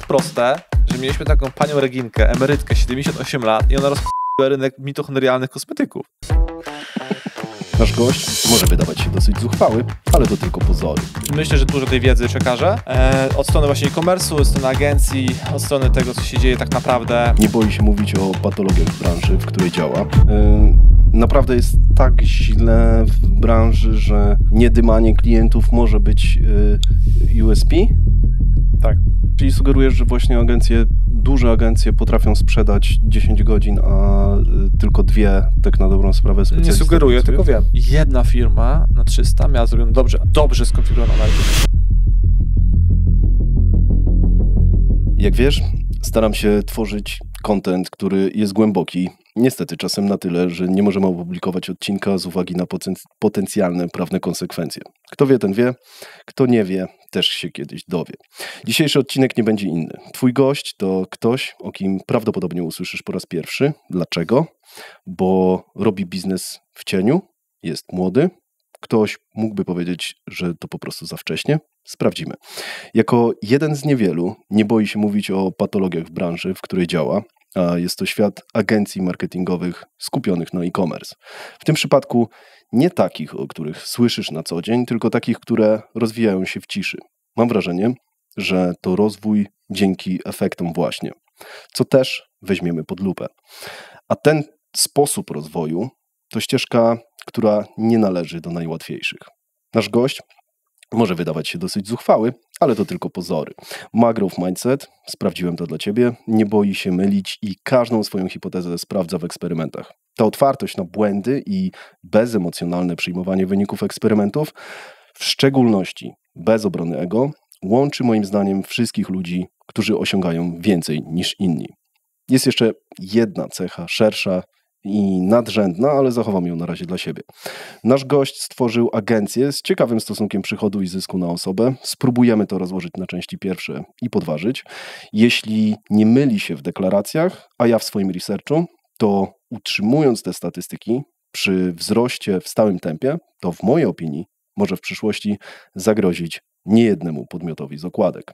jest proste, że mieliśmy taką panią Reginkę, emerytkę, 78 lat i ona rozp***ła rynek mitochondrialnych kosmetyków. Nasz gość może wydawać się dosyć zuchwały, ale to tylko pozory. Myślę, że dużo tej wiedzy przekaże. Od strony właśnie e-commerce'u, od strony agencji, od strony tego, co się dzieje tak naprawdę. Nie boi się mówić o patologiach w branży, w której działa. Naprawdę jest tak źle w branży, że niedymanie klientów może być USP? Tak. Czyli sugerujesz, że właśnie duże agencje potrafią sprzedać 10 godzin, a tylko 2, tak na dobrą sprawę, specjalistów. Nie sugeruję, tylko wiem. Jedna firma na 300 miała zrobione dobrze skonfigurowaną marketing. Jak wiesz, staram się tworzyć content, który jest głęboki. Niestety czasem na tyle, że nie możemy opublikować odcinka z uwagi na potencjalne prawne konsekwencje. Kto wie, ten wie. Kto nie wie, też się kiedyś dowie. Dzisiejszy odcinek nie będzie inny. Twój gość to ktoś, o kim prawdopodobnie usłyszysz po raz pierwszy. Dlaczego? Bo robi biznes w cieniu, jest młody. Ktoś mógłby powiedzieć, że to po prostu za wcześnie. Sprawdzimy. Jako jeden z niewielu nie boi się mówić o patologiach w branży, w której działa, a jest to świat agencji marketingowych skupionych na e-commerce. W tym przypadku nie takich, o których słyszysz na co dzień, tylko takich, które rozwijają się w ciszy. Mam wrażenie, że to rozwój dzięki efektom właśnie, co też weźmiemy pod lupę. A ten sposób rozwoju to ścieżka, która nie należy do najłatwiejszych. Nasz gość może wydawać się dosyć zuchwały, ale to tylko pozory. Ma growth mindset, sprawdziłem to dla ciebie, nie boi się mylić i każdą swoją hipotezę sprawdza w eksperymentach. Ta otwartość na błędy i bezemocjonalne przyjmowanie wyników eksperymentów, w szczególności bez obrony ego, łączy moim zdaniem wszystkich ludzi, którzy osiągają więcej niż inni. Jest jeszcze jedna cecha szersza i nadrzędna, ale zachowam ją na razie dla siebie. Nasz gość stworzył agencję z ciekawym stosunkiem przychodu i zysku na osobę. Spróbujemy to rozłożyć na części pierwsze i podważyć. Jeśli nie myli się w deklaracjach, a ja w swoim researchu, to utrzymując te statystyki przy wzroście w stałym tempie, to w mojej opinii może w przyszłości zagrozić niejednemu podmiotowi z okładek,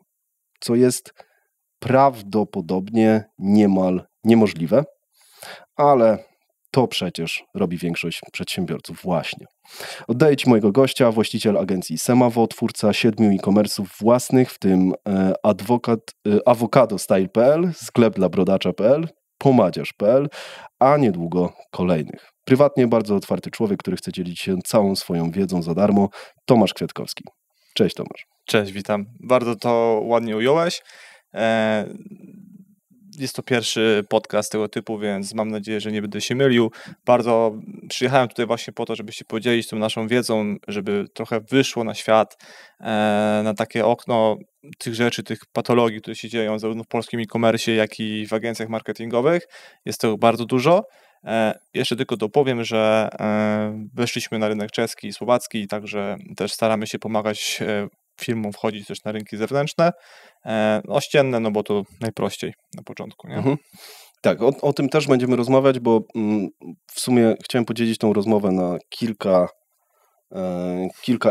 co jest prawdopodobnie niemal niemożliwe, ale to przecież robi większość przedsiębiorców właśnie. Oddaję Ci mojego gościa, właściciel agencji Semawo, twórca 7 e-commerce'ów własnych, w tym avocadostyle.pl, sklep dla brodacza.pl, pomadziarz.pl, a niedługo kolejnych. Prywatnie bardzo otwarty człowiek, który chce dzielić się całą swoją wiedzą za darmo, Tomasz Kwiatkowski. Cześć Tomasz. Cześć, witam. Bardzo to ładnie ująłeś. Jest to pierwszy podcast tego typu, więc mam nadzieję, że nie będę się mylił. Bardzo przyjechałem tutaj właśnie po to, żeby się podzielić tą naszą wiedzą, żeby trochę wyszło na świat, na takie okno tych rzeczy, tych patologii, które się dzieją zarówno w polskim e-commerce, jak i w agencjach marketingowych. Jest tego bardzo dużo. Jeszcze tylko dopowiem, że weszliśmy na rynek czeski i słowacki, także też staramy się pomagać firmom wchodzić też na rynki zewnętrzne, ościenne, no bo to najprościej na początku, nie? Mhm. Tak, o tym też będziemy rozmawiać, bo w sumie chciałem podzielić tą rozmowę na kilka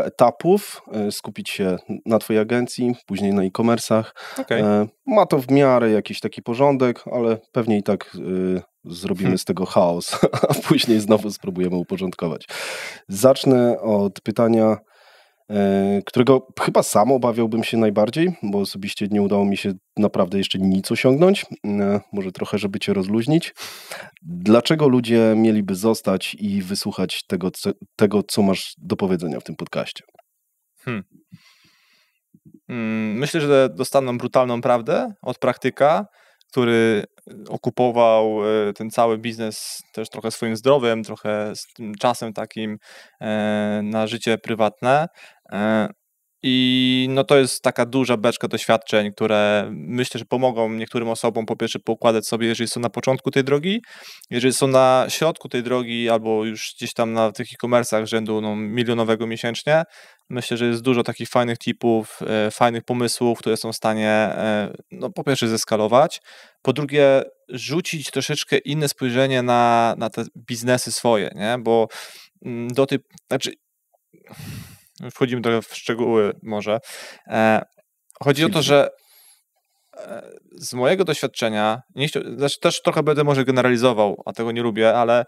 etapów, skupić się na Twojej agencji, później na e-commerce'ach. Okay. Ma to w miarę jakiś taki porządek, ale pewnie i tak zrobimy z tego chaos, a później znowu spróbujemy uporządkować. Zacznę od pytania, którego chyba sam obawiałbym się najbardziej, bo osobiście nie udało mi się naprawdę jeszcze nic osiągnąć. Może trochę, żeby Cię rozluźnić. Dlaczego ludzie mieliby zostać i wysłuchać tego, co masz do powiedzenia w tym podcaście? Myślę, że dostaną brutalną prawdę od praktyka, który okupował ten cały biznes też trochę swoim zdrowiem, trochę z tym czasem takim na życie prywatne. I no to jest taka duża beczka doświadczeń, które myślę, że pomogą niektórym osobom po pierwsze poukładać sobie, jeżeli są na początku tej drogi, jeżeli są na środku tej drogi albo już gdzieś tam na tych e-commerce'ach rzędu milionowego miesięcznie. Myślę, że jest dużo takich fajnych tipów, fajnych pomysłów, które są w stanie po pierwsze zeskalować, po drugie rzucić troszeczkę inne spojrzenie na te biznesy swoje, nie? Bo wchodzimy trochę w szczegóły może. Chodzi o to, że z mojego doświadczenia, znaczy też trochę będę może generalizował, a tego nie lubię, ale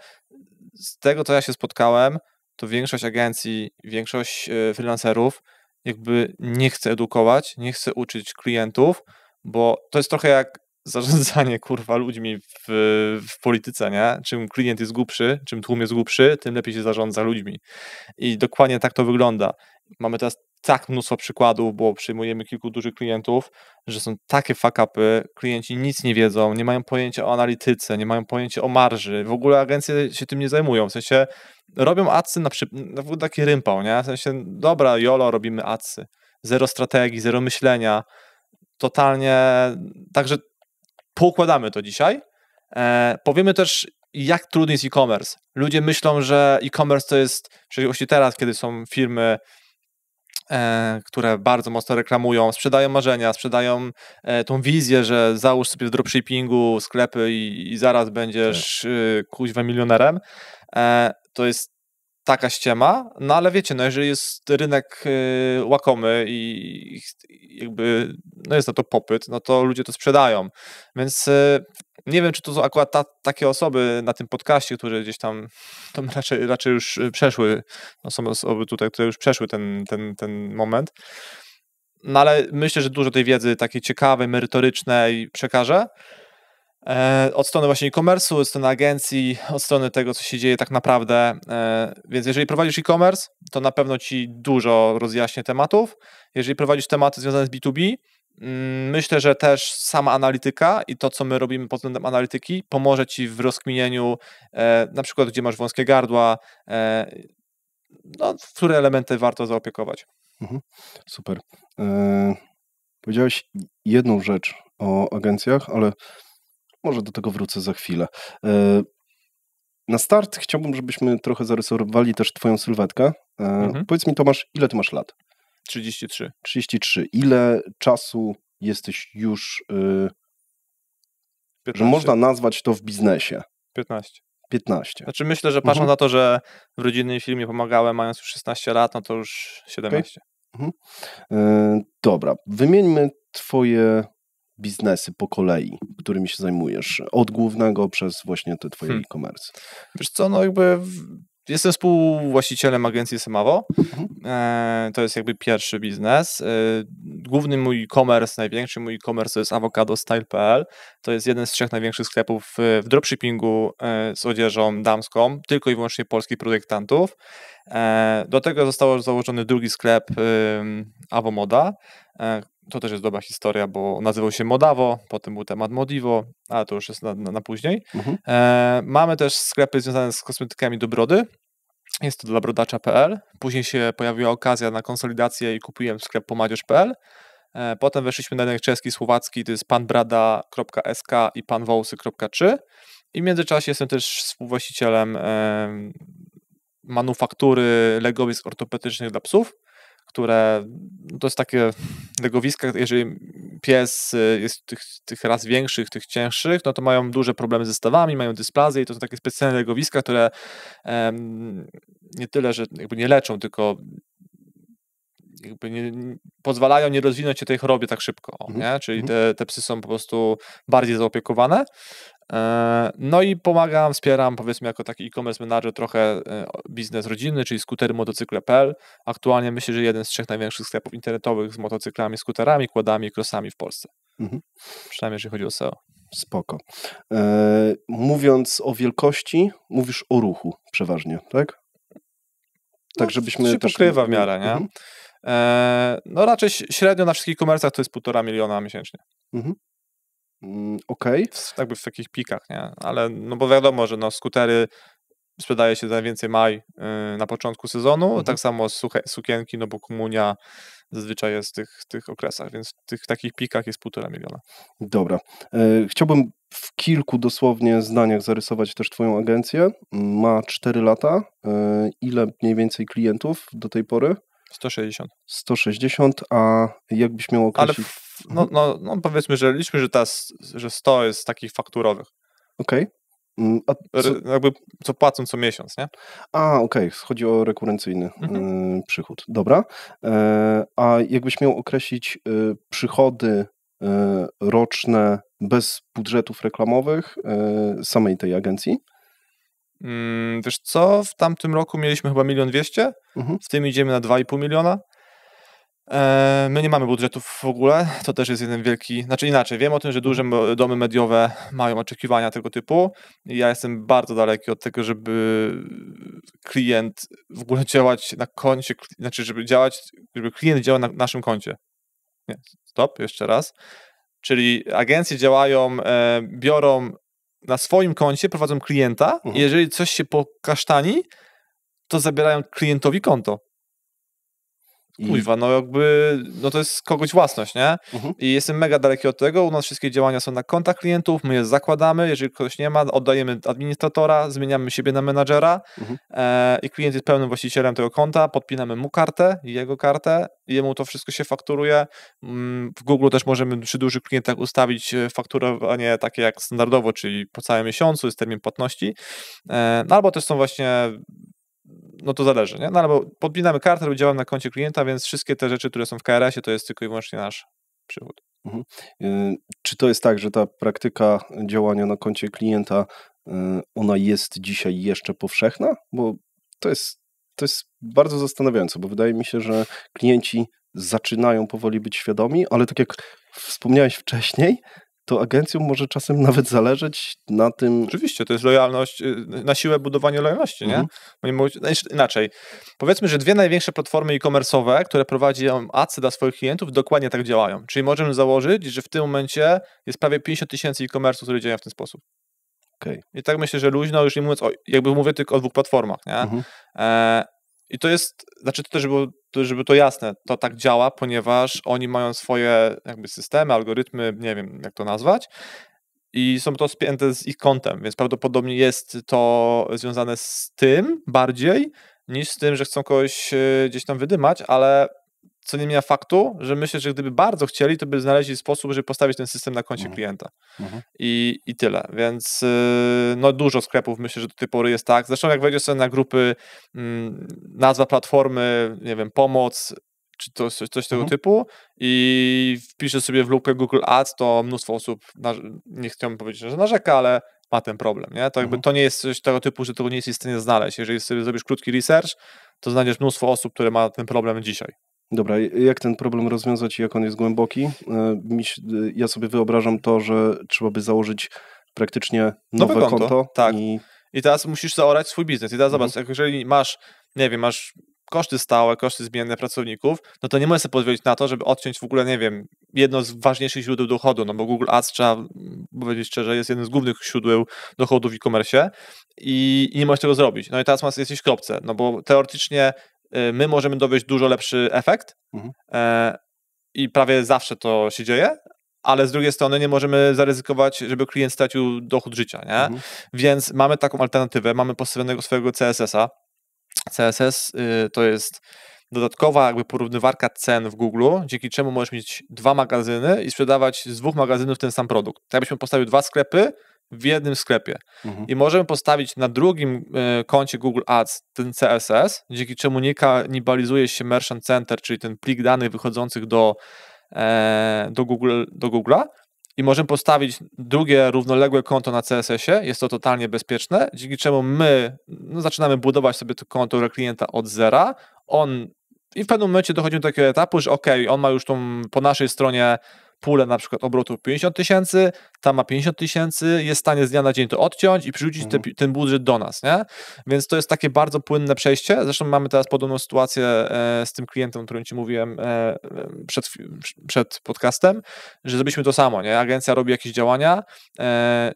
z tego, co ja się spotkałem, to większość agencji, większość freelancerów jakby nie chce edukować, nie chce uczyć klientów, bo to jest trochę jak zarządzanie, kurwa, ludźmi w polityce, nie? Czym klient jest głupszy, czym tłum jest głupszy, tym lepiej się zarządza ludźmi. I dokładnie tak to wygląda. Mamy teraz tak mnóstwo przykładów, bo przyjmujemy kilku dużych klientów, że są takie fuck-upy, klienci nic nie wiedzą, nie mają pojęcia o analityce, nie mają pojęcia o marży, w ogóle agencje się tym nie zajmują, w sensie robią adsy na taki rympał, nie? W sensie, dobra, YOLO, robimy adsy, zero strategii, zero myślenia, totalnie, także poukładamy to dzisiaj. Powiemy też, jak trudny jest e-commerce. Ludzie myślą, że e-commerce to jest, szczególnie teraz, kiedy są firmy, które bardzo mocno reklamują, sprzedają marzenia, sprzedają tą wizję, że załóż sobie w dropshippingu sklepy i zaraz będziesz kuźwa milionerem. To jest taka ściema, no ale wiecie, no jeżeli jest rynek łakomy i jakby no jest na to popyt, no to ludzie to sprzedają, więc nie wiem, czy to są akurat takie osoby na tym podcaście, które gdzieś tam raczej już przeszły, no są osoby tutaj, które już przeszły ten moment, no ale myślę, że dużo tej wiedzy takiej ciekawej, merytorycznej przekażę. Od strony właśnie e-commerce'u, od strony agencji, od strony tego, co się dzieje tak naprawdę. Więc jeżeli prowadzisz e-commerce, to na pewno ci dużo rozjaśnię tematów. Jeżeli prowadzisz tematy związane z B2B, myślę, że też sama analityka i to, co my robimy pod względem analityki, pomoże ci w rozkminieniu, na przykład, gdzie masz wąskie gardła, no, w które elementy warto zaopiekować. Super. Powiedziałeś jedną rzecz o agencjach, ale może do tego wrócę za chwilę. Na start chciałbym, żebyśmy trochę zarysowali też twoją sylwetkę. Powiedz mi, Tomasz, ile ty masz lat? 33. 33. Ile czasu jesteś już, 15. że można nazwać to w biznesie? 15. 15. Znaczy myślę, że patrząc na to, że w rodzinnej firmie pomagałem mając już 16 lat, no to już 17. Okay. Dobra, wymieńmy twoje biznesy po kolei, którymi się zajmujesz, od głównego przez właśnie te twoje e-commerce. Wiesz co, no jakby jestem współwłaścicielem agencji Semawo. To jest jakby pierwszy biznes. Główny mój e-commerce, największy mój e-commerce to jest avocadostyle.pl. To jest jeden z 3 największych sklepów w dropshippingu z odzieżą damską, tylko i wyłącznie polskich projektantów. Do tego został założony drugi sklep Avomoda. To też jest dobra historia, bo nazywał się Modavo, potem był temat Modivo, ale to już jest na później. Mamy też sklepy związane z kosmetykami do brody. Jest to dla brodacza.pl. Później się pojawiła okazja na konsolidację i kupiłem sklep pomadzioż.pl. Potem weszliśmy na rynek czeski, słowacki, to jest panbrada.sk i panwołsy.3. I w międzyczasie jestem też współwłaścicielem manufaktury legowisk ortopedycznych dla psów, które to jest takie legowiska, jeżeli pies jest tych raz większych, tych cięższych, no to mają duże problemy ze stawami, mają dysplazję i to są takie specjalne legowiska, które nie tyle, że jakby nie leczą, tylko jakby pozwalają nie rozwinąć się tej chorobie tak szybko, nie? Czyli te psy są po prostu bardziej zaopiekowane. No i pomagam, wspieram, powiedzmy, jako taki e-commerce manager trochę biznes rodzinny, czyli skutery motocykle.pl. Aktualnie myślę, że jeden z 3 największych sklepów internetowych z motocyklami, skuterami, quadami i crossami w Polsce. Przynajmniej jeżeli chodzi o SEO. Spoko. Mówiąc o wielkości, mówisz o ruchu przeważnie, tak? Tak, żebyśmy się też... pokrywa w miarę, nie? No raczej średnio na wszystkich e-commerce'ach to jest 1,5 miliona miesięcznie. Okej. Jakby w takich pikach, nie? Ale no bo wiadomo, że no skutery sprzedaje się najwięcej maj na początku sezonu, tak samo sukienki, no bo komunia zazwyczaj jest w tych okresach, więc w tych takich pikach jest 1,5 miliona. Dobra. Chciałbym w kilku dosłownie zdaniach zarysować też twoją agencję. Ma 4 lata. Ile mniej więcej klientów do tej pory? 160. 160, a jakbyś miał określić... Ale no powiedzmy, że liczmy, że 100 jest takich fakturowych. Okej. Jakby co płacą co miesiąc, nie? Okej. Chodzi o rekurencyjny przychód. Dobra. A jakbyś miał określić przychody roczne bez budżetów reklamowych samej tej agencji? Wiesz co, w tamtym roku mieliśmy chyba 1 200 000, w tym idziemy na 2,5 miliona. My nie mamy budżetów w ogóle, to też jest jeden wielki, znaczy inaczej, wiem o tym, że duże domy mediowe mają oczekiwania tego typu i ja jestem bardzo daleki od tego, żeby klient w ogóle działać na koncie, znaczy żeby klient działał na naszym koncie. Nie, stop, jeszcze raz. Czyli agencje działają, biorą na swoim koncie, prowadzą klienta i jeżeli coś się pokasztani, to zabierają klientowi konto. Kuźwa, no to jest kogoś własność, nie? I jestem mega daleki od tego, u nas wszystkie działania są na kontach klientów, my je zakładamy, jeżeli ktoś nie ma, oddajemy administratora, zmieniamy siebie na menadżera i klient jest pełnym właścicielem tego konta, podpinamy mu kartę, jego kartę, jemu to wszystko się fakturuje. W Google też możemy przy dużych klientach ustawić fakturowanie takie jak standardowo, czyli po całym miesiącu, jest termin płatności, no albo też są właśnie, no to zależy, nie? No albo podpinamy kartę, albo działamy na koncie klienta, więc wszystkie te rzeczy, które są w KRS-ie, to jest tylko i wyłącznie nasz przychód. Czy to jest tak, że ta praktyka działania na koncie klienta, ona jest dzisiaj jeszcze powszechna? Bo to jest bardzo zastanawiające, bo wydaje mi się, że klienci zaczynają powoli być świadomi, ale tak jak wspomniałeś wcześniej, to agencjom może czasem nawet zależeć na tym... Oczywiście, to jest lojalność, na siłę budowanie lojalności, nie? Inaczej, powiedzmy, że 2 największe platformy e-commerce'owe, które prowadzą adsy dla swoich klientów, dokładnie tak działają. Czyli możemy założyć, że w tym momencie jest prawie 50 000 e-commerce'ów, które działają w ten sposób. Okay. I tak myślę, że luźno, już nie mówiąc, jakby mówię tylko o 2 platformach, nie? I to jest, znaczy to też żeby to jasne, to tak działa, ponieważ oni mają swoje jakby systemy, algorytmy, nie wiem jak to nazwać i są to spięte z ich kontem, więc prawdopodobnie jest to związane z tym bardziej niż z tym, że chcą kogoś gdzieś tam wydymać, ale co nie zmienia faktu, że myślę, że gdyby bardzo chcieli, to by znaleźli sposób, żeby postawić ten system na koncie klienta. I tyle. Więc no dużo sklepów myślę, że do tej pory jest tak. Zresztą jak wejdziesz sobie na grupy, nazwa platformy, nie wiem, pomoc, czy coś tego typu i wpiszesz sobie w lupę Google Ads, to mnóstwo osób, nie chciałbym powiedzieć, że narzeka, ale ma ten problem, nie? To jakby to nie jest coś tego typu, że tego nie jesteś w stanie znaleźć. Jeżeli sobie zrobisz krótki research, to znajdziesz mnóstwo osób, które ma ten problem dzisiaj. Dobra, jak ten problem rozwiązać i jak on jest głęboki? Ja sobie wyobrażam to, że trzeba by założyć praktycznie nowe konto. Tak. I teraz musisz zaorać swój biznes. I teraz zobacz, jeżeli masz, nie wiem, masz koszty stałe, koszty zmienne pracowników, no to nie możesz sobie pozwolić na to, żeby odciąć w ogóle, nie wiem, jedno z ważniejszych źródeł dochodu, no bo Google Ads, trzeba powiedzieć szczerze, jest jednym z głównych źródeł dochodu w e-commerce i nie możesz tego zrobić. No i teraz jesteś w kropce, no bo teoretycznie my możemy dowieść dużo lepszy efekt i prawie zawsze to się dzieje, ale z drugiej strony nie możemy zaryzykować, żeby klient stracił dochód życia, nie? Więc mamy taką alternatywę, mamy postawionego swojego CSS-a. CSS to jest dodatkowa jakby porównywarka cen w Google, dzięki czemu możesz mieć 2 magazyny i sprzedawać z 2 magazynów ten sam produkt. Tak jakbyśmy postawili 2 sklepy w jednym sklepie. I możemy postawić na drugim koncie Google Ads ten CSS, dzięki czemu nie kanibalizuje się Merchant Center, czyli ten plik danych wychodzących do Google'a i możemy postawić drugie równoległe konto na CSS-ie, jest to totalnie bezpieczne, dzięki czemu my zaczynamy budować sobie to konto klienta od zera, i w pewnym momencie dochodzimy do takiego etapu, że on ma już po naszej stronie pulę na przykład obrotu 50 000, tam ma 50 000, jest w stanie z dnia na dzień to odciąć i przerzucić ten budżet do nas, nie? Więc to jest takie bardzo płynne przejście. Zresztą mamy teraz podobną sytuację z tym klientem, o którym Ci mówiłem przed podcastem, że zrobiliśmy to samo, nie? Agencja robi jakieś działania,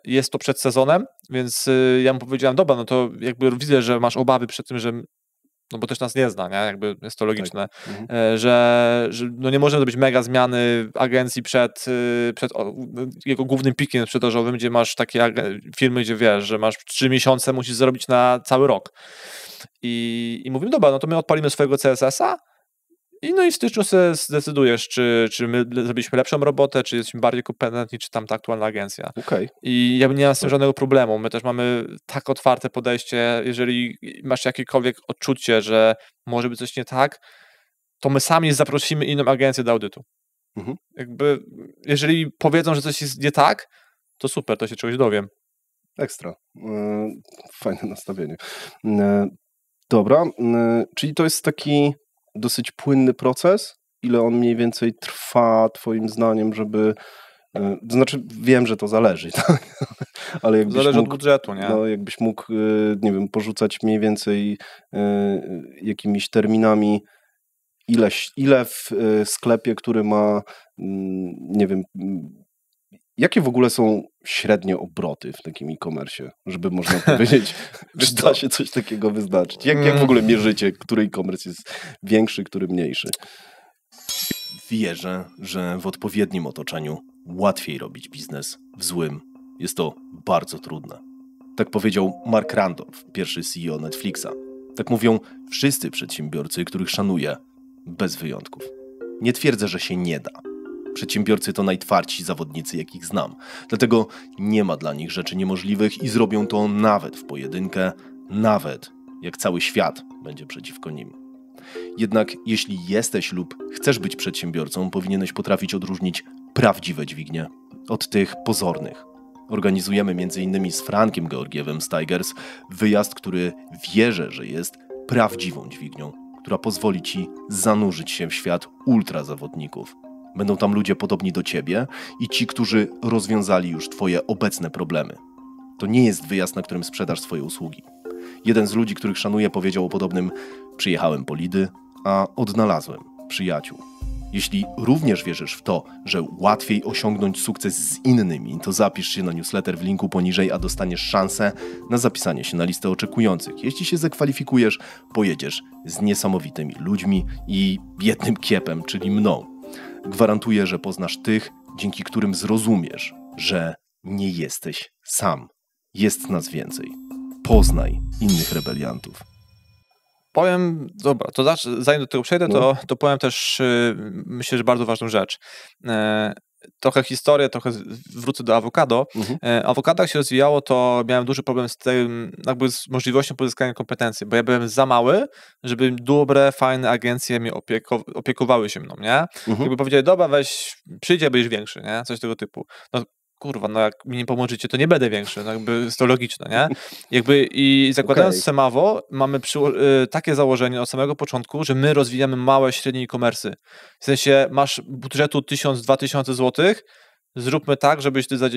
jest to przed sezonem, więc ja mu powiedziałem, dobra, no to jakby widzę, że masz obawy przed tym, że no bo też nas nie zna, nie? Jakby jest to logiczne, że no nie możemy zrobić mega zmiany agencji przed jego głównym pikiem sprzedażowym, gdzie masz takie firmy, gdzie wiesz, że masz 3 miesiące, musisz zrobić na cały rok. I mówimy, dobra, no to my odpalimy swojego CSS-a i w styczniu sobie zdecydujesz, czy my zrobiliśmy lepszą robotę, czy jesteśmy bardziej kompetentni, czy tamta aktualna agencja. I ja nie mam z tym żadnego problemu. My też mamy tak otwarte podejście, jeżeli masz jakiekolwiek odczucie, że może być coś nie tak, to my sami zaprosimy inną agencję do audytu. Jakby, jeżeli powiedzą, że coś jest nie tak, to super, to się czegoś dowiem. Ekstra. Fajne nastawienie. Dobra, czyli to jest taki dosyć płynny proces? Ile on mniej więcej trwa twoim zdaniem, żeby... To znaczy, wiem, że to zależy, tak? Ale jakbyś Zależy mógł, od budżetu, nie? No, jakbyś mógł, nie wiem, porzucać mniej więcej jakimiś terminami, ile w sklepie, który ma, nie wiem, jakie w ogóle są średnie obroty w takim e-commerce, żeby można powiedzieć, czy da się coś takiego wyznaczyć? Jak w ogóle mierzycie, który e-commerce jest większy, który mniejszy? Wierzę, że w odpowiednim otoczeniu łatwiej robić biznes, w złym jest to bardzo trudne. Tak powiedział Mark Randolph, pierwszy CEO Netflixa. Tak mówią wszyscy przedsiębiorcy, których szanuję, bez wyjątków. Nie twierdzę, że się nie da. Przedsiębiorcy to najtwardsi zawodnicy, jakich znam. Dlatego nie ma dla nich rzeczy niemożliwych i zrobią to nawet w pojedynkę, nawet jak cały świat będzie przeciwko nim. Jednak jeśli jesteś lub chcesz być przedsiębiorcą, powinieneś potrafić odróżnić prawdziwe dźwignie od tych pozornych. Organizujemy m.in. z Frankiem Georgiewem z Tigers wyjazd, który wierzę, że jest prawdziwą dźwignią, która pozwoli ci zanurzyć się w świat ultrazawodników. Będą tam ludzie podobni do ciebie i ci, którzy rozwiązali już twoje obecne problemy. To nie jest wyjazd, na którym sprzedasz swoje usługi. Jeden z ludzi, których szanuję, powiedział o podobnym: przyjechałem po lidy, a odnalazłem przyjaciół. Jeśli również wierzysz w to, że łatwiej osiągnąć sukces z innymi, to zapisz się na newsletter w linku poniżej, a dostaniesz szansę na zapisanie się na listę oczekujących. Jeśli się zakwalifikujesz, pojedziesz z niesamowitymi ludźmi i jednym kiepem, czyli mną. Gwarantuję, że poznasz tych, dzięki którym zrozumiesz, że nie jesteś sam. Jest nas więcej. Poznaj innych rebeliantów. Powiem, dobra, to zanim do tego przejdę, to powiem też, myślę, że bardzo ważną rzecz. Trochę historię, trochę wrócę do awokado. Awokado jak się rozwijało, to miałem duży problem z tym, jakby z możliwością pozyskania kompetencji, bo ja byłem za mały, żeby dobre, fajne agencje mi opiekowały się mną, nie? Jakby powiedzieli, dobra, weź, przyjdzie, będziesz większy, nie? Coś tego typu. No kurwa, no jak mi nie pomożecie, to nie będę większy, no jakby jest to logiczne, nie? Jakby i zakładając Semawo, mamy takie założenie od samego początku, że my rozwijamy małe, średnie e-commerce'y. W sensie masz budżetu 1000-2000 złotych, zróbmy tak, żebyś ty za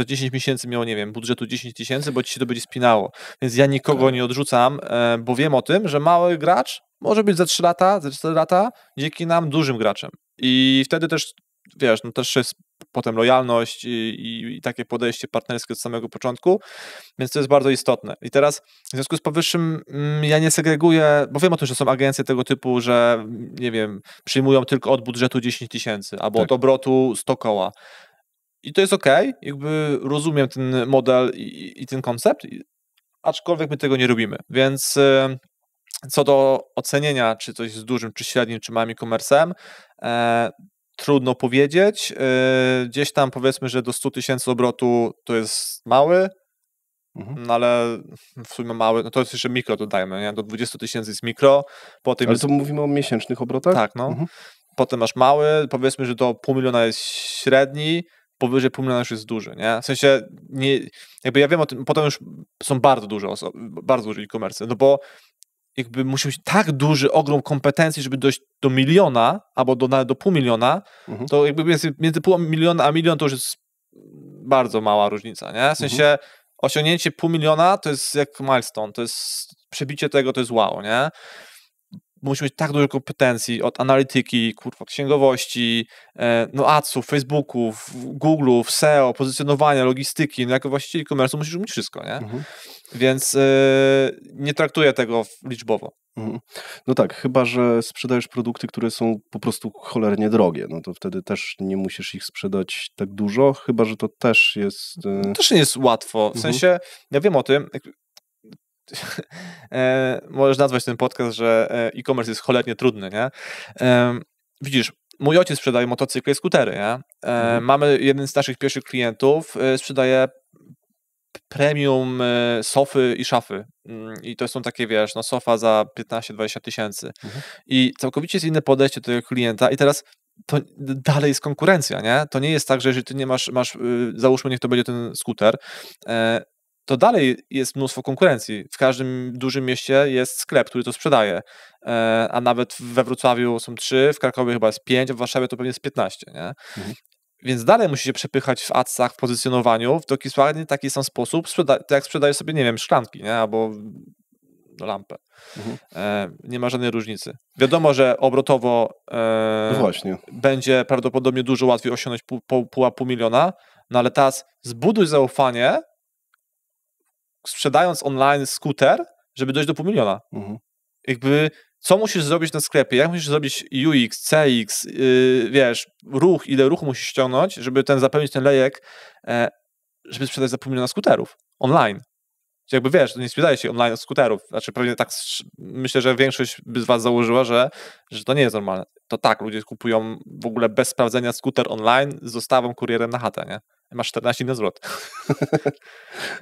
10 miesięcy miał, nie wiem, budżetu 10 000, bo ci się to będzie spinało. Więc ja nikogo nie odrzucam, bo wiem o tym, że mały gracz może być za 3 lata, za 4 lata dzięki nam dużym graczem. I wtedy też, wiesz, no też jest potem lojalność i takie podejście partnerskie od samego początku, więc to jest bardzo istotne. I teraz w związku z powyższym ja nie segreguję, bo wiem o tym, że są agencje tego typu, że nie wiem, przyjmują tylko od budżetu 10 000 albo od obrotu 100 koła. I to jest okej, jakby rozumiem ten model i ten koncept, aczkolwiek my tego nie robimy. Więc co do ocenienia, czy coś jest dużym, czy średnim, czy małym e-commerce'em, trudno powiedzieć. Gdzieś tam powiedzmy, że do 100 000 obrotu to jest mały, no ale w sumie mały, no to jest jeszcze mikro dodajmy, nie? Do 20 000 jest mikro. Potem ale to mówimy o miesięcznych obrotach? Tak, no. Potem masz mały, powiedzmy, że do 500 000 jest średni, powyżej 500 000 już jest duży, nie? W sensie, nie, jakby ja wiem o tym, potem już są bardzo duże osoby, bardzo duże e-commerce, no bo jakby musi mieć tak duży ogrom kompetencji, żeby dojść do 1 000 000 albo nawet do 500 000, to jakby między 500 000 a 1 000 000 to już jest bardzo mała różnica, nie? W sensie osiągnięcie 500 000 to jest jak milestone, to jest przebicie tego, to jest wow, nie? Musi mieć tak dużo kompetencji od analityki, kurwa, księgowości, no adsów, Facebooków, Google'ów, SEO, pozycjonowania, logistyki, no jako właściciel e-commerce musisz umieć wszystko, nie? Więc nie traktuję tego liczbowo. No tak, chyba że sprzedajesz produkty, które są po prostu cholernie drogie, no to wtedy też nie musisz ich sprzedać tak dużo, chyba że to też jest... Też nie jest łatwo, w sensie, ja wiem o tym, możesz nazwać ten podcast, że e-commerce jest cholernie trudny, nie? Widzisz, mój ojciec sprzedaje motocykle i skutery, nie? Mamy jeden z naszych pierwszych klientów, sprzedaje premium sofy i szafy. I to są takie, wiesz, no sofa za 15-20 tysięcy. I całkowicie jest inne podejście do tego klienta. I teraz to dalej jest konkurencja, nie? To nie jest tak, że jeżeli ty nie masz załóżmy, niech to będzie ten skuter, to dalej jest mnóstwo konkurencji. W każdym dużym mieście jest sklep, który to sprzedaje, a nawet we Wrocławiu są 3, w Krakowie chyba jest 5, a w Warszawie to pewnie jest 15, nie? Więc dalej musi się przepychać w adsach, w pozycjonowaniu w dokładnie taki sam sposób, jak sprzedajesz sobie, nie wiem, szklanki, nie? Albo lampę. Nie ma żadnej różnicy. Wiadomo, że obrotowo właśnie. będzie prawdopodobnie dużo łatwiej osiągnąć pół miliona, no ale teraz zbuduj zaufanie, sprzedając online skuter, żeby dojść do $500 000. Jakby, co musisz zrobić na sklepie, jak musisz zrobić UX, CX, wiesz, ruch, ile ruchu musisz ściągnąć, żeby zapełnić ten lejek, żeby sprzedać za $500 000 skuterów online. Jakby wiesz, to nie sprzedaje się online skuterów. Znaczy pewnie tak, myślę, że większość by z was założyła, że to nie jest normalne. To tak, ludzie kupują w ogóle bez sprawdzenia skuter online z dostawą kurierem na chatę, nie? Masz 14 dni na zwrot.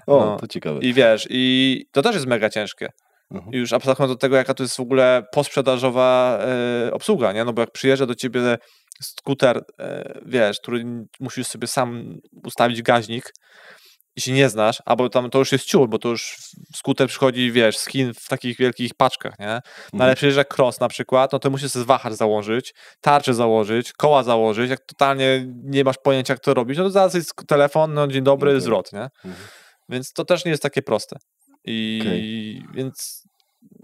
To ciekawe. I wiesz, i to też jest mega ciężkie. Już abstrahując od tego, jaka to jest w ogóle posprzedażowa obsługa, nie? No bo jak przyjeżdża do ciebie skuter, wiesz, który musisz sobie sam ustawić gaźnik i się nie znasz, albo tam to już jest ciul, bo to już skuter przychodzi, wiesz, z Chin w takich wielkich paczkach, nie? No ale przyjeżdża cross na przykład, no to musisz sobie wahacz założyć, tarczę założyć, koła założyć, jak totalnie nie masz pojęcia, jak to robić, no to zaraz jest telefon, no dzień dobry, zwrot, nie? Więc to też nie jest takie proste. Więc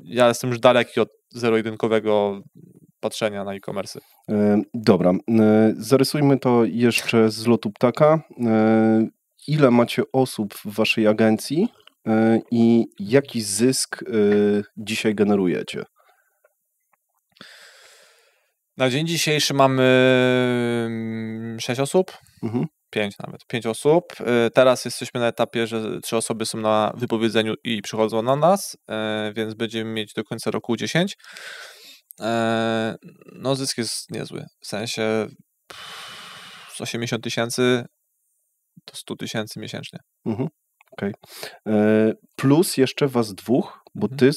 ja jestem już daleki od zero-jedynkowego patrzenia na e-commerce. Dobra, zarysujmy to jeszcze z lotu ptaka. Ile macie osób w waszej agencji i jaki zysk dzisiaj generujecie? Na dzień dzisiejszy mamy 6 osób, 5 nawet, 5 osób. Teraz jesteśmy na etapie, że 3 osoby są na wypowiedzeniu i przychodzą na nas, więc będziemy mieć do końca roku 10. No zysk jest niezły, w sensie z 80 000 do 100 000 miesięcznie. Okej. Plus jeszcze was dwóch, bo ty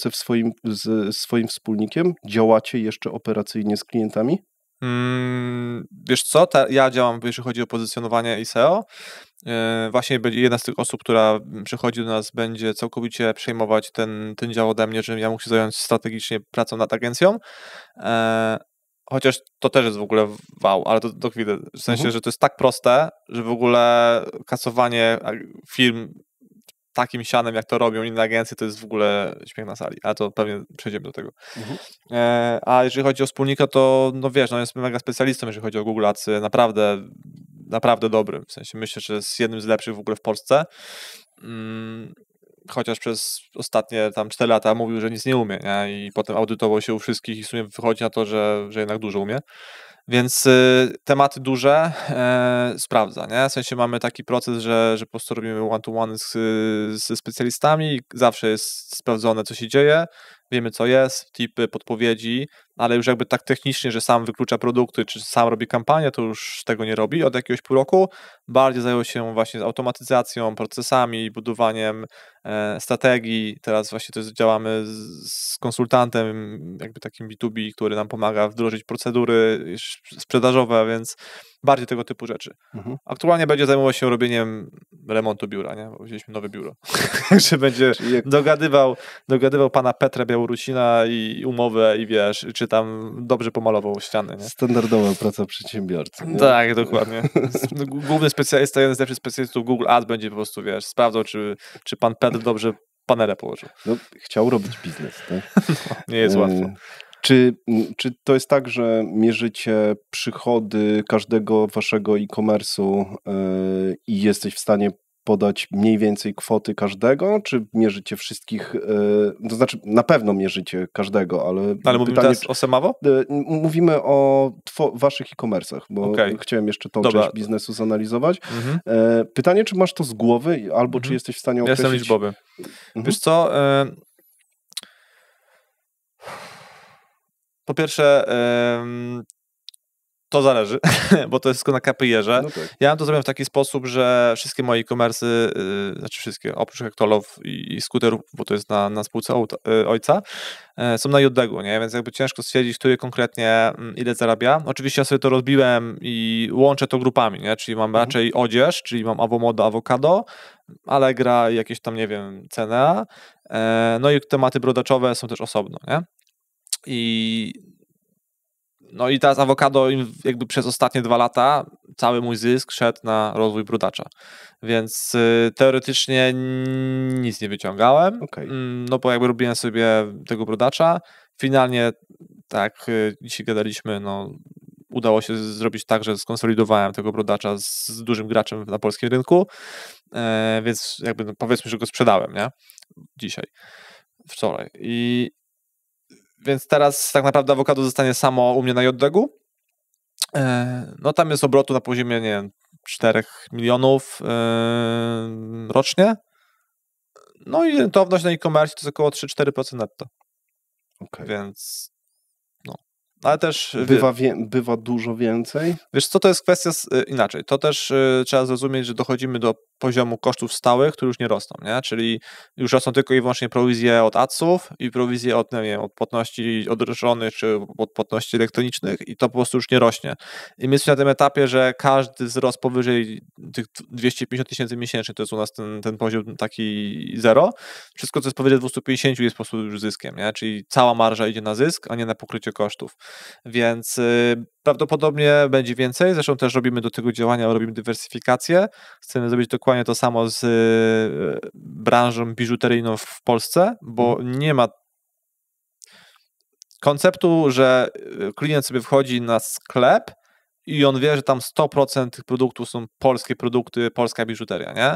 ze swoim wspólnikiem działacie jeszcze operacyjnie z klientami? Wiesz co, ja działam, jeśli chodzi o pozycjonowanie i SEO. Właśnie będzie jedna z tych osób, która przychodzi do nas, będzie całkowicie przejmować ten dział ode mnie, żebym ja mógł się zająć strategicznie pracą nad agencją. Chociaż to też jest w ogóle wow, ale to chwilę. W sensie, że to jest tak proste, że w ogóle kasowanie firm takim sianem, jak to robią inne agencje, to jest w ogóle śmiech na sali, ale to pewnie przejdziemy do tego. A jeżeli chodzi o wspólnika, to no wiesz, no jest mega specjalistą, jeżeli chodzi o Google Adsy, naprawdę dobrym, w sensie myślę, że jest jednym z lepszych w ogóle w Polsce, chociaż przez ostatnie tam 4 lata mówił, że nic nie umie, nie? I potem audytował się u wszystkich i w sumie wychodzi na to, że jednak dużo umie. Więc tematy duże sprawdza, nie? W sensie mamy taki proces, że po prostu robimy one-to-one ze specjalistami i zawsze jest sprawdzone, co się dzieje, wiemy, co jest, tipy, podpowiedzi, ale już jakby tak technicznie, że sam wyklucza produkty, czy sam robi kampanię, to już tego nie robi od jakiegoś pół roku. Bardziej zajął się właśnie automatyzacją, procesami, budowaniem strategii. Teraz właśnie to działamy z konsultantem, jakby takim B2B, który nam pomaga wdrożyć procedury sprzedażowe, więc bardziej tego typu rzeczy. Aktualnie będzie zajmował się robieniem remontu biura, nie? Bo wzięliśmy nowe biuro. Także będzie dogadywał pana Petra Białorusina i umowę i wiesz, czy tam dobrze pomalował ściany, nie? Standardowa praca przedsiębiorcy. Nie? Tak, dokładnie. Główny specjalista, jeden z lepszych specjalistów Google Ads będzie po prostu, wiesz, sprawdzał, czy pan Petr dobrze panele położył. No, chciał robić biznes, tak? Nie jest łatwo. Czy to jest tak, że mierzycie przychody każdego waszego e-commerce'u i jesteś w stanie podać mniej więcej kwoty każdego, czy mierzycie wszystkich, to znaczy na pewno mierzycie każdego, ale mówimy pytanie, teraz o Semawo? Mówimy o waszych e-commerce'ach, bo chciałem jeszcze tą część biznesu zanalizować. Pytanie, czy masz to z głowy, albo czy jesteś w stanie określić... Jestem liczbowy. Wiesz co, po pierwsze To zależy, bo to jest tylko na KPI-erze. No tak. Ja mam to zrobiłem w taki sposób, że wszystkie moje e-commerce'y, znaczy wszystkie, oprócz Hektolov i skuterów, bo to jest na spółce ojca, są na JDG-u, nie? Więc jakby ciężko stwierdzić, który konkretnie ile zarabia. Oczywiście ja sobie to rozbiłem i łączę to grupami, nie? Czyli mam raczej odzież, czyli mam Avomoda, Avocado, Allegra i jakieś tam, nie wiem, CNA. No i tematy brodaczowe są też osobno, nie? No i teraz Avocado jakby przez ostatnie 2 lata cały mój zysk szedł na rozwój brodacza, więc teoretycznie nic nie wyciągałem, no bo jakby robiłem sobie tego brodacza. Finalnie, tak dzisiaj gadaliśmy, no udało się zrobić tak, że skonsolidowałem tego brodacza z dużym graczem na polskim rynku, więc jakby no powiedzmy, że go sprzedałem, nie? Dzisiaj, wczoraj. Więc teraz tak naprawdę Avocado zostanie samo u mnie na JDG-u. No tam jest obrotu na poziomie, nie wiem, 4 milionów rocznie. No i rentowność na e-commerce to jest około 3-4% netto. Więc no. Ale też... Bywa dużo więcej? Wiesz co, to jest kwestia inaczej. To też trzeba zrozumieć, że dochodzimy do poziomu kosztów stałych, które już nie rosną, nie? Czyli już rosną tylko i wyłącznie prowizje od adsów i prowizje od, nie wiem, od płatności odroczonych czy od płatności elektronicznych i to po prostu już nie rośnie. I my jesteśmy na tym etapie, że każdy wzrost powyżej tych 250 000 miesięcznie, to jest u nas ten poziom taki zero. Wszystko, co jest powyżej 250 jest po prostu już zyskiem, nie? Czyli cała marża idzie na zysk, a nie na pokrycie kosztów. Więc prawdopodobnie będzie więcej, zresztą też robimy do tego działania, robimy dywersyfikację. Chcemy zrobić dokładnie to samo z branżą biżuteryjną w Polsce, bo nie ma konceptu, że klient sobie wchodzi na sklep i on wie, że tam 100% tych produktów są polskie produkty, polska biżuteria, nie?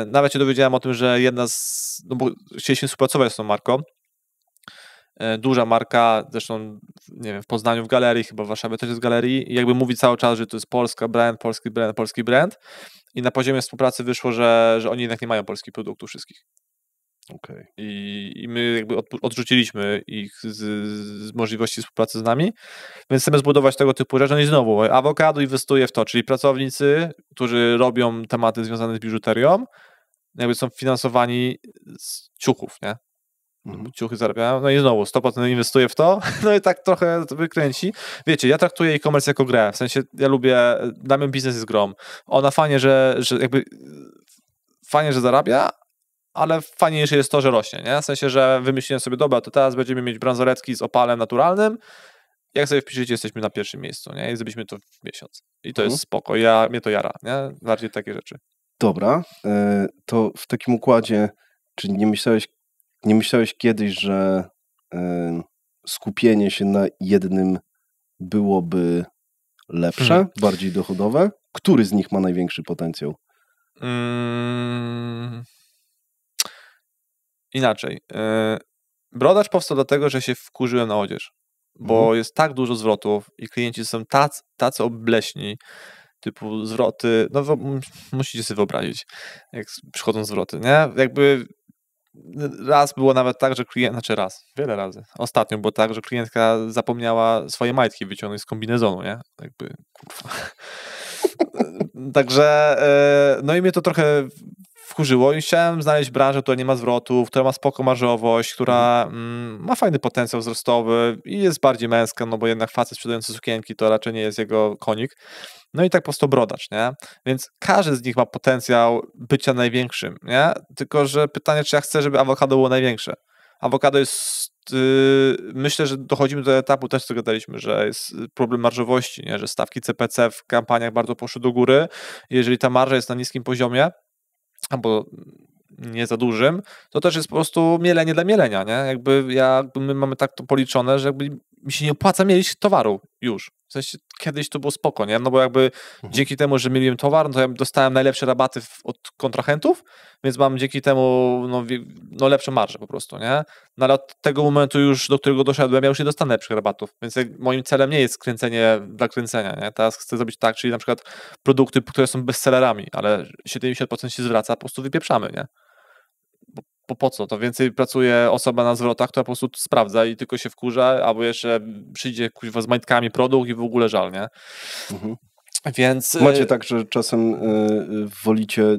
Nawet się dowiedziałem o tym, że no bo chcieliśmy współpracować z tą marką, duża marka, zresztą nie wiem, w Poznaniu w galerii, chyba w Warszawie też jest w galerii i jakby mówi cały czas, że to jest polski brand i na poziomie współpracy wyszło, że oni jednak nie mają polskich produktów wszystkich. I my jakby odrzuciliśmy ich z możliwości współpracy z nami, więc chcemy zbudować tego typu rzeczy. No i znowu, Avocado inwestuje w to, czyli pracownicy, którzy robią tematy związane z biżuterią, jakby są finansowani z ciuchów, nie? Ciuchy zarabiają, no i znowu 100% inwestuję w to, no i tak trochę to wykręci. Wiecie, ja traktuję e-commerce jako grę, w sensie ja lubię, dla mnie biznes jest grą. Ona fajnie, że jakby fajnie, że zarabia, ale fajniejsze jest to, że rośnie, nie? W sensie, że wymyśliłem sobie, dobra, to teraz będziemy mieć bransoletki z opalem naturalnym, jak sobie wpiszecie, jesteśmy na pierwszym miejscu, nie? I zrobiliśmy to w miesiąc. I to jest spoko, mnie to jara, nie? Bardziej takie rzeczy. Dobra, to w takim układzie, czy nie myślałeś kiedyś, że skupienie się na jednym byłoby lepsze, bardziej dochodowe? Który z nich ma największy potencjał? Inaczej. Brodacz powstał dlatego, że się wkurzyłem na odzież, bo jest tak dużo zwrotów i klienci są tacy obleśni, typu zwroty, no musicie sobie wyobrazić, jak przychodzą zwroty, nie? Jakby raz było nawet tak, że wiele razy. Ostatnio było tak, że klientka zapomniała swoje majtki wyciągnąć z kombinezonu, nie? Jakby, kurwa. Także, no i mnie to trochę wkurzyło i chciałem znaleźć branżę, która nie ma zwrotów, która ma spoko marżowość, która ma fajny potencjał wzrostowy i jest bardziej męska, no bo jednak facet sprzedający sukienki to raczej nie jest jego konik. No i tak powstał brodacz, nie? Więc każdy z nich ma potencjał bycia największym, nie? Tylko, że pytanie, czy ja chcę, żeby Avocado było największe. Avocado jest, myślę, że dochodzimy do etapu, też co gadaliśmy, że jest problem marżowości, nie? Że stawki CPC w kampaniach bardzo poszły do góry. Jeżeli ta marża jest na niskim poziomie, albo nie za dużym, to też jest po prostu mielenie dla mielenia, nie? Jakby my mamy tak to policzone, że jakby mi się nie opłaca mieć towaru już. W sensie kiedyś to było spoko, nie? No bo jakby dzięki temu, że mieliłem towar, no to ja dostałem najlepsze rabaty od kontrahentów, więc mam dzięki temu no lepszą marżę po prostu, nie? No ale od tego momentu już, do którego doszedłem, ja już nie dostanę lepszych rabatów, więc moim celem nie jest kręcenie dla kręcenia, nie? Teraz chcę zrobić tak, czyli na przykład produkty, które są bestsellerami, ale 70% się zwraca, po prostu wypieprzamy, nie? Bo po co? To więcej pracuje osoba na zwrotach, która po prostu sprawdza i tylko się wkurza, albo jeszcze przyjdzie kuźwa z majtkami produkt i w ogóle żal, nie? Więc... Macie tak, że czasem wolicie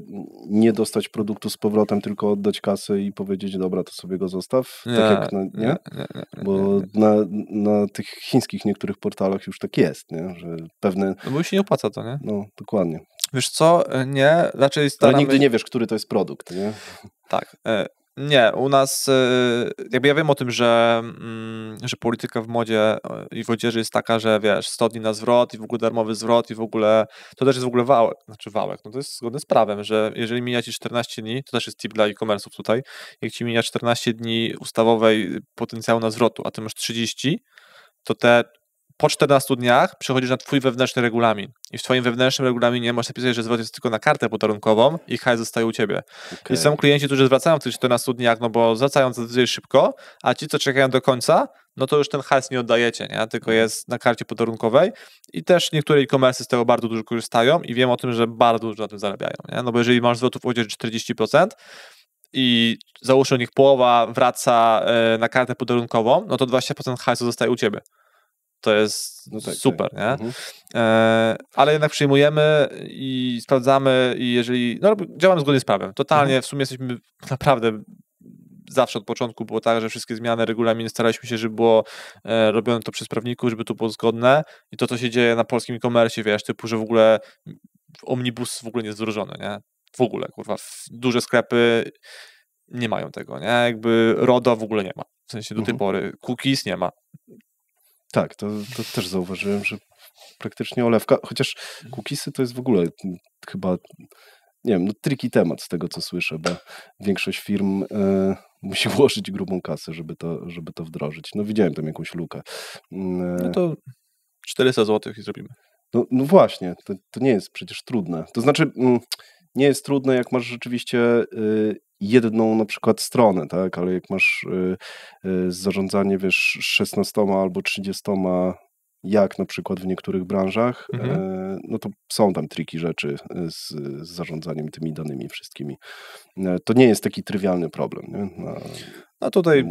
nie dostać produktu z powrotem, tylko oddać kasę i powiedzieć, dobra, to sobie go zostaw? Nie, Tak jak nie. Bo na tych chińskich niektórych portalach już tak jest, nie? Że pewne... No bo już się nie opłaca to, nie? No, dokładnie. Wiesz co? Nie, raczej staramy... Ale nigdy nie wiesz, który to jest produkt, nie? Tak. Nie, u nas jakby ja wiem o tym, że polityka w modzie i w odzieży jest taka, że wiesz, 100 dni na zwrot i w ogóle darmowy zwrot i w ogóle, to też jest w ogóle wałek, no to jest zgodne z prawem, że jeżeli mija ci 14 dni, to też jest tip dla e-commerce'ów tutaj, jak ci mija 14 dni ustawowej potencjału na zwrotu, a ty masz 30, to po 14 dniach przechodzisz na twój wewnętrzny regulamin i w twoim wewnętrznym regulaminie możesz napisać, że zwrot jest tylko na kartę podarunkową i hajs zostaje u ciebie. I są klienci, którzy zwracają w tych 14 dniach, no bo zwracają zazwyczaj szybko, a ci, co czekają do końca, no to już ten hajs nie oddajecie, nie? Tylko jest na karcie podarunkowej i też niektóre e-commerce z tego bardzo dużo korzystają i wiem o tym, że bardzo dużo na tym zarabiają, nie? No bo jeżeli masz zwrotów w odzieży 40%, i załóżmy, niech połowa wraca na kartę podarunkową, no to 20% hajsu zostaje u ciebie. To jest super, tak. Nie? Ale jednak przyjmujemy i sprawdzamy i jeżeli, no działamy zgodnie z prawem. Totalnie w sumie jesteśmy naprawdę zawsze od początku było tak, że wszystkie zmiany, regulaminy staraliśmy się, żeby było robione to przez prawników, żeby to było zgodne i to, co się dzieje na polskim e-commerce, wiesz, typu, że w ogóle omnibus w ogóle nie jest wdrożony, nie? W ogóle, kurwa, duże sklepy nie mają tego, nie? Jakby RODO w ogóle nie ma. W sensie do tej pory cookies nie ma. Tak, to też zauważyłem, że praktycznie olewka, chociaż cookiesy to jest w ogóle chyba, nie wiem, tricky temat z tego, co słyszę, bo większość firm musi włożyć grubą kasę, żeby to wdrożyć. No widziałem tam jakąś lukę. No to 400 zł i zrobimy. No właśnie, to nie jest przecież trudne. To znaczy, nie jest trudne, jak masz rzeczywiście jedną na przykład stronę, tak, ale jak masz zarządzanie, wiesz, 16 albo 30, jak na przykład w niektórych branżach, no to są tam tricky rzeczy z zarządzaniem tymi danymi wszystkimi. To nie jest taki trywialny problem, nie? No tutaj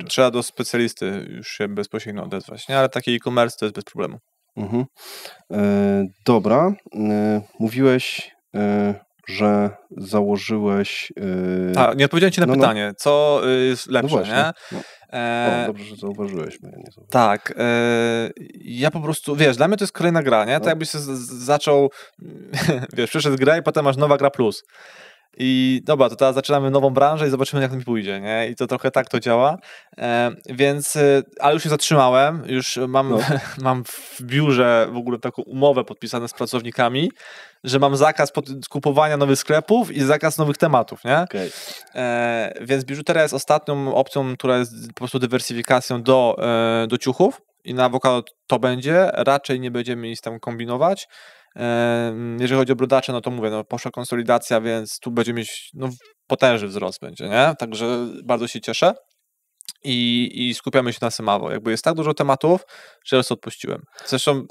trzeba do specjalisty już się bezpośrednio odezwać, nie? Ale taki e-commerce to jest bez problemu. Dobra, mówiłeś, że założyłeś... nie odpowiedziałem ci na pytanie, co jest lepsze, nie? Dobrze, że zauważyłeś. Ja nie zauważyłem. Tak, ja po prostu, wiesz, dla mnie to jest kolejna gra, nie? Tak jakbyś się zaczął, wiesz, przyszedł gra i potem masz nowa gra plus. I dobra, to teraz zaczynamy nową branżę i zobaczymy, jak mi pójdzie, nie? I to trochę tak to działa, więc, ale już się zatrzymałem, już mam w biurze w ogóle taką umowę podpisaną z pracownikami, że mam zakaz kupowania nowych sklepów i zakaz nowych tematów, nie? Okay. Więc biżuteria jest ostatnią opcją, która jest po prostu dywersyfikacją do ciuchów i na awokado to będzie, raczej nie będziemy nic tam kombinować. Jeżeli chodzi o brodacze, no to mówię, no poszła konsolidacja, więc tu będzie mieć potężny wzrost będzie, nie? Także bardzo się cieszę i skupiamy się na Semawo. Jakby jest tak dużo tematów, że raz odpuściłem. Zresztą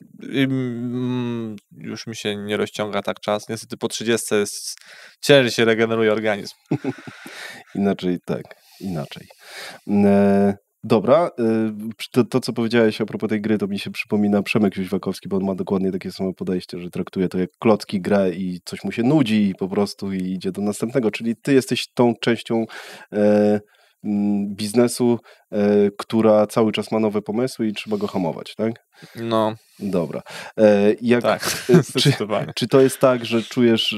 już mi się nie rozciąga tak czas. Niestety po 30 ciężej się regeneruje organizm. Inaczej. Dobra, to co powiedziałeś a propos tej gry, to mi się przypomina Przemek Jóźwakowski, bo on ma dokładnie takie samo podejście, że traktuje to jak klocki, grę i coś mu się nudzi i po prostu i idzie do następnego, czyli ty jesteś tą częścią biznesu, która cały czas ma nowe pomysły i trzeba go hamować, tak? No. Dobra. Tak, czy to jest tak, że czujesz,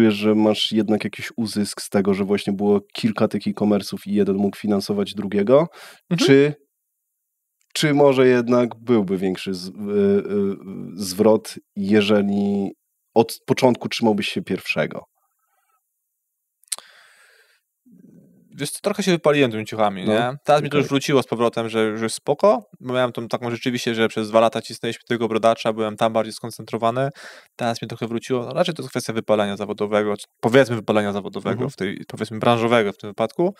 że masz jednak jakiś uzysk z tego, że właśnie było kilka tych e-commerce'ów i jeden mógł finansować drugiego? Czy może jednak byłby większy zwrot, jeżeli od początku trzymałbyś się pierwszego? Wiesz co, trochę się wypaliłem tymi ciuchami, nie? Teraz mi to już wróciło z powrotem, że już jest spoko, bo miałem tą taką rzeczywiście, że przez 2 lata cisnęliśmy tego brodacza, byłem tam bardziej skoncentrowany, teraz mi trochę wróciło, raczej to jest kwestia wypalenia zawodowego, powiedzmy wypalenia zawodowego, powiedzmy branżowego w tym wypadku,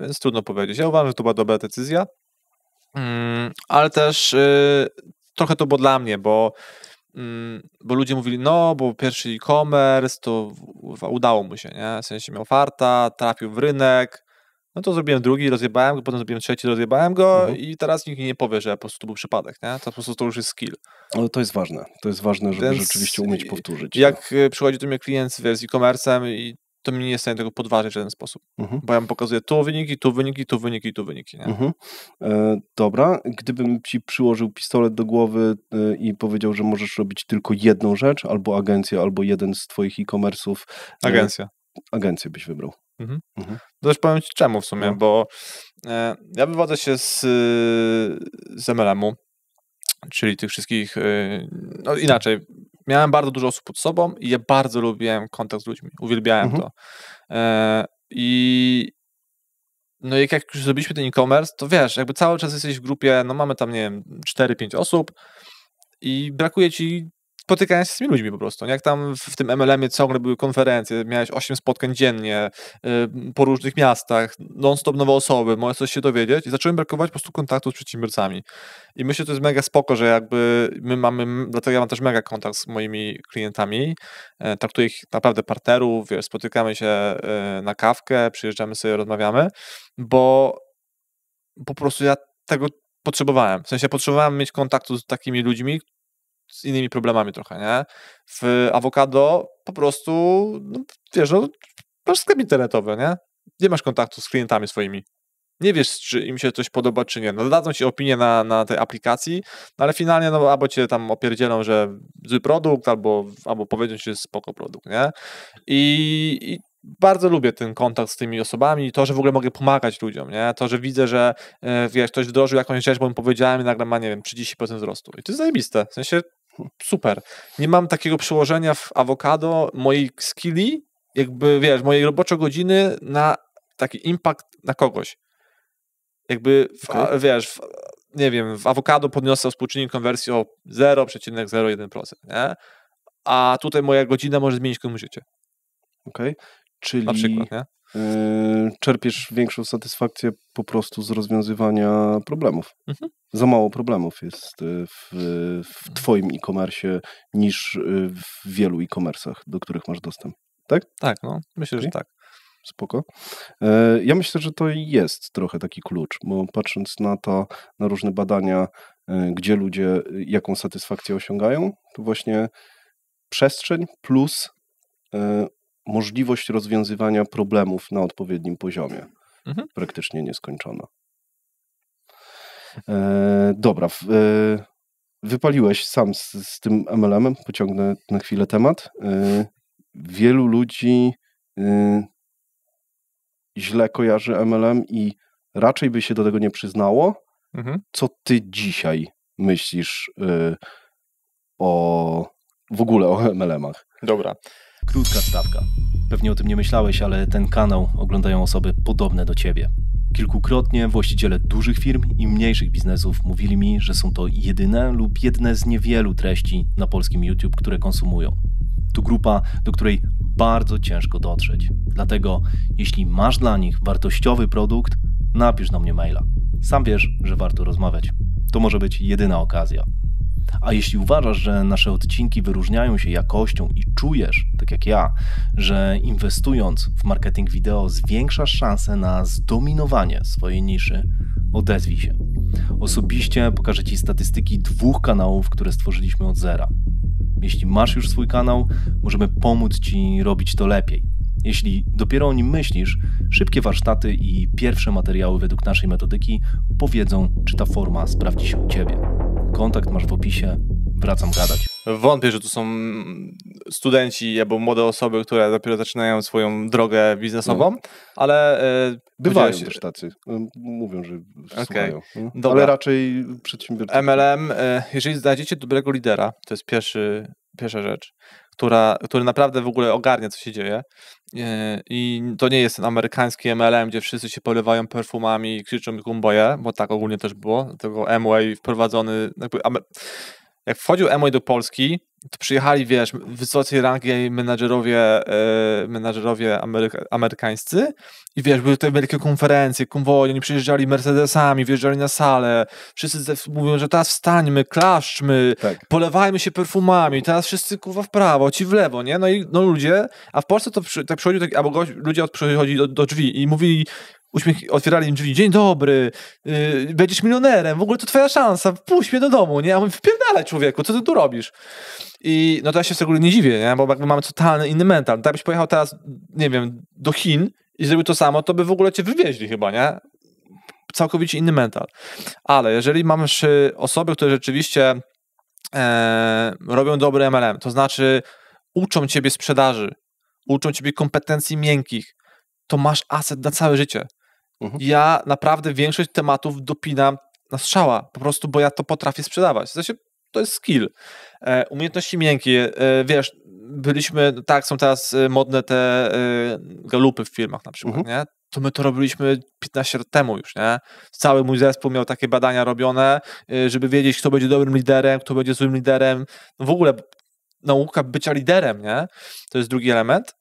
więc trudno powiedzieć. Ja uważam, że to była dobra decyzja, ale też trochę to było dla mnie, bo bo ludzie mówili, no, bo pierwszy e-commerce, to udało mu się, nie? W sensie miał farta, trafił w rynek, no to zrobiłem drugi, rozjebałem go, potem zrobiłem trzeci, rozjebałem go i teraz nikt mi nie powie, że po prostu to był przypadek, nie? To po prostu to już jest skill. Ale to jest ważne, żeby Więc rzeczywiście umieć powtórzyć. jak przychodzi do mnie klient z e-commerce'em i to mi nie jest w stanie tego podważyć w żaden sposób, bo ja mu pokazuję tu wyniki, tu wyniki, tu wyniki, tu wyniki, nie? Dobra, gdybym ci przyłożył pistolet do głowy i powiedział, że możesz robić tylko jedną rzecz, albo agencję, albo jeden z twoich e-commerce'ów. Agencja. Agencję byś wybrał. To też powiem ci czemu w sumie, bo ja wywodzę się z MLM-u, czyli tych wszystkich, no inaczej, miałem bardzo dużo osób pod sobą i ja bardzo lubiłem kontakt z ludźmi, uwielbiałem to. I no jak już zrobiliśmy ten e-commerce, to wiesz, jakby cały czas jesteś w grupie, no mamy tam, nie wiem, 4-5 osób i brakuje ci spotykania się z tymi ludźmi po prostu. Jak tam w tym MLM-ie ciągle były konferencje, miałeś 8 spotkań dziennie po różnych miastach, non-stop nowe osoby, możesz coś się dowiedzieć i zacząłem brakować po prostu kontaktu z przedsiębiorcami. I myślę, że to jest mega spoko, że jakby my mamy, dlatego ja mam też mega kontakt z moimi klientami, traktuję ich naprawdę partnerów, wiesz, spotykamy się na kawkę, przyjeżdżamy sobie, rozmawiamy, bo po prostu ja tego potrzebowałem. W sensie potrzebowałem mieć kontaktu z takimi ludźmi, z innymi problemami trochę, nie? W awokado po prostu, no, wiesz, no, masz sklep internetowy, nie? Nie masz kontaktu z klientami swoimi. Nie wiesz, czy im się coś podoba, czy nie. No, dadzą ci opinię na tej aplikacji, no, ale finalnie no, albo cię tam opierdzielą, że zły produkt, albo powiedzą ci, że jest spoko produkt, nie? I bardzo lubię ten kontakt z tymi osobami, to, że w ogóle mogę pomagać ludziom, nie? To, że widzę, że wiesz, ktoś wdrożył jakąś rzecz, bo mu powiedziałem i nagle ma, nie wiem, 30% wzrostu. I to jest zajebiste. W sensie super. Nie mam takiego przełożenia w awokado mojej skilli, jakby, wiesz, mojej roboczej godziny na taki impact na kogoś. Jakby, wiesz, nie wiem, w awokado podniosę współczynnik konwersji o 0,01%, nie? A tutaj moja godzina może zmienić komuś życie. Okej. Czyli na przykład, nie? Czerpiesz większą satysfakcję po prostu z rozwiązywania problemów. Za mało problemów jest w twoim e-commerce niż w wielu e-commerce'ach, do których masz dostęp. Tak? Tak, no. Myślę, że tak. Spoko. Ja myślę, że to jest trochę taki klucz, bo patrząc na różne badania, gdzie ludzie jaką satysfakcję osiągają, to właśnie przestrzeń plus możliwość rozwiązywania problemów na odpowiednim poziomie. Praktycznie nieskończona. Dobra. Wypaliłeś sam z tym MLM-em, pociągnę na chwilę temat. Wielu ludzi źle kojarzy MLM i raczej by się do tego nie przyznało. Co ty dzisiaj myślisz w ogóle o MLM-ach? Dobra. Krótka wstawka. Pewnie o tym nie myślałeś, ale ten kanał oglądają osoby podobne do ciebie. Kilkukrotnie właściciele dużych firm i mniejszych biznesów mówili mi, że są to jedyne lub jedne z niewielu treści na polskim YouTube, które konsumują. To grupa, do której bardzo ciężko dotrzeć. Dlatego, jeśli masz dla nich wartościowy produkt, napisz na mnie maila. Sam wiesz, że warto rozmawiać. To może być jedyna okazja. A jeśli uważasz, że nasze odcinki wyróżniają się jakością i czujesz, tak jak ja, że inwestując w marketing wideo zwiększasz szansę na zdominowanie swojej niszy, odezwij się. Osobiście pokażę Ci statystyki 2 kanałów, które stworzyliśmy od zera. Jeśli masz już swój kanał, możemy pomóc Ci robić to lepiej. Jeśli dopiero o nim myślisz, szybkie warsztaty i pierwsze materiały według naszej metodyki powiedzą, czy ta forma sprawdzi się u Ciebie. Kontakt masz w opisie, wracam gadać. Wątpię, że tu są studenci albo młode osoby, które dopiero zaczynają swoją drogę biznesową, ale... Bywają też tacy. Mówią, że słuchają. Ale raczej przedsiębiorcy. MLM, jeżeli znajdziecie dobrego lidera, to jest pierwsza rzecz, który naprawdę w ogóle ogarnia, co się dzieje. I to nie jest ten amerykański MLM, gdzie wszyscy się polewają perfumami i krzyczą kumboje, bo tak ogólnie też było. Dlatego Amway wprowadzony... jak wchodził Amway do Polski, to przyjechali, wiesz, wysokiej rangi menadżerowie amerykańscy i wiesz, były te wielkie konferencje, konwoje, oni przyjeżdżali Mercedesami, wjeżdżali na salę, wszyscy mówią, że teraz wstańmy, klaszczmy, polewajmy się perfumami, teraz wszyscy kurwa w prawo, ci w lewo, nie? No i ludzie, a w Polsce to tak przychodził, albo ludzie przychodzili do drzwi i mówili, otwierali im drzwi, dzień dobry, będziesz milionerem, w ogóle to twoja szansa, puść mnie do domu, nie? A mówię, wpierdalaj człowieku, co ty tu robisz? I no to ja się szczególnie nie dziwię, nie? Bo jakby mamy totalny inny mental. Tak byś pojechał teraz, nie wiem, do Chin i zrobił to samo, to by w ogóle cię wywieźli chyba, nie? Całkowicie inny mental. Ale jeżeli mamy osoby, które rzeczywiście robią dobry MLM, to znaczy uczą ciebie sprzedaży, uczą ciebie kompetencji miękkich, to masz aset na całe życie. Ja naprawdę większość tematów dopinam na strzała, po prostu, bo ja to potrafię sprzedawać. W sensie, to jest skill. Umiejętności miękkie, wiesz, tak, są teraz modne te galupy w firmach na przykład, nie? To my to robiliśmy 15 lat temu już, nie? Cały mój zespół miał takie badania robione, żeby wiedzieć, kto będzie dobrym liderem, kto będzie złym liderem. No w ogóle nauka bycia liderem, nie? To jest drugi element.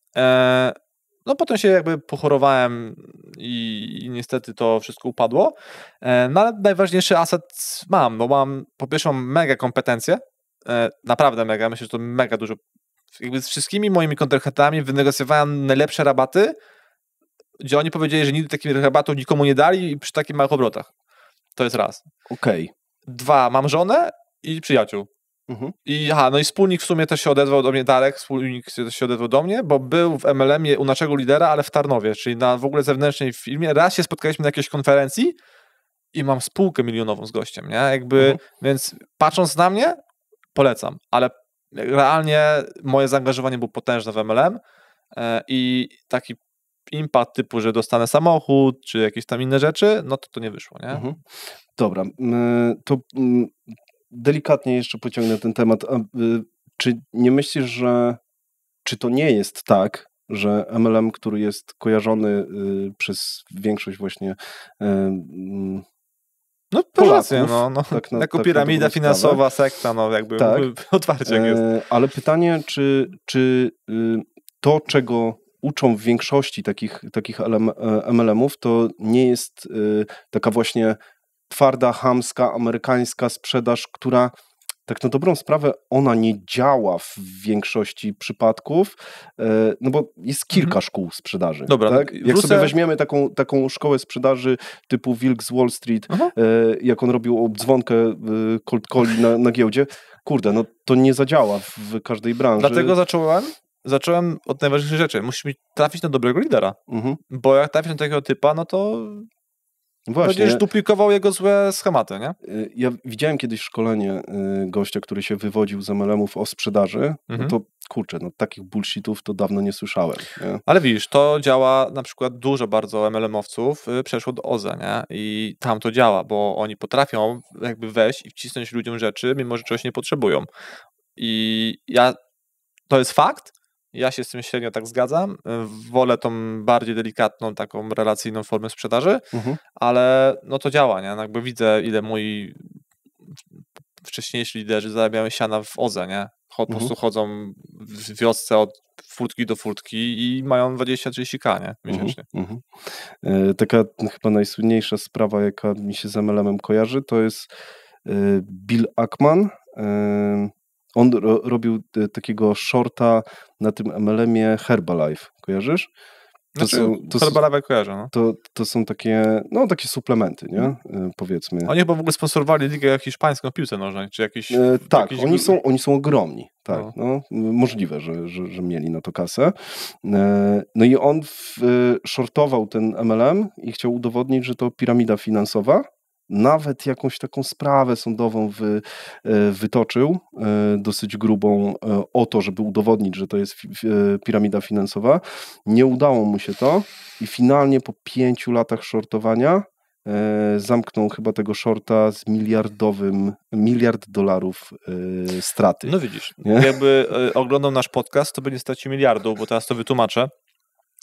No potem się jakby pochorowałem i niestety to wszystko upadło, no ale najważniejszy aset mam, bo mam po pierwsze mega kompetencje, naprawdę mega, myślę, że to mega dużo, jakby z wszystkimi moimi kontrahentami wynegocjowałem najlepsze rabaty, gdzie oni powiedzieli, że nigdy takich rabatów nikomu nie dali i przy takich małych obrotach. To jest raz. Okej. 2, mam żonę i przyjaciół. I no i wspólnik w sumie też się odezwał do mnie, Darek, wspólnik też się odezwał do mnie, bo był w MLM-ie u naszego lidera, ale w Tarnowie, czyli na w ogóle zewnętrznej firmie. Raz się spotkaliśmy na jakiejś konferencji i mam spółkę milionową z gościem, nie? Jakby, więc patrząc na mnie, polecam, ale realnie moje zaangażowanie było potężne w MLM i taki impact typu, że dostanę samochód, czy jakieś tam inne rzeczy, no to nie wyszło, nie? Dobra, to delikatnie jeszcze pociągnę ten temat. Czy nie myślisz, że czy to nie jest tak, że MLM, który jest kojarzony przez większość właśnie no Polaków, no. Tak jako piramida finansowa, sekta, no jakby otwarcie jak jest. Ale pytanie, czy to, czego uczą w większości takich MLM-ów, to nie jest taka właśnie twarda, chamska, amerykańska sprzedaż, która tak na dobrą sprawę ona nie działa w większości przypadków, no bo jest kilka szkół sprzedaży. Dobra, tak? Jak sobie weźmiemy taką szkołę sprzedaży typu Wilk z Wall Street, jak on robił obdzwonkę cold calli na giełdzie, kurde, no to nie zadziała w każdej branży. Dlatego zacząłem od najważniejszych rzeczy. Musisz trafić na dobrego lidera, bo jak trafisz na takiego typa, no to będziesz duplikował jego złe schematy, nie? Ja widziałem kiedyś szkolenie gościa, który się wywodził z MLM-ów o sprzedaży, no to kurczę, no takich bullshitów to dawno nie słyszałem. Nie? Ale widzisz, to działa na przykład dużo bardzo MLM-owców przeszło do OZE, nie? I tam to działa, bo oni potrafią jakby wejść i wcisnąć ludziom rzeczy, mimo że czegoś nie potrzebują. I to jest fakt, ja się z tym średnio tak zgadzam, wolę tą bardziej delikatną, taką relacyjną formę sprzedaży, ale no to działa, nie? Jakby widzę, ile moi wcześniejsi liderzy zarabiają siana w OZE, nie? Po prostu chodzą w wiosce od furtki do furtki i mają 20-30K, nie? Miesięcznie. Taka chyba najsłynniejsza sprawa, jaka mi się z MLM-em kojarzy, to jest Bill Ackman. On robił takiego shorta na tym MLM-ie Herbalife. Kojarzysz? Herbalife kojarzę, no. To są takie suplementy, nie? Powiedzmy. Oni chyba w ogóle sponsorowali ligę hiszpańską w piłce nożnej, czy jakiś... tak, oni są ogromni. Tak, no. Możliwe, że mieli na to kasę. No i on shortował ten MLM i chciał udowodnić, że to piramida finansowa. Nawet jakąś taką sprawę sądową wytoczył, dosyć grubą, o to, żeby udowodnić, że to jest piramida finansowa. Nie udało mu się to i finalnie po 5 latach shortowania zamknął chyba tego shorta z $1 miliard straty. No widzisz, jakby oglądał nasz podcast, to by nie stracił miliardów, bo teraz to wytłumaczę.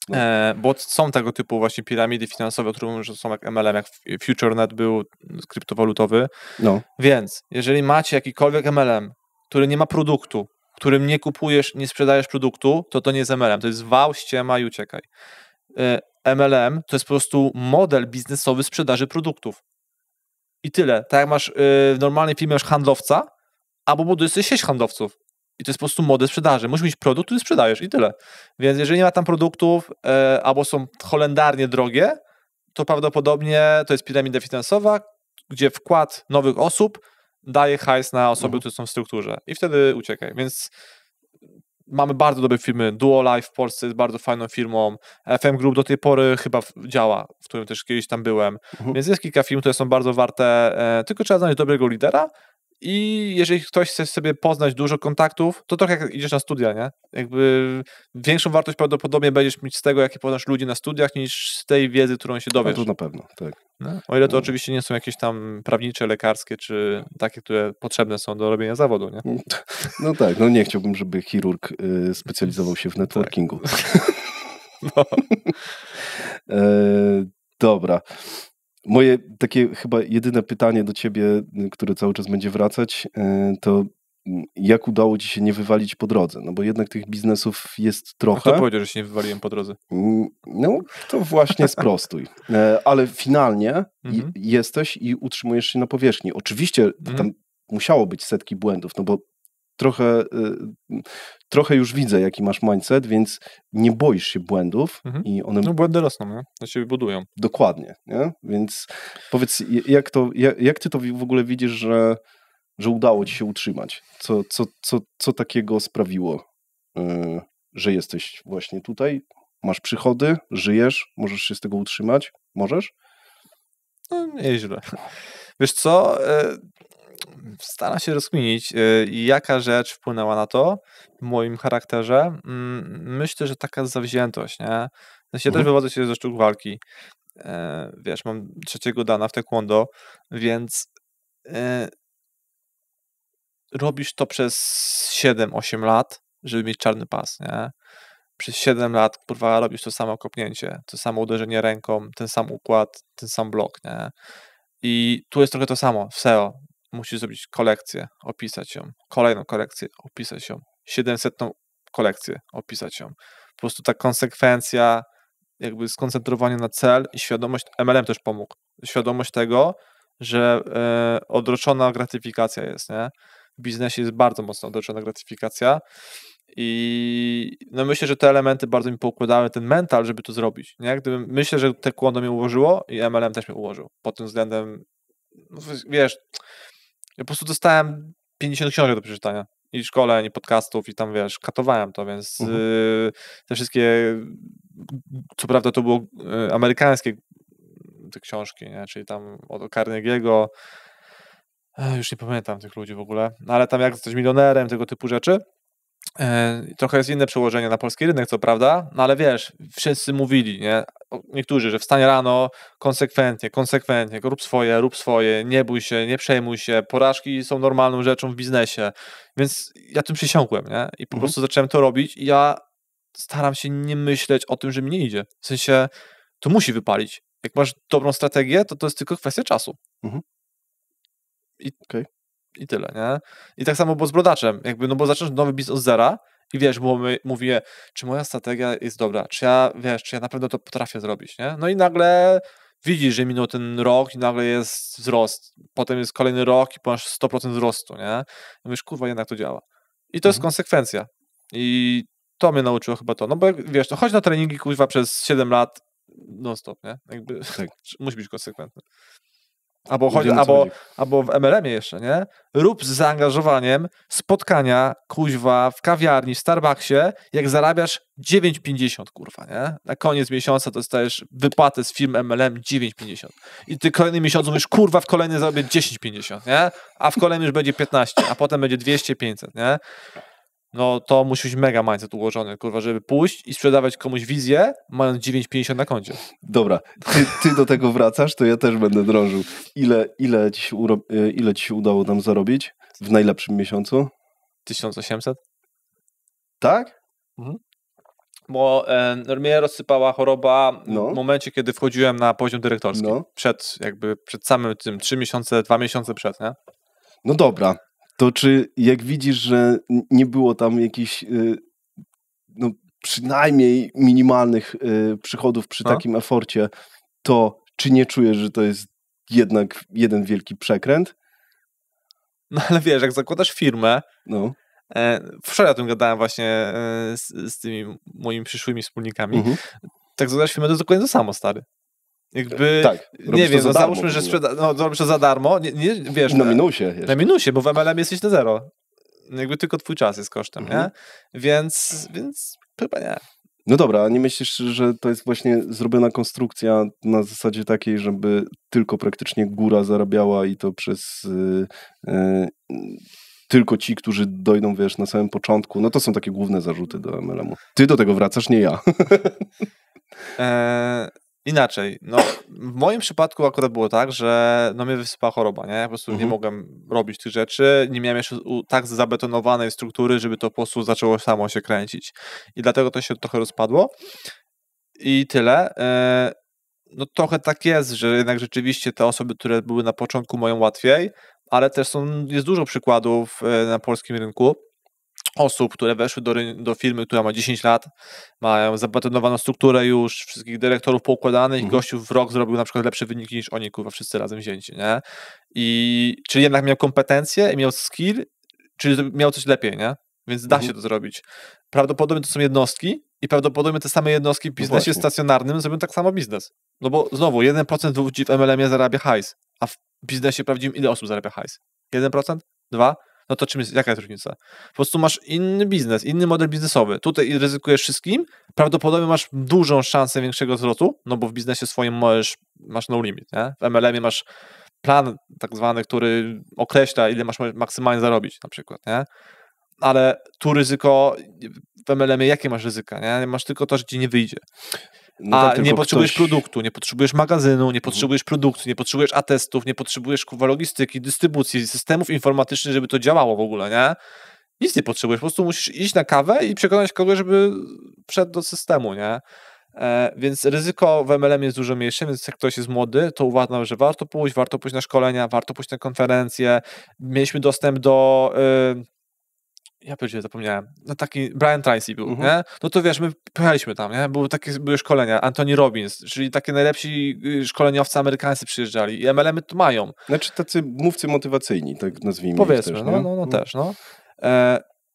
No. Bo są tego typu właśnie piramidy finansowe, które mówią, że są jak MLM, jak FutureNet był kryptowalutowy. No. Więc jeżeli macie jakikolwiek MLM, który nie ma produktu, którym nie kupujesz, nie sprzedajesz produktu, to nie jest MLM. To jest wał, ściema i uciekaj. MLM to jest po prostu model biznesowy sprzedaży produktów. I tyle. Tak jak masz w normalnej firmie masz handlowca, albo budujesz sobie sieć handlowców. I to jest po prostu model sprzedaży. Musisz mieć produkt, który sprzedajesz i tyle. Więc jeżeli nie ma tam produktów, albo są holendarnie drogie, to prawdopodobnie to jest piramida finansowa, gdzie wkład nowych osób daje hajs na osoby, które są w strukturze. I wtedy uciekaj. Więc mamy bardzo dobre firmy. Duolife w Polsce jest bardzo fajną firmą. FM Group do tej pory chyba działa, w którym też kiedyś tam byłem. Więc jest kilka firm, które są bardzo warte, tylko trzeba znaleźć dobrego lidera. I jeżeli ktoś chce sobie poznać dużo kontaktów, to trochę jak idziesz na studia, nie? Jakby większą wartość prawdopodobnie będziesz mieć z tego, jakie poznasz ludzi na studiach, niż z tej wiedzy, którą się dowiesz. No to na pewno, tak. No? O ile to oczywiście nie są jakieś tam prawnicze, lekarskie, czy takie, które potrzebne są do robienia zawodu, nie? No tak, no nie chciałbym, żeby chirurg specjalizował się w networkingu. Tak. No. Dobra. Moje takie chyba jedyne pytanie do ciebie, które cały czas będzie wracać, to jak udało ci się nie wywalić po drodze? No bo jednak tych biznesów jest trochę. Kto powiedział, że się nie wywaliłem po drodze? No to właśnie sprostuj. Ale finalnie jesteś i utrzymujesz się na powierzchni. Oczywiście tam musiało być setki błędów, no bo trochę już widzę, jaki masz mindset, więc nie boisz się błędów i one... No błędy rosną, nie? Na siebie budują. Dokładnie, nie? Więc powiedz, jak ty to w ogóle widzisz, że udało ci się utrzymać? Co takiego sprawiło, że jesteś właśnie tutaj? Masz przychody, żyjesz, możesz się z tego utrzymać? Możesz? No nieźle. Wiesz co? Staram się rozkminić, jaka rzecz wpłynęła na to w moim charakterze. Myślę, że taka zawziętość, nie? Ja też wywodzę się ze sztuk walki. Wiesz, mam 3. dana w taekwondo, więc robisz to przez 7-8 lat, żeby mieć czarny pas, nie? Przez 7 lat, kurwa, robisz to samo kopnięcie, to samo uderzenie ręką, ten sam układ, ten sam blok, nie? I tu jest trochę to samo w SEO. Musisz zrobić kolekcję, opisać ją, kolejną kolekcję, opisać ją, 700 kolekcję, opisać ją. Po prostu ta konsekwencja, jakby skoncentrowanie na cel i świadomość, MLM też pomógł, świadomość tego, że odroczona gratyfikacja jest, nie? W biznesie jest bardzo mocno odroczona gratyfikacja i no myślę, że te elementy bardzo mi poukładały ten mental, żeby to zrobić, nie? Myślę, że taekwondo mnie ułożyło i MLM też mnie ułożył. Pod tym względem, no wiesz, ja po prostu dostałem 50 książek do przeczytania i szkoleń, i podcastów i tam, wiesz, katowałem to, więc te wszystkie, co prawda to było amerykańskie te książki, nie? Czyli tam od Carnegie'ego, już nie pamiętam tych ludzi w ogóle, no ale tam jak zostać milionerem, tego typu rzeczy. Trochę jest inne przełożenie na polski rynek, co prawda, no ale wiesz, wszyscy mówili, nie? Niektórzy, że wstań rano konsekwentnie, rób swoje, nie bój się, nie przejmuj się, porażki są normalną rzeczą w biznesie, więc ja tym przysiągłem, nie? I po prostu zacząłem to robić i ja staram się nie myśleć o tym, że mi nie idzie, w sensie to musi wypalić. Jak masz dobrą strategię, to jest tylko kwestia czasu. I tyle, nie? I tak samo było z brodaczem, jakby, no bo zaczynasz nowy biznes od zera i wiesz, bo mówię, czy moja strategia jest dobra, czy ja na pewno to potrafię zrobić, nie? No i nagle widzisz, że minął ten rok i nagle jest wzrost, potem jest kolejny rok i masz 100% wzrostu, nie? I mówisz, kurwa, jednak to działa. I to jest konsekwencja. I to mnie nauczyło chyba to, no bo wiesz, no chodź na treningi, kurwa, przez 7 lat non stop, nie? Jakby musi być konsekwentny. Albo w MLM-ie jeszcze, nie? Rób z zaangażowaniem spotkania, kuźwa, w kawiarni, w Starbucksie, jak zarabiasz 9,50, kurwa, nie? Na koniec miesiąca dostajesz wypłatę z firm MLM 9,50. I ty kolejny miesiąc mówisz, kurwa, w kolejny zarobię 10,50, nie? A w kolejnym już będzie 15, a potem będzie 200, 500, nie? No to musi być mega mindset ułożony, kurwa, żeby pójść i sprzedawać komuś wizję, mając 9,50 na koncie. Dobra, ty do tego wracasz, to ja też będę drążył. Ile ci się udało tam zarobić w najlepszym miesiącu? 1800. Tak? Bo mnie rozsypała choroba No. w momencie, kiedy wchodziłem na poziom dyrektorski. No. Przed samym tym 3 miesiące, 2 miesiące przed, nie? No dobra, to czy jak widzisz, że nie było tam jakichś no, przynajmniej minimalnych przychodów przy takim eforcie, to czy nie czujesz, że to jest jednak jeden wielki przekręt? No ale wiesz, jak zakładasz firmę, No. wczoraj o tym gadałem właśnie z tymi moimi przyszłymi wspólnikami, tak zakładasz firmę, to jest dokładnie to samo, stary. Jakby, Tak, nie wiem, no załóżmy, że robisz to za darmo, nie, wiesz. Na minusie jeszcze. Na minusie, bo w MLM jesteś na zero. Jakby tylko twój czas jest kosztem, nie? Więc chyba nie. No dobra, a nie myślisz, że to jest właśnie zrobiona konstrukcja na zasadzie takiej, żeby tylko praktycznie góra zarabiała i to przez tylko ci, którzy dojdą, wiesz, na samym początku, no to są takie główne zarzuty do MLM-u. Ty do tego wracasz, nie ja. Inaczej, no w moim przypadku akurat było tak, że no mnie wysypała choroba, nie? Ja po prostu nie mogłem robić tych rzeczy, nie miałem jeszcze tak zabetonowanej struktury, żeby to po prostu zaczęło samo się kręcić. I dlatego to się trochę rozpadło. I tyle. No trochę tak jest, że jednak rzeczywiście te osoby, które były na początku, mają łatwiej, ale też jest dużo przykładów na polskim rynku osób, które weszły do firmy, która ma 10 lat, mają zabetonowaną strukturę już, wszystkich dyrektorów poukładanych i gościu w rok zrobił na przykład lepsze wyniki niż oni, kurwa, wszyscy razem wzięci, nie? Czyli jednak miał kompetencje i miał skill, czyli miał coś lepiej, nie? Więc da się to zrobić. Prawdopodobnie to są jednostki i prawdopodobnie te same jednostki w biznesie stacjonarnym zrobią tak samo biznes. No bo znowu, 1% ludzi w MLM-ie zarabia hajs, a w biznesie prawdziwym ile osób zarabia hajs? 1%? 2%? No to jaka jest różnica? Po prostu masz inny biznes, inny model biznesowy. Tutaj ryzykujesz wszystkim, prawdopodobnie masz dużą szansę większego wzrostu, no bo w biznesie swoim masz no limit, nie? W MLM-ie masz plan tak zwany, który określa, ile masz maksymalnie zarobić na przykład, nie? Ale tu ryzyko, w MLM-ie jakie masz ryzyka, nie? Masz tylko to, że ci nie wyjdzie. No a nie potrzebujesz produktu, nie potrzebujesz magazynu, nie potrzebujesz produkcji, nie potrzebujesz atestów, nie potrzebujesz logistyki, dystrybucji, systemów informatycznych, żeby to działało w ogóle, nie? Nic nie potrzebujesz, po prostu musisz iść na kawę i przekonać kogoś, żeby wszedł do systemu, nie? Więc ryzyko w MLM jest dużo mniejsze, więc jak ktoś jest młody, to uważam, że warto pójść na szkolenia, warto pójść na konferencje. Mieliśmy dostęp do... Ja powiedziałem, zapomniałem. No taki Brian Tracy był, nie? No to wiesz, my pojechaliśmy tam, nie? Były szkolenia. Anthony Robbins, czyli takie najlepsi szkoleniowcy amerykańscy przyjeżdżali i MLM-y to mają. Znaczy tacy mówcy motywacyjni, tak nazwijmy. Powiedzmy, też, no też, no.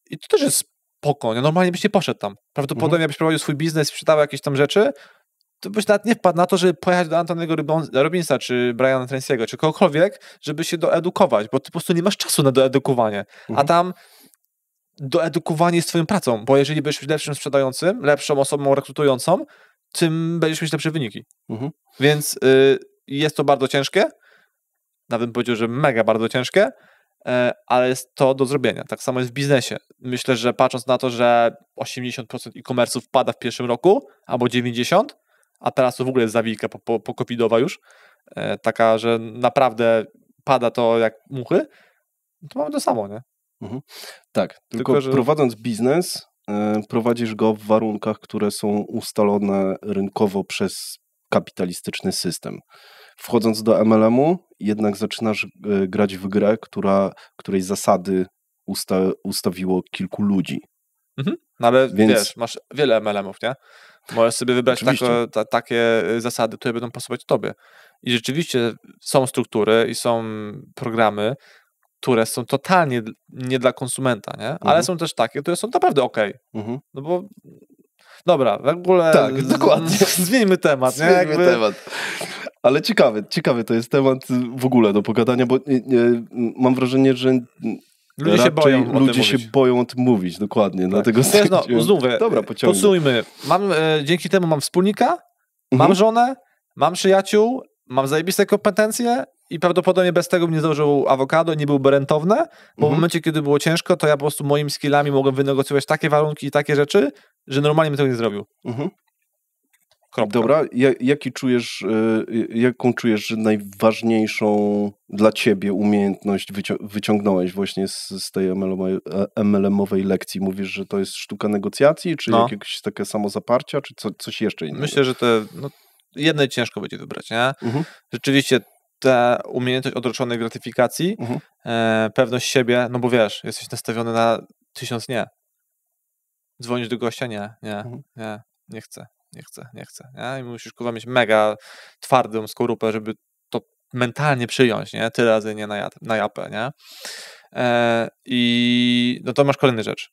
I to też jest spoko, nie? Normalnie byś nie poszedł tam. Prawdopodobnie byś prowadził swój biznes i sprzedawał jakieś tam rzeczy, to byś nawet nie wpadł na to, żeby pojechać do Antonego Robbinsa, czy Briana Tracy'ego, czy kogokolwiek, żeby się doedukować, bo ty po prostu nie masz czasu na doedukowanie. A tam doedukowanie jest twoją pracą, bo jeżeli będziesz lepszym sprzedającym, lepszą osobą rekrutującą, tym będziesz mieć lepsze wyniki. Więc jest to bardzo ciężkie, nawet bym powiedział, że mega bardzo ciężkie, ale jest to do zrobienia. Tak samo jest w biznesie. Myślę, że patrząc na to, że 80% e-commerce'ów pada w pierwszym roku, albo 90%, a teraz to w ogóle jest zawilka po covidowa już, taka, że naprawdę pada to jak muchy, to mamy to samo, nie? Tak, tylko że... prowadząc biznes, prowadzisz go w warunkach, które są ustalone rynkowo przez kapitalistyczny system. Wchodząc do MLM-u, jednak zaczynasz grać w grę, której zasady ustawiło kilku ludzi. No ale wiesz, masz wiele MLM-ów, nie? Możesz sobie wybrać takie zasady, które będą pasować tobie. I rzeczywiście są struktury i są programy, które są totalnie nie dla konsumenta, nie? Ale są też takie, które są naprawdę okej. No bo dobra, w ogóle tak, dokładnie. Zmieńmy temat, nie? Zmieńmy temat. Ale ciekawy to jest temat w ogóle do pogadania, bo mam wrażenie, że ludzie się boją o tym mówić, dokładnie. Tak. Dlatego znów, dobra, podsumujmy. Dzięki temu mam wspólnika, mam żonę, mam przyjaciół, mam zajebiste kompetencje i prawdopodobnie bez tego bym nie zdążył awokado, nie byłby rentowne, bo w momencie, kiedy było ciężko, to ja po prostu moimi skillami mogłem wynegocjować takie warunki i takie rzeczy, że normalnie bym tego nie zrobił. Kropka. Dobra, jaką czujesz, że najważniejszą dla ciebie umiejętność wyciągnąłeś właśnie z tej MLM-owej lekcji? Mówisz, że to jest sztuka negocjacji, czy jakieś takie samozaparcia, czy coś jeszcze innego? Myślę, że jednej ciężko będzie wybrać, nie? Rzeczywiście ta umiejętność odroczonej gratyfikacji, pewność siebie, no bo wiesz, jesteś nastawiony na 1000 nie. Dzwonisz do gościa, nie chcę. Nie? I musisz kurwa mieć mega twardą skorupę, żeby to mentalnie przyjąć, nie? Tyle razy nie na japę, nie? I no to masz kolejne rzeczy.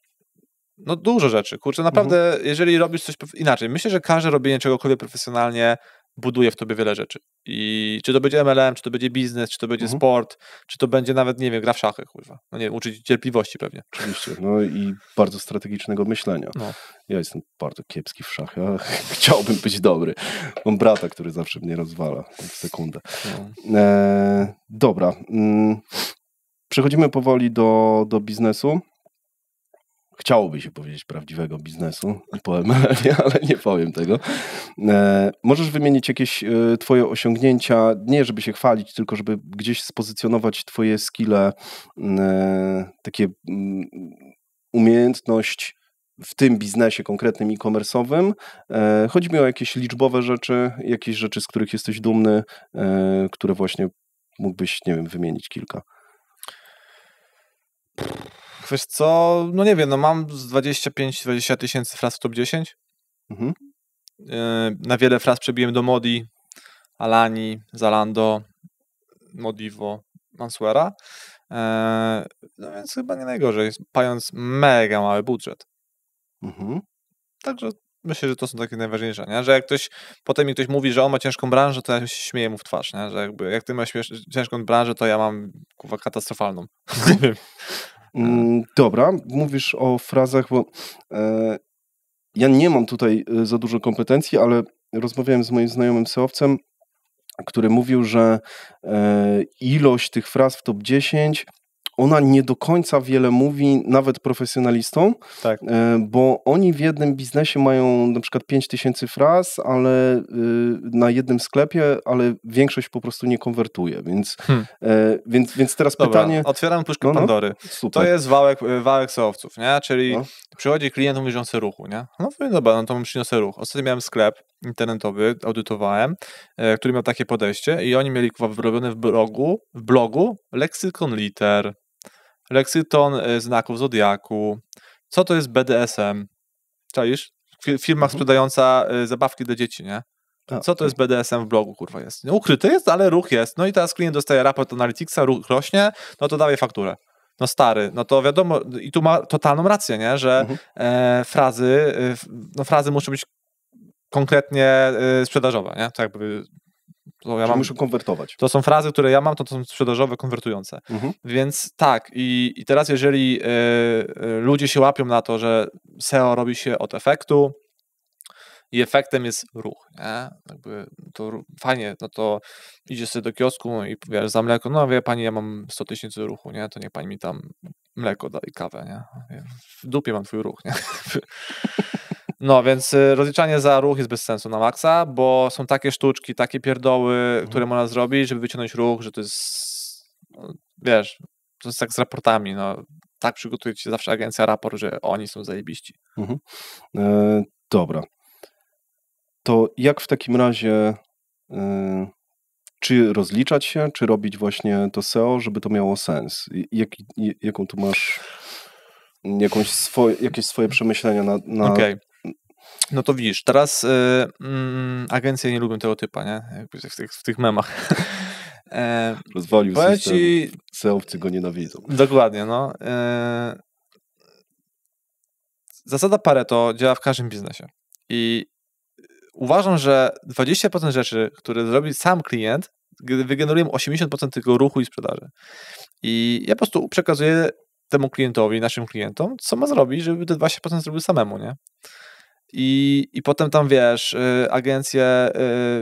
No dużo rzeczy, kurczę, naprawdę, jeżeli robisz coś inaczej, myślę, że każde robienie czegokolwiek profesjonalnie buduje w tobie wiele rzeczy. I czy to będzie MLM, czy to będzie biznes, czy to będzie sport, czy to będzie nawet, nie wiem, gra w szachy, kurwa. No nie wiem, uczyć cierpliwości pewnie. Oczywiście, no i bardzo strategicznego myślenia. No. Ja jestem bardzo kiepski w szachy, ale chciałbym być dobry. Mam brata, który zawsze mnie rozwala w sekundę. No. Dobra. Przechodzimy powoli do biznesu. Chciałoby się powiedzieć prawdziwego biznesu po MLM-ie, ale nie powiem tego. Możesz wymienić jakieś twoje osiągnięcia, nie żeby się chwalić, tylko żeby gdzieś spozycjonować twoje skille, takie umiejętność w tym biznesie konkretnym e-commerce'owym. Chodzi mi o jakieś liczbowe rzeczy, jakieś rzeczy, z których jesteś dumny, które właśnie mógłbyś, nie wiem, wymienić kilka. Wiesz co, no nie wiem, no mam z 25-20 tysięcy fraz w top 10. Na wiele fraz przebiłem do Modi, Alani, Zalando, Modivo, Mansuera. No więc chyba nie najgorzej, mając mega mały budżet. Także myślę, że to są takie najważniejsze, nie? Że jak potem mi ktoś mówi, że on ma ciężką branżę, to ja się śmieję mu w twarz, nie? Że jakby, jak ty masz ciężką branżę, to ja mam kurwa katastrofalną. Nie wiem. Dobra, mówisz o frazach, bo ja nie mam tutaj za dużo kompetencji, ale rozmawiałem z moim znajomym SEO-wcem, który mówił, że ilość tych fraz w top 10, ona nie do końca wiele mówi nawet profesjonalistom, tak. Bo oni w jednym biznesie mają na przykład 5000 fraz, ale na jednym sklepie, ale większość po prostu nie konwertuje, więc teraz Dobra, pytanie... otwieram puszkę Pandory. Super. To jest wałek SEO-owców, nie? Czyli przychodzi klient, mówi, że on chce ruchu, nie? No mówię, dobra, no to mu przyniosę ruch. Ostatnio miałem sklep internetowy, audytowałem, który miał takie podejście i oni mieli wyrobione w blogu leksykon liter, leksykon znaków zodiaku, co to jest BDSM, czaisz? Firma sprzedająca zabawki dla dzieci, nie? Co to jest BDSM w blogu, kurwa, jest? No, ukryty jest, ale ruch jest. No i teraz klient dostaje raport Analyticsa, ruch rośnie, no to daje fakturę. No stary, no to wiadomo, i tu ma totalną rację, nie? Że frazy muszą być konkretnie sprzedażowe, nie? To jakby... muszę konwertować. To są frazy, które ja mam, to są sprzedażowe, konwertujące. Więc tak, i teraz jeżeli ludzie się łapią na to, że SEO robi się od efektu i efektem jest ruch, nie? Jakby to fajnie, no to idziesz sobie do kiosku i powiesz za mleko, no wie pani, ja mam 100 000 ruchu, nie? To niech pani mi tam mleko da i kawę, nie? W dupie mam twój ruch, nie? No, więc rozliczanie za ruch jest bez sensu na maksa, bo są takie sztuczki, takie pierdoły, które można zrobić, żeby wyciągnąć ruch, że to jest, no, wiesz, to jest tak z raportami, no. Tak przygotuje ci zawsze agencja raport, że oni są zajebiści. Dobra. To jak w takim razie, czy rozliczać się, czy robić właśnie to SEO, żeby to miało sens? Jaką tu masz, jakieś swoje przemyślenia na... Okej. No to widzisz, teraz agencje nie lubią tego typa, nie? Jakby w tych memach. Rozwalił system, SEO-wcy go nienawidzą. Dokładnie, no. Zasada Pareto działa w każdym biznesie. I uważam, że 20% rzeczy, które zrobi sam klient, wygenerują 80% tego ruchu i sprzedaży. I ja po prostu przekazuję temu klientowi, naszym klientom, co ma zrobić, żeby te 20% zrobił samemu, nie? I potem tam, wiesz, agencje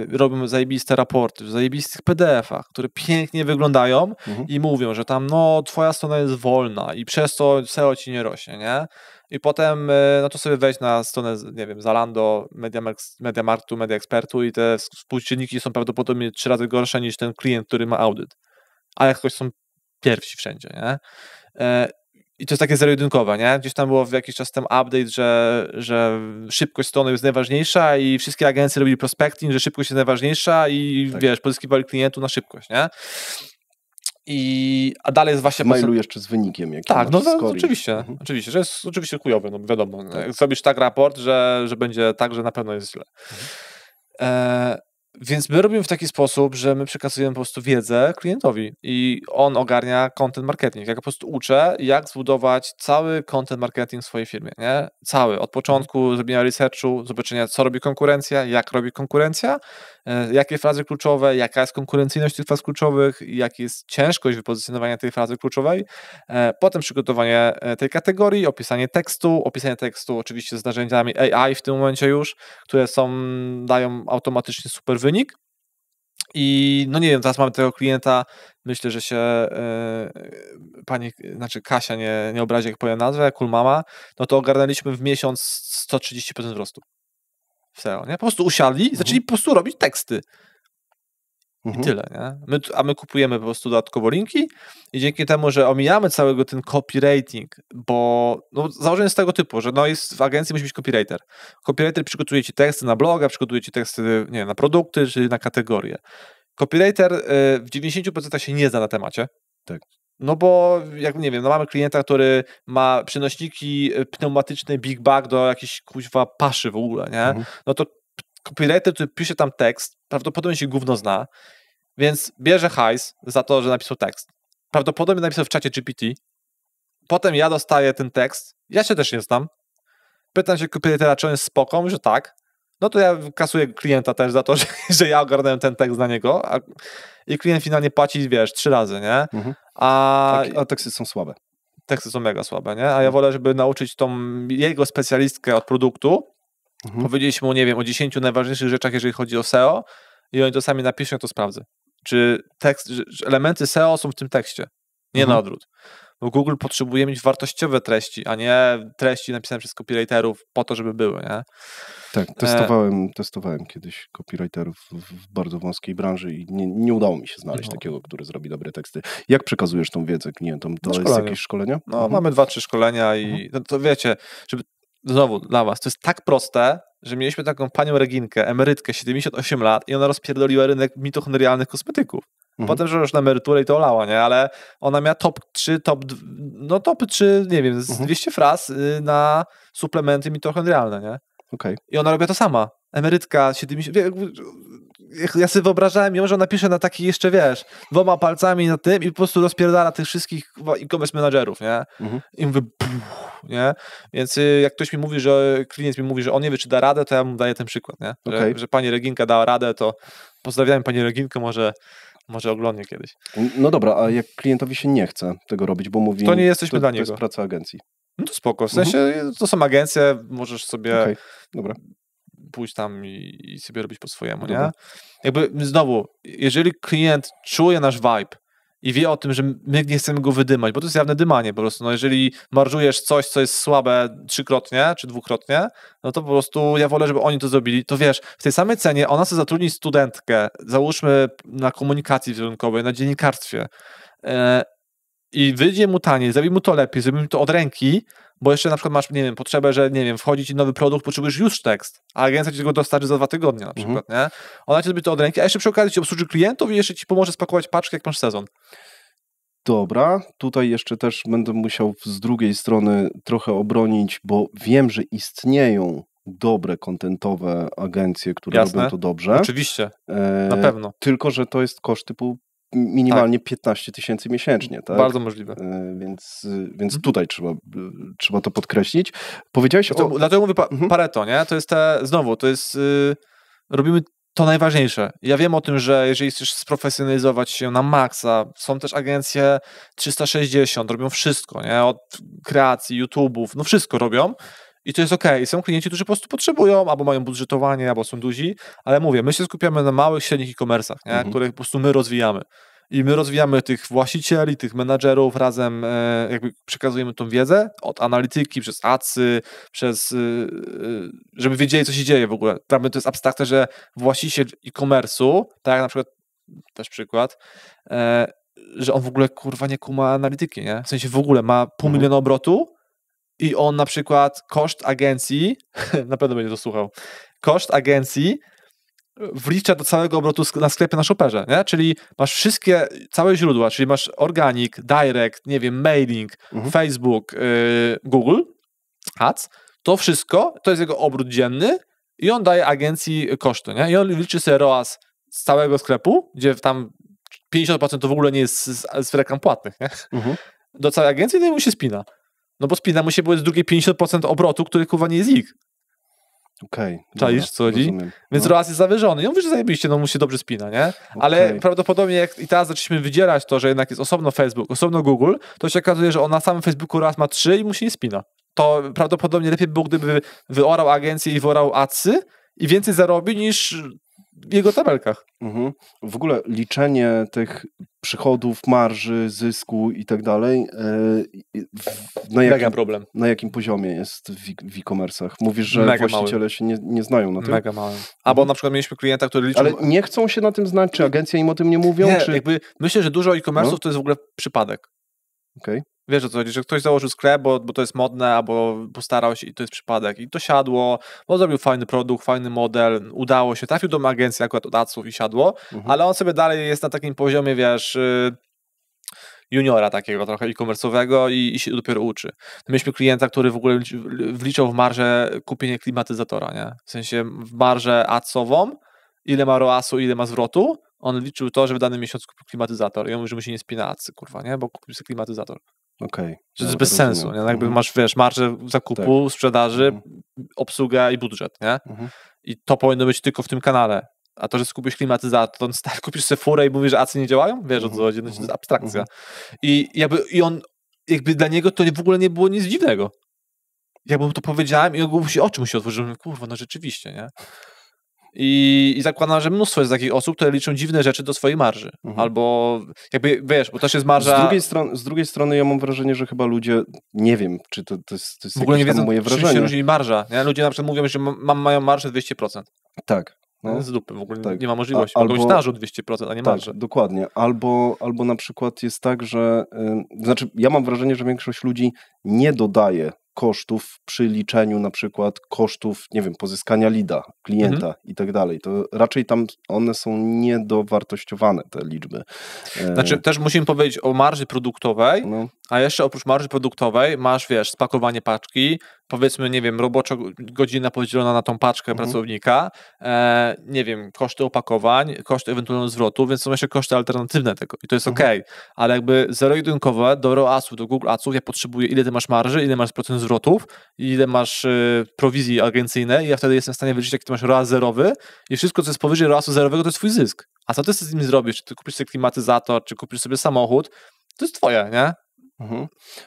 robią zajebiste raporty w zajebistych PDF-ach, które pięknie wyglądają i mówią, że tam, no, twoja strona jest wolna i przez to SEO ci nie rośnie, nie? i potem no to sobie wejść na stronę, nie wiem, Zalando, MediaMarktu, MediaExpertu i te współczynniki są prawdopodobnie 3 razy gorsze niż ten klient, który ma audyt. A jakoś są pierwsi wszędzie, nie? I to jest takie zero-jedynkowe, nie? Gdzieś tam było w jakiś czas temu update, że szybkość strony jest najważniejsza i wszystkie agencje robili prospecting, że szybkość jest najważniejsza i wiesz, pozyskiwali klientów na szybkość, nie? A dalej jest właśnie... Mailu jeszcze z wynikiem. Tak, no oczywiście, oczywiście, że jest oczywiście chujowy, no wiadomo. Tak. Jak zrobisz tak raport, że będzie tak, że na pewno jest źle. Więc my robimy w taki sposób, że my przekazujemy po prostu wiedzę klientowi i on ogarnia content marketing. Ja go po prostu uczę, jak zbudować cały content marketing w swojej firmie, nie? Cały, od początku zrobienia researchu, zobaczenia, co robi konkurencja, jak robi konkurencja, jakie frazy kluczowe, jaka jest konkurencyjność tych fraz kluczowych, jaka jest ciężkość wypozycjonowania tej frazy kluczowej, potem przygotowanie tej kategorii, opisanie tekstu oczywiście z narzędziami AI w tym momencie już, które dają automatycznie super wynik. I no nie wiem, teraz mamy tego klienta, myślę, że się Kasia nie obrazi, jak powiem nazwę, Cool Mama, no to ogarnęliśmy w miesiąc 130% wzrostu w SEO, nie? Po prostu usiadli i zaczęli po prostu robić teksty. I tyle, nie? My kupujemy po prostu dodatkowo linki i dzięki temu, że omijamy całego ten copywriting, bo no, założenie jest tego typu, że no jest w agencji musi być copywriter. Copywriter przygotuje ci teksty na bloga, przygotuje ci teksty, nie wiem, na produkty czy na kategorie. Copywriter w 90% się nie zna na temacie. Tak. No bo, jak nie wiem, no mamy klienta, który ma przenośniki pneumatyczne Big Bag do jakiejś kuźwa paszy w ogóle, nie? No to copywriter, który pisze tam tekst, prawdopodobnie się gówno zna, więc bierze hajs za to, że napisał tekst. Prawdopodobnie napisał w czacie GPT. Potem ja dostaję ten tekst, ja się też nie znam. Pytam się copywritera, czy on jest spoko, że tak. No to ja kasuję klienta też za to, że ja ogarnąłem ten tekst dla niego i klient finalnie płaci, wiesz, 3 razy, nie? A teksty są słabe. Teksty są mega słabe, nie? A ja wolę, żeby nauczyć jego specjalistkę od produktu, powiedzieć mu, nie wiem, o 10 najważniejszych rzeczach, jeżeli chodzi o SEO i oni to sami napiszą, to sprawdzę. Czy elementy SEO są w tym tekście, nie na odwrót. Bo Google potrzebuje mieć wartościowe treści, a nie treści napisane przez copywriterów po to, żeby były, nie? Tak, testowałem kiedyś copywriterów w bardzo wąskiej branży i nie udało mi się znaleźć takiego, który zrobi dobre teksty. Jak przekazujesz tą wiedzę klientom? To jest jakieś szkolenia? No, mamy 2-3 szkolenia i no, to wiecie, żeby znowu dla was, to jest tak proste, że mieliśmy taką panią Reginkę, emerytkę, 78 lat i ona rozpierdoliła rynek mitochondrialnych kosmetyków. Potem, że już na emeryturę i to olała, nie? Ale ona miała top 3, nie wiem, z 200 fraz na suplementy mitochondrialne, nie? Okay. I ona robi to sama. Emerytka, 70... Ja sobie wyobrażałem ją, że ona pisze na taki jeszcze, wiesz, 2 palcami na tym i po prostu rozpierdala tych wszystkich e-commerce menadżerów, nie? I mówię, nie? Więc jak ktoś mi mówi, klient mi mówi, że on nie wie, czy da radę, to ja mu daję ten przykład, nie? Że pani Reginka dała radę, to pozdrawiam pani Reginkę, może oglądnie kiedyś. No dobra, a jak klientowi się nie chce tego robić, bo mówi, to nie jesteśmy dla niego. To jest praca agencji. No to spoko, w sensie to są agencje, możesz sobie pójść tam i sobie robić po swojemu, nie? Jakby znowu, jeżeli klient czuje nasz vibe i wie o tym, że my nie chcemy go wydymać, bo to jest jawne dymanie po prostu, no jeżeli marżujesz coś, co jest słabe 3-krotnie czy 2-krotnie, no to po prostu ja wolę, żeby oni to zrobili, to wiesz, w tej samej cenie ona chce zatrudnić studentkę, załóżmy na komunikacji wizerunkowej, na dziennikarstwie i wyjdzie mu taniej, zrobi mu to lepiej, zrobi mu to od ręki, bo jeszcze na przykład masz, nie wiem, potrzebę, że nie wiem, wchodzi ci nowy produkt, potrzebujesz już tekst, a agencja ci go dostarczy za 2 tygodnie na przykład, nie? Ona ci zrobi to od ręki, a jeszcze przy okazji ci obsłuży klientów i jeszcze ci pomoże spakować paczkę, jak masz sezon. Dobra, tutaj jeszcze też będę musiał z drugiej strony trochę obronić, bo wiem, że istnieją dobre kontentowe agencje, które robią to dobrze. Oczywiście, na pewno. Tylko, że to jest koszt typu minimalnie 15 000 miesięcznie. Tak? Bardzo możliwe. Więc tutaj trzeba to podkreślić. Powiedziałeś Dlatego mówię Pareto, nie? To jest robimy to najważniejsze. Ja wiem o tym, że jeżeli chcesz sprofesjonalizować się na maksa, są też agencje 360, robią wszystko, nie? Od kreacji, YouTube'ów, no wszystko robią. I to jest okej. Są klienci, którzy po prostu potrzebują, albo mają budżetowanie, albo są duzi, ale mówię, my się skupiamy na małych, średnich e-commerce'ach, których po prostu my rozwijamy. i my rozwijamy tych właścicieli, tych menadżerów, razem jakby przekazujemy tą wiedzę od analityki, przez adsy, żeby wiedzieli, co się dzieje w ogóle. Dla mnie to jest abstrakcja, że właściciel e-commerce'u, tak jak na przykład, też przykład, że on w ogóle kurwa nie kuma analityki, nie? W sensie w ogóle ma $500 000 obrotu i on na przykład koszt agencji, na pewno będzie to słuchał, koszt agencji wlicza do całego obrotu na sklepie na Shopperze, nie? Czyli masz całe źródła, czyli masz organic, direct, nie wiem, mailing, Facebook, Google, Ads, to wszystko, to jest jego obrót dzienny i on daje agencji koszty, nie? I on liczy sobie ROAS z całego sklepu, gdzie tam 50% to w ogóle nie jest z reklam płatnych, nie? Do całej agencji, no i mu się spina. No bo spina mu się, bo jest drugie 50% obrotu, który kurwa nie jest ich. Okej. Czaisz, co chodzi? Więc ROAS jest zawyżony. I on mówi, że zajebiście, no mu się dobrze spina, nie? Ale prawdopodobnie jak i teraz zaczęliśmy wydzierać to, że jednak jest osobno Facebook, osobno Google, to się okazuje, że on na samym Facebooku ROAS ma 3 i mu się nie spina. To prawdopodobnie lepiej by było, gdyby wyorał agencję i wyorał adsy i więcej zarobi niż w jego tabelkach. W ogóle liczenie tych przychodów, marży, zysku i tak dalej, mega problem. Na jakim poziomie jest w e-commerce'ach? Mówisz, że właściciele się nie znają na tym? Mega mały. Albo na przykład mieliśmy klienta, który liczył... Ale nie chcą się na tym znać? Czy agencja im o tym nie mówią? Nie, czy... jakby myślę, że dużo e-commerce'ów to jest w ogóle przypadek. Okej. Wiesz o co chodzi, że ktoś założył sklep, bo to jest modne, albo postarał się i to jest przypadek. I to siadło, bo zrobił fajny produkt, fajny model, udało się, trafił do agencji akurat od adsów i siadło, ale on sobie dalej jest na takim poziomie, wiesz, juniora takiego trochę e-commerce'owego i się dopiero uczy. Mieliśmy klienta, który w ogóle wliczał w marżę kupienie klimatyzatora, nie? W sensie w marżę adsową, ile ma ROAS-u, ile ma zwrotu, on liczył to, że w danym miesiącu kupił klimatyzator i on mówi, że mu się nie spina adsy, kurwa, nie? Bo kupił sobie klimatyzator. Okej. Że to jest bez sensu, nie? Jakby masz, wiesz, marżę zakupu, sprzedaży, obsługę i budżet, nie? I to powinno być tylko w tym kanale. A to, że skupisz klimatyzator, to kupisz sobie furę i mówisz, że adsy nie działają? Wiesz o co chodzi, no to jest abstrakcja. I on, jakby dla niego to w ogóle nie było nic dziwnego. Jakbym to powiedziałem i oczy mu się otworzyły, kurwa, no rzeczywiście, nie? I zakładam, że mnóstwo jest takich osób, które liczą dziwne rzeczy do swojej marży. Albo jakby, wiesz, bo też jest marża... Z drugiej strony ja mam wrażenie, że chyba ludzie, nie wiem, czy to jest w ogóle nie wiedzą, moje wrażenie. czym się różni marża. Nie? Ludzie na przykład mówią, że mają marżę 200%. Tak. No. Z dupy, w ogóle nie ma możliwości. Mogą być narzut 200%, a nie marżę. Tak, dokładnie. Albo na przykład jest tak, że... Znaczy, ja mam wrażenie, że większość ludzi nie dodaje kosztów przy liczeniu na przykład kosztów, nie wiem, pozyskania leada, klienta i tak dalej. To raczej tam one są niedowartościowane, te liczby. Znaczy też musimy powiedzieć o marży produktowej, a jeszcze oprócz marży produktowej masz, wiesz, spakowanie paczki, powiedzmy, nie wiem, robocza godzina podzielona na tą paczkę pracownika, nie wiem, koszty opakowań, koszty ewentualnego zwrotu, więc są jeszcze koszty alternatywne tego i to jest okej, ale jakby zero-jedynkowe do ROAS-u, do Google Adsów ja potrzebuję, ile ty masz marży, ile masz procent zwrotów, ile masz prowizji agencyjnej i ja wtedy jestem w stanie wyliczyć, jaki ty masz ROAS zerowy i wszystko, co jest powyżej ROAS-u zerowego, to jest twój zysk. A co ty z tym zrobisz? Czy ty kupisz sobie klimatyzator, czy kupisz sobie samochód, to jest twoje, nie?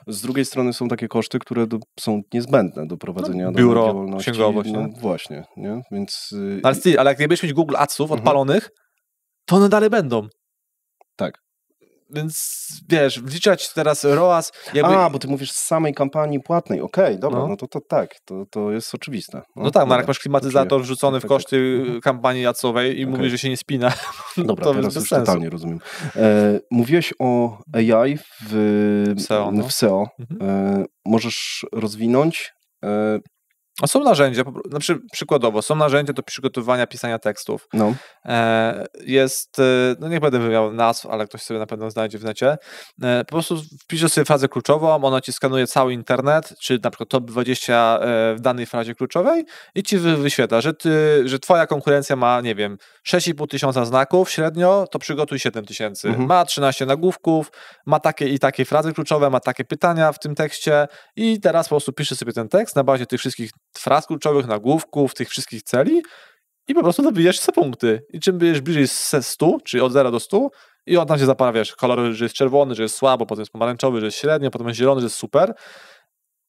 Z drugiej strony są takie koszty, które są niezbędne do prowadzenia biuro, działalności. Księgowość. No właśnie, nie? Więc... Ale jak nie będziesz mieć Google Adsów odpalonych, to one dalej będą. Tak. Więc wiesz, wliczać teraz ROAS... bo ty mówisz z samej kampanii płatnej. Okej, dobra, no to tak, to jest oczywiste. No tak, jak masz klimatyzator wrzucony w koszty kampanii adsowej i mówisz, że się nie spina, dobra, to teraz bez już sensu. totalnie rozumiem. Mówiłeś o AI w SEO. Możesz rozwinąć... A są narzędzia, przykładowo, są narzędzia do przygotowania pisania tekstów. Jest, nie będę wymieniał nazw, ale ktoś sobie na pewno znajdzie w necie. Po prostu wpiszesz sobie frazę kluczową, ona ci skanuje cały internet, czy na przykład top 20 w danej frazie kluczowej i ci wyświetla, że twoja konkurencja ma, nie wiem, 6,5 tysiąca znaków średnio, to przygotuj 7 tysięcy. Ma 13 nagłówków, ma takie i takie frazy kluczowe, ma takie pytania w tym tekście i teraz po prostu piszesz sobie ten tekst na bazie tych wszystkich fraz kluczowych, nagłówków, tych wszystkich celi i po prostu dobijasz sobie punkty. I czym będziesz bliżej 100, czyli od 0 do 100 i on tam się zapala, wiesz, kolory, że jest czerwony, że jest słabo, potem jest pomarańczowy, że jest średnio, potem jest zielony, że jest super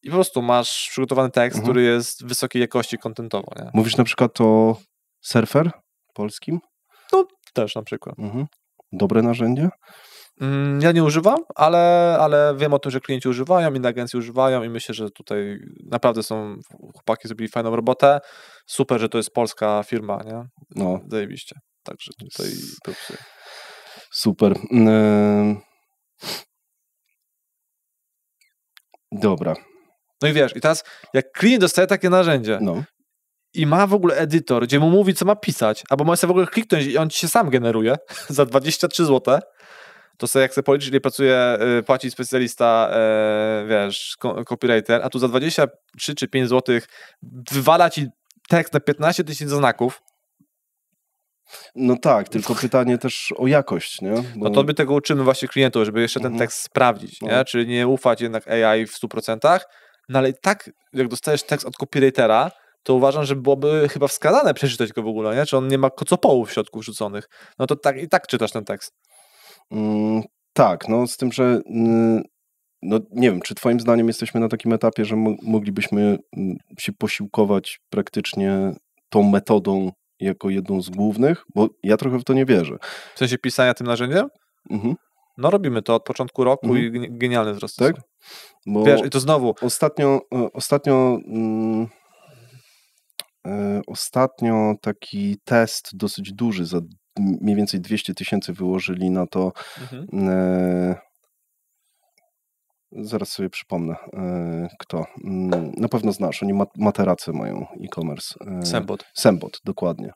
i po prostu masz przygotowany tekst, który jest wysokiej jakości contentowo. Nie? Mówisz na przykład o Surfer polskim? No, też na przykład. dobre narzędzie? Ja nie używam, ale wiem o tym, że klienci używają, inne agencje używają i myślę, że tutaj naprawdę chłopaki zrobili fajną robotę. Super, że to jest polska firma, nie? No. Zajebiście. Także tutaj propsuję. Super. Dobra. No i wiesz, i teraz jak klient dostaje takie narzędzie i ma w ogóle edytor, gdzie mu mówi, co ma pisać, albo może sobie w ogóle kliknąć i on ci się sam generuje za 23 zł, to sobie jak sobie policzyć, ile płaci specjalista, wiesz, copywriter, a tu za 23 czy 5 zł wywala ci tekst na 15 000 znaków. No tak, tylko pytanie też o jakość, nie? No to my tego uczymy właśnie klientów, żeby jeszcze ten tekst sprawdzić, nie? Czyli nie ufać jednak AI w 100%, no ale i tak, jak dostajesz tekst od copywritera, to uważam, że byłoby chyba wskazane przeczytać go w ogóle, nie? Czy on nie ma kocopołów w środku wrzuconych. No to tak i tak czytasz ten tekst. Tak, no z tym, że no nie wiem, czy twoim zdaniem jesteśmy na takim etapie, że moglibyśmy się posiłkować praktycznie tą metodą jako jedną z głównych, bo ja trochę w to nie wierzę. W sensie pisania tym narzędziem? No robimy to od początku roku i genialny wzrost. Tak? Bo wiesz, i to znowu... Ostatnio taki test dosyć duży, za mniej więcej 200 000 wyłożyli na to. Zaraz sobie przypomnę, kto. Na pewno znasz, oni materace mają e-commerce. Sembot, dokładnie.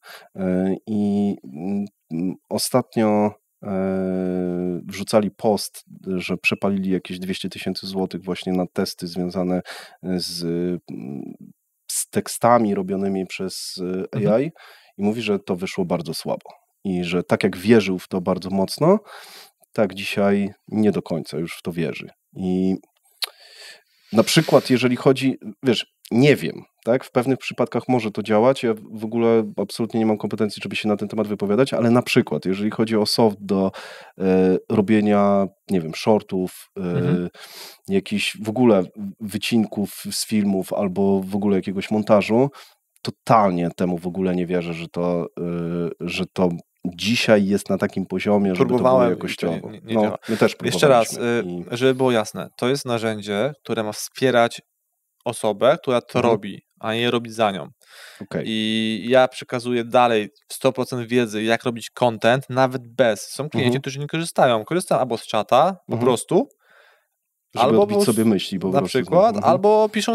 I ostatnio wrzucali post, że przepalili jakieś 200 000 złotych właśnie na testy związane z tekstami robionymi przez AI i mówi, że to wyszło bardzo słabo i że tak jak wierzył w to bardzo mocno, tak dzisiaj nie do końca już w to wierzy. I na przykład jeżeli chodzi, wiesz, nie wiem, tak, w pewnych przypadkach może to działać, ja w ogóle absolutnie nie mam kompetencji, żeby się na ten temat wypowiadać, ale na przykład jeżeli chodzi o soft do robienia, nie wiem, shortów, jakichś w ogóle wycinków z filmów albo w ogóle jakiegoś montażu, totalnie temu w ogóle nie wierzę, że to dzisiaj jest na takim poziomie, żeby to było jakościowo. Nie działa. My też jeszcze raz, żeby było jasne, to jest narzędzie, które ma wspierać osobę, która to robi, a nie robić za nią. I ja przekazuję dalej w 100% wiedzy, jak robić content, nawet bez. Są klienci, którzy nie korzystają. Korzystają albo z czata, po prostu, żeby albo odbić sobie myśli po na prostu. przykład, albo piszą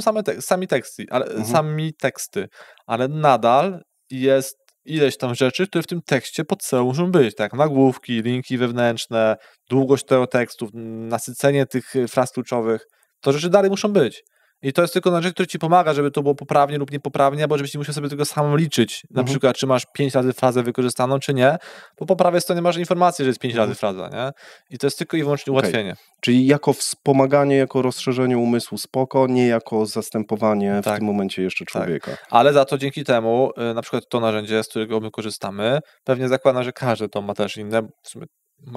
sami teksty, ale nadal jest ileś tam rzeczy, które w tym tekście pod celu muszą być, tak, nagłówki, linki wewnętrzne, długość tego tekstu, nasycenie tych fraz kluczowych, to rzeczy dalej muszą być. I to jest tylko narzędzie, które ci pomaga, żeby to było poprawnie lub niepoprawnie, albo żebyś nie musiał sobie tego sam liczyć. Na przykład, czy masz 5 razy frazę wykorzystaną, czy nie, bo po prawej stronie masz informację, że jest 5 razy fraza, nie? I to jest tylko i wyłącznie ułatwienie. Czyli jako wspomaganie, jako rozszerzenie umysłu spoko, nie jako zastępowanie w tym momencie jeszcze człowieka. Tak. Ale za to dzięki temu, na przykład to narzędzie, z którego my korzystamy, pewnie zakładam, że każdy to ma też inne, w sumie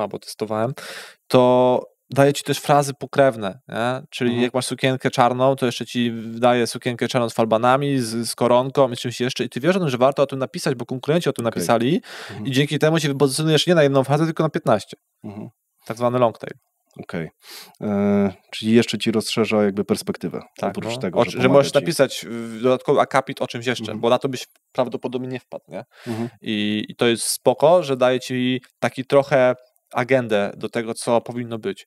bo testowałem, to daje ci też frazy pokrewne, nie? Czyli jak masz sukienkę czarną, to jeszcze ci daje sukienkę czarną z falbanami, z koronką i czymś jeszcze i ty wiesz o tym, że warto o tym napisać, bo konkurenci o tym napisali i dzięki temu się wypozycjonujesz nie na jedną frazę, tylko na 15. Tak zwany long tail. Czyli jeszcze ci rozszerza jakby perspektywę. Tak, oprócz tego, że możesz napisać dodatkowy akapit o czymś jeszcze, bo na to byś prawdopodobnie nie wpadł, nie? I to jest spoko, że daje ci taki trochę agendę do tego, co powinno być.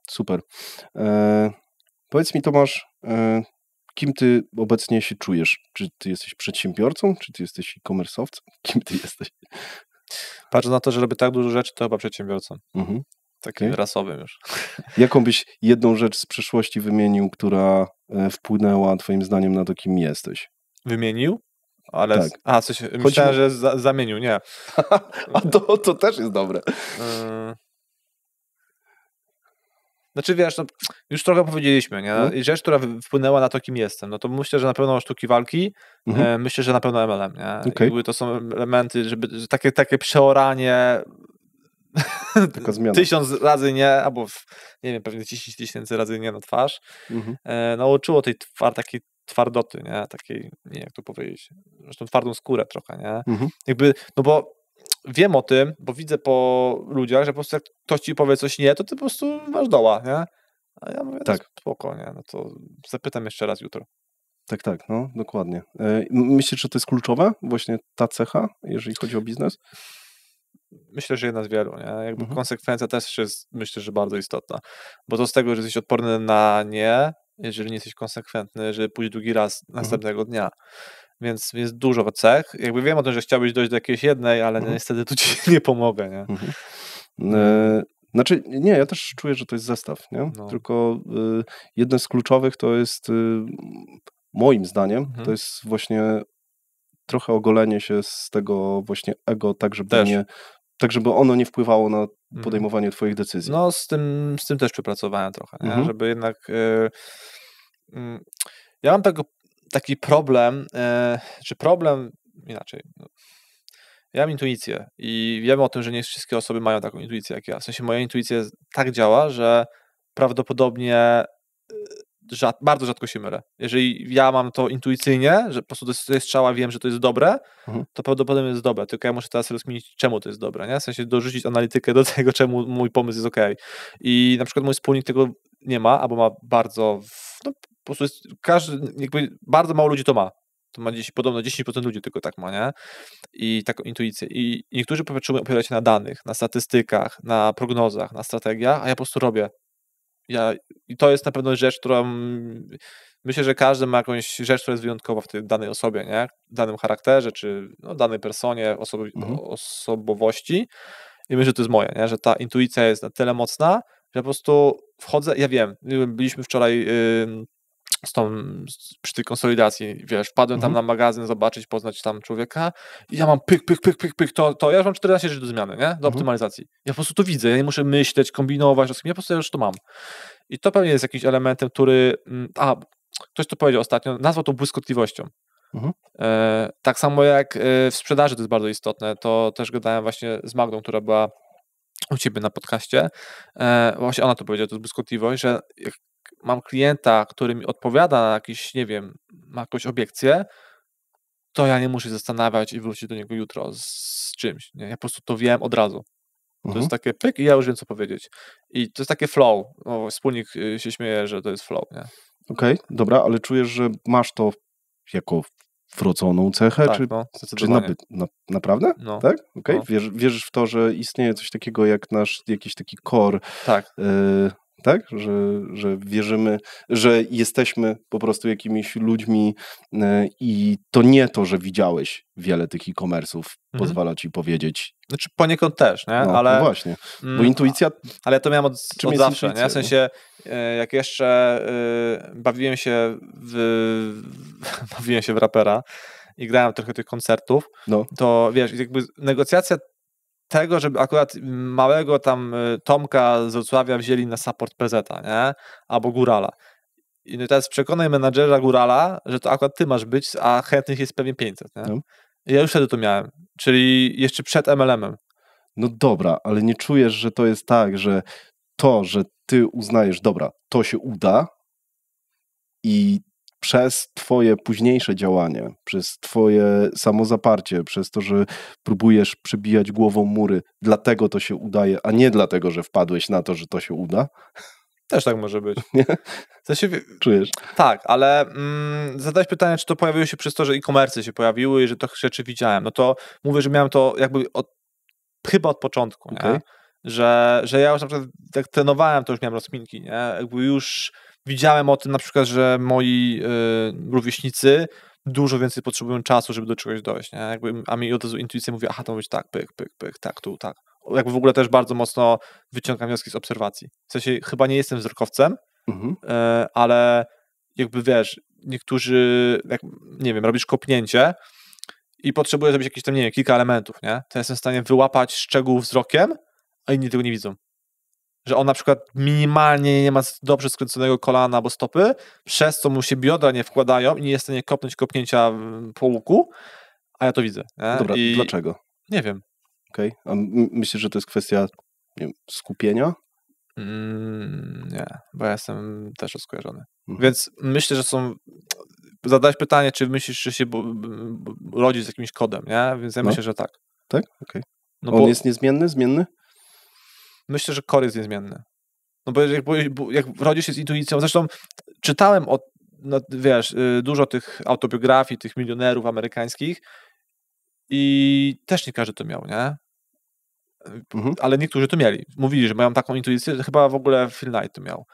Super. Powiedz mi, Tomasz, kim ty obecnie się czujesz? Czy ty jesteś przedsiębiorcą? Czy ty jesteś e-commerce'owcem? Kim ty jesteś? Patrząc na to, że robię tak dużo rzeczy, to chyba przedsiębiorcą. Takim rasowym już. Jaką byś jedną rzecz z przeszłości wymienił, która wpłynęła twoim zdaniem na to, kim jesteś? Wymienił? Ale tak. Myślałem, że zamienił, nie. A to też jest dobre. Znaczy wiesz, no, już trochę powiedzieliśmy, nie? I rzecz, która wpłynęła na to, kim jestem, no to myślę, że na pewno sztuki walki, myślę, że na pewno MLM, nie? Jakby to są elementy, że takie przeoranie taka zmiana. 1000 razy nie, albo nie wiem, pewnie 10 000 razy nie na twarz, nauczyło tej takiej twardoty, nie? Takiej, nie jak to powiedzieć, zresztą twardą skórę trochę, nie? Jakby, no bo wiem o tym, bo widzę po ludziach, że po prostu jak ktoś ci powie coś nie, to ty po prostu masz doła, nie? A ja mówię, Tak. no spoko, nie? No to zapytam jeszcze raz jutro. Tak, no dokładnie. Myślisz, że to jest kluczowe, właśnie ta cecha, jeżeli chodzi o biznes? Myślę, że jedna z wielu, nie? Jakby konsekwencja też jest, myślę, że bardzo istotna, bo to z tego, że jesteś odporny na nie, jeżeli nie jesteś konsekwentny, żeby pójść drugi raz następnego dnia. Więc jest dużo cech. Jakby wiem o tym, że chciałbyś dojść do jakiejś jednej, ale niestety tu ci nie pomogę, nie? Znaczy, nie, ja też czuję, że to jest zestaw, nie? No. Tylko jedno z kluczowych to jest, moim zdaniem, to jest właśnie trochę ogolenie się z tego właśnie ego, tak żeby ono nie wpływało na podejmowanie twoich decyzji. No z tym też przepracowałem trochę, nie? Żeby jednak ja mam taki problem, czy problem inaczej. Ja mam intuicję i wiem o tym, że nie wszystkie osoby mają taką intuicję jak ja. W sensie moja intuicja tak działa, że prawdopodobnie bardzo rzadko się mylę. Jeżeli ja mam to intuicyjnie, że po prostu to jest strzała, wiem, że to jest dobre, to prawdopodobnie jest dobre, tylko ja muszę teraz rozkminić, czemu to jest dobre, nie? W sensie dorzucić analitykę do tego, czemu mój pomysł jest okej. I na przykład mój wspólnik tego nie ma, albo ma bardzo, no po prostu jest, bardzo mało ludzi to ma. To ma podobno 10% ludzi tylko tak ma, nie? I taką intuicję. I niektórzy potrzebują opierać się na danych, na statystykach, na prognozach, na strategiach, a ja po prostu robię. I to jest na pewno rzecz, którą myślę, że każdy ma jakąś rzecz, która jest wyjątkowa w tej danej osobie, nie? W danym charakterze, czy danej personie, osobowości. I myślę, że to jest moje, nie? Że ta intuicja jest na tyle mocna, że po prostu wchodzę, ja wiem, byliśmy wczoraj przy tej konsolidacji, wiesz, wpadłem tam na magazyn, zobaczyć, poznać tam człowieka i ja mam pyk, to ja już mam 14 rzeczy do zmiany, nie? Do optymalizacji. Ja po prostu to widzę, ja nie muszę myśleć, kombinować, ja po prostu już to mam. I to pewnie jest jakiś elementem, który, ktoś to powiedział ostatnio, nazwał to błyskotliwością. Tak samo jak w sprzedaży to jest bardzo istotne, to też gadałem właśnie z Magdą, która była u ciebie na podcaście, właśnie ona to powiedziała, to jest błyskotliwość, że jak mam klienta, który mi odpowiada na jakiś, nie wiem, ma jakąś obiekcję, to ja nie muszę się zastanawiać i wrócić do niego jutro z czymś. Nie? Ja po prostu to wiem od razu. To jest takie pyk i ja już wiem, co powiedzieć. I to jest takie flow. Wspólnik się śmieje, że to jest flow. Okej, dobra, ale czujesz, że masz to jako wrodzoną cechę? Tak, czy naprawdę? No. Tak? Okej. No. Wierzysz w to, że istnieje coś takiego jak nasz jakiś taki core? Tak. Tak? Że wierzymy, że jesteśmy po prostu jakimiś ludźmi i to nie to, że widziałeś wiele tych e-commerce'ów pozwala ci powiedzieć. Znaczy poniekąd też, nie? Ale no właśnie, bo intuicja... Ale ja to miałem od zawsze, nie? W sensie, jak jeszcze bawiłem się w rapera i grałem trochę tych koncertów, to wiesz, jakby negocjacja tego, żeby akurat małego tam Tomka z Wrocławia wzięli na support PZ-a, nie? Albo Górala. I teraz przekonaj menadżera Górala, że to akurat ty masz być, a chętnych jest pewnie 500, nie? I ja już wtedy to miałem, czyli jeszcze przed MLM-em. No dobra, ale nie czujesz, że to jest tak, że to, że ty uznajesz, dobra, to się uda i przez twoje późniejsze działanie, przez twoje samozaparcie, przez to, że próbujesz przebijać głową mury, dlatego to się udaje, a nie dlatego, że wpadłeś na to, że to się uda? Też tak może być. Nie? Czujesz? Tak, ale zadałeś pytanie, czy to pojawiło się przez to, że e-commerce się pojawiły i że to rzeczy widziałem. No to mówię, że miałem to jakby chyba od początku, nie? Że ja już na przykład jak trenowałem, to już miałem rozkminki, nie? Jakby już widziałem o tym na przykład, że moi rówieśnicy dużo więcej potrzebują czasu, żeby do czegoś dojść, nie? Jakby, a mi od razu intuicja mówi, aha, to ma być tak, pyk, tak, tu, tak. Jakby w ogóle też bardzo mocno wyciągam wnioski z obserwacji. W sensie chyba nie jestem wzrokowcem, ale jakby wiesz, niektórzy, jak, nie wiem, robisz kopnięcie i potrzebujesz zrobić jakieś tam, nie wiem, kilka elementów, nie? To jestem w stanie wyłapać szczegół wzrokiem, a inni tego nie widzą. Że on na przykład minimalnie nie ma dobrze skręconego kolana albo stopy, przez co mu się biodra nie wkładają i nie jest w stanie kopnąć kopnięcia po łuku, a ja to widzę. Nie? Dobra, dlaczego? Nie wiem. Okej. A myślisz, że to jest kwestia, nie wiem, skupienia? Nie, bo ja jestem też rozkojarzony. Więc myślę, że zadałeś pytanie, czy myślisz, że się rodzi z jakimś kodem, nie? Więc ja myślę, że tak. Tak? Okej. No On jest niezmienny, zmienny? Myślę, że core jest niezmienny. No bo jak rodzisz się z intuicją, zresztą czytałem dużo tych autobiografii, tych milionerów amerykańskich i też nie każdy to miał, nie? Ale niektórzy to mieli. Mówili, że mają taką intuicję, że chyba w ogóle Phil Knight to miał.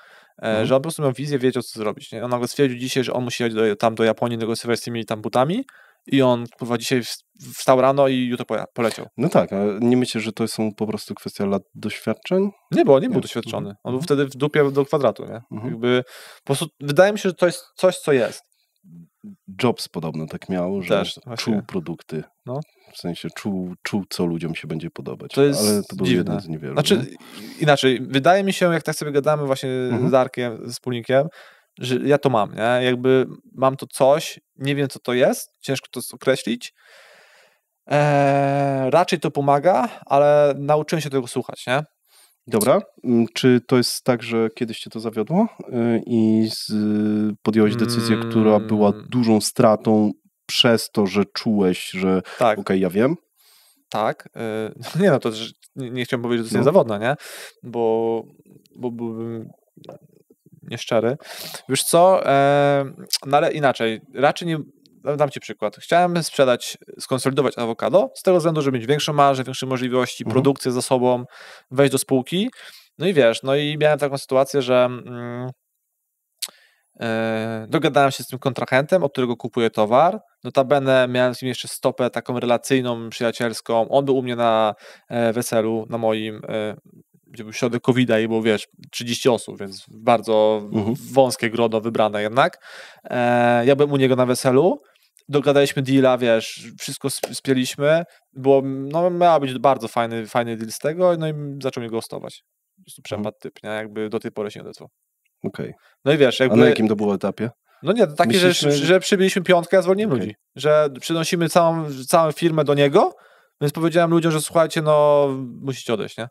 Że on po prostu miał wizję, wiedział, co zrobić. Nie? On nagle stwierdził dzisiaj, że on musi jechać do Japonii negocjować z tymi tam butami i on dzisiaj wstał rano i jutro poleciał. No tak, a nie myślę, że to są po prostu kwestia lat doświadczeń? Nie, bo on nie był doświadczony. On był wtedy w dupie do kwadratu. Nie? Jakby, po prostu wydaje mi się, że to jest coś, co jest. Jobs podobno tak miał, że też, czuł produkty. No. W sensie czuł, co ludziom się będzie podobać. To jest ale to był dziwne. jeden z niewielu. Znaczy, inaczej, wydaje mi się, jak tak sobie gadamy właśnie z Darkiem, ze wspólnikiem, że ja to mam, nie? Jakby mam to coś, nie wiem, co to jest, ciężko to określić. Raczej to pomaga, ale nauczyłem się tego słuchać, nie? Dobra. Czy to jest tak, że kiedyś cię to zawiodło i podjąłeś decyzję, która była dużą stratą przez to, że czułeś, że tak. ja wiem? Tak. Nie, no to nie chciałem powiedzieć, że to jest niezawodne, nie? Bo byłbym nieszczery. Wiesz co? No ale inaczej. Raczej nie... Dam ci przykład. Chciałem skonsolidować awokado z tego względu, żeby mieć większą marżę, większe możliwości, produkcję za sobą, wejść do spółki. No i wiesz, i miałem taką sytuację, że dogadałem się z tym kontrahentem, od którego kupuję towar. Notabene miałem z nim jeszcze stopę taką relacyjną, przyjacielską. On był u mnie na weselu, na moim, gdzie był środek COVID-a i było, 30 osób, więc bardzo wąskie grono wybrane jednak. Ja byłem u niego na weselu, dogadaliśmy deala, wszystko spieliśmy. Miał być bardzo fajny deal z tego, no i zaczął mnie ghostować. Po prostu przepadł typ, nie? Jakby do tej pory się nie odezwał. Okej. No i jakby... A na jakim to było etapie? No nie, to takie, że przybyliśmy piątkę, ja zwolniłem ludzi. Że przynosimy całą firmę do niego, więc powiedziałem ludziom, że słuchajcie, musicie odejść, nie?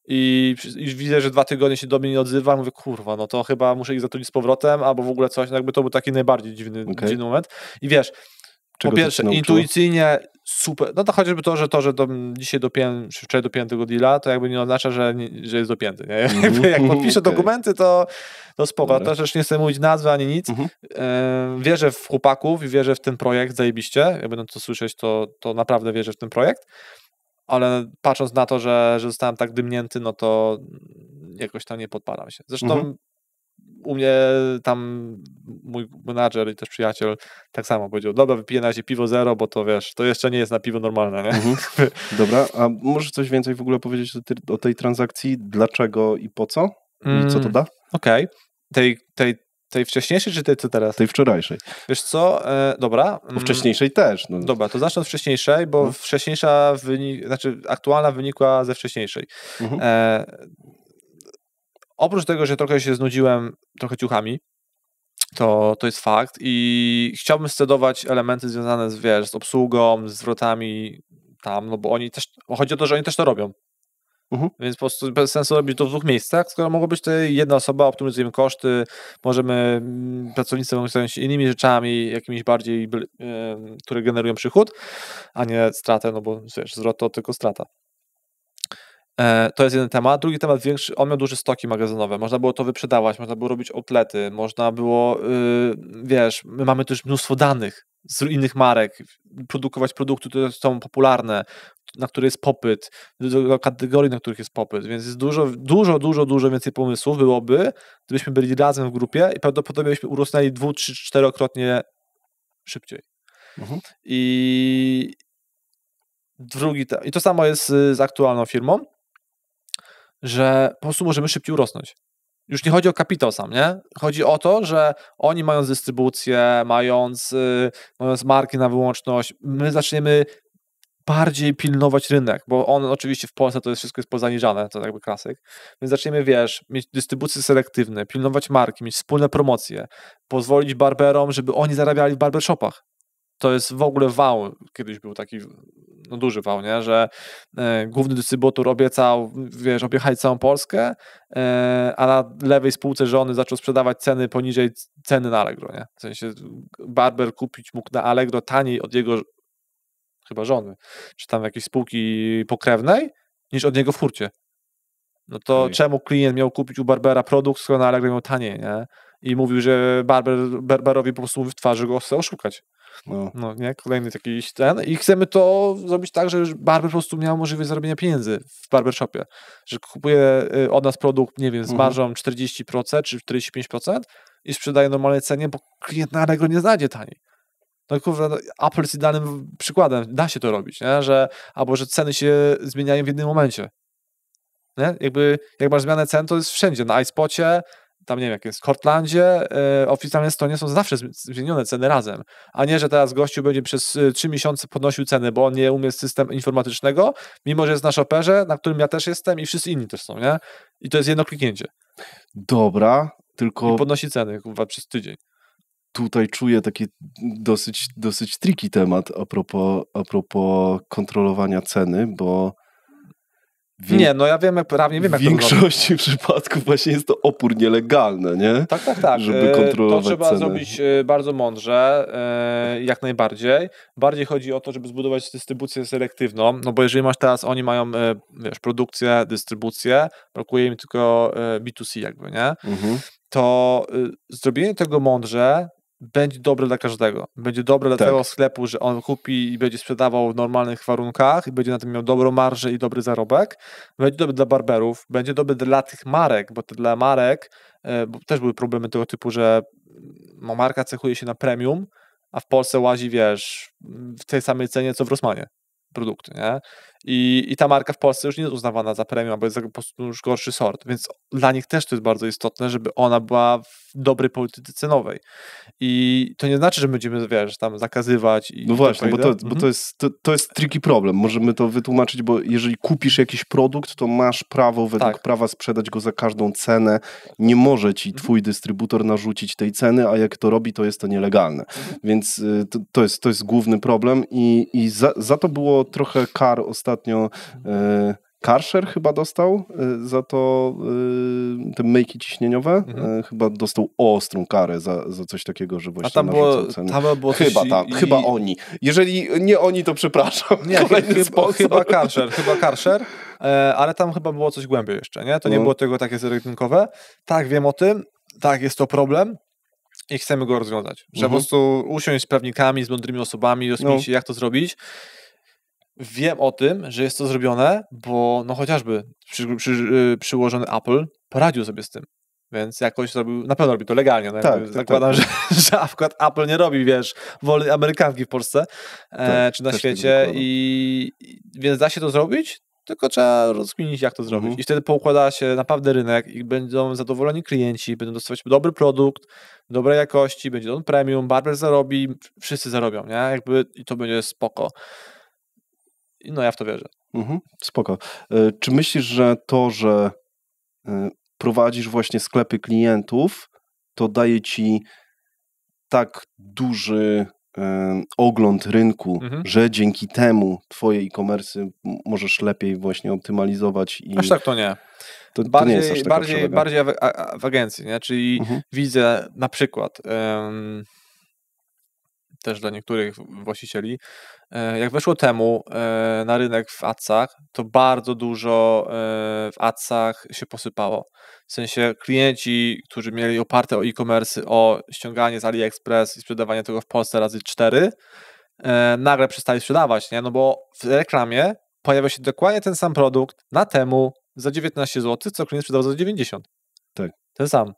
I widzę, że 2 tygodnie się do mnie nie odzywa, mówię, kurwa, no to chyba muszę ich zatrudnić z powrotem, albo w ogóle coś, jakby to był taki najbardziej dziwny moment. I po pierwsze, intuicyjnie super, to chociażby to, że dzisiaj wczoraj dopiąłem tego deala, to jakby nie oznacza, że jest dopięty, nie? Jak podpiszę dokumenty, to spoko. To też nie chcę mówić nazwy ani nic. Wierzę w chłopaków i wierzę w ten projekt zajebiście. Jak będą to słyszeć, to naprawdę wierzę w ten projekt. Ale patrząc na to, że zostałem tak dymnięty, no to jakoś tam nie podpalam się. Zresztą u mnie tam mój menadżer i też przyjaciel tak samo powiedział, dobra, wypiję na razie piwo zero, bo to to jeszcze nie jest na piwo normalne, nie? Dobra, a możesz coś więcej w ogóle powiedzieć o tej transakcji? Dlaczego i po co? I co to da? Okej. Tej wcześniejszej, czy tej co teraz? Tej wczorajszej. Wiesz co, dobra. O wcześniejszej też. No. Dobra, to zacznę od wcześniejszej, bo wcześniejsza aktualna wynikła ze wcześniejszej. Oprócz tego, że trochę się znudziłem ciuchami, to jest fakt i chciałbym scedować elementy związane z obsługą, z zwrotami tam, no bo oni też, chodzi o to, że oni też to robią. Więc po prostu bez sensu robić to w 2 miejscach, skoro mogło być to jedna osoba, optymizujemy koszty, pracownicy mogą zająć się innymi rzeczami, jakimiś bardziej, które generują przychód, a nie stratę, no bo zwrot to tylko strata. To jest jeden temat. Drugi temat większy, on miał duże stoki magazynowe, można było to wyprzedawać, można było robić outlety, można było, my mamy też mnóstwo danych z innych marek, produkować produkty, które są popularne, na które jest popyt, do kategorii, na których jest popyt, więc jest dużo więcej pomysłów byłoby, gdybyśmy byli razem w grupie i prawdopodobnie byśmy urosnęli 2, 3, 4-krotnie szybciej. I to samo jest z aktualną firmą, że po prostu możemy szybciej urosnąć. Już nie chodzi o kapitał sam, nie? Chodzi o to, że oni mając dystrybucję, mając marki na wyłączność, my zaczniemy bardziej pilnować rynek, bo on oczywiście w Polsce to wszystko jest pozaniżane, to jakby klasyk, więc zaczniemy, mieć dystrybucje selektywne, pilnować marki, mieć wspólne promocje, pozwolić barberom, żeby oni zarabiali w barbershopach. To jest w ogóle wał, kiedyś był taki duży wał, nie? Że główny dystrybutor obiecał, objechać całą Polskę, a na lewej spółce żony zaczął sprzedawać ceny poniżej ceny na Allegro, nie? W sensie barber kupić mógł na Allegro taniej od jego chyba żony, czy tam jakiejś spółki pokrewnej, niż od niego w hurcie. No to czemu klient miał kupić u Barbera produkt, skoro na Allegro miał taniej, nie? I mówił, że Barberowi po prostu mówi w twarzy, go chce oszukać. No nie? Kolejny taki ten. I chcemy to zrobić tak, że Barber po prostu miał możliwość zarobienia pieniędzy w barbershopie. Że kupuje od nas produkt, nie wiem, z marżą 40% czy 45% i sprzedaje normalnej cenie, bo klient na Allegro nie znajdzie taniej. No kurwa, Apple jest idealnym przykładem. Da się to robić, nie? Albo że ceny się zmieniają w jednym momencie. Nie? Jakby, jak masz zmianę cen, to jest wszędzie. Na iSpocie, tam nie wiem, jak jest w Cortlandzie, oficjalne stronie są zawsze zmienione ceny razem. A nie, że teraz gościu będzie przez 3 miesiące podnosił ceny, bo on nie umie systemu informatycznego, mimo że jest na shopperze, na którym ja też jestem i wszyscy inni też są, nie? I to jest jedno kliknięcie. Dobra, tylko... I podnosi ceny, kurwa, przez tydzień. Tutaj czuję taki dosyć tricky temat a propos kontrolowania ceny, bo nie, no ja wiem, jak prawnie wiem, jak w większości przypadków właśnie jest to opór nielegalny, nie? Tak. Żeby kontrolować to trzeba cenę. zrobić bardzo mądrze, jak najbardziej. Bardziej chodzi o to, żeby zbudować dystrybucję selektywną, no bo jeżeli masz teraz, oni mają, wiesz, produkcję, dystrybucję, brakuje im tylko B2C jakby, nie? To zrobienie tego mądrze będzie dobre dla każdego. Będzie dobre dla tego sklepu, że on kupi i będzie sprzedawał w normalnych warunkach i będzie na tym miał dobrą marżę i dobry zarobek. Będzie dobre dla barberów, będzie dobre dla tych marek, bo dla marek bo też były problemy tego typu, że marka cechuje się na premium, a w Polsce łazi, wiesz, w tej samej cenie, co w Rossmanie produkty, nie? I ta marka w Polsce już nie jest uznawana za premium, bo jest po prostu już gorszy sort, więc dla nich też to jest bardzo istotne, żeby ona była w dobrej polityce cenowej. I to nie znaczy, że będziemy, wiesz, tam zakazywać. No właśnie, bo to jest tricky problem. Możemy to wytłumaczyć, bo jeżeli kupisz jakiś produkt, to masz prawo według prawa sprzedać go za każdą cenę. Nie może ci twój dystrybutor narzucić tej ceny, a jak to robi, to jest to nielegalne. Więc to jest główny problem i za to było trochę kar ostatnio. Karcher chyba dostał za to te myjki ciśnieniowe. Chyba dostał ostrą karę za coś takiego, że właśnie narzucał ceny. Chyba oni. Jeżeli nie oni, to przepraszam. Nie, chyba Karcher, ale tam chyba było coś głębiej jeszcze, nie? To nie było tego takie zero-jedynkowe. Tak, wiem o tym. Tak, jest to problem. I chcemy go rozwiązać. Że po prostu usiąść z prawnikami, z mądrymi osobami, rozkminić się, jak to zrobić. Wiem o tym, że jest to zrobione, bo no chociażby przyłożony Apple poradził sobie z tym, więc jakoś zrobił, na pewno robi to legalnie. No zakładam, że akurat Apple nie robi, wiesz, woli amerykanki w Polsce czy na świecie więc da się to zrobić, tylko trzeba rozkminić, jak to zrobić. I wtedy poukłada się naprawdę rynek i będą zadowoleni klienci, będą dostawać dobry produkt, dobrej jakości, będzie on premium, barber zarobi, wszyscy zarobią, nie? Jakby i to będzie spoko. No ja w to wierzę. Spoko. Czy myślisz, że to, że prowadzisz właśnie sklepy klientów, to daje ci tak duży ogląd rynku, że dzięki temu twoje e-commerce możesz lepiej właśnie optymalizować? Aż tak to nie. To nie jest aż taka bardziej w agencji, nie? Czyli widzę na przykład też dla niektórych właścicieli, jak weszło temu na rynek w adsach, to bardzo dużo w adsach się posypało. W sensie klienci, którzy mieli oparte o e-commerce, o ściąganie z AliExpress i sprzedawanie tego w Polsce razy 4, nagle przestali sprzedawać, nie? No bo w reklamie pojawia się dokładnie ten sam produkt na temu za 19 zł, co klient sprzedawał za 90. Tak. Ten sam.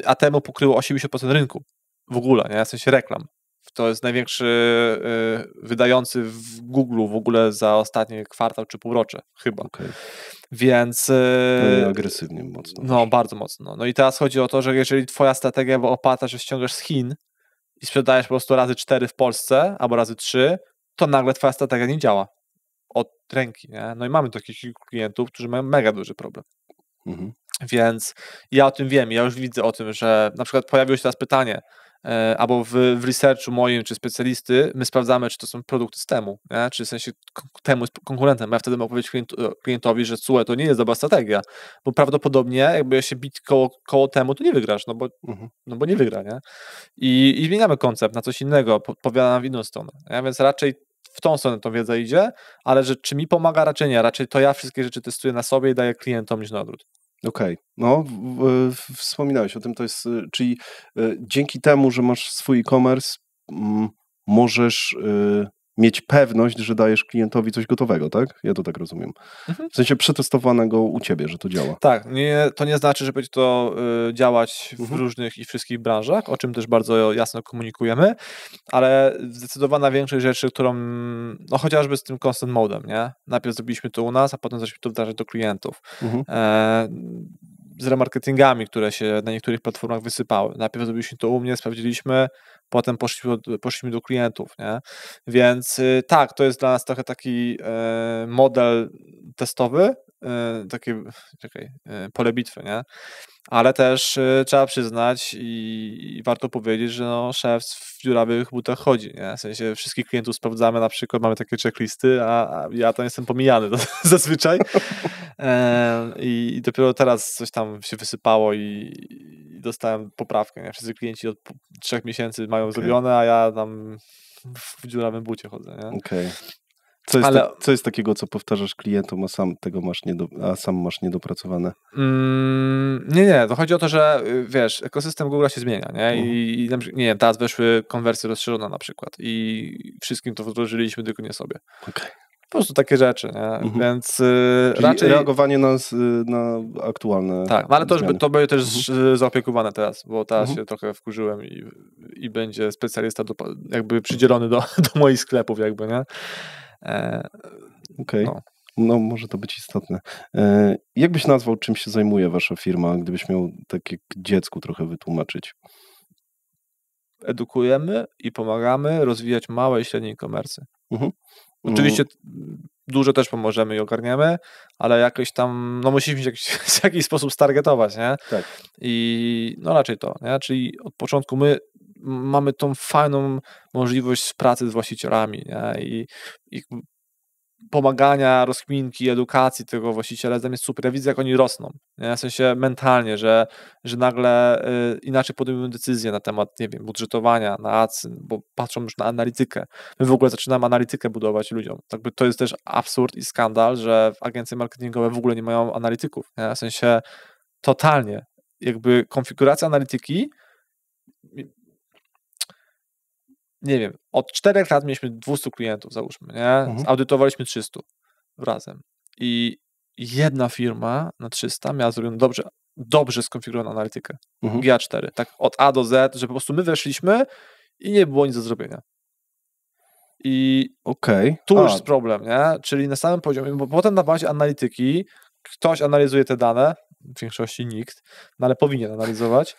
A temu pokryło 80% rynku. W ogóle, nie? W sensie reklam. To jest największy wydający w Google w ogóle za ostatni kwartał czy półrocze, chyba. Okay. Więc... agresywnie mocno. No, bardzo mocno. No i teraz chodzi o to, że jeżeli twoja strategia była oparta, że ściągasz z Chin i sprzedajesz po prostu razy 4 w Polsce, albo razy 3, to nagle twoja strategia nie działa. Od ręki, nie? No i mamy takich klientów, którzy mają mega duży problem. Więc ja o tym wiem, ja już widzę o tym, że na przykład pojawiło się teraz pytanie, albo w researchu moim, czy specjalisty, my sprawdzamy, czy to są produkty z temu, nie? Czy w sensie temu jest konkurentem. Ja wtedy mogę powiedzieć klientowi, że słuchaj, to nie jest dobra strategia, bo prawdopodobnie jakby się bić koło temu, to nie wygrasz, no bo nie wygra, nie? I zmieniamy koncept na coś innego, powiadam w inną stronę. Nie? Więc raczej w tą stronę tą wiedza idzie, ale że czy mi pomaga, raczej nie. Raczej to ja wszystkie rzeczy testuję na sobie i daję klientom niż na odwrót. Okej. No, wspominałeś o tym, to jest, czyli dzięki temu, że masz swój e-commerce, możesz mieć pewność, że dajesz klientowi coś gotowego, tak? Ja to tak rozumiem. W sensie przetestowanego u ciebie, że to działa. Tak, to nie znaczy, że będzie to działać w różnych i wszystkich branżach, o czym też bardzo jasno komunikujemy, ale zdecydowana większość rzeczy, którą, no chociażby z tym constant modem, nie? Najpierw zrobiliśmy to u nas, a potem zaczęliśmy to wdrażać do klientów. Z remarketingami, które się na niektórych platformach wysypały. Najpierw zrobiliśmy to u mnie, sprawdziliśmy, potem poszliśmy do klientów, nie? Więc tak, to jest dla nas trochę taki model testowy, takie pole bitwy, nie? Ale też trzeba przyznać i warto powiedzieć, że no, szef w dziurawych butach chodzi, nie? W sensie wszystkich klientów sprawdzamy, na przykład mamy takie checklisty, a ja tam jestem pomijany zazwyczaj. I dopiero teraz coś tam się wysypało i dostałem poprawkę, nie? Wszyscy klienci od 3 miesięcy mają zrobione, a ja tam w dziurawym bucie chodzę, nie? Okej. Co jest takiego, co powtarzasz klientom, a sam masz niedopracowane? Nie, to chodzi o to, że wiesz, ekosystem Google się zmienia, nie? I nie wiem, teraz weszły konwersje rozszerzone na przykład i wszystkim to wdrożyliśmy, tylko nie sobie. Okay. Po prostu takie rzeczy, nie? Więc czyli raczej reagowanie na aktualne. Tak, ale to będzie też zaopiekowane teraz, bo teraz się trochę wkurzyłem i będzie specjalista jakby przydzielony do moich sklepów, jakby, nie? Okej. No, może to być istotne. Jak byś nazwał, czym się zajmuje wasza firma, gdybyś miał tak jak dziecku trochę wytłumaczyć? Edukujemy i pomagamy rozwijać małe i średnie e-commerce. Oczywiście dużo też pomożemy i ogarniemy, ale jakoś tam, no musimy się w jakiś sposób stargetować, nie? Tak. I no raczej to, nie? Czyli od początku my mamy tą fajną możliwość pracy z właścicielami, nie? I pomagania, rozkminki, edukacji tego właściciela jest dla mnie super. Ja widzę, jak oni rosną, nie? W sensie mentalnie, że nagle inaczej podejmują decyzje na temat, nie wiem, budżetowania, na adsy, bo patrzą już na analitykę. My w ogóle zaczynamy analitykę budować ludziom. Jakby to jest też absurd i skandal, że agencje marketingowe w ogóle nie mają analityków, nie? W sensie totalnie. Jakby konfiguracja analityki, nie wiem, od 4 lat mieliśmy 200 klientów, załóżmy, nie? Audytowaliśmy 300 razem. I jedna firma na 300 miała zrobioną dobrze skonfigurowaną analitykę. GA4, tak od A do Z, że po prostu my weszliśmy i nie było nic do zrobienia. I tu już jest problem, nie? Czyli na samym poziomie, bo potem na bazie analityki ktoś analizuje te dane, w większości nikt, no ale powinien analizować.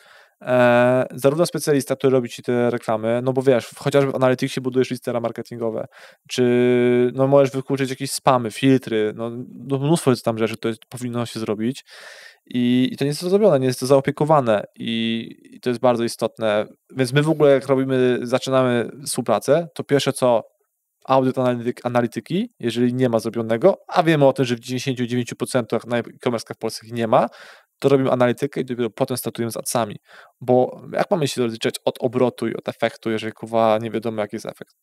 Zarówno specjalista, który robi ci te reklamy, no bo wiesz, chociażby w Analyticsie budujesz listy marketingowe, czy no możesz wykluczyć jakieś spamy, filtry, no mnóstwo jest tam rzeczy, to powinno się zrobić i to nie jest to zrobione, nie jest to zaopiekowane i to jest bardzo istotne, więc my w ogóle jak zaczynamy współpracę, to pierwsze co audyt analityki, jeżeli nie ma zrobionego, a wiemy o tym, że w 99% na e-commerce w Polsce nie ma, to robimy analitykę i dopiero potem startujemy z adsami. Bo jak mamy się rozliczać od obrotu i od efektu, jeżeli nie wiadomo, jaki jest efekt?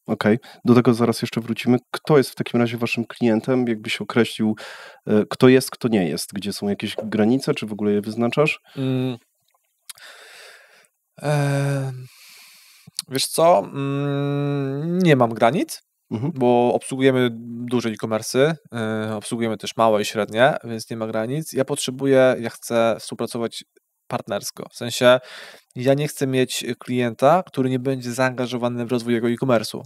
Okej. Do tego zaraz jeszcze wrócimy. Kto jest w takim razie waszym klientem? Jakbyś określił, kto jest, kto nie jest? Gdzie są jakieś granice, czy w ogóle je wyznaczasz? Wiesz co? Nie mam granic, bo obsługujemy duże e-commerce, obsługujemy też małe i średnie, więc nie ma granic. Ja chcę współpracować partnersko. W sensie ja nie chcę mieć klienta, który nie będzie zaangażowany w rozwój jego e-commerce'u.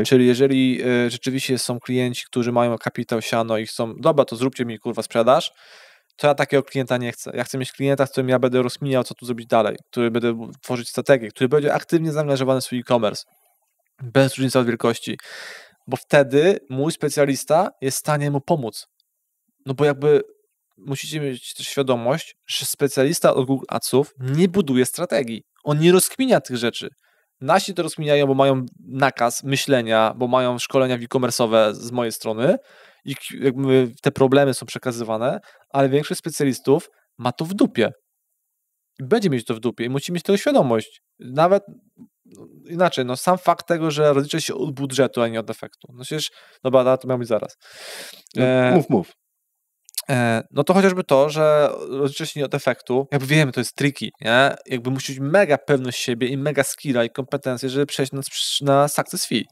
Czyli jeżeli rzeczywiście są klienci, którzy mają kapitał siano i chcą, dobra, to zróbcie mi sprzedaż, to ja takiego klienta nie chcę. Ja chcę mieć klienta, z którym ja będę rozkminiał, co tu zrobić dalej, który będę tworzyć strategię, który będzie aktywnie zaangażowany w swój e-commerce. Bez różnicy od wielkości. Bo wtedy mój specjalista jest w stanie mu pomóc. No bo jakby musicie mieć też świadomość, że specjalista od Google Adsów nie buduje strategii. On nie rozkminia tych rzeczy. Nasi to rozkminiają, bo mają nakaz myślenia, bo mają szkolenia e-commerce'owe z mojej strony i jakby te problemy są przekazywane, ale większość specjalistów ma to w dupie. I będzie mieć to w dupie i musi mieć tego świadomość. Nawet inaczej, no sam fakt tego, że rozlicza się od budżetu, a nie od efektu. No przecież, dobra, to miał być zaraz. Mów. No to chociażby to, że rozlicza się nie od efektu, jakby wiemy, to jest tricky, nie? Jakby musi mieć mega pewność siebie i mega skilla i kompetencje, żeby przejść na success fee.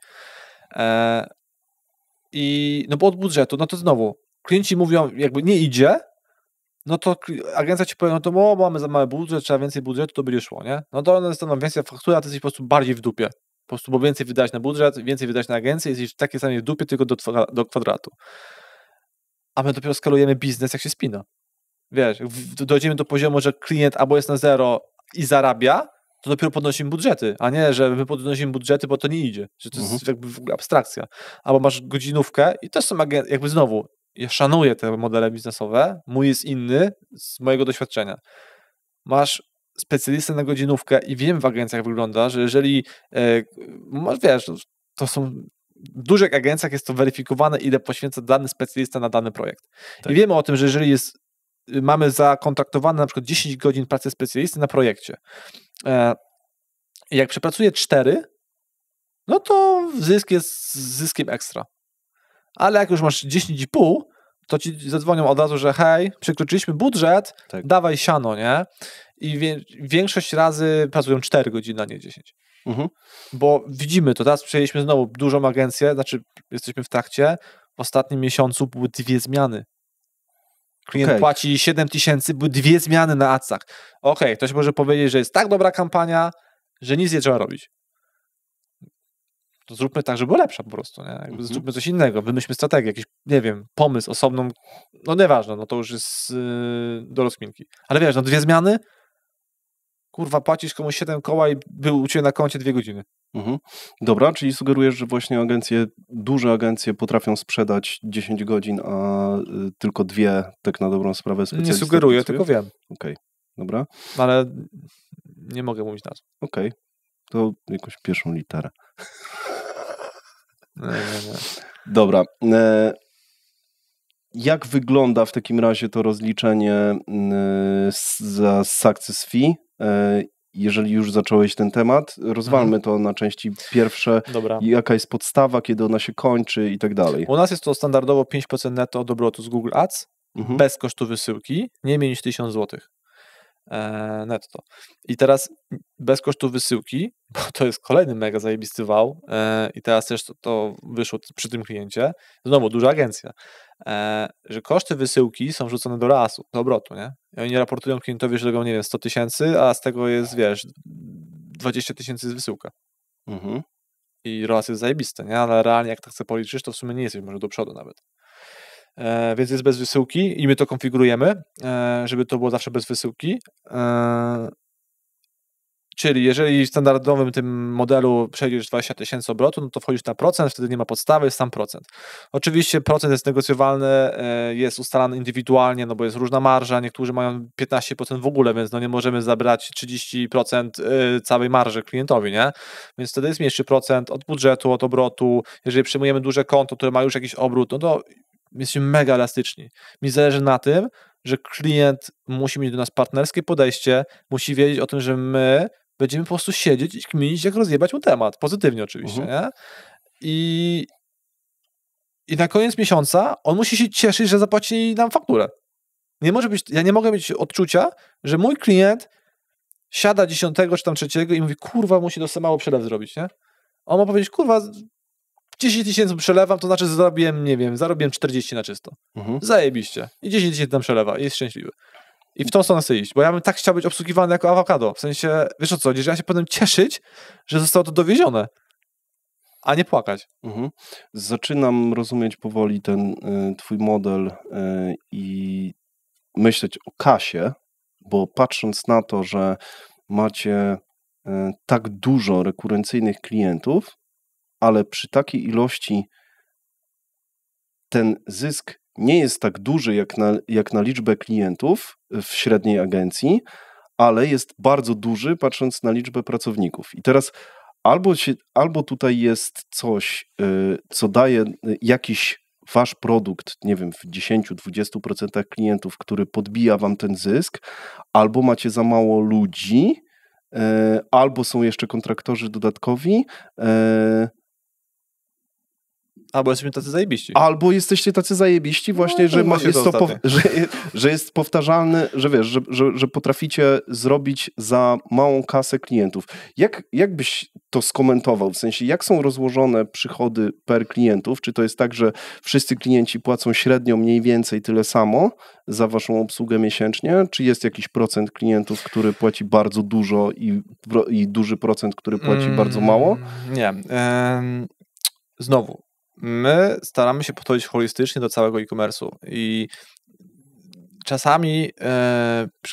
I no bo od budżetu, no to znowu, klienci mówią, jakby nie idzie, no to agencja ci powie, no to mamy za mały budżet, trzeba więcej budżetu, to będzie szło, nie? No to one dostaną więcej faktura, a ty jesteś po prostu bardziej w dupie. Po prostu, bo więcej wydać na budżet, więcej wydać na agencję, jesteś w takiej samej w dupie, tylko do kwadratu. A my dopiero skalujemy biznes, jak się spina. Wiesz, jak dojdziemy do poziomu, że klient albo jest na zero i zarabia, to dopiero podnosimy budżety, a nie, że my podnosimy budżety, bo to nie idzie. Że to jest jakby w ogóle abstrakcja. Albo masz godzinówkę i też są jakby znowu, ja szanuję te modele biznesowe, mój jest inny z mojego doświadczenia. Masz specjalistę na godzinówkę i wiem w agencjach wygląda, że jeżeli wiesz, to są w dużych agencjach jest to weryfikowane, ile poświęca dany specjalista na dany projekt. Tak. I wiemy o tym, że jeżeli mamy zakontraktowane na przykład 10 godzin pracy specjalisty na projekcie, jak przepracuje 4, no to zysk jest zyskiem ekstra. Ale jak już masz 10,5, to ci zadzwonią od razu, że hej, przekroczyliśmy budżet, tak. Dawaj siano, nie? I większość razy pracują 4 godziny, a nie 10. Bo widzimy to, teraz przejęliśmy znowu dużą agencję, znaczy jesteśmy w trakcie, w ostatnim miesiącu były 2 zmiany. Klient płaci 7 000, były 2 zmiany na adsach. Ktoś może powiedzieć, że jest tak dobra kampania, że nic nie trzeba robić. To zróbmy tak, żeby była lepsza po prostu, nie? Zróbmy coś innego, wymyślmy strategię, jakiś, nie wiem, pomysł osobną, no nieważne, no to już jest do rozkminki. Ale wiesz, 2 zmiany, kurwa, płacisz komuś 7 koła i był u ciebie na koncie 2 godziny. Dobra, czyli sugerujesz, że właśnie duże agencje potrafią sprzedać 10 godzin, a tylko 2, tak na dobrą sprawę, specjalisty. Nie sugeruję, tylko wiem. Dobra. Ale nie mogę mówić nazw. To jakąś pierwszą literę. Nie. Dobra. Jak wygląda w takim razie to rozliczenie za success fee? Jeżeli już zacząłeś ten temat, rozwalmy to na części pierwsze. Dobra. Jaka jest podstawa, kiedy ona się kończy i tak dalej. U nas jest to standardowo 5% netto od obrotu z Google Ads, bez kosztu wysyłki, nie mniej niż 1000 zł netto. I teraz bez kosztu wysyłki, bo to jest kolejny mega zajebisty wał i teraz też to wyszło przy tym kliencie, znowu duża agencja, że koszty wysyłki są wrzucone do RAS-u, do obrotu, nie? I oni raportują klientowi, że tego, nie wiem, 100 000, a z tego jest, wiesz, 20 000 jest wysyłka. I ROAS jest zajebiste, nie? Ale realnie jak tak chcę policzyć, to w sumie nie jesteś może do przodu nawet. Więc jest bez wysyłki i my to konfigurujemy, żeby to było zawsze bez wysyłki. Czyli jeżeli w standardowym tym modelu przejdziesz 20 000 obrotu, no to wchodzisz na procent, wtedy nie ma podstawy, jest sam procent. Oczywiście procent jest negocjowalny, jest ustalany indywidualnie, no bo jest różna marża, niektórzy mają 15% w ogóle, więc no nie możemy zabrać 30% całej marży klientowi, nie? Więc wtedy jest mniejszy procent od budżetu, od obrotu. Jeżeli przyjmujemy duże konto, które ma już jakiś obrót, no to jesteśmy mega elastyczni. Mi zależy na tym, że klient musi mieć do nas partnerskie podejście, musi wiedzieć o tym, że my będziemy po prostu siedzieć i kminić, jak rozjebać mu temat. Pozytywnie oczywiście, nie? I na koniec miesiąca on musi się cieszyć, że zapłaci nam fakturę. Ja nie mogę mieć odczucia, że mój klient siada 10 czy tam 3 i mówi, kurwa, musi dosyć mało przelew zrobić, nie? On ma powiedzieć, kurwa, 10 000 przelewam, to znaczy zarobiłem 40 na czysto. Zajebiście. I 10 000 tam przelewa i jest szczęśliwy. I w tą stronę chcę iść, bo ja bym tak chciał być obsługiwany jako awokado. W sensie, wiesz o co, że ja się potem cieszyć, że zostało to dowiezione, a nie płakać. Zaczynam rozumieć powoli ten twój model i myśleć o kasie, bo patrząc na to, że macie tak dużo rekurencyjnych klientów, ale przy takiej ilości ten zysk nie jest tak duży jak na liczbę klientów w średniej agencji, ale jest bardzo duży, patrząc na liczbę pracowników. I teraz albo tutaj jest coś, co daje jakiś wasz produkt, nie wiem, w 10-20% klientów, który podbija wam ten zysk, albo macie za mało ludzi, albo są jeszcze kontraktorzy dodatkowi, albo jesteśmy tacy zajebiści. Albo jesteście tacy zajebiści właśnie, że jest powtarzalny, że wiesz, że potraficie zrobić za małą kasę klientów. Jak byś to skomentował? W sensie, jak są rozłożone przychody per klientów? Czy to jest tak, że wszyscy klienci płacą średnio mniej więcej tyle samo za waszą obsługę miesięcznie? Czy jest jakiś procent klientów, który płaci bardzo dużo i duży procent, który płaci bardzo mało? Nie. Znowu. My staramy się podchodzić holistycznie do całego e-commerce'u i czasami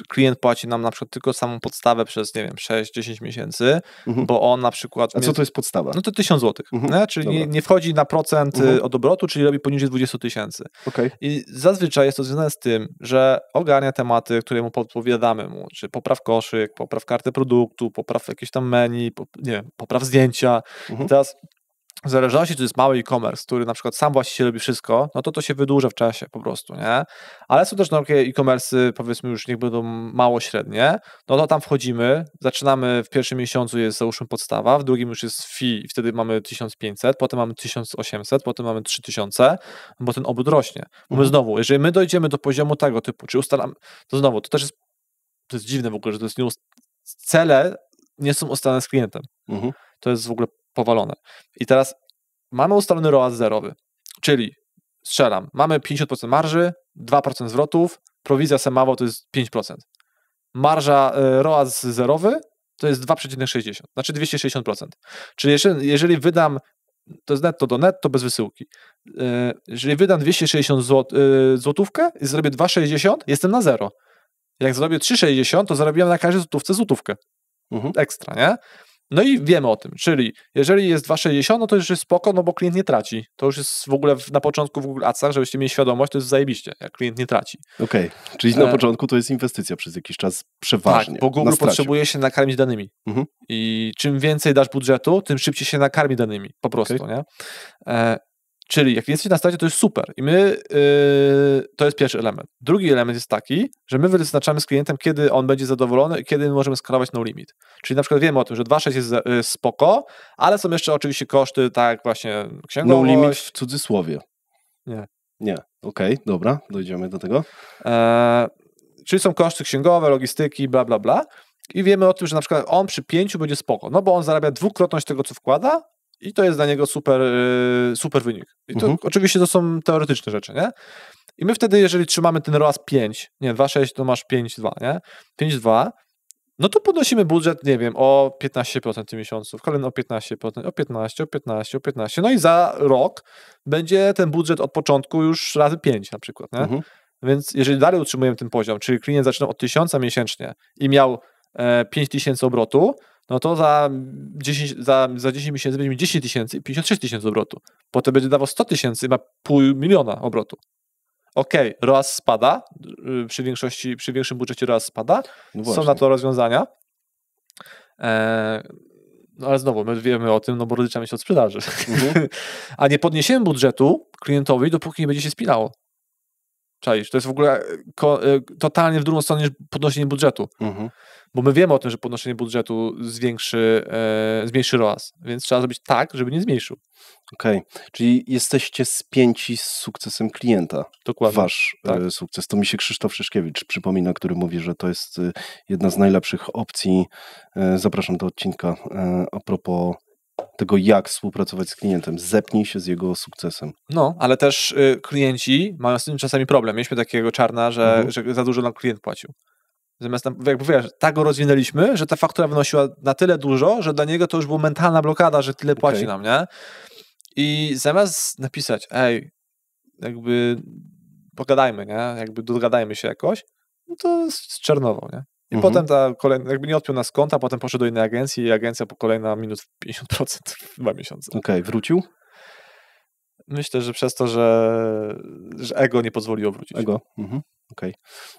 klient płaci nam na przykład tylko samą podstawę przez, nie wiem, 6-10 miesięcy, bo on na przykład... A co to jest podstawa? No to 1000 zł, czyli nie wchodzi na procent od obrotu, czyli robi poniżej 20 000. Okay. I zazwyczaj jest to związane z tym, że ogarnia tematy, które mu podpowiadamy mu, czy popraw koszyk, popraw kartę produktu, popraw jakieś tam menu, popraw zdjęcia. I teraz w zależności, czy to jest mały e-commerce, który na przykład sam właściciel robi wszystko, no to się wydłuża w czasie po prostu, nie? Ale są też takie e-commerce'y, powiedzmy już niech będą mało średnie, no to tam wchodzimy, zaczynamy w pierwszym miesiącu jest załóżmy podstawa, w drugim już jest fee i wtedy mamy 1500, potem mamy 1800, potem mamy 3000, bo ten obrót rośnie. Bo my znowu, jeżeli my dojdziemy do poziomu tego typu, czy ustalamy, to znowu, to też jest, to jest dziwne w ogóle, że to jest cele nie są ustalane z klientem. To jest w ogóle powalone. I teraz mamy ustalony ROAS zerowy, czyli strzelam, mamy 50% marży, 2% zwrotów, prowizja semawo to jest 5%. Marża ROAS zerowy to jest 2,60, znaczy 260%. Czyli jeżeli wydam, to jest netto do netto bez wysyłki, jeżeli wydam 260 złotówkę i zrobię 2,60, jestem na zero. Jak zrobię 3,60, to zarobiłem na każdej złotówce. Ekstra, nie? No i wiemy o tym, czyli jeżeli jest 2,60, no to już jest spoko, no bo klient nie traci. To już jest w ogóle na początku w Google Adsach, żebyście mieli świadomość, to jest zajebiście, jak klient nie traci. Okej, czyli na początku to jest inwestycja przez jakiś czas przeważnie. Tak, bo Google potrzebuje się nakarmić danymi. I czym więcej dasz budżetu, tym szybciej się nakarmi danymi, po prostu, nie? Czyli jak jesteś na stracie, to jest super. I my, to jest pierwszy element. Drugi element jest taki, że my wyznaczamy z klientem, kiedy on będzie zadowolony i kiedy możemy skalować no limit. Czyli na przykład wiemy o tym, że 2,6 jest spoko, ale są jeszcze oczywiście koszty, tak właśnie księgowość. No limit w cudzysłowie. Nie. Okej, dobra, dojdziemy do tego. Czyli są koszty księgowe, logistyki, bla, bla, bla. I wiemy o tym, że na przykład on przy 5 będzie spoko, no bo on zarabia dwukrotność tego, co wkłada, i to jest dla niego super wynik. I to oczywiście to są teoretyczne rzeczy, nie? I my wtedy, jeżeli trzymamy ten ROAS 5, nie, 2,6 to masz 5,2, nie? 5,2, no to podnosimy budżet, nie wiem, o 15% w tym miesiącu, w kolejnym o 15%, o 15, o 15, o 15. No i za rok będzie ten budżet od początku już razy 5 na przykład, nie? Więc jeżeli dalej utrzymujemy ten poziom, czyli klient zaczynał od 1000 miesięcznie i miał 5000 obrotu, no to za 10 miesięcy będzie mieć 10 000 i 56 000 obrotu. Potem będzie dawał 100 000 i ma 500 000 obrotu. Okej, ROAS spada, przy większym budżecie ROAS spada, są na to rozwiązania, no ale znowu, my wiemy o tym, no bo rozliczamy się od sprzedaży. A nie podniesiemy budżetu klientowi, dopóki nie będzie się spinało. Czaisz? To jest w ogóle totalnie w drugą stronę niż podnoszenie budżetu. Bo my wiemy o tym, że podnoszenie budżetu zmniejszy ROAS, więc trzeba zrobić tak, żeby nie zmniejszył. Okej, czyli jesteście spięci z sukcesem klienta. Dokładnie. Wasz sukces. To mi się Krzysztof Szyszkiewicz przypomina, który mówi, że to jest jedna z najlepszych opcji. Zapraszam do odcinka a propos tego, jak współpracować z klientem. Zepnij się z jego sukcesem. No, ale też klienci mają z tym czasami problem. Mieliśmy takiego czarna, że za dużo nam klient płacił. Zamiast tam, jakby wiesz, tak go rozwinęliśmy, że ta faktura wynosiła na tyle dużo, że dla niego to już była mentalna blokada, że tyle płaci nam, nie? I zamiast napisać, jakby pogadajmy, nie? Jakby dogadajmy się jakoś, no to zczernował, nie? I potem ta kolejna, jakby nie odpiął nas z konta, potem poszedł do innej agencji i agencja po kolejna minus 50% w 2 miesiące. Okej, wrócił? Myślę, że przez to, że ego nie pozwoliło wrócić. Ego? Okej.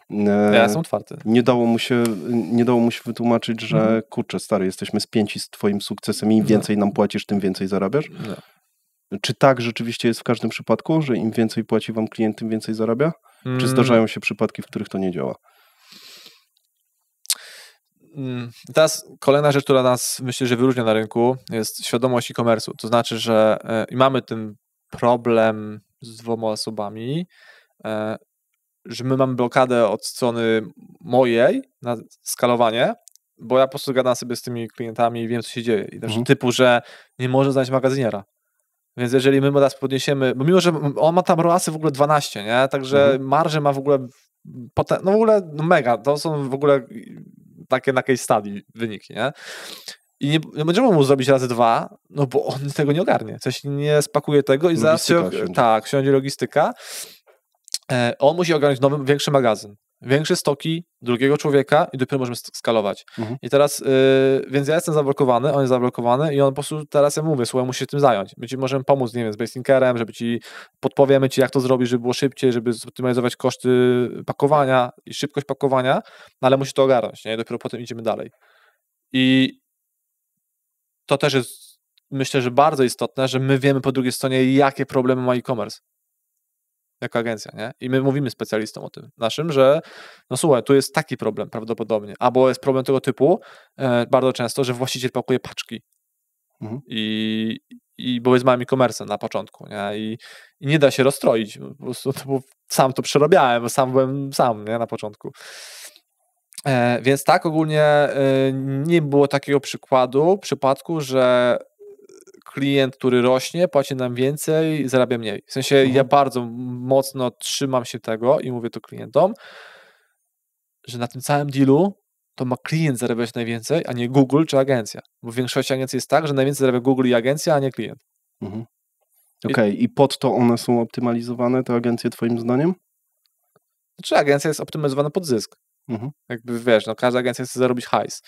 Ja jestem otwarty. Nie dało mu się wytłumaczyć, że kurczę, stary, jesteśmy spięci z twoim sukcesem i im więcej nam płacisz, tym więcej zarabiasz? Nie. Czy tak rzeczywiście jest w każdym przypadku, że im więcej płaci wam klient, tym więcej zarabia? Czy zdarzają się przypadki, w których to nie działa? Teraz kolejna rzecz, która nas, myślę, że wyróżnia na rynku, jest świadomość e-commerce'u. To znaczy, że mamy ten problem z 2 osobami, że my mamy blokadę od strony mojej na skalowanie, bo ja po prostu gadam sobie z tymi klientami i wiem, co się dzieje. I typu, że nie może znaleźć magazyniera. Więc jeżeli my teraz podniesiemy, bo mimo, że on ma tam ROASy w ogóle 12, nie? Także marże ma w ogóle mega. To są w ogóle takie na case study wyniki, nie? I nie będziemy mu zrobić razy 2, no bo on tego nie ogarnie. Coś nie spakuje tego i zaraz wsiądzie logistyka. On musi ogarnąć nowy, większy magazyn, większe stoki, drugiego człowieka i dopiero możemy skalować. I teraz, więc ja jestem zablokowany, on jest zablokowany i on po prostu teraz ja mówię, słuchaj, musisz się tym zająć. My ci możemy pomóc, nie wiem, z baselinkerem, żeby ci podpowiemy ci, jak to zrobić, żeby było szybciej, żeby zoptymalizować koszty pakowania i szybkość pakowania, no ale musisz to ogarnąć, nie? I dopiero potem idziemy dalej. I to też jest, myślę, że bardzo istotne, że my wiemy po drugiej stronie, jakie problemy ma e-commerce jako agencja, nie? I my mówimy specjalistom o tym naszym, że no słuchaj, tu jest taki problem prawdopodobnie, albo jest problem tego typu bardzo często, że właściciel pakuje paczki i bo jest małym e-commerce'em na początku, nie? I nie da się rozstroić, po prostu bo sam to przerabiałem, bo sam byłem nie? Na początku. Więc tak, ogólnie nie było takiego przypadku, że klient, który rośnie, płaci nam więcej, zarabia mniej. W sensie ja bardzo mocno trzymam się tego i mówię to klientom, że na tym całym dealu to ma klient zarabiać najwięcej, a nie Google czy agencja. Bo w większości agencji jest tak, że najwięcej zarabia Google i agencja, a nie klient. Okej, i pod to one są optymalizowane, te agencje twoim zdaniem? Znaczy agencja jest optymalizowana pod zysk. Jakby wiesz, no każda agencja chce zarobić hajs.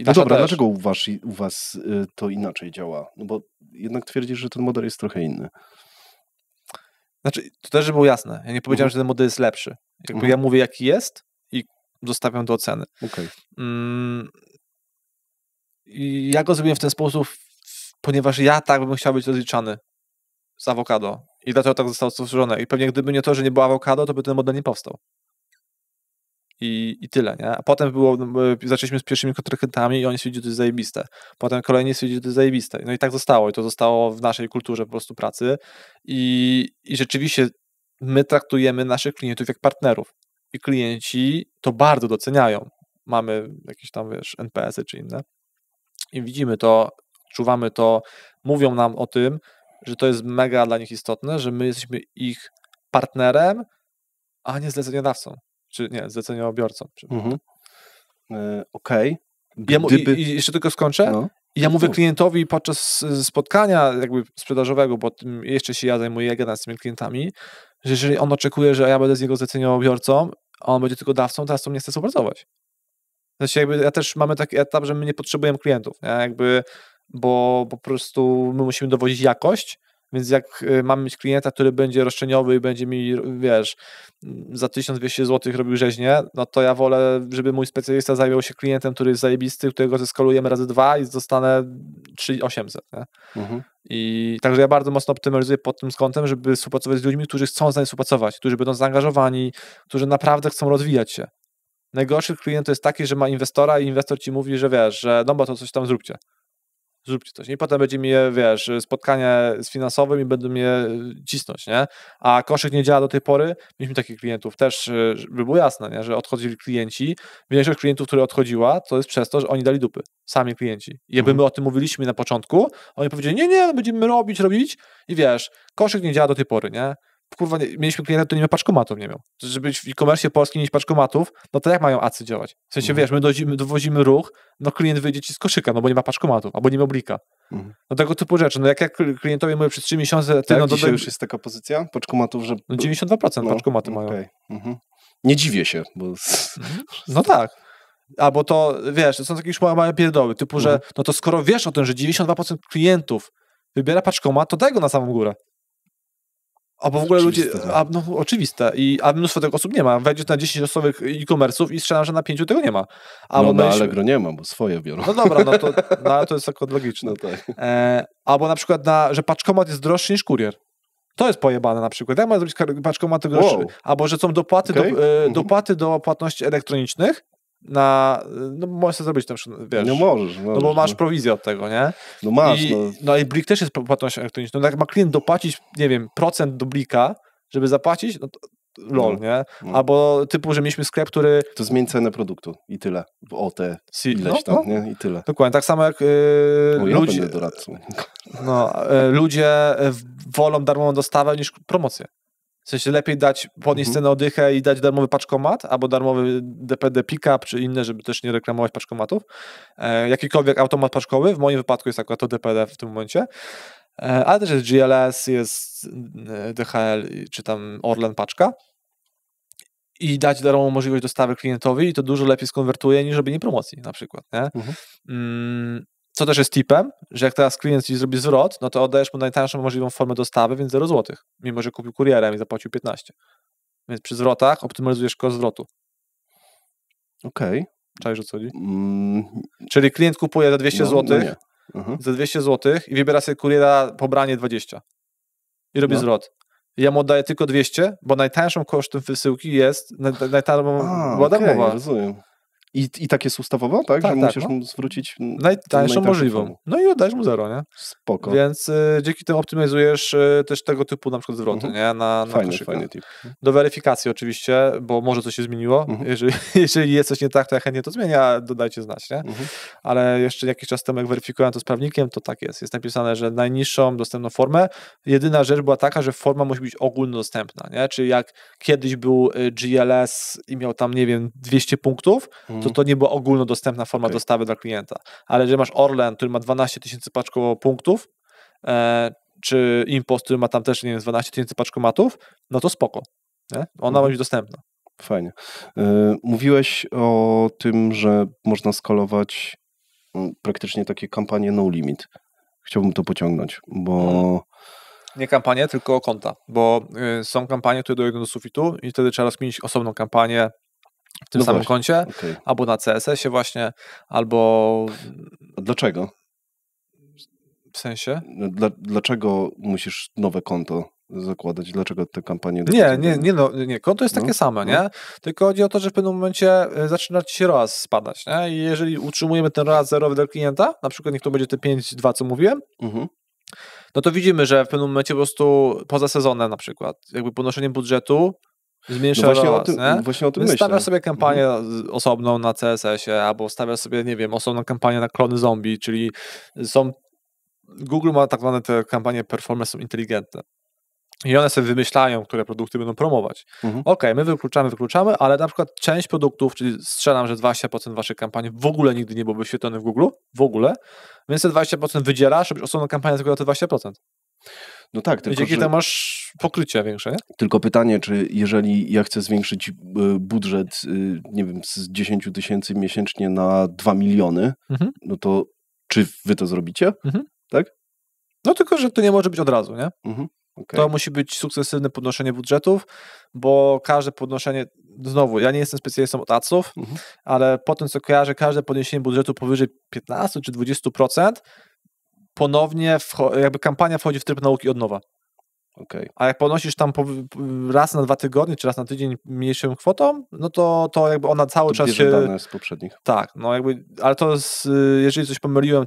No dobra, dlaczego u was to inaczej działa? No bo jednak twierdzisz, że ten model jest trochę inny. Znaczy, to też, żeby było jasne. Ja nie powiedziałem, że ten model jest lepszy. Jakby ja mówię, jaki jest i zostawiam do oceny. I ja go zrobiłem w ten sposób, ponieważ ja tak bym chciał być rozliczany z awokado. I dlatego tak zostało stworzone. I pewnie gdyby nie to, że nie było awokado, to by ten model nie powstał. I tyle, nie? A potem zaczęliśmy z pierwszymi kontrahentami i oni stwierdzili, że to jest zajebiste. Potem kolejni stwierdzili, że to jest zajebiste. No i tak zostało. I to zostało w naszej kulturze po prostu pracy. I rzeczywiście my traktujemy naszych klientów jak partnerów. I klienci to bardzo doceniają. Mamy jakieś tam, wiesz, NPS-y czy inne. I widzimy to, czuwamy to, mówią nam o tym, że to jest mega dla nich istotne, że my jesteśmy ich partnerem, a nie zleceniodawcą. Czy nie, zleceniobiorcą. Okej. I jeszcze tylko skończę. No. Ja mówię klientowi podczas spotkania jakby sprzedażowego, bo tym jeszcze się ja zajmuję, ja gadam z tymi klientami, że jeżeli on oczekuje, że ja będę z niego zleceniobiorcą, a on będzie tylko dawcą, teraz to mnie chce współpracować. Znaczy jakby ja też mamy taki etap, że my nie potrzebujemy klientów, nie? Jakby, bo po prostu my musimy dowodzić jakość, więc jak mamy mieć klienta, który będzie roszczeniowy i będzie mi, wiesz, za 1200 zł robił rzeźnię, no to ja wolę, żeby mój specjalista zajął się klientem, który jest zajebisty, którego zeskalujemy razy 2 i dostanę 3800, nie? I także ja bardzo mocno optymalizuję pod tym kątem, żeby współpracować z ludźmi, którzy chcą z nami współpracować, którzy będą zaangażowani, którzy naprawdę chcą rozwijać się. Najgorszy klient to jest taki, że ma inwestora i inwestor ci mówi, że wiesz, że no bo to coś tam zróbcie coś. I potem będzie mi, wiesz, spotkanie z finansowym i będą mnie cisnąć, nie? A koszyk nie działa do tej pory. Mieliśmy takich klientów też, żeby było jasne, nie? Że odchodzili klienci. Większość klientów, która odchodziła, to jest przez to, że oni dali dupy. Sami klienci. I jakby my o tym mówiliśmy na początku, oni powiedzieli, nie, będziemy robić i wiesz, koszyk nie działa do tej pory, nie? Kurwa, mieliśmy klienta, który nie miał paczkomatów, nie miał. Żeby w e-commerce polskim mieć paczkomatów, no to jak mają acy działać? W sensie, wiesz, my dowozimy ruch, no klient wyjdzie ci z koszyka, no bo nie ma paczkomatów, albo nie ma blika. No tego typu rzeczy. No jak klientowi mówię przez 3 miesiące... Tak, dzisiaj już jest taka pozycja paczkomatów, że... No 92% paczkomaty mają. Nie dziwię się, bo... No tak. Albo to, wiesz, to są takie już małe pierdoły, typu, że no to skoro wiesz o tym, że 92% klientów wybiera paczkomat, to daj go na samą górę. A bo w ogóle Oczywiste, ludzie, tak. no oczywiste, a mnóstwo tych osób nie ma. Wejdziesz na 10-osobowych e-commerce'ów i strzelam, że na 5 tego nie ma. No na Allegro nie ma, bo swoje biorą. No dobra, ale to jest akurat logiczne. No tak. Albo na przykład, że paczkomat jest droższy niż kurier. To jest pojebane na przykład. Jak ma zrobić paczkomaty droższe? Wow. Albo że są dopłaty, dopłaty do płatności elektronicznych no możesz sobie zrobić tam, wiesz. No możesz. No bo masz prowizję od tego, nie? No masz, No i Blik też jest płatnością elektroniczną. No jak ma klient dopłacić, nie wiem, procent do Blika, żeby zapłacić, no to lol, nie? Albo typu, że mieliśmy sklep, który... To zmień cenę produktu i tyle. W OT ileś tam, nie? I tyle. Dokładnie, tak samo jak ludzie... będę doradcą. Ludzie wolą darmową dostawę niż promocję. W sensie lepiej podnieść cenę o dychę i dać darmowy paczkomat, albo darmowy DPD pick-up, czy inne, żeby też nie reklamować paczkomatów. Jakikolwiek automat paczkowy, w moim wypadku jest akurat to DPD w tym momencie, ale też jest GLS, jest DHL, czy tam Orlen paczka i dać darmową możliwość dostawy klientowi i to dużo lepiej skonwertuje niż robienie promocji na przykład, nie? Co też jest tipem, że jak teraz klient ci zrobi zwrot, no to oddajesz mu najtańszą możliwą formę dostawy, więc 0 zł, mimo że kupił kurierem i zapłacił 15. Więc przy zwrotach optymalizujesz koszt zwrotu. Okej. Czaisz, o co chodzi? Czyli klient kupuje za 200 zł, za 200 zł i wybiera sobie kuriera pobranie 20 i robi zwrot. Ja mu oddaję tylko 200, bo najtańszą kosztem wysyłki jest darmowa. Rozumiem. I tak jest ustawowo, tak? Że musisz mu zwrócić najtańszą możliwą. No i oddajesz mu 0, nie? Spoko. Więc dzięki temu optymalizujesz też tego typu na przykład zwroty, nie? Na Fajny tip. Do weryfikacji oczywiście, bo może coś się zmieniło. Jeżeli jest coś nie tak, to ja chętnie to zmienię, a dodajcie znać, nie? Ale jeszcze jakiś czas temu, jak weryfikowałem to z prawnikiem, to tak jest. Jest napisane, że najniższą dostępną formę. Jedyna rzecz była taka, że forma musi być ogólnodostępna, nie? Czyli jak kiedyś był GLS i miał tam, nie wiem, 200 punktów, to nie była ogólnodostępna forma dostawy dla klienta. Ale jeżeli masz Orlen, który ma 12 000 paczkowo punktów, czy Impost, który ma tam też, nie wiem, 12 000 paczkomatów, no to spoko. Nie? Ona ma być dostępna. Fajnie. Mówiłeś o tym, że można skalować praktycznie takie kampanie no limit. Chciałbym to pociągnąć, bo... Nie kampanie, tylko konta, bo są kampanie, które dojdą do sufitu i wtedy trzeba rozkminić osobną kampanię w tym samym koncie, albo na CSS-ie właśnie, albo... A dlaczego? W sensie? Dlaczego musisz nowe konto zakładać? Dlaczego te kampanie... Nie, konto jest takie same, nie? Tylko chodzi o to, że w pewnym momencie zaczyna ci się ROAS spadać, nie? I jeżeli utrzymujemy ten ROAS zerowy dla klienta, na przykład niech to będzie te 5,2, co mówiłem, no to widzimy, że w pewnym momencie po prostu poza sezonem na przykład, jakby podnoszenie budżetu zmniejsza ROAS, właśnie o tym Więc myślę. stawiasz sobie kampanię osobną na CSS-ie, albo stawiasz sobie, nie wiem, osobną kampanię na klony zombie, czyli Google ma tak zwane te kampanie performance są inteligentne. I one sobie wymyślają, które produkty będą promować. Okej, my wykluczamy, ale na przykład część produktów, czyli strzelam, że 20% waszej kampanii w ogóle nigdy nie było wyświetlone w Google, w ogóle, więc te 20% wydzielasz, robisz osobną kampanię tylko na te 20%. No tak, tylko i dzięki temu masz pokrycie większe, nie? Tylko pytanie, czy jeżeli ja chcę zwiększyć budżet, nie wiem, z 10 000 miesięcznie na 2 miliony, no to czy wy to zrobicie? Tak? No tylko, że to nie może być od razu, nie? Okay. To musi być sukcesywne podnoszenie budżetów, bo każde podnoszenie, znowu, ja nie jestem specjalistą od adsów, ale po tym, co kojarzę, każde podniesienie budżetu powyżej 15 czy 20% ponownie jakby kampania wchodzi w tryb nauki od nowa. Okay. A jak podnosisz tam raz na 2 tygodnie, czy raz na tydzień mniejszą kwotą, no to jakby ona cały czas się... dane z poprzednich. Tak, no jakby, ale to jeżeli coś pomyliłem,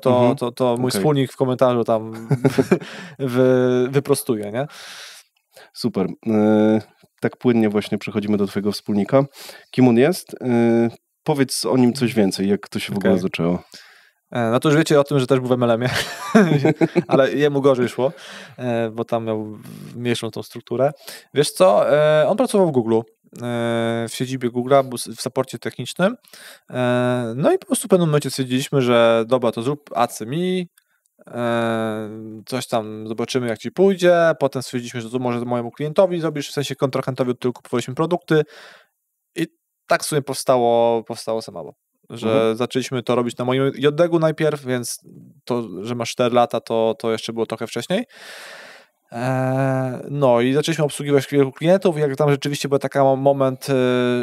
to mój wspólnik w komentarzu tam wyprostuje, nie? Super. Tak płynnie właśnie przechodzimy do twojego wspólnika. Kim on jest? Powiedz o nim coś więcej, jak to się w ogóle zaczęło. No to już wiecie o tym, że też był w MLM-ie, ale jemu gorzej szło, bo tam miał mniejszą tą strukturę. Wiesz co, on pracował w Google, w siedzibie Google'a, był w supporcie technicznym, no i po prostu w pewnym momencie stwierdziliśmy, że dobra, to zrób ACMI, coś tam zobaczymy, jak ci pójdzie, potem stwierdziliśmy, że to może mojemu klientowi zrobisz, w sensie kontrahentowi, od którego kupowaliśmy produkty i tak w sumie powstało Semawo. Że zaczęliśmy to robić na moim JDG-u najpierw, więc to, że masz 4 lata, to jeszcze było trochę wcześniej. No i zaczęliśmy obsługiwać wielu klientów. Jak tam rzeczywiście był taki moment,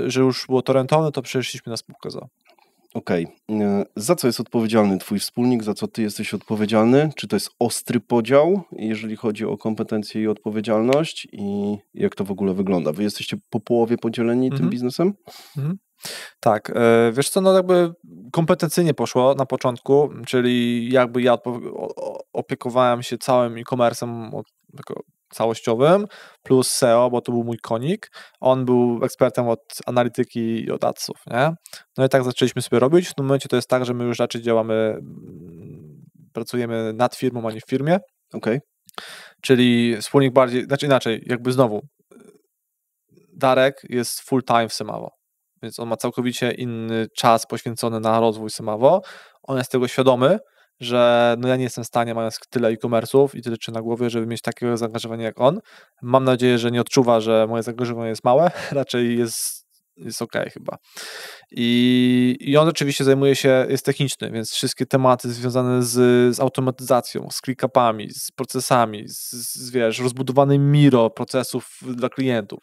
że już było to rentowne, to przeszliśmy na spółkę z o.o. Okej. Za co jest odpowiedzialny twój wspólnik, za co ty jesteś odpowiedzialny? Czy to jest ostry podział, jeżeli chodzi o kompetencje i odpowiedzialność i jak to w ogóle wygląda? Wy jesteście po połowie podzieleni tym biznesem? Tak, wiesz co, no jakby kompetencyjnie poszło na początku, czyli jakby ja opiekowałem się całym e-commerce'em całościowym, plus SEO, bo to był mój konik. On był ekspertem od analityki i od adsów, nie? No i tak zaczęliśmy sobie robić. W tym momencie to jest tak, że my już raczej działamy, pracujemy nad firmą, a nie w firmie. Okej. Czyli wspólnik bardziej, znaczy inaczej, jakby znowu, Darek jest full time w Semawo, więc on ma całkowicie inny czas poświęcony na rozwój Semawo. On jest tego świadomy, że no ja nie jestem w stanie, mając tyle e-commerce'ów i tyle czy na głowie, żeby mieć takiego zaangażowania jak on. Mam nadzieję, że nie odczuwa, że moje zaangażowanie jest małe, raczej jest okej chyba. I on oczywiście zajmuje się, jest techniczny, więc wszystkie tematy związane z automatyzacją, z ClickUpami, z procesami, wiesz, rozbudowany Miro procesów dla klientów.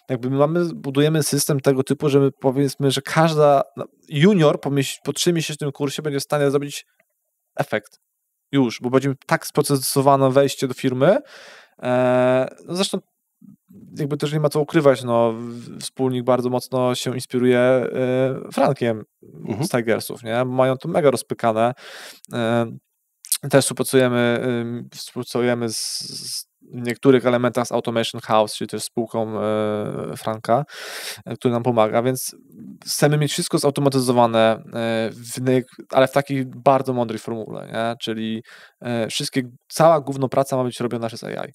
Jakby budujemy system tego typu, że my powiedzmy, że każda junior po 3-miesięcznym kursie będzie w stanie zrobić efekt. Już, bo będzie tak sprocesowane wejście do firmy. No zresztą jakby też nie ma co ukrywać, no wspólnik bardzo mocno się inspiruje Frankiem z Tigersów, nie? Mają to mega rozpykane. Też współpracujemy z niektórych elementach z Automation House, czyli też spółką Franka, który nam pomaga, więc chcemy mieć wszystko zautomatyzowane, ale w takiej bardzo mądrej formule, nie? Czyli cała gówno praca ma być robiona przez AI.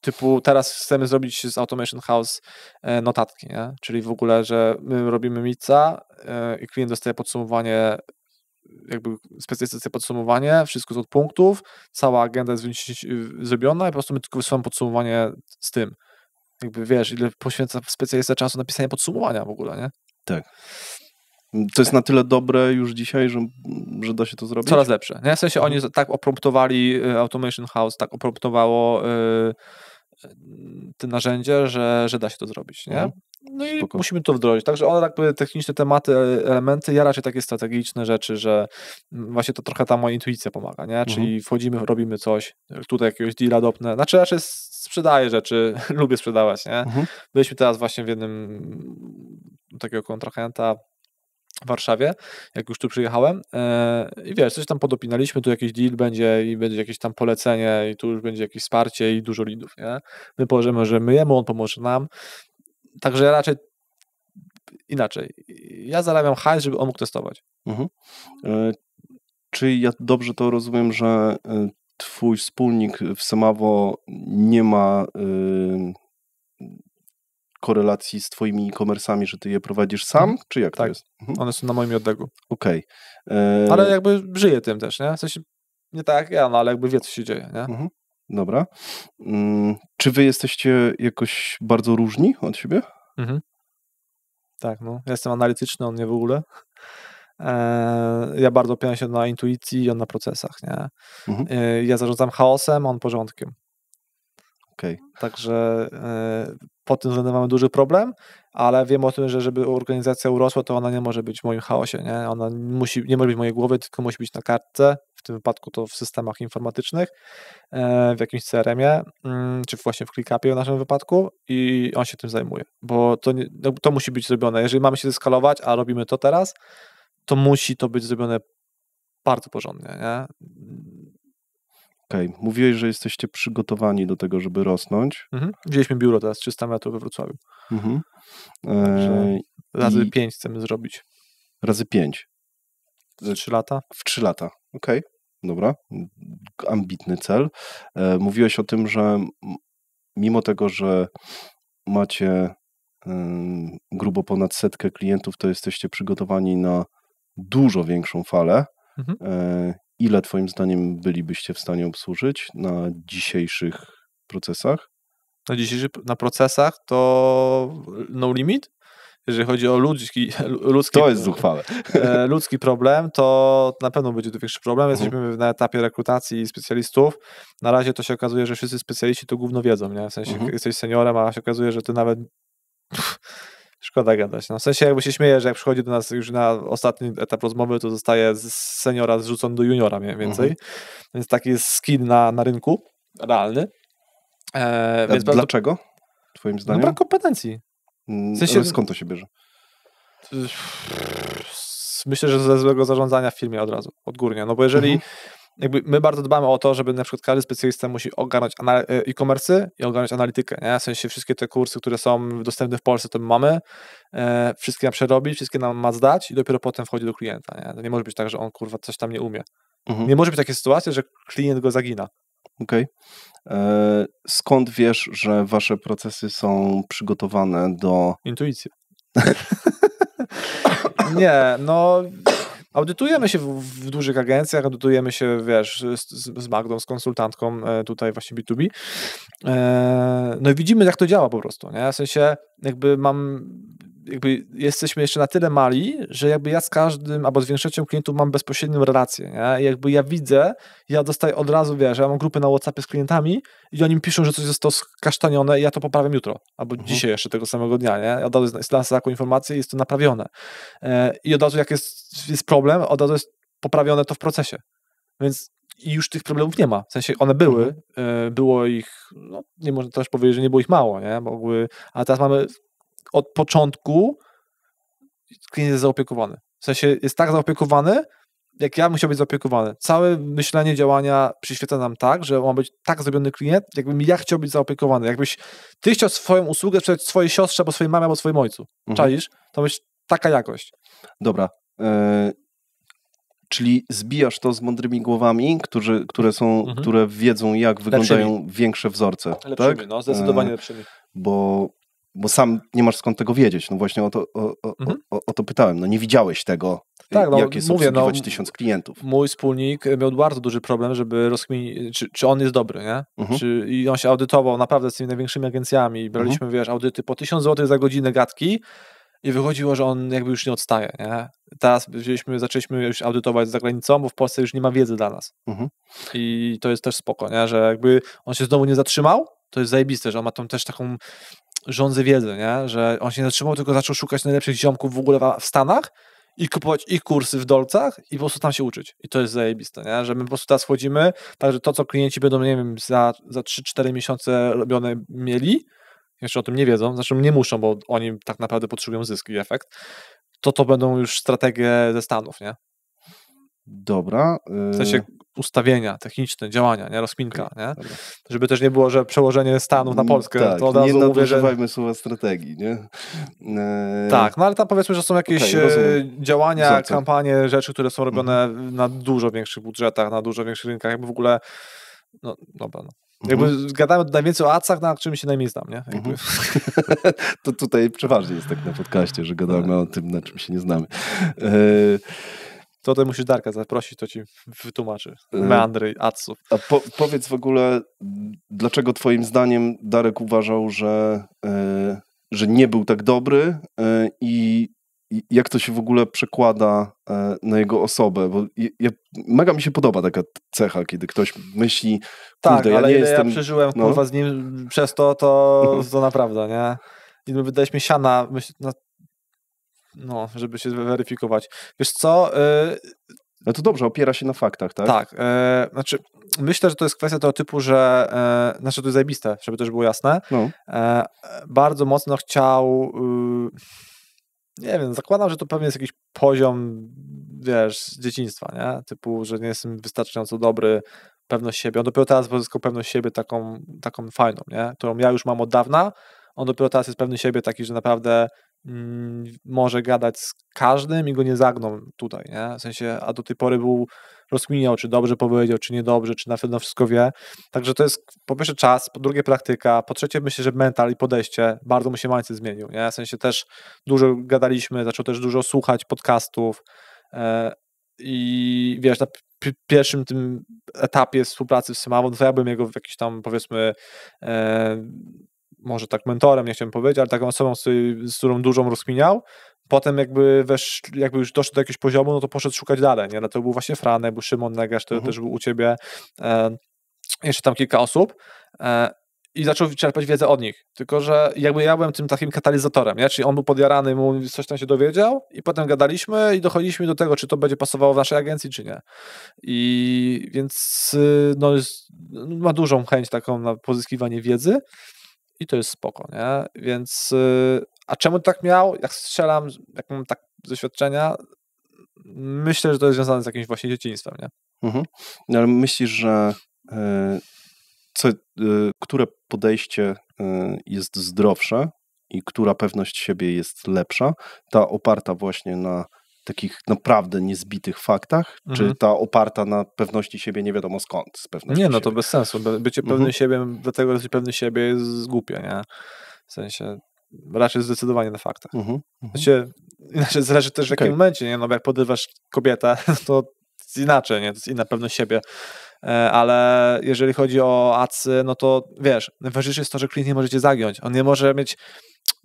Typu teraz chcemy zrobić z Automation House notatki, nie? Czyli w ogóle, że my robimy mica i klient dostaje podsumowanie, jakby specjalizacja podsumowanie, wszystko z od punktów, cała agenda jest zrobiona i po prostu my tylko wysyłamy podsumowanie z tym. Jakby wiesz, ile poświęca specjalista czasu na pisanie podsumowania w ogóle, nie? Tak. To jest na tyle dobre już dzisiaj, że da się to zrobić? Coraz lepsze. Nie? W sensie oni tak opromptowali, Automation House tak opromptowało te narzędzie, że da się to zrobić, nie? No i musimy to wdrożyć. Także one jakby techniczne tematy, elementy, ja raczej takie strategiczne rzeczy, że właśnie to trochę ta moja intuicja pomaga, nie? Czyli wchodzimy, robimy coś, tutaj jakiegoś deala dopnę, znaczy raczej sprzedaję rzeczy, lubię sprzedawać, nie? Byliśmy teraz właśnie w jednym takiego kontrahenta w Warszawie, jak już tu przyjechałem i wiesz, coś tam podopinaliśmy, tu jakiś deal będzie i będzie jakieś tam polecenie i tu już będzie jakieś wsparcie i dużo leadów, nie? My pomożemy jemu, on pomoże nam. Także ja raczej inaczej. Ja zarabiam hajs, żeby on mógł testować. Czy ja dobrze to rozumiem, że twój wspólnik w Semawo nie ma korelacji z twoimi e-commerce'ami, że ty je prowadzisz sam, czy jak to jest? One są na moim oddegu. Okej. Ale jakby żyję tym też, nie? W sensie nie tak jak ja, no ale jakby wie, co się dzieje, nie? Dobra. Czy wy jesteście jakoś bardzo różni od siebie? Tak, no. Ja jestem analityczny, on nie w ogóle. Ja bardzo opieram się na intuicji i on na procesach, nie? Ja zarządzam chaosem, a on porządkiem. Także pod tym względem mamy duży problem, ale wiem o tym, że żeby organizacja urosła, to ona nie może być w moim chaosie, nie? Ona nie może być w mojej głowie, tylko musi być na kartce, w tym wypadku to w systemach informatycznych, w jakimś CRM-ie, czy właśnie w ClickUpie w naszym wypadku i on się tym zajmuje, bo to musi być zrobione. Jeżeli mamy się zeskalować, a robimy to teraz, to musi to być zrobione bardzo porządnie, nie? Mówiłeś, że jesteście przygotowani do tego, żeby rosnąć. Wzięliśmy biuro teraz 300 metrów we Wrocławiu. Razy 5 chcemy zrobić. Razy 5? W 3 lata? W 3 lata, dobra. Ambitny cel. Mówiłeś o tym, że mimo tego, że macie grubo ponad 100 klientów, to jesteście przygotowani na dużo większą falę. Ile twoim zdaniem bylibyście w stanie obsłużyć na dzisiejszych procesach? Na procesach to no limit. jeżeli chodzi o ludzki To jest zuchwałe. Ludzki problem, to na pewno będzie to większy problem. Jesteśmy na etapie rekrutacji specjalistów. Na razie to się okazuje, że wszyscy specjaliści to gówno wiedzą, nie? W sensie jesteś seniorem, a się okazuje, że ty nawet szkoda gadać. No, w sensie jakby się śmieje, że jak przychodzi do nas już na ostatni etap rozmowy, to zostaje z seniora zrzucony do juniora mniej więcej. Więc taki jest skill na rynku realny. Więc dlaczego? Twoim zdaniem? Brak kompetencji. W sensie... Ale skąd to się bierze? Myślę, że ze złego zarządzania w firmie od razu, odgórnie. No bo jeżeli jakby my bardzo dbamy o to, żeby na przykład każdy specjalista musi ogarnąć e-commerce i ogarnąć analitykę, nie? W sensie wszystkie te kursy, które są dostępne w Polsce, to my mamy, wszystkie nam przerobić, wszystkie nam ma zdać i dopiero potem wchodzi do klienta, nie? To nie może być tak, że on kurwa coś tam nie umie. Nie może być takie sytuacje, że klient go zagina. Okej. Skąd wiesz, że wasze procesy są przygotowane do... Intuicji. Nie, no audytujemy się w dużych agencjach, audytujemy się, wiesz, z Magdą, z konsultantką tutaj właśnie B2B. No i widzimy, jak to działa po prostu, nie? W sensie jakby jesteśmy jeszcze na tyle mali, że jakby ja z każdym albo z większością klientów mam bezpośrednią relację, nie? I jakby ja widzę, ja dostaję od razu, wiesz, ja mam grupy na WhatsAppie z klientami i oni mi piszą, że coś zostało skasztanione i ja to poprawiam jutro, albo dzisiaj jeszcze tego samego dnia, nie? Ja od razu jest taką informację i jest to naprawione. I od razu jak jest problem, od razu jest poprawione to w procesie. Więc i już tych problemów nie ma. W sensie one były, było ich, no nie można też powiedzieć, że nie było ich mało, nie? Ale teraz mamy od początku klient jest zaopiekowany. W sensie jest tak zaopiekowany, jak ja musiał być zaopiekowany. Całe myślenie, działania przyświeca nam tak, że ma być tak zrobiony klient, jakbym ja chciał być zaopiekowany. Jakbyś ty chciał swoją usługę sprzedać swojej siostrze, albo swojej mamie, albo swojemu ojcu. Czaisz? To być taka jakość. Dobra. Czyli zbijasz to z mądrymi głowami, które wiedzą, jak wyglądają większe wzorce. Lepszymi, tak? No, zdecydowanie lepszymi. Bo sam nie masz skąd tego wiedzieć. No właśnie o to pytałem. No nie widziałeś tego, tak, jak jest obsługiwać 1000 klientów. Mój wspólnik miał bardzo duży problem, żeby rozkminić, czy on jest dobry, nie? I on się audytował naprawdę z tymi największymi agencjami. Braliśmy, wiesz, audyty po 1000 zł za godzinę gadki i wychodziło, że on jakby już nie odstaje, nie? Teraz zaczęliśmy już audytować za granicą, bo w Polsce już nie ma wiedzy dla nas. I to jest też spoko, nie? Że jakby on się znowu nie zatrzymał, to jest zajebiste, że on ma tam też taką żądzę wiedzy, nie? Że on się nie zatrzymał, tylko zaczął szukać najlepszych ziomków w ogóle w Stanach i kupować ich kursy w dolcach i po prostu tam się uczyć. I to jest zajebiste, nie? Że my po prostu teraz wchodzimy, także to, co klienci będą, nie wiem, za 3-4 miesiące robione mieli, jeszcze o tym nie wiedzą, znaczy nie muszą, bo oni tak naprawdę potrzebują zysku i efekt, to będą już strategie ze Stanów, nie? Dobra. W sensie ustawienia techniczne, działania, nie? Rozkminka, nie? Dobra. Żeby też nie było, że przełożenie Stanów na Polskę, tak, to od razu nie mówię, że... słowa strategii, nie? Tak, no ale tam powiedzmy, że są jakieś działania, kampanie, rzeczy, które są robione na dużo większych budżetach, na dużo większych rynkach, jakby w ogóle, no dobra, no. Jakby gadamy najwięcej o adsach, na czym się najmniej znam, nie? To tutaj przeważnie jest tak na podcaście, że gadamy o tym, na czym się nie znamy. To tutaj musisz Darka zaprosić, to ci wytłumaczy meandry adsów. A powiedz w ogóle, dlaczego twoim zdaniem Darek uważał, że nie był tak dobry i jak to się w ogóle przekłada na jego osobę? Bo mega mi się podoba taka cecha, kiedy ktoś myśli, tak, ja ale nie jestem... ja przeżyłem kurwa z nim przez to naprawdę, nie? I my wydaliśmy siana, żeby się zweryfikować. Wiesz co? No to dobrze, opiera się na faktach, tak? Tak. Znaczy, myślę, że to jest kwestia tego typu, że to jest zajebiste, żeby też było jasne. No. Bardzo mocno chciał nie wiem, zakładam, że to pewnie jest jakiś poziom, wiesz, z dzieciństwa, nie? Typu, że nie jestem wystarczająco dobry, pewność siebie. On dopiero teraz pozyskał pewność siebie taką fajną, nie? Którą ja już mam od dawna. On dopiero teraz jest pewny siebie taki, że naprawdę może gadać z każdym i go nie zagną tutaj, nie? W sensie, a do tej pory rozkminiał, czy dobrze powiedział, czy niedobrze, czy na pewno wszystko wie. Także to jest po pierwsze czas, po drugie praktyka, po trzecie myślę, że mental i podejście, bardzo mu się mindset zmienił, nie? W sensie też dużo gadaliśmy, zaczął też dużo słuchać podcastów i wiesz, na pierwszym tym etapie współpracy z Symawą, to ja bym jego w jakiś tam, powiedzmy, może tak mentorem, nie chciałem powiedzieć, ale taką osobą, z którą dużą rozkminiał. Potem jakby już doszedł do jakiegoś poziomu, no to poszedł szukać dalej, nie? No to był właśnie Franek, był Szymon Negasz, to też był u ciebie, jeszcze tam kilka osób i zaczął czerpać wiedzę od nich, tylko że jakby ja byłem tym takim katalizatorem, nie? Czyli on był podjarany, coś tam się dowiedział i potem gadaliśmy i dochodziliśmy do tego, czy to będzie pasowało w naszej agencji, czy nie. I więc no ma dużą chęć taką na pozyskiwanie wiedzy i to jest spoko, nie? Więc a czemu tak miał? Jak strzelam, jak mam tak doświadczenia, myślę, że to jest związane z jakimś właśnie dzieciństwem, nie? No, ale myślisz, że które podejście jest zdrowsze i która pewność siebie jest lepsza? Ta oparta właśnie na takich naprawdę niezbitych faktach, czy ta oparta na pewności siebie nie wiadomo skąd? Z pewności nie, no siebie? to bez sensu. Bycie pewnym siebie, dlatego jesteś pewny siebie jest głupie, nie? W sensie raczej zdecydowanie na faktach. Inaczej zależy też w jakim momencie, nie? No bo jak podrywasz kobietę, to jest inaczej, nie? To jest inna pewność siebie. Ale jeżeli chodzi o adsy, no to wiesz, najważniejsze jest to, że klient nie może cię zagiąć. On nie może mieć,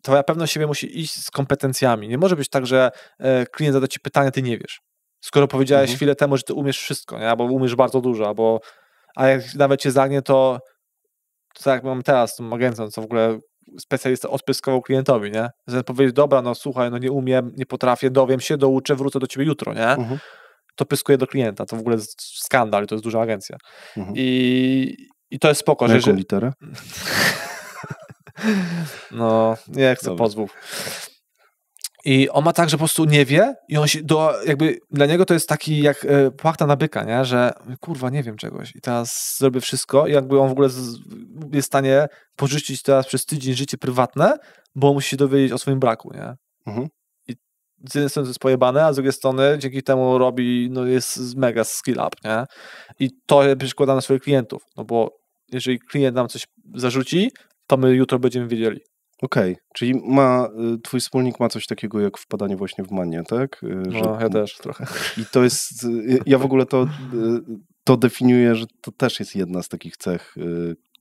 twoja pewność siebie musi iść z kompetencjami. Nie może być tak, że klient zada ci pytanie, ty nie wiesz. Skoro powiedziałeś chwilę temu, że ty umiesz wszystko, nie? Albo umiesz bardzo dużo, a jak nawet cię zagnie, to tak jak mam teraz z tą agencją, co w ogóle specjalista odpyskował klientowi, nie? Zamiast powiedzieć, dobra, no słuchaj, no nie umiem, nie potrafię, dowiem się, douczę, wrócę do ciebie jutro, nie? To pyskuje do klienta. To w ogóle jest skandal, to jest duża agencja. I to jest spoko. Na jaką literę? No, nie chcę pozwów. I on ma tak, że po prostu nie wie i on się, jakby dla niego to jest taki jak płachta na byka, nie? Że kurwa, nie wiem czegoś i teraz zrobię wszystko i jakby on w ogóle jest w stanie porzucić teraz przez tydzień życie prywatne, bo musi się dowiedzieć o swoim braku, nie? I z jednej strony to jest pojebane, a z drugiej strony dzięki temu robi, no jest mega skill up, nie? I to przykłada na swoich klientów, no bo jeżeli klient nam coś zarzuci, to my jutro będziemy wiedzieli. Okej, czyli twój wspólnik ma coś takiego jak wpadanie właśnie w manię, tak? No, ja też trochę. I to jest, ja w ogóle to definiuję, że to też jest jedna z takich cech,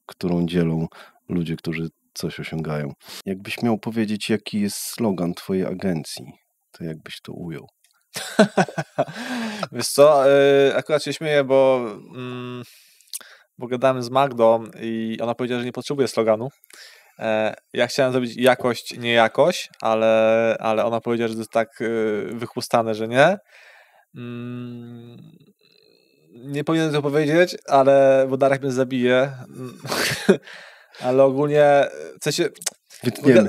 którą dzielą ludzie, którzy coś osiągają. Jakbyś miał powiedzieć, jaki jest slogan twojej agencji, to jakbyś to ujął? Wiesz co, akurat się śmieję, bo gadałem z Magdą i ona powiedziała, że nie potrzebuje sloganu. Ja chciałem zrobić jakość, nie jakość, ale ona powiedziała, że to jest tak wychłustane, że nie. Nie powinienem to powiedzieć, bo Darek mnie zabije. Ale ogólnie w sensie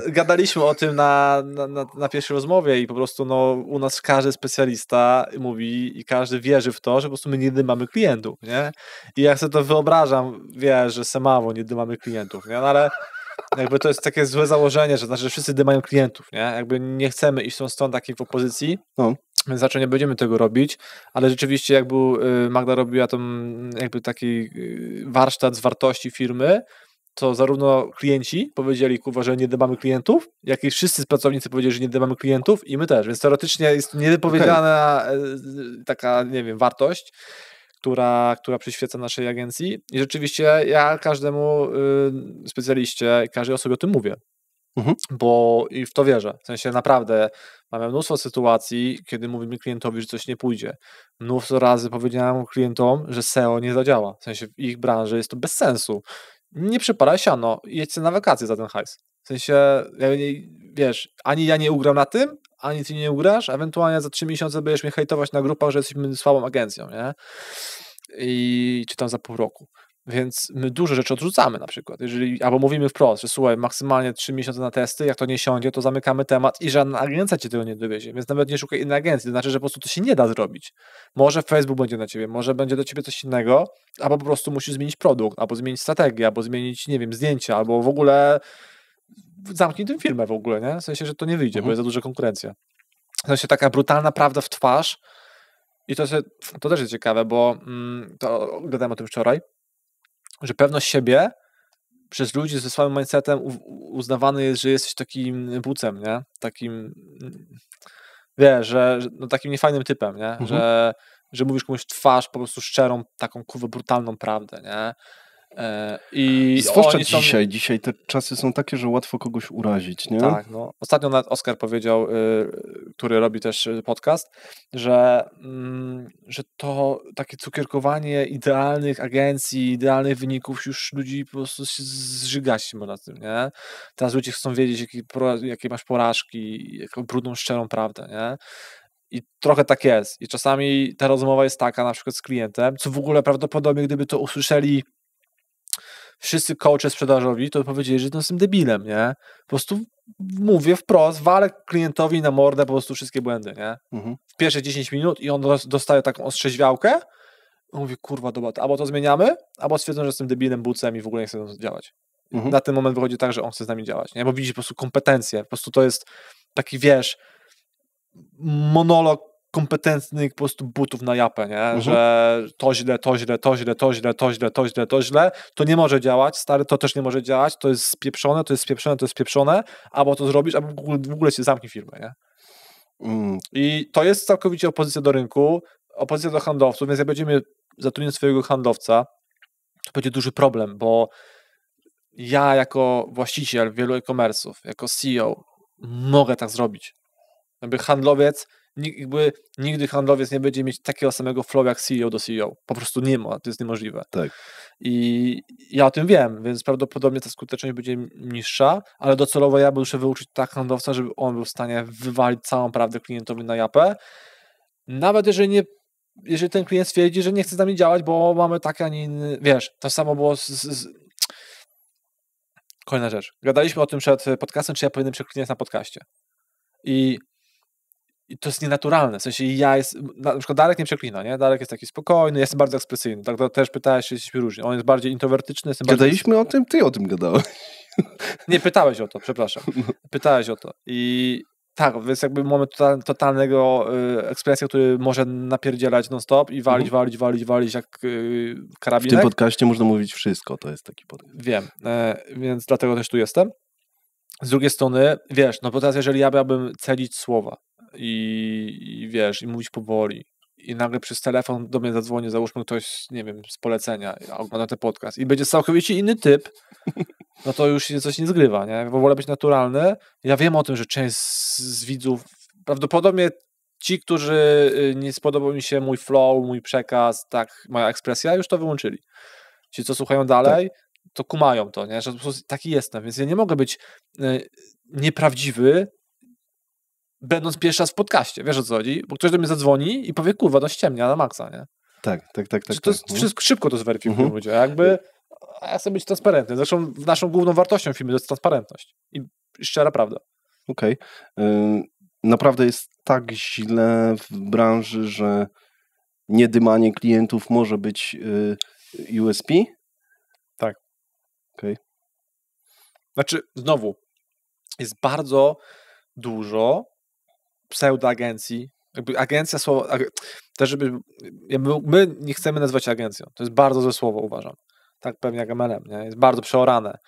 gadaliśmy o tym na pierwszej rozmowie i po prostu no, u nas każdy specjalista mówi i każdy wierzy w to, że po prostu my nigdy mamy klientów, nie? I jak sobie to wyobrażam, wiesz, że semawo nigdy mamy klientów, nie? No ale jakby to jest takie złe założenie, że znaczy, że wszyscy mają klientów, nie? Jakby nie chcemy iść w tą stronę takiej w opozycji, więc raczej nie będziemy tego robić, ale rzeczywiście jak Magda robiła jakby taki warsztat z wartości firmy, to zarówno klienci powiedzieli, kurwa, że nie dbamy klientów, jak i wszyscy pracownicy powiedzieli, że nie dbamy klientów i my też, więc teoretycznie jest niewypowiedziana taka, nie wiem, wartość, która przyświeca naszej agencji i rzeczywiście ja każdemu specjaliście, każdej osobie o tym mówię, bo i w to wierzę, w sensie naprawdę mamy mnóstwo sytuacji, kiedy mówimy klientowi, że coś nie pójdzie. Mnóstwo razy powiedziałem klientom, że SEO nie zadziała, w sensie w ich branży jest to bez sensu. Nie przypalaj siano, jedźcie na wakacje za ten hajs. W sensie, wiesz, ani ja nie ugram na tym, ani ty nie ugrasz, ewentualnie za 3 miesiące będziesz mnie hejtować na grupach, że jesteśmy słabą agencją, nie? Czy tam za pół roku. Więc my dużo rzeczy odrzucamy na przykład. Albo mówimy wprost, że słuchaj, maksymalnie 3 miesiące na testy, jak to nie siądzie, to zamykamy temat i żadna agencja cię tego nie dowiezie, więc nawet nie szukaj innej agencji, to znaczy, że po prostu to się nie da zrobić. Może Facebook będzie na ciebie, może będzie do ciebie coś innego, albo po prostu musisz zmienić produkt, albo zmienić strategię, albo zmienić, nie wiem, zdjęcia, albo w ogóle zamknij tę firmę w ogóle, nie? W sensie, że to nie wyjdzie, bo jest za duża konkurencja. W sensie taka brutalna prawda w twarz i to też jest ciekawe, bo to gadałem o tym wczoraj, że pewność siebie przez ludzi ze słabym mindsetem uznawany jest, że jesteś takim bucem, nie? Takim, wiesz, że no takim niefajnym typem, nie? Że mówisz komuś w twarz po prostu szczerą, taką kurwa brutalną prawdę, nie? I zwłaszcza oni są... dzisiaj te czasy są takie, że łatwo kogoś urazić, nie? Tak, no. Ostatnio nawet Oskar powiedział, który robi też podcast, że to takie cukierkowanie idealnych agencji, idealnych wyników już ludzi po prostu się zżygać na tym, nie? Teraz ludzie chcą wiedzieć, jakie masz porażki, jaką brudną, szczerą prawdę, nie? I trochę tak jest. I czasami ta rozmowa jest taka, na przykład z klientem, co w ogóle prawdopodobnie, gdyby to usłyszeli wszyscy coache sprzedażowi, to powiedzieli, że jestem debilem, nie? Po prostu mówię wprost, walę klientowi na mordę po prostu wszystkie błędy, nie? W pierwsze 10 minut i on dostaje taką ostrzeźwiałkę. On mówi, kurwa, dobra, albo to zmieniamy, albo stwierdzą, że jestem debilem, bucem i w ogóle nie chcę działać. Na ten moment wychodzi tak, że on chce z nami działać, nie? Bo widzi po prostu kompetencje. Po prostu to jest taki, wiesz, monolog kompetentnych po prostu butów na japę, nie? Że to źle, to nie może działać, stary, to też nie może działać, to jest spieprzone, albo to zrobisz, albo w ogóle się zamknij firmę, nie? I to jest całkowicie opozycja do rynku, opozycja do handlowców, więc jak będziemy zatrudniać swojego handlowca, to będzie duży problem, bo ja jako właściciel wielu e-commerce'ów, jako CEO mogę tak zrobić. Jakby handlowiec, nigdy handlowiec nie będzie mieć takiego samego flow jak CEO do CEO. Po prostu nie ma, to jest niemożliwe. Tak. I ja o tym wiem, więc prawdopodobnie ta skuteczność będzie niższa, ale docelowo ja muszę wyuczyć tak handlowca, żeby on był w stanie wywalić całą prawdę klientowi na japę. Nawet jeżeli ten klient stwierdzi, że nie chce z nami działać, bo mamy taki, a nie inny, wiesz, to samo było Kolejna rzecz. Gadaliśmy o tym przed podcastem, czy ja powinienem przeklinać na podcaście. I to jest nienaturalne. W sensie na przykład Darek nie przeklina, nie? Darek jest taki spokojny, ja jestem bardzo ekspresyjny. Tak, to też pytałeś, czy jesteśmy różni. On jest bardziej introwertyczny. Gadaliśmy o tym, ty o tym gadałeś. Nie, pytałeś o to, przepraszam. Pytałeś o to. I tak, więc jakby mamy totalnego ekspresja, który może napierdzielać non-stop i walić jak karabinek. W tym podcaście można mówić wszystko, to jest taki podcast. Wiem, więc dlatego też tu jestem. Z drugiej strony, wiesz, no bo teraz jeżeli ja miałbym celić słowa i wiesz, i mówić powoli i nagle przez telefon do mnie zadzwoni, załóżmy ktoś, nie wiem, z polecenia, ogląda ten podcast i będzie całkowicie inny typ, no to już się coś nie zgrywa, nie? W ogóle być naturalny. Ja wiem o tym, że część z widzów, prawdopodobnie ci, którzy nie spodobał mi się mój flow, mój przekaz, tak, moja ekspresja, już to wyłączyli. Ci, co słuchają dalej, to kumają to, nie? Że po prostu taki jestem, więc ja nie mogę być nieprawdziwy, będąc pierwszy raz w podcaście, wiesz o co chodzi? Bo ktoś do mnie zadzwoni i powie, kurwa, no ściemnia na maksa, nie? Tak. To jest wszystko, szybko to zweryfikują ludzie, jakby ja chcę być transparentny. Zresztą naszą główną wartością firmy to jest transparentność i szczera prawda. Okej. Naprawdę jest tak źle w branży, że niedymanie klientów może być USP? Tak. Okej. Znaczy, znowu, jest bardzo dużo pseudoagencji, jakby agencja słowo, też żeby, my nie chcemy nazywać się agencją, to jest bardzo złe słowo, uważam, tak pewnie jak MLM, nie? Jest bardzo przeorane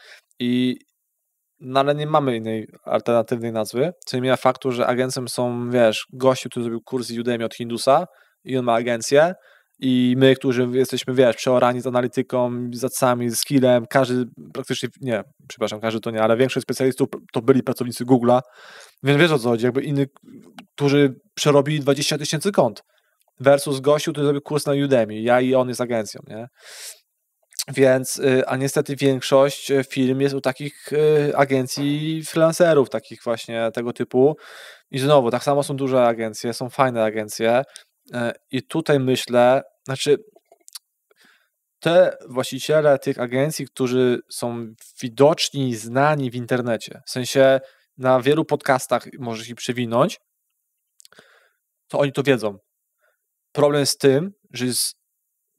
no ale nie mamy innej alternatywnej nazwy, co nie zmienia faktu, że agencją są, wiesz, gościu, który zrobił kurs z Udemy od Hindusa i on ma agencję i my, którzy jesteśmy, wiesz, przeorani z analityką, z adsami, z skillem, każdy praktycznie, nie, przepraszam, każdy to nie, ale większość specjalistów to byli pracownicy Google'a, więc wiesz o co chodzi, jakby inni, którzy przerobili 20 000 kont versus gościu, który zrobił kurs na Udemy, ja i on jest agencją, nie? Więc, a niestety większość firm jest u takich agencji freelancerów, takich właśnie tego typu i znowu, tak samo są duże agencje, są fajne agencje i tutaj myślę, znaczy te właściciele tych agencji, którzy są widoczni, znani w internecie, w sensie na wielu podcastach możesz ich przewinąć, to oni to wiedzą. Problem jest z tym, że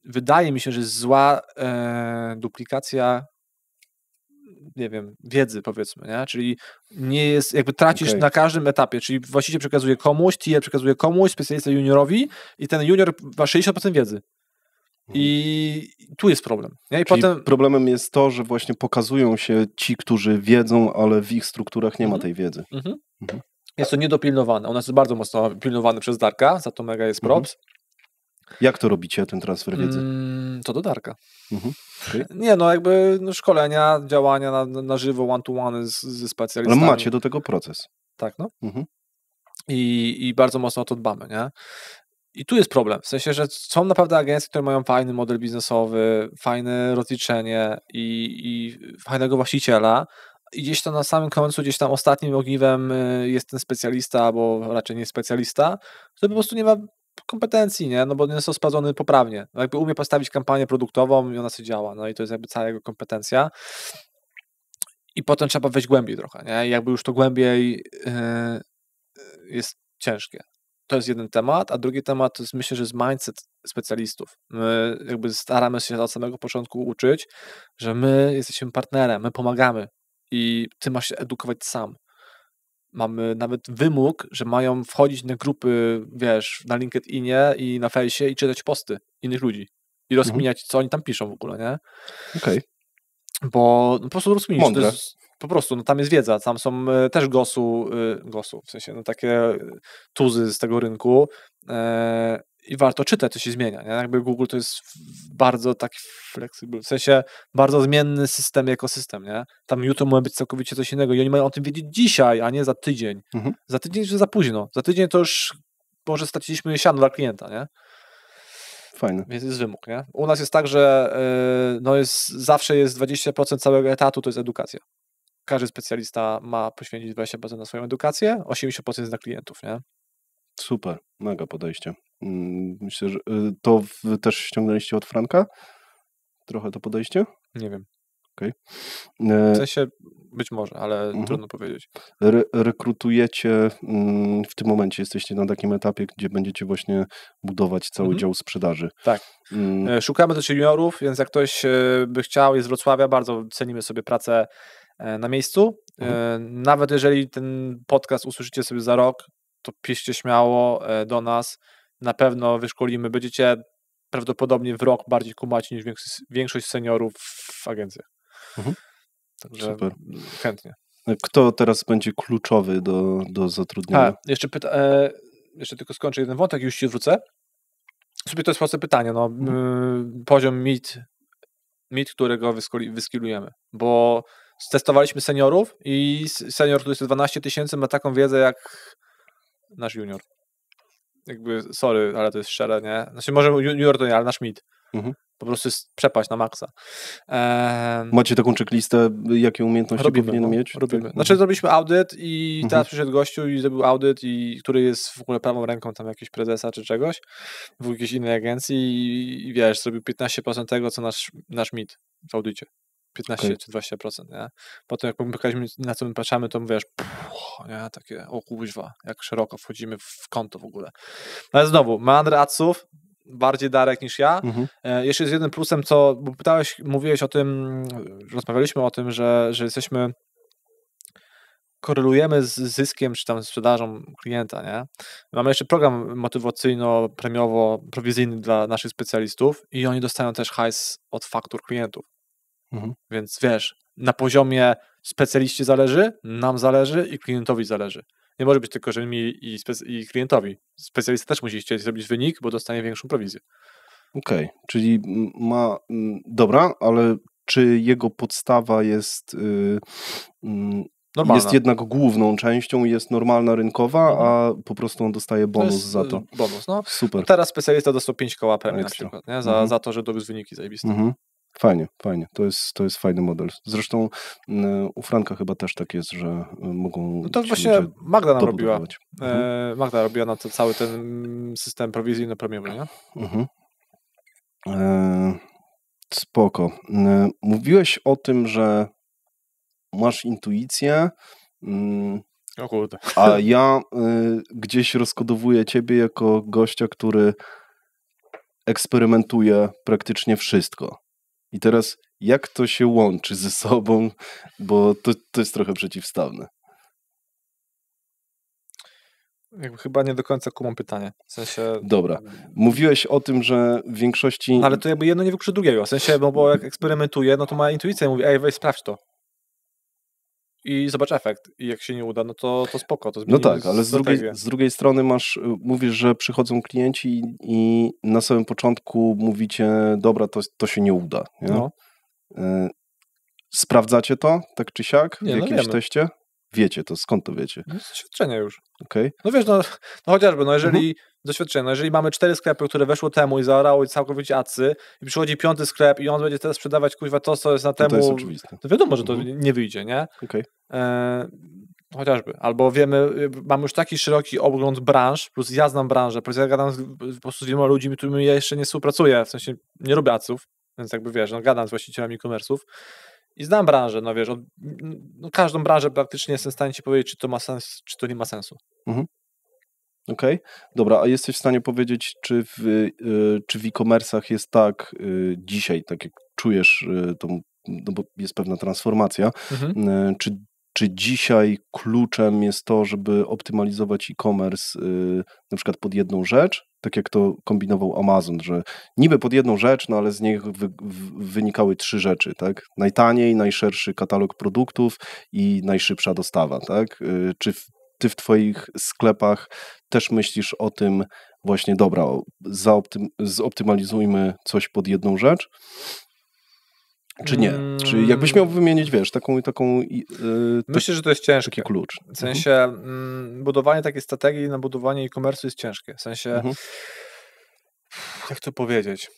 wydaje mi się, że jest zła duplikacja, nie wiem, wiedzy, powiedzmy, nie? Czyli nie jest, jakby tracisz na każdym etapie, czyli właściciel przekazuje komuś, TR przekazuje komuś, specjalista juniorowi i ten junior ma 60% wiedzy. I tu jest problem. Nie? I potem problemem jest to, że właśnie pokazują się ci, którzy wiedzą, ale w ich strukturach nie ma tej wiedzy. Jest to niedopilnowane. U nas jest bardzo mocno pilnowane przez Darka, za to mega jest props. Jak to robicie, ten transfer wiedzy? To do Darka. Okay. Nie, no jakby szkolenia, działania na żywo, one-to-one ze specjalistami. Ale macie do tego proces. Tak, no. I bardzo mocno o to dbamy, nie? I tu jest problem, w sensie, że są naprawdę agencje, które mają fajny model biznesowy, fajne rozliczenie i fajnego właściciela i gdzieś tam na samym końcu, gdzieś tam ostatnim ogniwem jest ten specjalista, albo raczej nie specjalista, który po prostu nie ma kompetencji, nie? No bo nie jest sprawdzony poprawnie. No jakby umie postawić kampanię produktową i ona sobie działa, no i to jest jakby cała jego kompetencja. I potem trzeba wejść głębiej trochę, nie? I jakby już to głębiej jest ciężkie. To jest jeden temat, a drugi temat to jest, myślę, że jest mindset specjalistów. My jakby staramy się od samego początku uczyć, że my jesteśmy partnerem, my pomagamy i ty masz się edukować sam. Mamy nawet wymóg, że mają wchodzić na grupy, wiesz, na LinkedInie i na fejsie i czytać posty innych ludzi i rozkminiać, co oni tam piszą w ogóle, nie? Okej. Bo po prostu rozkminić. Mądre. Po prostu, no tam jest wiedza, tam są też gosu, w sensie no takie tuzy z tego rynku i warto czytać, co się zmienia, nie? Jakby Google to jest bardzo taki flexible, w sensie bardzo zmienny system, ekosystem, nie? Tam YouTube może być całkowicie coś innego i oni mają o tym wiedzieć dzisiaj, a nie za tydzień. Za tydzień już za późno. Za tydzień to już może straciliśmy siano dla klienta, nie? Fajne. Więc jest wymóg, nie? U nas jest tak, że no zawsze jest 20% całego etatu to jest edukacja. Każdy specjalista ma poświęcić 20% na swoją edukację, 80% jest dla klientów, nie? Super, mega podejście. Myślę, że to też ściągnęliście od Franka? Trochę to podejście? Nie wiem. Okej. W sensie być może, ale trudno powiedzieć. Rekrutujecie, w tym momencie jesteście na takim etapie, gdzie będziecie właśnie budować cały dział sprzedaży. Tak. Szukamy też juniorów, więc jak ktoś by chciał, jest z Wrocławia, bardzo cenimy sobie pracę na miejscu. Nawet jeżeli ten podcast usłyszycie sobie za rok, to piszcie śmiało do nas. Na pewno wyszkolimy. Będziecie prawdopodobnie w rok bardziej kumaci niż większość seniorów w agencjach. Także super. Chętnie. Kto teraz będzie kluczowy do zatrudnienia? Jeszcze tylko skończę jeden wątek i już ci wrócę. Sobie to jest proste pytanie. No, poziom MIT, którego wyskilujemy. Bo testowaliśmy seniorów i senior, który jest 12 000, ma taką wiedzę jak nasz junior. Jakby, sorry, ale to jest szczere, nie? Znaczy może junior to nie, ale nasz MIT. Po prostu jest przepaść na maksa. Macie taką checklistę, jakie umiejętności powinien mieć? Robimy. Znaczy zrobiliśmy audyt i teraz przyszedł gościu i zrobił audyt, który jest w ogóle prawą ręką tam jakiegoś prezesa czy czegoś w jakiejś innej agencji i wiesz, zrobił 15% tego, co nasz MIT w audycie. 15 czy 20%, nie? Potem jak pokazaliśmy, na co my patrzymy, to wiesz, nie? Takie, o kuźwa, jak szeroko wchodzimy w konto w ogóle. Ale znowu, meandry adsów, bardziej Darek niż ja. Jeszcze jest jednym plusem, bo mówiłeś o tym, rozmawialiśmy o tym, że jesteśmy, korelujemy z zyskiem, czy tam sprzedażą klienta, nie? Mamy jeszcze program motywacyjno-premiowo-prowizyjny dla naszych specjalistów i oni dostają też hajs od faktur klientów. Więc wiesz, na poziomie specjaliście zależy, nam zależy i klientowi zależy. Nie może być tylko, że mi i klientowi. Specjalista też musi chcieć zrobić wynik, bo dostanie większą prowizję. Okej, czyli dobra, ale czy jego podstawa jest jest jednak główną częścią, jest normalna rynkowa, a po prostu on dostaje bonus za to. Bonus, no. Super. Teraz specjalista dostał 5 koła premii na przykład, nie? Za to, że dowiózł wyniki zajebiste. Fajnie. To jest fajny model. Zresztą u Franka chyba też tak jest, że mogą... No to właśnie Magda nam robiła. Magda robiła nam cały ten system prowizyjno-premiowy, nie? Spoko. Mówiłeś o tym, że masz intuicję, o kurde. a ja gdzieś rozkodowuję ciebie jako gościa, który eksperymentuje praktycznie wszystko. I teraz jak to się łączy ze sobą, bo to jest trochę przeciwstawne. Jakby chyba nie do końca kumam pytanie. W sensie... Dobra. Mówiłeś o tym, że w większości... No ale to jakby jedno nie wyklucza drugiego. W sensie, bo jak eksperymentuję, no to moja intuicja mówi, weź sprawdź to. i zobacz efekt. I jak się nie uda, no to spoko, to No zmienimy tak, ale strategię. z drugiej strony mówisz, że przychodzą klienci i na samym początku mówicie, dobra, to się nie uda. Nie? No. Sprawdzacie to, tak czy siak, Nie, w no jakimś wiemy. teście? Wiecie to, skąd to wiecie? No, z doświadczenia już. Okay. No wiesz, no chociażby, no jeżeli doświadczenie, no jeżeli mamy 4 sklepy, które weszło temu i zaorały całkowicie adsy i przychodzi 5. sklep i on będzie teraz sprzedawać kuźwa to, co jest na temu, to jest oczywiste. To wiadomo, że to nie wyjdzie, nie? Okay. Chociażby. Albo wiemy, mamy już taki szeroki ogląd branż, plus ja znam branżę, plus ja gadam po prostu z wieloma ludźmi, którymi ja jeszcze nie współpracuję, w sensie nie robię adsów, więc jakby wiesz, no gadam z właścicielami e-commerce'ów i znam branżę, no wiesz, każdą branżę praktycznie jestem w stanie ci powiedzieć, czy to ma sens, czy to nie ma sensu. Okej, dobra, a jesteś w stanie powiedzieć, czy w e-commerce'ach jest tak dzisiaj, tak jak czujesz, no bo jest pewna transformacja, czy dzisiaj kluczem jest to, żeby optymalizować e-commerce na przykład pod jedną rzecz, tak jak to kombinował Amazon, że niby pod jedną rzecz, no ale z nich wynikały 3 rzeczy, tak? Najtaniej, najszerszy katalog produktów i najszybsza dostawa, tak? Czy ty w twoich sklepach też myślisz o tym właśnie, dobra, zoptymalizujmy coś pod jedną rzecz? Czy nie? Czy jakbyś miał wymienić, wiesz, taką myślę, że to jest ciężki klucz. W sensie budowanie takiej strategii na budowanie e-commerce jest ciężkie. W sensie, jak to powiedzieć?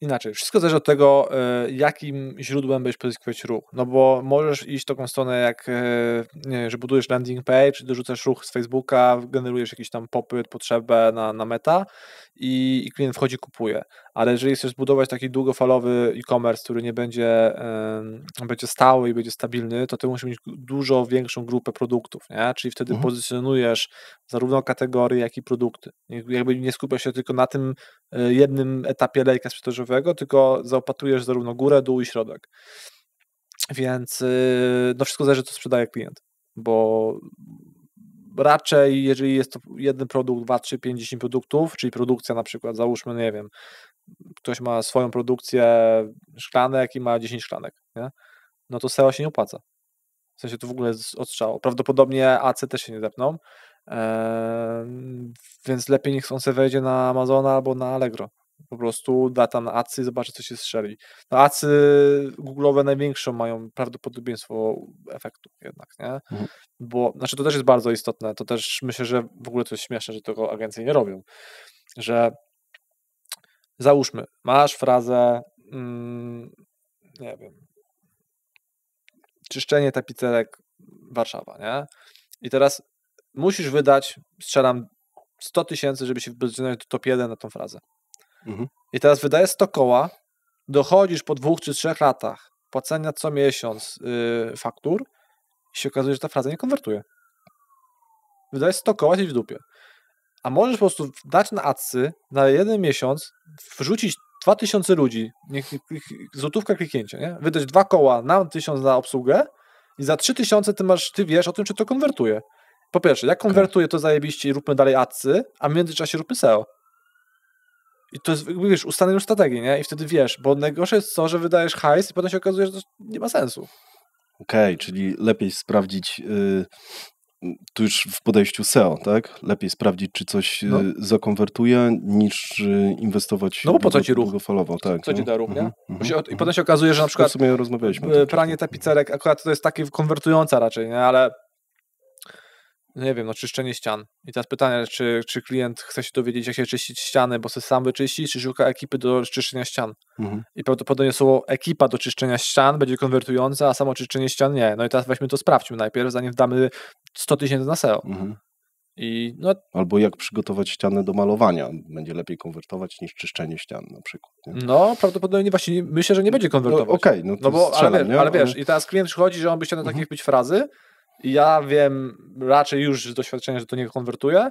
Inaczej, wszystko zależy od tego, jakim źródłem będziesz pozyskiwać ruch. No bo możesz iść taką stronę jak, nie, że budujesz landing page, dorzucasz ruch z Facebooka, generujesz jakiś tam popyt, potrzebę na meta i klient wchodzi, kupuje. Ale jeżeli chcesz zbudować taki długofalowy e-commerce, który nie będzie stały i będzie stabilny, to ty musisz mieć dużo większą grupę produktów, nie? Czyli wtedy pozycjonujesz zarówno kategorie, jak i produkty. Jakby nie skupiasz się tylko na tym jednym etapie lejka sprzedażowego, tylko zaopatrujesz zarówno górę, dół i środek. Więc no wszystko zależy, co sprzedaje klient, bo raczej, jeżeli jest to jeden produkt, 2, 3, 5, 10 produktów, czyli produkcja na przykład, załóżmy, nie wiem, ktoś ma swoją produkcję szklanek i ma 10 szklanek, nie? No to SEO się nie opłaca. W sensie to w ogóle jest odstrzał. Prawdopodobnie AC też się nie zepną, więc lepiej niech on sobie wejdzie na Amazona albo na Allegro. Po prostu da tam na adsy i zobaczy, co się strzeli. No adsy google'owe największą mają prawdopodobieństwo efektu jednak, nie? Bo, znaczy to też jest bardzo istotne, to też myślę, że w ogóle to jest śmieszne, że tego agencje nie robią, że załóżmy, masz frazę nie wiem, czyszczenie tapicerek Warszawa, nie? I teraz musisz wydać, strzelam 100 000, żeby się wypozycjonować do top 1 na tą frazę. I teraz wydajesz 100 koła, dochodzisz po 2 czy 3 latach płacenia co miesiąc faktur i się okazuje, że ta fraza nie konwertuje. Wydajesz 100 koła i w dupie. A możesz po prostu dać na adsy na 1 miesiąc, wrzucić 2000 ludzi, złotówka kliknięcia, nie? Wydać 2 koła na 1000 za obsługę i za 3000 ty wiesz o tym, czy to konwertuje. Po pierwsze, jak konwertuje, to zajebiście i róbmy dalej adsy, a w międzyczasie róbmy SEO. I to jest, wiesz, ustalenie już strategii, nie? I wtedy wiesz, bo najgorsze jest to, że wydajesz hajs i potem się okazuje, że to nie ma sensu. Okej, czyli lepiej sprawdzić, tu już w podejściu SEO, tak? Lepiej sprawdzić, czy coś zakonwertuje, niż inwestować no bo po co ci ruch? Długofalowo. Tak, co ci da ruch, nie? I potem się okazuje, że na przykład w sumie rozmawialiśmy pranie tapicerek, akurat to jest takie konwertujące raczej, nie? Ale nie wiem, no czyszczenie ścian. I teraz pytanie, czy klient chce się dowiedzieć, jak się czyścić ściany, bo sobie sam wyczyści, czy szuka ekipy do czyszczenia ścian. I prawdopodobnie słowo ekipa do czyszczenia ścian będzie konwertujące, a samo czyszczenie ścian nie. No i teraz weźmy to, sprawdźmy najpierw, zanim damy 100 000 na SEO. I no... Albo jak przygotować ścianę do malowania. Będzie lepiej konwertować niż czyszczenie ścian na przykład. Nie? No, prawdopodobnie właśnie myślę, że nie będzie konwertować. No, okej, no to strzelam, ale wiesz, i teraz klient przychodzi, że on by chciał na takich być frazy, i ja wiem raczej już z doświadczenia, że to nie konwertuje,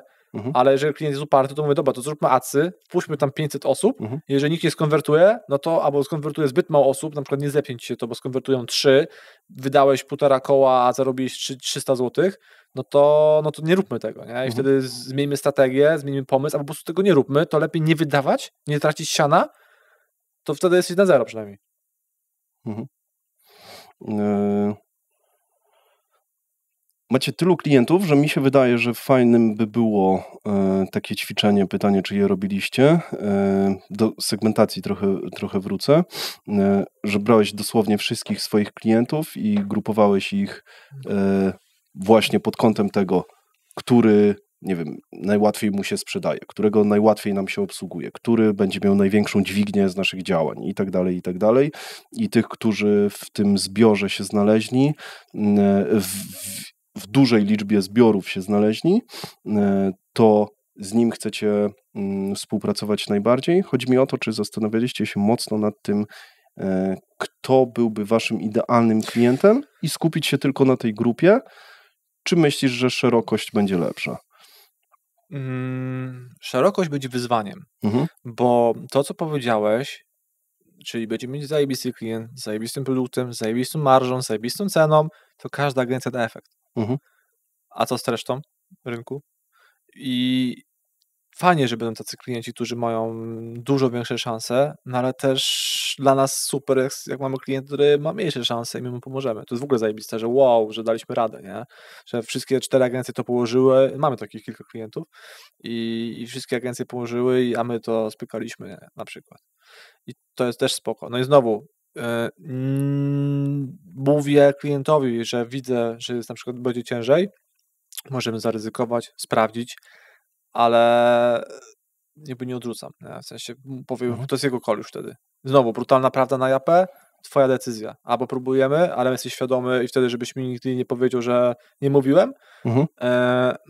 ale jeżeli klient jest uparty, to mówię, dobra, to zróbmy adsy, wpuśćmy tam 500 osób, jeżeli nikt nie skonwertuje, no to albo skonwertuje zbyt mało osób, na przykład nie zepnie ci się to, bo skonwertują 3, wydałeś 1,5 koła, a zarobiłeś 300 zł, no to nie róbmy tego, nie? I wtedy zmieńmy strategię, zmieńmy pomysł, a po prostu tego nie róbmy, to lepiej nie wydawać, nie tracić siana, to wtedy jesteś na zero przynajmniej. Macie tylu klientów, że mi się wydaje, że fajnym by było takie ćwiczenie, pytanie, czy je robiliście. Do segmentacji trochę wrócę, że brałeś dosłownie wszystkich swoich klientów i grupowałeś ich właśnie pod kątem tego, który, nie wiem, najłatwiej mu się sprzedaje, którego najłatwiej nam się obsługuje, który będzie miał największą dźwignię z naszych działań i tak dalej, i tak dalej. I tych, którzy w tym zbiorze się znaleźli, w dużej liczbie zbiorów się znaleźli, to z nim chcecie współpracować najbardziej. Chodzi mi o to, czy zastanawialiście się mocno nad tym, kto byłby waszym idealnym klientem i skupić się tylko na tej grupie, czy myślisz, że szerokość będzie lepsza? Szerokość będzie wyzwaniem, bo to, co powiedziałeś, czyli będziemy mieć zajebisty klient, z zajebistym produktem, z zajebistą marżą, z zajebistą ceną, to każda agencja da efekt. A co z resztą rynku? I fajnie, że będą tacy klienci, którzy mają dużo większe szanse, no ale też dla nas super jest, jak mamy klient, który ma mniejsze szanse i my mu pomożemy. To jest w ogóle zajebiste, że wow, że daliśmy radę, nie? Że wszystkie 4 agencje to położyły, mamy takich kilka klientów i wszystkie agencje położyły, a my to spykaliśmy, nie? Na przykład. I to jest też spoko. No i znowu mówię klientowi, że widzę, że jest na przykład będzie ciężej, możemy zaryzykować, sprawdzić, ale jakby nie odrzucam. Nie? W sensie powiem, to jest jego call już wtedy. Znowu, brutalna prawda na japę, twoja decyzja. Albo próbujemy, ale jesteś świadomy i wtedy, żebyś mi nigdy nie powiedział, że nie mówiłem,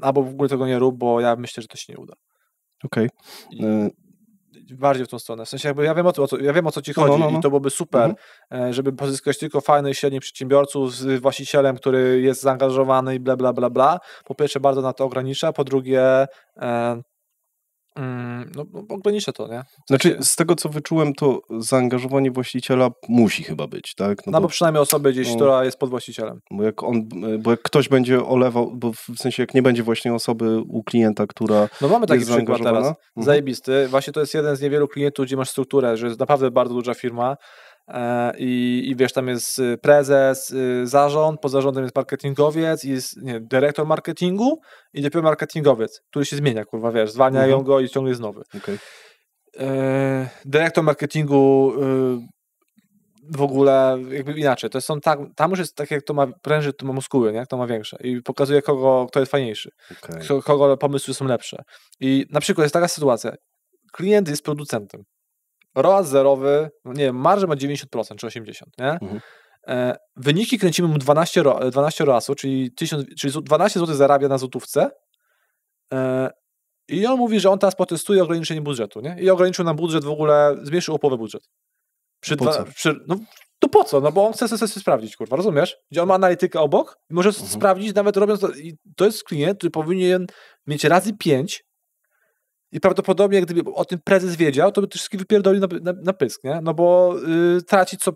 albo w ogóle tego nie rób, bo ja myślę, że to się nie uda. Okej. Bardziej w tą stronę. W sensie jakby ja wiem o co ci chodzi i to byłoby super, żeby pozyskać tylko fajnych, średnich przedsiębiorców z właścicielem, który jest zaangażowany i bla, bla, bla, bla. Po pierwsze bardzo na to ogranicza, po drugie ogranicza to, nie? Znaczy, z tego co wyczułem, to zaangażowanie właściciela musi chyba być, tak? No bo przynajmniej osoby gdzieś, która jest pod właścicielem. Bo jak ktoś będzie olewał, bo w sensie jak nie będzie właśnie osoby u klienta, która no mamy taki jest przykład teraz, zajebisty. Właśnie to jest jeden z niewielu klientów, gdzie masz strukturę, że jest naprawdę bardzo duża firma i wiesz, tam jest prezes, zarząd, pod zarządem jest marketingowiec, jest dyrektor marketingu i dopiero marketingowiec, który się zmienia, kurwa, wiesz, zwalniają go i ciągle jest nowy. Dyrektor marketingu w ogóle jakby inaczej, to są tam już jest tak, jak to ma pręży, to ma muskuły, nie? To ma większe i pokazuje kto jest fajniejszy, kogo pomysły są lepsze. I na przykład jest taka sytuacja, klient jest producentem, ROAS zerowy, nie wiem, marżę ma 90% czy 80%, nie? Wyniki kręcimy mu 12 ROAS-u, czyli 12 zł zarabia na złotówce i on mówi, że on teraz protestuje ograniczenie budżetu, nie? I ograniczył nam budżet w ogóle, zmniejszył o połowę budżet. To po co? No bo on chce sobie sprawdzić, kurwa, rozumiesz? Gdzie on ma analitykę obok i może sprawdzić, nawet robiąc to, i to jest klient, który powinien mieć razy 5 i prawdopodobnie gdyby o tym prezes wiedział, to by to wszystkie wypierdolił na pysk, nie? No bo traci co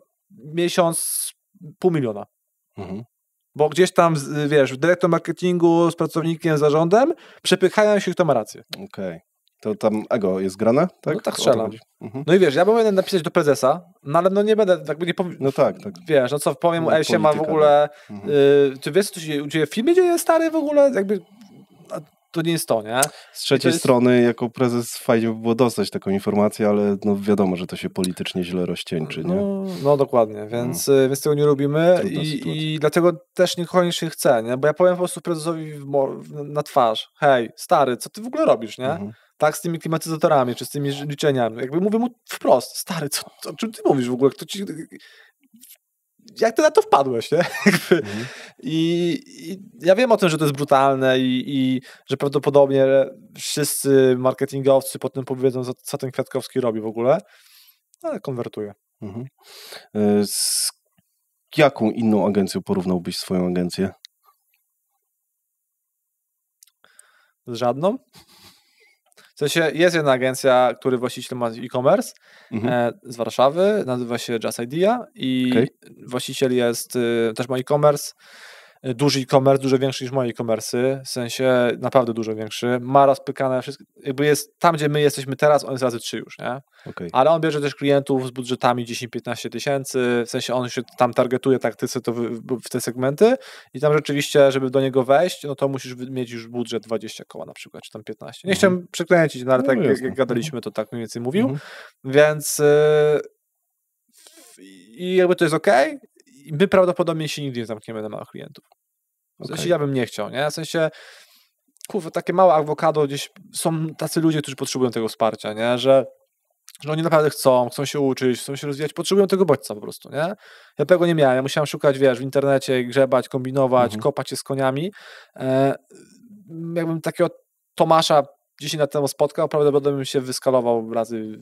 miesiąc 500 000. Bo gdzieś tam, wiesz, dyrektor marketingu z pracownikiem, zarządem przepychają się, kto ma rację. To tam ego jest grane, tak? No tak strzelam. No i wiesz, ja powinienem napisać do prezesa, no ale no nie będę, jakby nie powiem. No tak. Wiesz, no co, powiem mu, siema w ogóle, ty wiesz, co się dzieje w filmie, dzieje stary w ogóle, jakby to nie jest to, nie? Z trzeciej strony, jako prezes fajnie by było dostać taką informację, ale no wiadomo, że to się politycznie źle rozcieńczy, nie? No dokładnie, więc tego nie robimy i dlatego też niekoniecznie chcę, nie? Bo ja powiem po prostu prezesowi na twarz, hej, stary, co ty w ogóle robisz, nie? Tak, z tymi klimatyzatorami, czy z tymi liczeniami. Jakby mówię mu wprost, stary, o czym ty mówisz w ogóle? Jak ty na to wpadłeś, nie? I ja wiem o tym, że to jest brutalne i że prawdopodobnie wszyscy marketingowcy potem powiedzą, co ten Kwiatkowski robi w ogóle, ale konwertuję. Z jaką inną agencją porównałbyś swoją agencję? Z żadną? W sensie jest jedna agencja, który właściciel ma e-commerce z Warszawy, nazywa się Just Idea i właściciel też ma e-commerce duży e-commerce, dużo większy niż moje e-commerce'y, w sensie naprawdę dużo większy, ma rozpykane wszystko, jakby jest tam, gdzie my jesteśmy teraz, on jest razy 3 już, nie? Okay. Ale on bierze też klientów z budżetami 10-15 tysięcy, w sensie on się tam targetuje w te segmenty i tam rzeczywiście, żeby do niego wejść, no to musisz mieć już budżet 20 koła na przykład, czy tam 15. Nie chciałem przekręcić, no ale tak jak gadaliśmy, to tak mniej więcej mówił, więc i jakby to jest okej. I my prawdopodobnie się nigdy nie zamkniemy na małych klientów. W sensie ja bym nie chciał, nie? W sensie, kurwa, takie małe awokado, gdzieś są tacy ludzie, którzy potrzebują tego wsparcia, nie? Że oni naprawdę chcą się uczyć, chcą się rozwijać, potrzebują tego bodźca po prostu, nie? Ja tego nie miałem, ja musiałem szukać, wiesz, w internecie, grzebać, kombinować, kopać się z koniami. Jakbym takiego Tomasza 10 lat temu spotkał, prawdopodobnie bym się wyskalował razy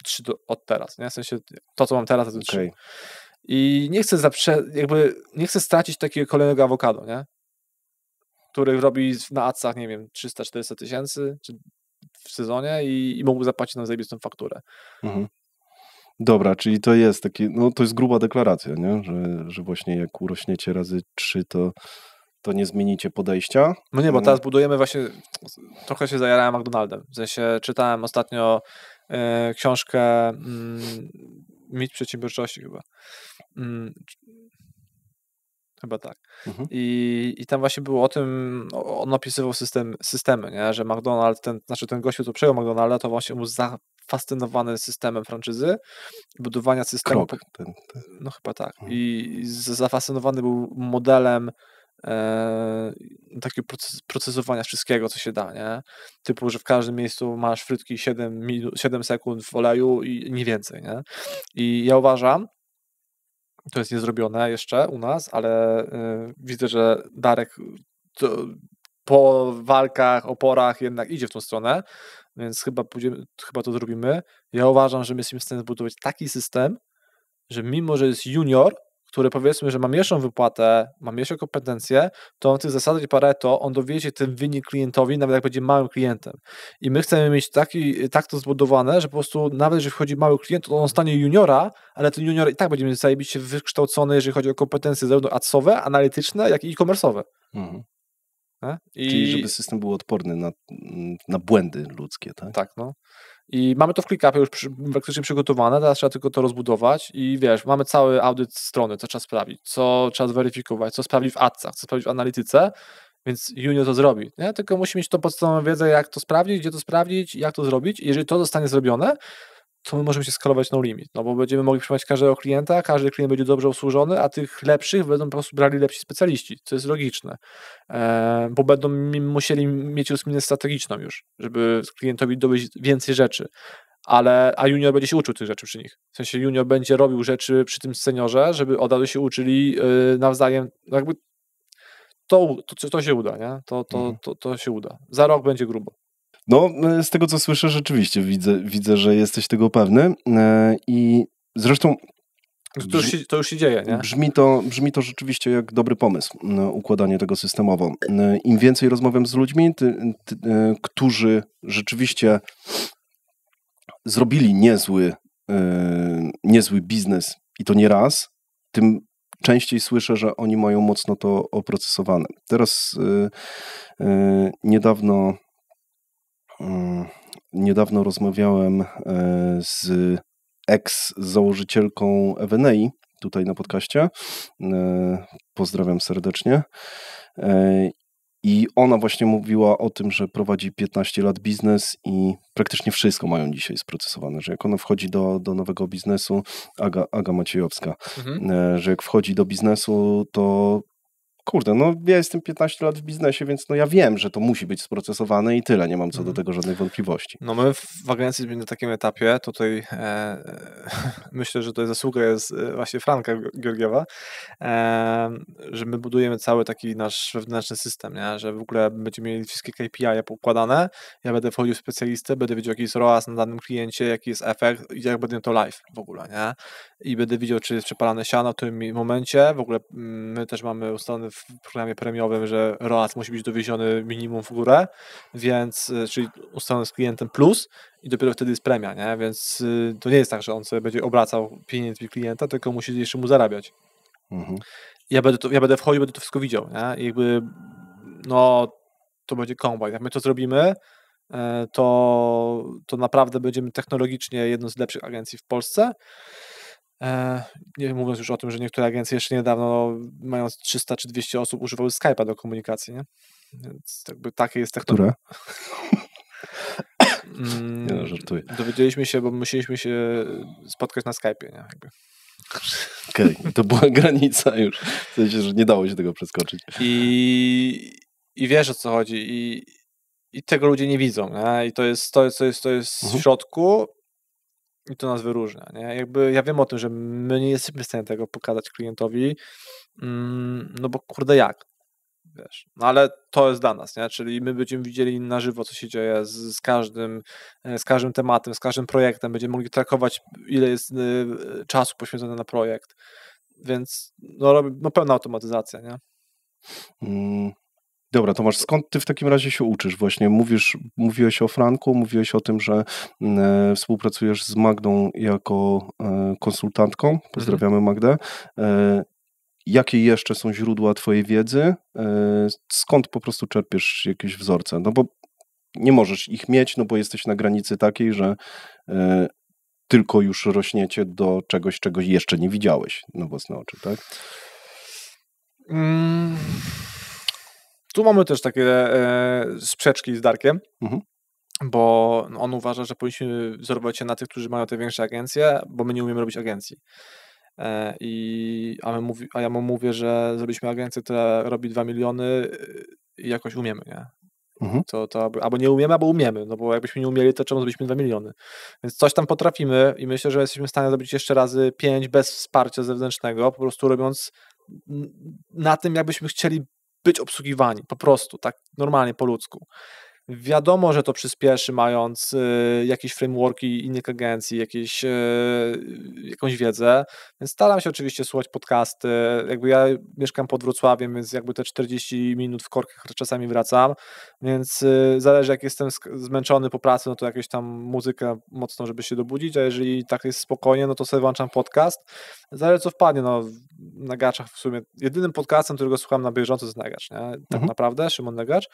3 od teraz, nie? W sensie to, co mam teraz, to 3. I nie chcę stracić takiego kolejnego awokado, nie? Który robi na adsach, nie wiem, 300-400 tysięcy w sezonie i mógłby zapłacić nam zajebistą fakturę. Dobra, czyli to jest takie, no to jest gruba deklaracja, nie? Że właśnie jak urośniecie razy 3, to nie zmienicie podejścia. No nie, bo teraz budujemy właśnie, trochę się zajarałem McDonaldem. W sensie czytałem ostatnio książkę Mit przedsiębiorczości chyba. Chyba tak. I tam właśnie było o tym, on opisywał systemy, nie? Że McDonald's, ten gościu, co przejął McDonalda, to właśnie był zafascynowany systemem franczyzy, budowania systemu. No chyba tak. I zafascynowany był modelem takiego procesowania wszystkiego, co się da, nie? Typu, że w każdym miejscu masz frytki 7 sekund w oleju i nie więcej, nie? I ja uważam, to jest niezrobione jeszcze u nas, ale widzę, że Darek po walkach, oporach jednak idzie w tą stronę, więc chyba to zrobimy. Ja uważam, że my jesteśmy w stanie zbudować taki system, że mimo, że jest junior, który powiedzmy, że ma mniejszą wypłatę, ma mniejsze kompetencje, to on w tych zasadach Pareto, on dowiezie ten wynik klientowi, nawet jak będzie małym klientem. I my chcemy mieć tak to zbudowane, że po prostu nawet jeżeli wchodzi mały klient, to on stanie juniora, ale ten junior i tak będzie zajebiście wykształcony, jeżeli chodzi o kompetencje zarówno adsowe, analityczne, jak i e-commerce'owe. Czyli żeby system był odporny na błędy ludzkie, tak? Tak, no. I mamy to w ClickUpie już praktycznie przygotowane, teraz trzeba tylko to rozbudować i wiesz, mamy cały audyt strony, co trzeba sprawdzić, co trzeba zweryfikować, co sprawdzić w adsach, co sprawdzić w analityce, więc junior to zrobi, nie? Tylko musi mieć tą podstawową wiedzę, jak to sprawdzić, gdzie to sprawdzić, jak to zrobić i jeżeli to zostanie zrobione, to my możemy się skalować no limit, no bo będziemy mogli przyjmować każdego klienta, każdy klient będzie dobrze obsłużony, a tych lepszych będą po prostu brali lepsi specjaliści, co jest logiczne, bo będą musieli mieć rozkminę strategiczną już, żeby klientowi dowieść więcej rzeczy, a junior będzie się uczył tych rzeczy przy nich, w sensie junior będzie robił rzeczy przy tym seniorze, żeby od razu się uczyli nawzajem, no jakby to się uda, nie? To się uda, za rok będzie grubo. No, z tego co słyszę, rzeczywiście widzę, że jesteś tego pewny i zresztą to już się dzieje, nie? Brzmi to rzeczywiście jak dobry pomysł, układanie tego systemowo. Im więcej rozmawiam z ludźmi, którzy rzeczywiście zrobili niezły biznes i to nie raz, tym częściej słyszę, że oni mają mocno to oprocesowane. Teraz niedawno rozmawiałem z ex-założycielką Evenei tutaj na podcaście. Pozdrawiam serdecznie. I ona właśnie mówiła o tym, że prowadzi 15 lat biznes i praktycznie wszystko mają dzisiaj sprocesowane, że jak ona wchodzi do nowego biznesu, Aga Maciejowska, że jak wchodzi do biznesu, to kurde, no ja jestem 15 lat w biznesie, więc no ja wiem, że to musi być sprocesowane i tyle, nie mam co do tego żadnych wątpliwości. No my w agencji jesteśmy na takim etapie, tutaj myślę, że to jest zasługa właśnie Franka Georgiewa, że my budujemy cały taki nasz wewnętrzny system, nie? Że w ogóle będziemy mieli wszystkie KPI poukładane, ja będę wchodził w specjalistę, będę wiedział jaki jest ROAS na danym kliencie, jaki jest efekt i jak będę to live w ogóle, nie? I będę widział, czy jest przepalane siano w tym momencie, w ogóle my też mamy ustalone w programie premiowym, że ROAS musi być dowieziony minimum w górę, więc, czyli ustalony z klientem plus i dopiero wtedy jest premia, nie? Więc to nie jest tak, że on sobie będzie obracał pieniędzmi klienta, tylko musi jeszcze mu zarabiać. ja będę wchodził, będę to wszystko widział, nie? I jakby, no, to będzie kombajn. Jak my to zrobimy, to naprawdę będziemy technologicznie jedną z lepszych agencji w Polsce. Nie mówiąc już o tym, że niektóre agencje jeszcze niedawno, mając 300 czy 200 osób, używały Skype'a do komunikacji, nie? Więc jakby takie jest technologia. Nie no, żartuję. Dowiedzieliśmy się, bo musieliśmy się spotkać na Skype'ie, nie? Jakby. Okej, to była granica już. W sensie, że nie dało się tego przeskoczyć. I wiesz, o co chodzi. I tego ludzie nie widzą, nie? I to jest w środku i to nas wyróżnia, nie? Jakby ja wiem o tym, że my nie jesteśmy w stanie tego pokazać klientowi, no bo kurde jak? Wiesz, no ale to jest dla nas, nie? Czyli my będziemy widzieli na żywo, co się dzieje z każdym tematem, z każdym projektem, będziemy mogli trackować, ile jest czasu poświęcone na projekt, więc no pełna automatyzacja, nie? Dobra, Tomasz, skąd ty w takim razie się uczysz? Właśnie mówiłeś o Franku, mówiłeś o tym, że współpracujesz z Magdą jako konsultantką. Pozdrawiamy Magdę. Jakie jeszcze są źródła twojej wiedzy? Skąd po prostu czerpiesz jakieś wzorce? No bo nie możesz ich mieć, no bo jesteś na granicy takiej, że tylko już rośniecie do czegoś, czego jeszcze nie widziałeś na własne oczy, tak? Tu mamy też takie sprzeczki z Darkiem, bo on uważa, że powinniśmy wzorować się na tych, którzy mają te większe agencje, bo my nie umiemy robić agencji. A ja mu mówię, że zrobiliśmy agencję, która robi 2 miliony i jakoś umiemy, nie? To albo nie umiemy, albo umiemy, no bo jakbyśmy nie umieli, to czemu zrobiliśmy 2 miliony? Więc coś tam potrafimy i myślę, że jesteśmy w stanie zrobić jeszcze razy 5 bez wsparcia zewnętrznego, po prostu robiąc na tym, jakbyśmy chcieli być obsługiwani, po prostu, tak normalnie, po ludzku. Wiadomo, że to przyspieszy, mając jakieś frameworki innych agencji, jakąś wiedzę, więc staram się oczywiście słuchać podcasty, jakby ja mieszkam pod Wrocławiem, więc jakby te 40 minut w korkach czasami wracam, więc zależy, jak jestem zmęczony po pracy, no to jakąś tam muzykę mocno, żeby się dobudzić, a jeżeli tak jest spokojnie, no to sobie włączam podcast, zależy co wpadnie, no na Gaczach w sumie, jedynym podcastem, którego słucham na bieżąco jest Negacz, nie? Tak naprawdę, Szymon Negacz.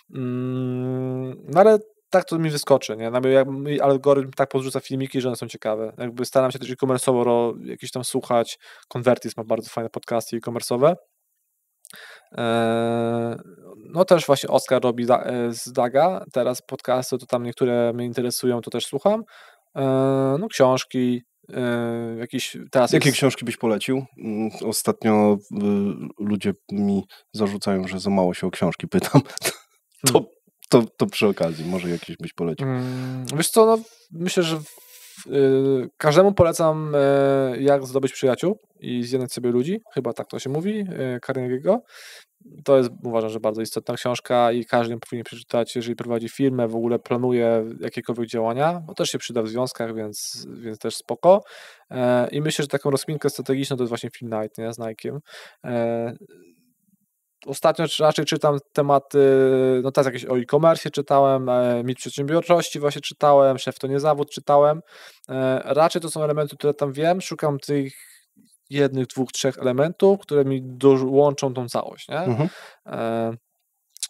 No ale tak to mi wyskoczy, nie? Mój algorytm tak podrzuca filmiki, że one są ciekawe. Jakby staram się też e-commerce'owo jakieś tam słuchać. Convertis ma bardzo fajne podcasty e-commerce'owe. No też właśnie Oskar robi z Daga teraz podcasty, to tam niektóre mnie interesują, to też słucham. No książki, Jakie książki byś polecił? Ostatnio ludzie mi zarzucają, że za mało się o książki pytam. To przy okazji, może jakieś byś polecił. Wiesz co, no, myślę, że każdemu polecam Jak zdobyć przyjaciół i zjednać sobie ludzi, chyba tak to się mówi, Carnegie'ego. To jest, uważam, że bardzo istotna książka i każdy ją powinien przeczytać, jeżeli prowadzi firmę, w ogóle planuje jakiekolwiek działania, bo też się przyda w związkach, więc też spoko. I myślę, że taką rozkminkę strategiczną to jest właśnie Film Night, nie, z Nike'iem. Ostatnio raczej czytam tematy, no teraz jakieś o e-commerce czytałem, mit przedsiębiorczości właśnie czytałem, Szef to nie zawód czytałem. Raczej to są elementy, które tam wiem, szukam tych 1, 2, 3 elementów, które mi dołączą tą całość, nie?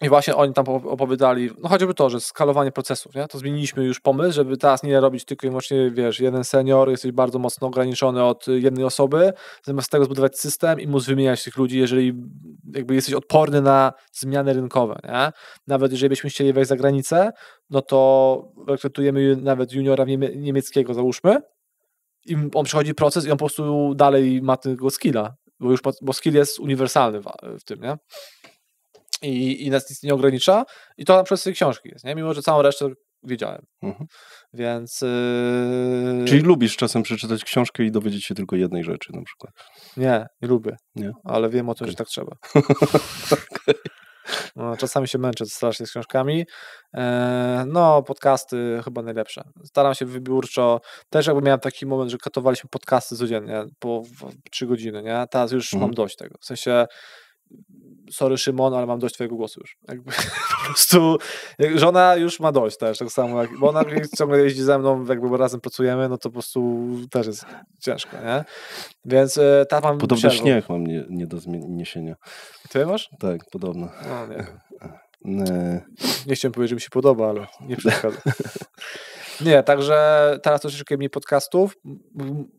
I właśnie oni tam opowiadali, no choćby to, że skalowanie procesów, nie? To zmieniliśmy już pomysł, żeby teraz nie robić tylko i wyłącznie, wiesz, jeden senior, jesteś bardzo mocno ograniczony od jednej osoby, zamiast tego zbudować system i móc wymieniać tych ludzi, jeżeli jakby jesteś odporny na zmiany rynkowe, nie? Nawet jeżeli byśmy chcieli wejść za granicę, no to rekrutujemy nawet juniora niemieckiego, załóżmy, i on przechodzi proces i on po prostu dalej ma tego skilla, bo skill jest uniwersalny w tym, nie? I nas nic nie ogranicza i to na przykład z tej książki jest, nie? Mimo że całą resztę wiedziałem. Więc... Czyli lubisz czasem przeczytać książkę i dowiedzieć się tylko jednej rzeczy na przykład? Nie lubię, nie? Ale wiem o tym, że tak trzeba. No, czasami się męczę strasznie z książkami. No, podcasty chyba najlepsze. Staram się wybiórczo. Też jakby miałem taki moment, że katowaliśmy podcasty codziennie po 3 godziny, nie? Teraz już mam dość tego. W sensie sorry Szymon, ale mam dość twojego głosu już. Jakby, po prostu żona już ma dość też, tak samo, bo ona ciągle jeździ ze mną, jakby razem pracujemy, no to po prostu też jest ciężko, nie? Więc tak mam Podobny śnieg mam nie do zniesienia. Ty masz? Tak, podobno. No nie wiem. Nie chciałem powiedzieć, że mi się podoba, ale nie przeszkadza. Nie, także teraz troszeczkę mniej podcastów.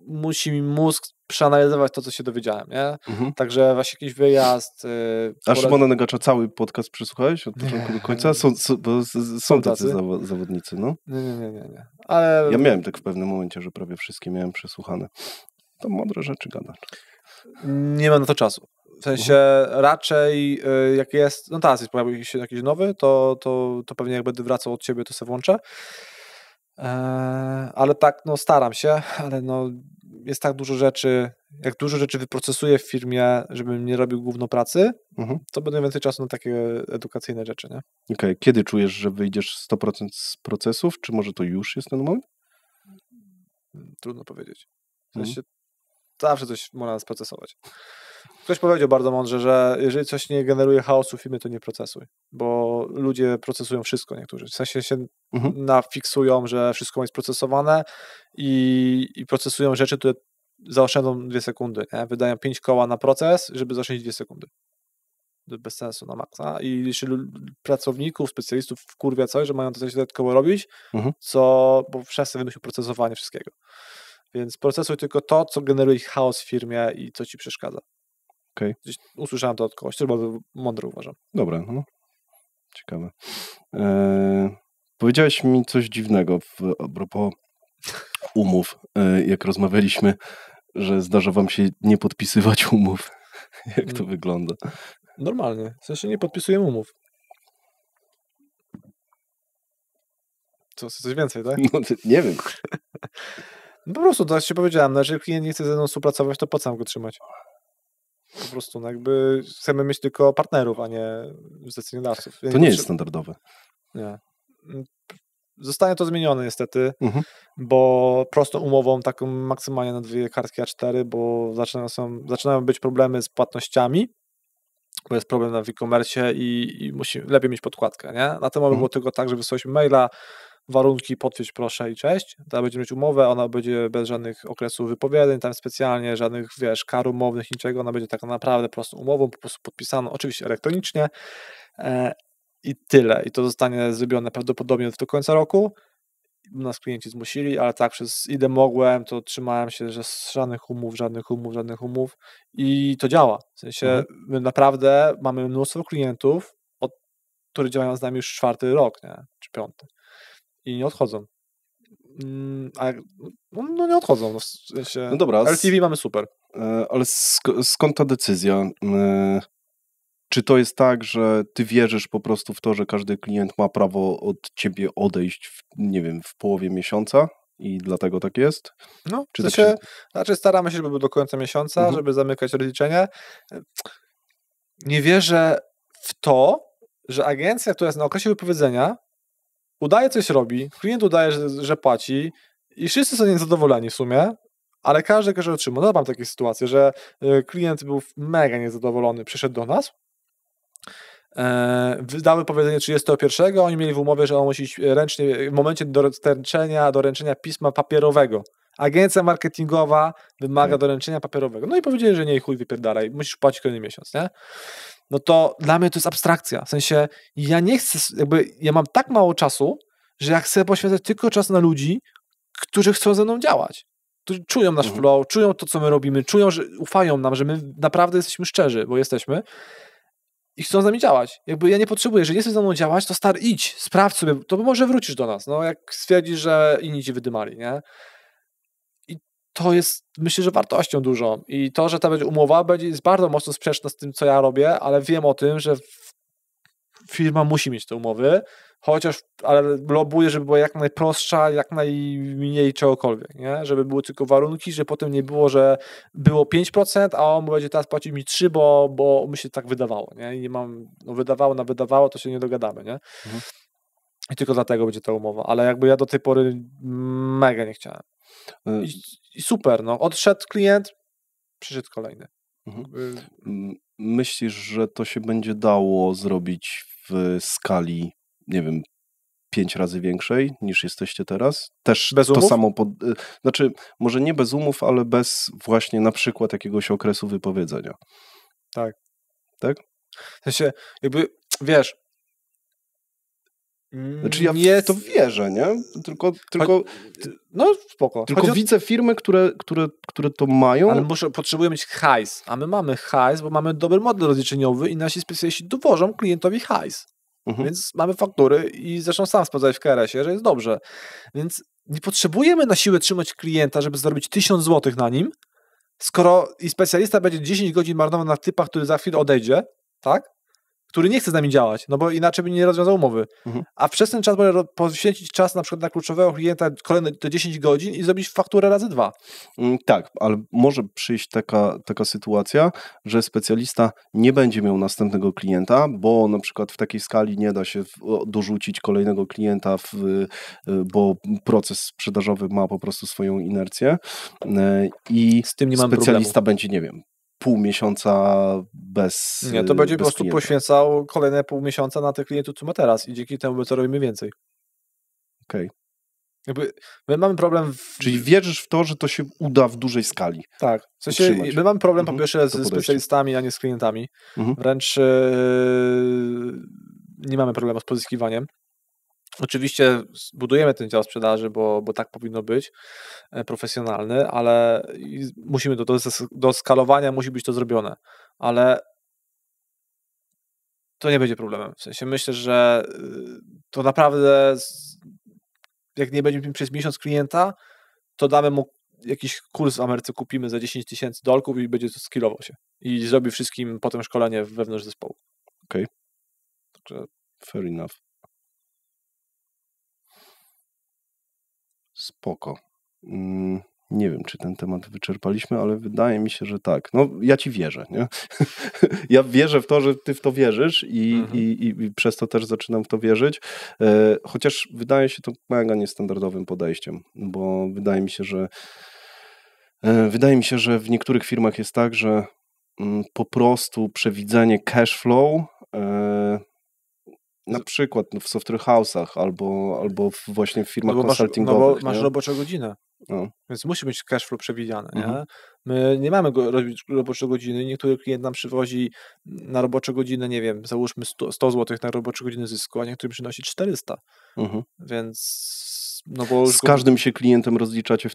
Musi mi mózg przeanalizować to, co się dowiedziałem, nie? Także właśnie jakiś wyjazd. A Szymona Negacza cały podcast przesłuchałeś od początku do końca? Są tacy zawodnicy, no? Nie. Ale... Ja miałem tak w pewnym momencie, że prawie wszystkie miałem przesłuchane. To mądre rzeczy gada. Nie mam na to czasu. W sensie raczej jak jest, no teraz jest pojawił się jakiś nowy, to pewnie jak będę wracał od ciebie, to sobie włączę. Ale tak, no staram się, ale no jest tak dużo rzeczy, jak dużo rzeczy wyprocesuję w firmie, żebym nie robił gówno pracy, to będę więcej czasu na takie edukacyjne rzeczy, nie? Okej. Kiedy czujesz, że wyjdziesz 100% z procesów, czy może to już jest ten moment? Trudno powiedzieć. W sensie zawsze coś można sprocesować. Ktoś powiedział bardzo mądrze, że jeżeli coś nie generuje chaosu w firmie, to nie procesuj, bo ludzie procesują wszystko niektórzy. W sensie się nafiksują, że wszystko jest procesowane i procesują rzeczy, które zaoszczędzą 2 sekundy. Nie? Wydają 5 koła na proces, żeby zaoszczędzić 2 sekundy. To bez sensu na maksa. I jeśli pracowników, specjalistów wkurwia coś, że mają to coś dodatkowo robić, bo wszyscy wynosi procesowanie wszystkiego. Więc procesuj tylko to, co generuje chaos w firmie i co ci przeszkadza. Okay. Usłyszałem to od kogoś, to bardzo mądre uważam. Dobra, no. Ciekawe. Powiedziałeś mi coś dziwnego a propos umów, jak rozmawialiśmy, że zdarza wam się nie podpisywać umów. Jak to wygląda? Normalnie. W sensie nie podpisujemy umów. Coś więcej, tak? No, nie wiem. No po prostu, tak się powiedziałem, no, jeżeli klient nie chce ze mną współpracować, to po co mam go trzymać? Po prostu, no jakby chcemy mieć tylko partnerów, a nie zleceniodawców. To nie jest standardowe. Nie. Zostanie to zmienione niestety, bo prostą umową, taką maksymalnie na 2 kartki A4, bo zaczynają być problemy z płatnościami, bo jest problem na e-commerce i lepiej mieć podkładkę, nie? Na tym było tylko tak, że wysłaliśmy maila, warunki potwierdź proszę i cześć. Teraz będziemy mieć umowę, ona będzie bez żadnych okresów wypowiedzeń, tam specjalnie żadnych, kar umownych, niczego, ona będzie tak naprawdę prostą umową, po prostu podpisaną, oczywiście elektronicznie i tyle. I to zostanie zrobione prawdopodobnie do końca roku. Nas klienci zmusili, ale tak przez ile mogłem, to trzymałem się, że żadnych umów i to działa. W sensie my naprawdę mamy mnóstwo klientów, którzy działają z nami już 4. rok, nie? Czy 5. I nie odchodzą. No nie odchodzą. No, w sensie no dobra. LTV mamy super. Ale skąd ta decyzja? Czy to jest tak, że ty wierzysz po prostu w to, że każdy klient ma prawo od ciebie odejść, w połowie miesiąca i dlatego tak jest? No, czy w sensie, raczej staramy się, żeby było do końca miesiąca, żeby zamykać rozliczenie. Nie wierzę w to, że agencja, która jest na okresie wypowiedzenia, udaje coś robi, klient udaje, że płaci i wszyscy są niezadowoleni w sumie, ale każdy otrzyma. No mam takie sytuacje, że klient był mega niezadowolony, przyszedł do nas, wydały powiedzenie 31, oni mieli w umowie, że on musi ręcznie, w momencie doręczenia pisma papierowego. Agencja marketingowa wymaga doręczenia papierowego. No i powiedzieli, że nie, chuj wypierdalaj, musisz płacić kolejny miesiąc, nie? No to dla mnie to jest abstrakcja. W sensie ja nie chcę, ja mam tak mało czasu, że ja chcę poświęcać tylko czas na ludzi, którzy chcą ze mną działać. Którzy czują nasz flow, czują to, co my robimy, czują, że ufają nam, że my naprawdę jesteśmy szczerzy, bo jesteśmy i chcą z nami działać. Ja nie potrzebuję, jeżeli nie chcesz ze mną działać, to stary, idź, sprawdź sobie, to może wrócisz do nas, no jak stwierdzisz, że inni ci wydymali, nie? I to jest, myślę, że wartością dużą. I to, że ta będzie umowa, jest bardzo mocno sprzeczna z tym, co ja robię, ale wiem o tym, że firma musi mieć te umowy, ale lobuję, żeby była jak najprostsza, jak najmniej czegokolwiek, nie? Żeby były tylko warunki, że potem nie było, że było 5%, a on będzie teraz płacił mi 3%, bo mi się tak wydawało, nie? I nie mam, wydawało, to się nie dogadamy, nie? I tylko dlatego będzie ta umowa, ale ja do tej pory mega nie chciałem. I super, no. Odszedł klient, przyszedł kolejny. myślisz, że to się będzie dało zrobić w skali, nie wiem, 5 razy większej niż jesteście teraz? Też Bez to umów? samo, znaczy może nie bez umów, ale bez właśnie na przykład jakiegoś okresu wypowiedzenia. Tak. Tak? W sensie, jakby, wiesz... Znaczy ja w to wierzę, nie? No spoko. Tylko widzę firmy, które to mają. Ale potrzebują mieć hajs, a my mamy hajs, bo mamy dobry model rozliczeniowy i nasi specjaliści dowożą klientowi hajs. Więc mamy faktury i zresztą sam sprawdzałeś w KRS-ie, że jest dobrze. Więc nie potrzebujemy na siłę trzymać klienta, żeby zarobić 1000 zł na nim, skoro i specjalista będzie 10 godzin marnował na typach, który za chwilę odejdzie, tak? Który nie chce z nami działać, no bo inaczej by nie rozwiązał umowy. A przez ten czas może poświęcić czas na przykład na kluczowego klienta kolejne te 10 godzin i zrobić fakturę razy 2. Tak, ale może przyjść taka sytuacja, że specjalista nie będzie miał następnego klienta, bo na przykład w takiej skali nie da się dorzucić kolejnego klienta, bo proces sprzedażowy ma po prostu swoją inercję i z tym nie mam specjalista problemu. będzie, nie wiem, pół miesiąca bez Nie, to będzie po prostu klienta. poświęcał kolejne pół miesiąca na tych klientów, co ma teraz i dzięki temu my to robimy więcej. Okej. Jakby my mamy problem... Czyli wierzysz w to, że to się uda w dużej skali? Tak. W sensie utrzymać. my mamy problem po pierwsze ze podejście. specjalistami, a nie z klientami. Wręcz nie mamy problemu z pozyskiwaniem. Oczywiście budujemy ten dział sprzedaży, bo tak powinno być, profesjonalny, ale musimy do skalowania musi być to zrobione, ale to nie będzie problemem. W sensie myślę, że to naprawdę jak nie będziemy przez miesiąc klienta, to damy mu jakiś kurs w Ameryce, kupimy za $10,000 i będzie to skillował się. I zrobi wszystkim potem szkolenie wewnątrz zespołu. Okej. Także... Fair enough. Spoko. Nie wiem, czy ten temat wyczerpaliśmy, ale wydaje mi się, że tak. No, ja ci wierzę, nie? Ja wierzę w to, że ty w to wierzysz i przez to też zaczynam w to wierzyć, chociaż wydaje się to mega niestandardowym podejściem, bo wydaje mi się, że w niektórych firmach jest tak, że po prostu przewidzenie cash flow na przykład w software house'ach albo właśnie w firmach consultingowych. Masz roboczą godzinę, więc musi być cash flow przewidziane. Nie? My nie mamy robić roboczej godziny. Niektóry klient nam przywozi na roboczą godzinę, nie wiem, załóżmy 100 zł na roboczą godzinę zysku, a niektóry przynosi 400. Więc... No bo z każdym się klientem rozliczacie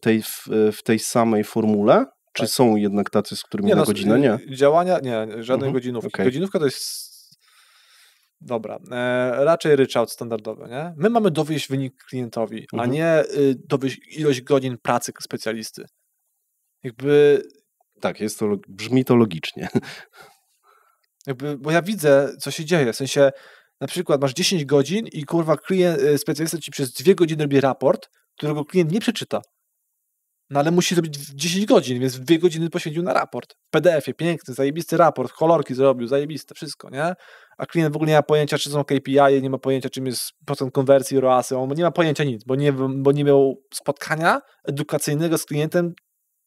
w tej samej formule? Czy są jednak tacy, z którymi na godzinę nie? Działania, nie, żadnej godzinówki. Okay. Godzinówka to jest... Dobra, raczej ryczałt standardowy, nie? My mamy dowieść wynik klientowi, a nie dowieść ilość godzin pracy specjalisty. Jakby... Tak, brzmi to logicznie. Bo ja widzę, co się dzieje, w sensie na przykład masz 10 godzin i kurwa specjalista ci przez 2 godziny robi raport, którego klient nie przeczyta. No ale musi zrobić w 10 godzin, więc 2 godziny poświęcił na raport. W PDF-ie, piękny, zajebisty raport, kolorki zrobił, zajebiste, wszystko, nie? A klient w ogóle nie ma pojęcia, czy są KPI, nie ma pojęcia, czym jest procent konwersji, ROAS-y, on nie ma pojęcia nic, bo nie miał spotkania edukacyjnego z klientem,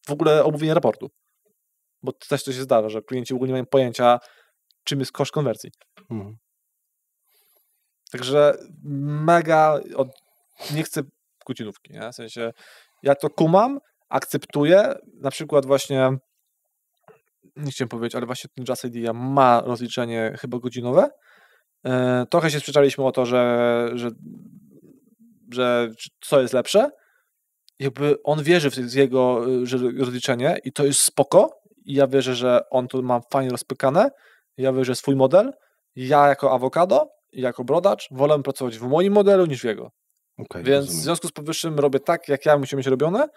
w ogóle omówienia raportu. Bo też to się zdarza, że klienci w ogóle nie mają pojęcia, czym jest koszt konwersji. Także mega, nie chcę godzinówki, nie? W sensie ja to kumam, akceptuję, na przykład właśnie, nie chciałem powiedzieć, ale właśnie ten Just Idea ma rozliczenie chyba godzinowe. Trochę się sprzeczaliśmy o to, że co jest lepsze. Jakby on wierzy w jego rozliczenie i to jest spoko. I ja wierzę, że on to ma fajnie rozpykane. Ja wierzę w swój model. Ja jako awokado i jako brodacz wolę pracować w moim modelu niż w jego. Okay, więc rozumiem. W związku z powyższym robię tak, jak ja muszę mieć robione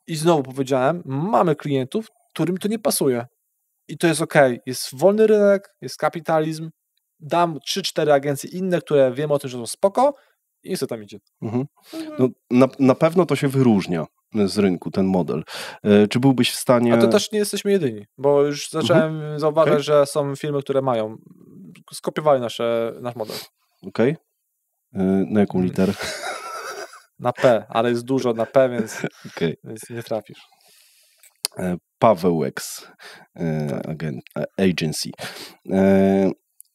i znowu powiedziałem, mamy klientów, którym to nie pasuje i to jest okej. Jest wolny rynek, jest kapitalizm, dam 3-4 agencje inne, które wiem o tym, że są spoko i co tam idzie. No, na pewno to się wyróżnia z rynku, ten model. Czy byłbyś w stanie... A to też nie jesteśmy jedyni, bo już zacząłem zauważać, że są firmy, które skopiowali nasz model. Okej. Na jaką literę? Na P, ale jest dużo na P, więc nie trafisz. Pawełeks Agency.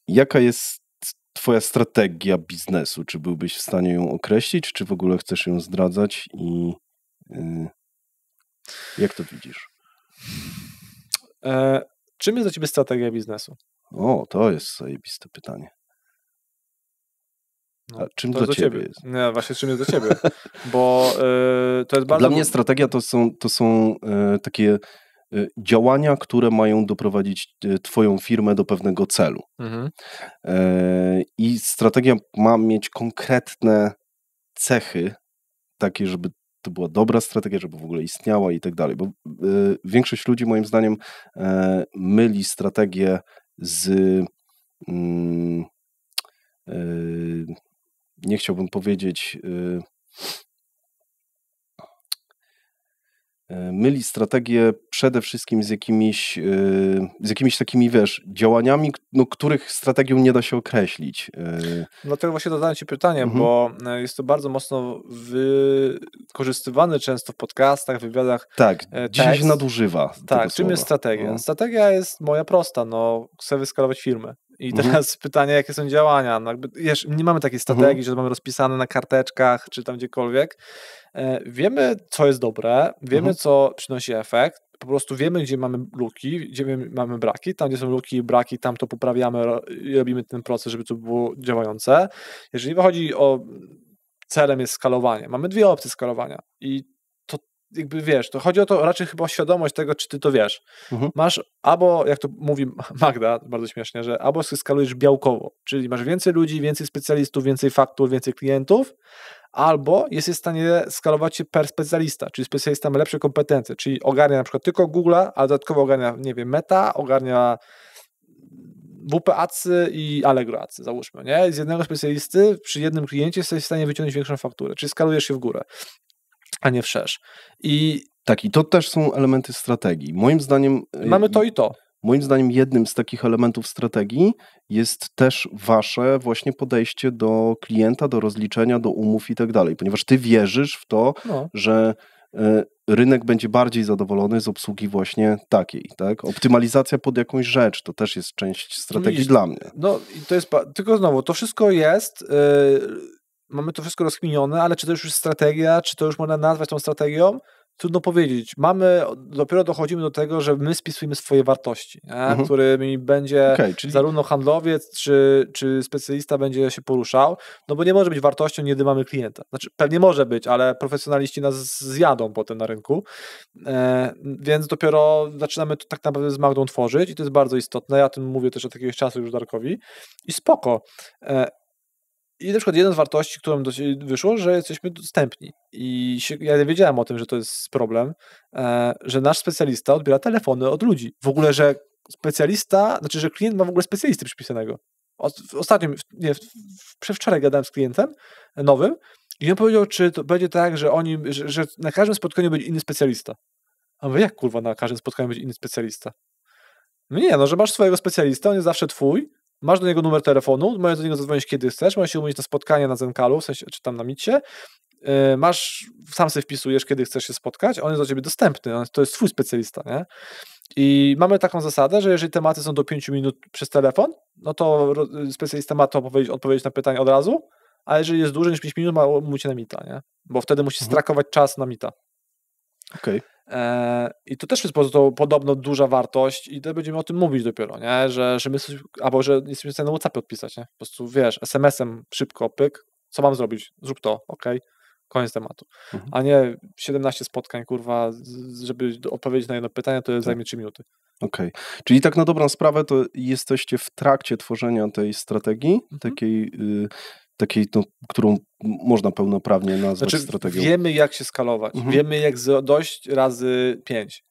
Jaka jest twoja strategia biznesu? Czy byłbyś w stanie ją określić, czy w ogóle chcesz ją zdradzać i jak to widzisz? Czym jest dla ciebie strategia biznesu? O, to jest zajebiste pytanie. A czym dla ciebie jest? Nie, właśnie czym jest dla ciebie? Bo to jest bardzo... Dla mnie strategia to są takie działania, które mają doprowadzić twoją firmę do pewnego celu. I strategia ma mieć konkretne cechy, takie, żeby to była dobra strategia, żeby w ogóle istniała i tak dalej. Bo większość ludzi, moim zdaniem, myli strategię z nie chciałbym powiedzieć myli strategię przede wszystkim z jakimiś takimi, wiesz, działaniami, których strategią nie da się określić. Dlatego właśnie dodałem ci pytanie, bo jest to bardzo mocno wykorzystywany często w podcastach, wywiadach. Tak, dzisiaj się nadużywa. Tak, czym jest strategia? Strategia jest moja prosta, chcę wyskalować firmę. I teraz pytanie, jakie są działania? Wiesz, nie mamy takiej strategii, że to mamy rozpisane na karteczkach, czy tam gdziekolwiek. Wiemy, co jest dobre, wiemy, co przynosi efekt, po prostu wiemy, gdzie mamy luki, gdzie mamy braki, tam, gdzie są luki i braki, tam to poprawiamy i robimy ten proces, żeby to było działające. Jeżeli chodzi o celem jest skalowanie, mamy dwie opcje skalowania i to jakby wiesz, to chodzi o to raczej chyba o świadomość tego, czy ty to wiesz. Masz albo, jak to mówi Magda, bardzo śmiesznie, że albo skalujesz białkowo, czyli masz więcej ludzi, więcej specjalistów, więcej faktur, więcej klientów, albo jesteś w stanie skalować się per specjalista, czyli specjalista ma lepsze kompetencje, czyli ogarnia na przykład tylko Google'a, a dodatkowo ogarnia, nie wiem, Meta, ogarnia WP Adsy i Allegro Adsy, załóżmy, nie? Z jednego specjalisty przy jednym kliencie jesteś w stanie wyciągnąć większą fakturę, czyli skalujesz się w górę, a nie wszerz. Tak, i to też są elementy strategii. Moim zdaniem... Mamy to i to. Moim zdaniem jednym z takich elementów strategii jest też wasze właśnie podejście do klienta, do rozliczenia, do umów i tak dalej, ponieważ ty wierzysz w to, że rynek będzie bardziej zadowolony z obsługi właśnie takiej, tak? Optymalizacja pod jakąś rzecz, to też jest część strategii dla mnie. No i to jest, tylko znowu, to wszystko jest, mamy to wszystko rozkminione, ale czy to już jest strategia, czy to już można nazwać tą strategią? Trudno powiedzieć. Dopiero dochodzimy do tego, że my spisujemy swoje wartości, którymi będzie zarówno handlowiec, czy specjalista będzie się poruszał, no bo nie może być wartością, kiedy mamy klienta. Znaczy, pewnie może być, ale profesjonaliści nas zjadą potem na rynku, więc dopiero zaczynamy to tak naprawdę z Magdą tworzyć i to jest bardzo istotne. Ja o tym mówię też od jakiegoś czasu już Darkowi i spoko. I na przykład jedna z wartości, którą wyszło, że jesteśmy dostępni. I ja wiedziałem o tym, że to jest problem, że nasz specjalista odbiera telefony od ludzi. W ogóle, że specjalista, znaczy, że klient ma w ogóle specjalisty przypisanego. Ostatnio, przedwczoraj gadałem z klientem nowym i on powiedział, czy to będzie tak, że na każdym spotkaniu będzie inny specjalista. A mówię, jak kurwa na każdym spotkaniu będzie inny specjalista? No nie, że masz swojego specjalista, on jest zawsze twój, masz do niego numer telefonu, możesz do niego zadzwonić kiedy chcesz, możesz się umówić na spotkanie na Zencalu, w sensie, czy tam na Meetie, sam sobie wpisujesz, kiedy chcesz się spotkać, on jest do ciebie dostępny, to jest twój specjalista, nie? I mamy taką zasadę, że jeżeli tematy są do 5 minut przez telefon, no to specjalista ma to odpowiedzieć na pytanie od razu, a jeżeli jest dłużej niż 5 minut, ma umówić się na Meeta, nie? Bo wtedy musi strakować czas na Meeta. Okej. I to też jest podobno duża wartość i to będziemy o tym mówić dopiero, nie? Że my albo że jesteśmy w stanie na WhatsAppie odpisać, nie? Po prostu wiesz, SMS-em szybko, pyk, co mam zrobić? Zrób to, okej, koniec tematu. A nie 17 spotkań, kurwa, żeby odpowiedzieć na jedno pytanie, to zajmie 3 minuty. Okej. Czyli tak na dobrą sprawę to jesteście w trakcie tworzenia tej strategii, takiej, którą można pełnoprawnie nazwać strategią. Wiemy, jak się skalować. Wiemy, jak dojść razy 5.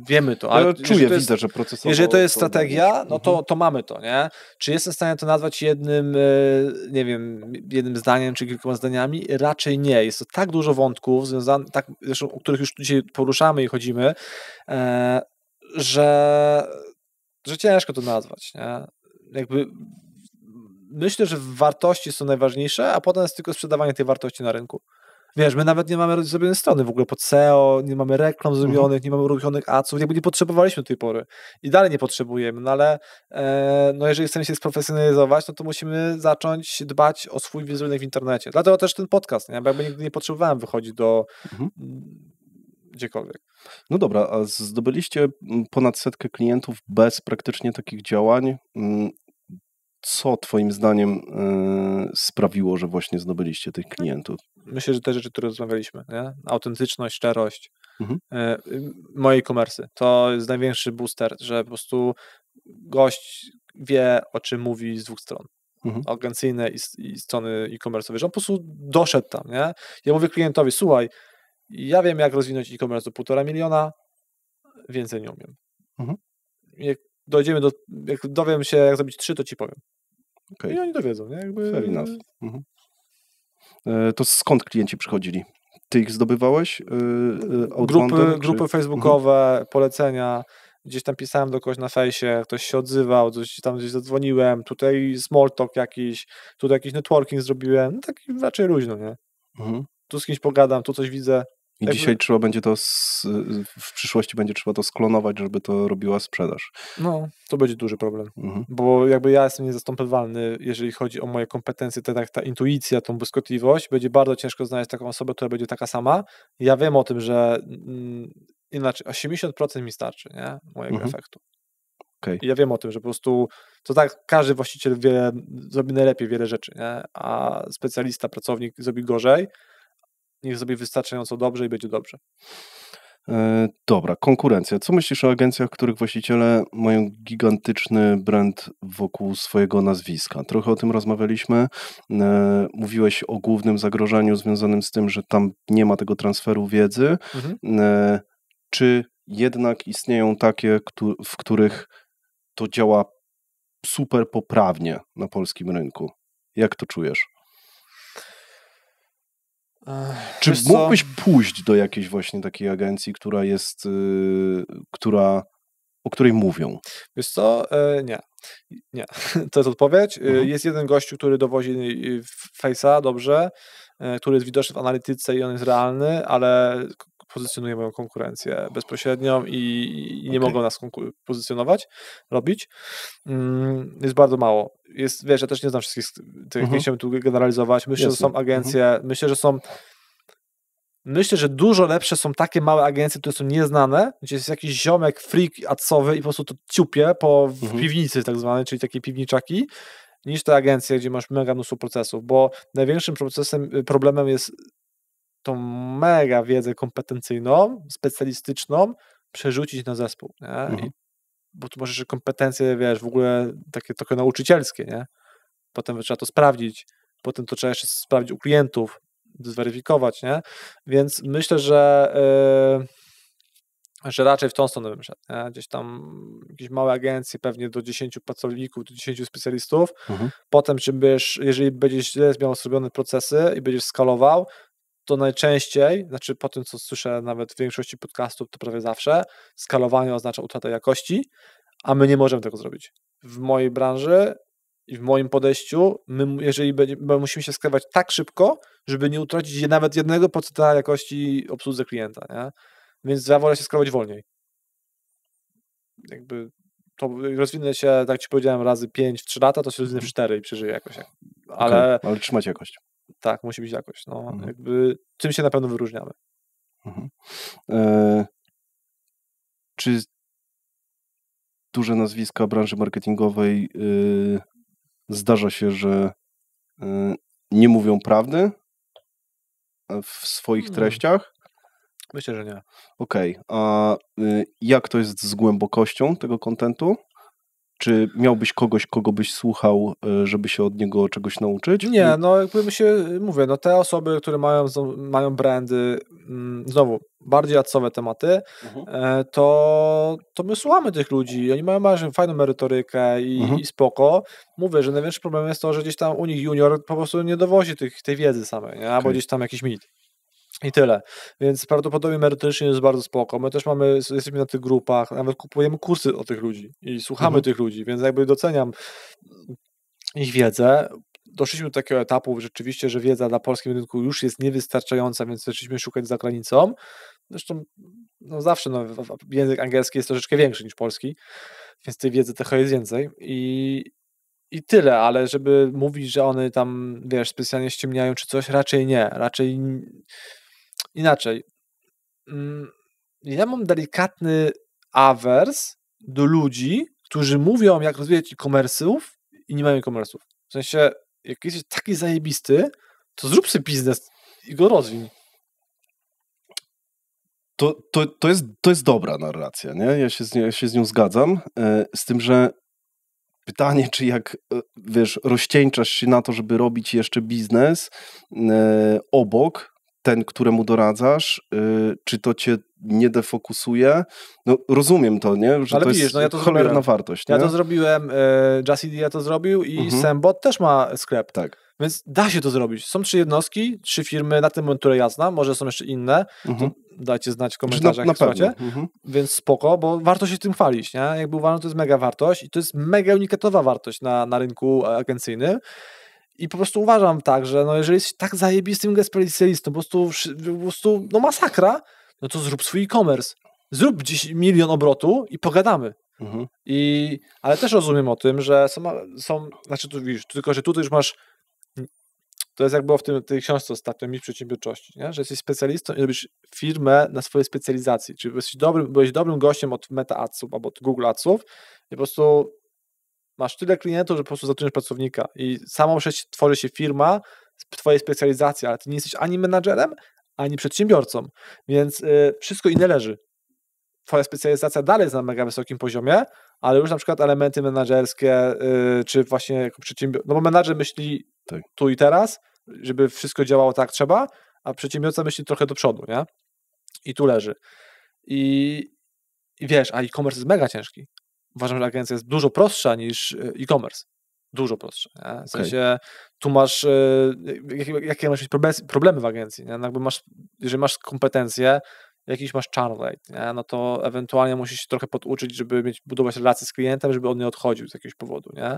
Wiemy to. Ale widzę, że procesowo... Jeżeli to jest strategia, no to mamy to, nie? Czy jestem w stanie to nazwać jednym zdaniem, czy kilkoma zdaniami? Raczej nie. Jest to tak dużo wątków związanych, zresztą, o których już dzisiaj poruszamy i chodzimy, że ciężko to nazwać, nie? Jakby myślę, że wartości są najważniejsze, a potem jest tylko sprzedawanie tej wartości na rynku. Wiesz, my nawet nie mamy zrobionej strony w ogóle pod SEO, nie mamy reklam zrobionych, nie mamy robionych adsów, jakby nie potrzebowaliśmy do tej pory i dalej nie potrzebujemy, no ale no jeżeli chcemy się sprofesjonalizować, no to musimy zacząć dbać o swój wizerunek w internecie. Dlatego też ten podcast, nie? Bo jakby nigdy nie potrzebowałem wychodzić do gdziekolwiek. No dobra, a zdobyliście ponad 100 klientów bez praktycznie takich działań. Co twoim zdaniem sprawiło, że właśnie zdobyliście tych klientów? Myślę, że te rzeczy, które rozmawialiśmy, nie? Autentyczność, szczerość, moje e-commerce, to jest największy booster, że po prostu gość wie, o czym mówi z dwóch stron. Agencyjne i strony e-commerce'owe, że on po prostu doszedł tam, nie? Ja mówię klientowi, słuchaj, ja wiem, jak rozwinąć e-commerce do 1,5 miliona, więcej nie umiem. Jak dojdziemy jak dowiem się, jak zrobić 3, to ci powiem. Okay. I oni dowiedzą, nie? Jakby... Fair enough. To skąd klienci przychodzili? Ty ich zdobywałeś? Grupy facebookowe, polecenia. Gdzieś tam pisałem do kogoś na fejsie, ktoś się odzywał, gdzieś zadzwoniłem, tutaj small talk jakiś, tutaj jakiś networking zrobiłem, no taki raczej luźno, nie? Tu z kimś pogadam, tu coś widzę. I dzisiaj trzeba będzie to, w przyszłości będzie trzeba to sklonować, żeby to robiła sprzedaż. No, to będzie duży problem, bo jakby ja jestem niezastąpowalny, jeżeli chodzi o moje kompetencje, ta intuicja, tą błyskotliwość, będzie bardzo ciężko znaleźć taką osobę, która będzie taka sama. Ja wiem o tym, że inaczej 80% mi starczy, nie? Mojego efektu. Okay. I ja wiem o tym, że po prostu to tak każdy właściciel zrobi najlepiej wiele rzeczy, nie? A specjalista, pracownik zrobi gorzej. Niech zrobi wystarczająco dobrze i będzie dobrze. Dobra, konkurencja. Co myślisz o agencjach, których właściciele mają gigantyczny brand wokół swojego nazwiska? Trochę o tym rozmawialiśmy. Mówiłeś o głównym zagrożeniu związanym z tym, że tam nie ma tego transferu wiedzy. Czy jednak istnieją takie, w których to działa super poprawnie na polskim rynku? Jak to czujesz? Czy mógłbyś pójść do jakiejś właśnie takiej agencji, która jest, o której mówią? Wiesz co? Nie. To jest odpowiedź. Jest jeden gościu, który dowozi Face'a dobrze, który jest widoczny w analityce i on jest realny, ale pozycjonuje moją konkurencję bezpośrednią i nie mogą nas pozycjonować, robić. Jest bardzo mało. Wiesz, ja też nie znam wszystkich, nie chciałbym tu generalizować. Myślę, że są agencje, myślę, że dużo lepsze są takie małe agencje, które są nieznane, gdzie jest jakiś ziomek, freak adsowy i po prostu to ciupie w piwnicy tak zwanej, czyli takie piwniczaki, niż te agencje, gdzie masz mega mnóstwo procesów, bo największym problemem jest tą mega wiedzę kompetencyjną, specjalistyczną przerzucić na zespół, nie? Bo tu możesz kompetencje, wiesz, w ogóle takie trochę nauczycielskie, nie? Potem trzeba to sprawdzić, potem to trzeba jeszcze sprawdzić u klientów, zweryfikować, nie? Więc myślę, że raczej w tą stronę bym szedł, nie? Gdzieś tam jakieś małe agencje, pewnie do 10 pracowników, do 10 specjalistów. Potem, jeżeli będziesz źle miał zrobione procesy i będziesz skalował, to najczęściej, znaczy po tym, co słyszę nawet w większości podcastów, to prawie zawsze, skalowanie oznacza utratę jakości, a my nie możemy tego zrobić. W mojej branży i w moim podejściu, my musimy się skalować tak szybko, żeby nie utracić nawet 1% jakości obsłudze klienta, nie? Więc ja wolę się skalować wolniej. Jakby to rozwinę się, tak ci powiedziałem, razy 5 w 3 lata, to się rozwinę w 4 i przeżyję jakoś. Ale trzymać jakość. Tak, musi być jakość. No, jakby tym się na pewno wyróżniamy. Czy duże nazwiska branży marketingowej zdarza się, że nie mówią prawdy w swoich treściach? Myślę, że nie. Okej, a jak to jest z głębokością tego kontentu? Czy miałbyś kogoś, kogo byś słuchał, żeby się od niego czegoś nauczyć? Nie, no jakby mówię, no te osoby, które mają brandy, znowu, bardziej adsowe tematy, to my słuchamy tych ludzi, oni mają fajną merytorykę i spoko. Mówię, że największy problem jest to, że gdzieś tam u nich junior po prostu nie dowozi tej wiedzy samej, nie? Albo gdzieś tam jakiś mit. I tyle. Więc prawdopodobnie merytorycznie jest bardzo spoko. My też jesteśmy na tych grupach, nawet kupujemy kursy od tych ludzi i słuchamy tych ludzi, więc jakby doceniam ich wiedzę. doszliśmy do takiego etapu rzeczywiście, że wiedza na polskim rynku już jest niewystarczająca, więc zaczęliśmy szukać za granicą. Zresztą no zawsze język angielski jest troszeczkę większy niż polski, więc tej wiedzy trochę jest więcej i tyle, ale żeby mówić, że one tam, wiesz, specjalnie ściemniają czy coś, raczej nie, raczej inaczej. Ja mam delikatny awers do ludzi, którzy mówią, jak rozwijać e-commerce'ów i nie mają e-commerce'ów. W sensie, jak jesteś taki zajebisty, to zrób sobie biznes i go rozwij. To jest dobra narracja, nie? Ja się z nią zgadzam, z tym, że pytanie, czy jak, wiesz, rozcieńczasz się na to, żeby robić jeszcze biznes obok, ten, któremu doradzasz, czy to cię nie defokusuje? No rozumiem to, nie? Że ale to widzisz, jest no ja to cholerna zrobiłem. wartość. Ja nie? to zrobiłem, JustID to zrobił i Sembot też ma sklep. Tak. Więc da się to zrobić. Są 3 jednostki, 3 firmy na tym moment, które ja znam, może są jeszcze inne, to dajcie znać w komentarzach, jak słuchacie. Więc spoko, bo warto się tym chwalić, nie? Jakby uważam, to jest mega wartość i to jest mega unikatowa wartość na rynku agencyjnym. I po prostu uważam tak, że no jeżeli jesteś tak zajebistym specjalistą, po prostu no masakra, no to zrób swój e-commerce. Zrób 10 milion obrotu i pogadamy. Ale też rozumiem o tym, że są znaczy tu widzisz, tylko że tutaj już masz, to jest jak było w tej książce ostatnio, Mistrz Przedsiębiorczości, nie? Że jesteś specjalistą i robisz firmę na swojej specjalizacji, czyli byłeś dobrym gościem od Meta Adsów albo od Google Adsów i po prostu masz tyle klientów, że po prostu zatrudniasz pracownika i samą tworzy się firma z twojej specjalizacji, ale ty nie jesteś ani menadżerem, ani przedsiębiorcą, więc wszystko inne leży. Twoja specjalizacja dalej jest na mega wysokim poziomie, ale już na przykład elementy menadżerskie, czy właśnie jako przedsiębiorca, no bo menadżer myśli tu i teraz, żeby wszystko działało tak trzeba, a przedsiębiorca myśli trochę do przodu, nie? I tu leży. I wiesz, a e-commerce jest mega ciężki. Uważam, że agencja jest dużo prostsza niż e-commerce. Dużo prostsza. Nie? W sensie tu masz, jakie masz problemy w agencji, nie? No jakby jeżeli masz kompetencje, jakiś masz churn rate, nie? No to ewentualnie musisz się trochę poduczyć, żeby budować relacje z klientem, żeby on nie odchodził z jakiegoś powodu, nie?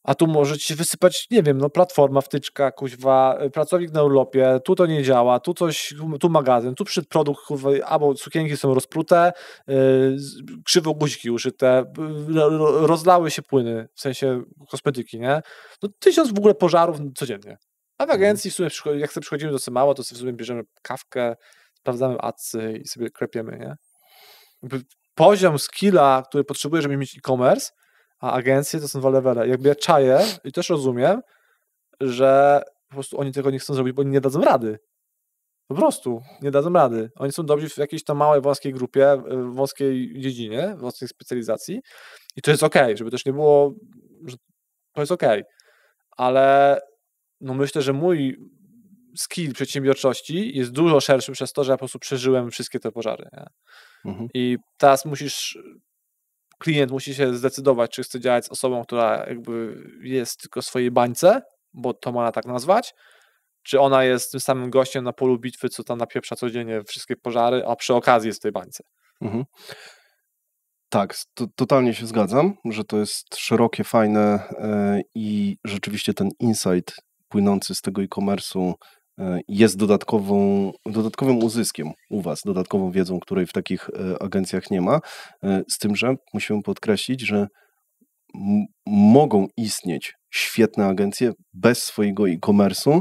A tu może ci się wysypać, nie wiem, no platforma, wtyczka, kuźwa, pracownik na urlopie, tu to nie działa, tu coś, tu magazyn, tu przyszedł produkt, kurwa, albo sukienki są rozprute, krzywo guziki uszyte, rozlały się płyny, w sensie kosmetyki, nie? No 1000 w ogóle pożarów codziennie. A w agencji w sumie, jak sobie przychodzimy do mała, to sobie w sumie bierzemy kawkę, sprawdzamy adsy i sobie klepiemy, nie? Jakby poziom skilla, który potrzebuję, żeby mieć e-commerce, a agencje to są 2 levele. Jakby ja czaję i też rozumiem, że po prostu oni tego nie chcą zrobić, bo oni nie dadzą rady. Po prostu nie dadzą rady. Oni są dobrzy w jakiejś tam małej, wąskiej grupie, wąskiej dziedzinie, wąskiej specjalizacji i to jest okej, żeby też nie było, że to jest okej. Ale no myślę, że mój skill przedsiębiorczości jest dużo szerszy przez to, że ja po prostu przeżyłem wszystkie te pożary. Nie? I teraz klient musi się zdecydować, czy chce działać z osobą, która jakby jest tylko w swojej bańce, bo to można tak nazwać, czy ona jest tym samym gościem na polu bitwy, co tam napieprza codziennie wszystkie pożary, a przy okazji jest w tej bańce. Tak, totalnie się zgadzam, że to jest szerokie, fajne i rzeczywiście ten insight płynący z tego e-commerce'u jest dodatkowym uzyskiem u was, dodatkową wiedzą, której w takich agencjach nie ma, z tym, że musimy podkreślić, że mogą istnieć świetne agencje bez swojego e-commerce'u,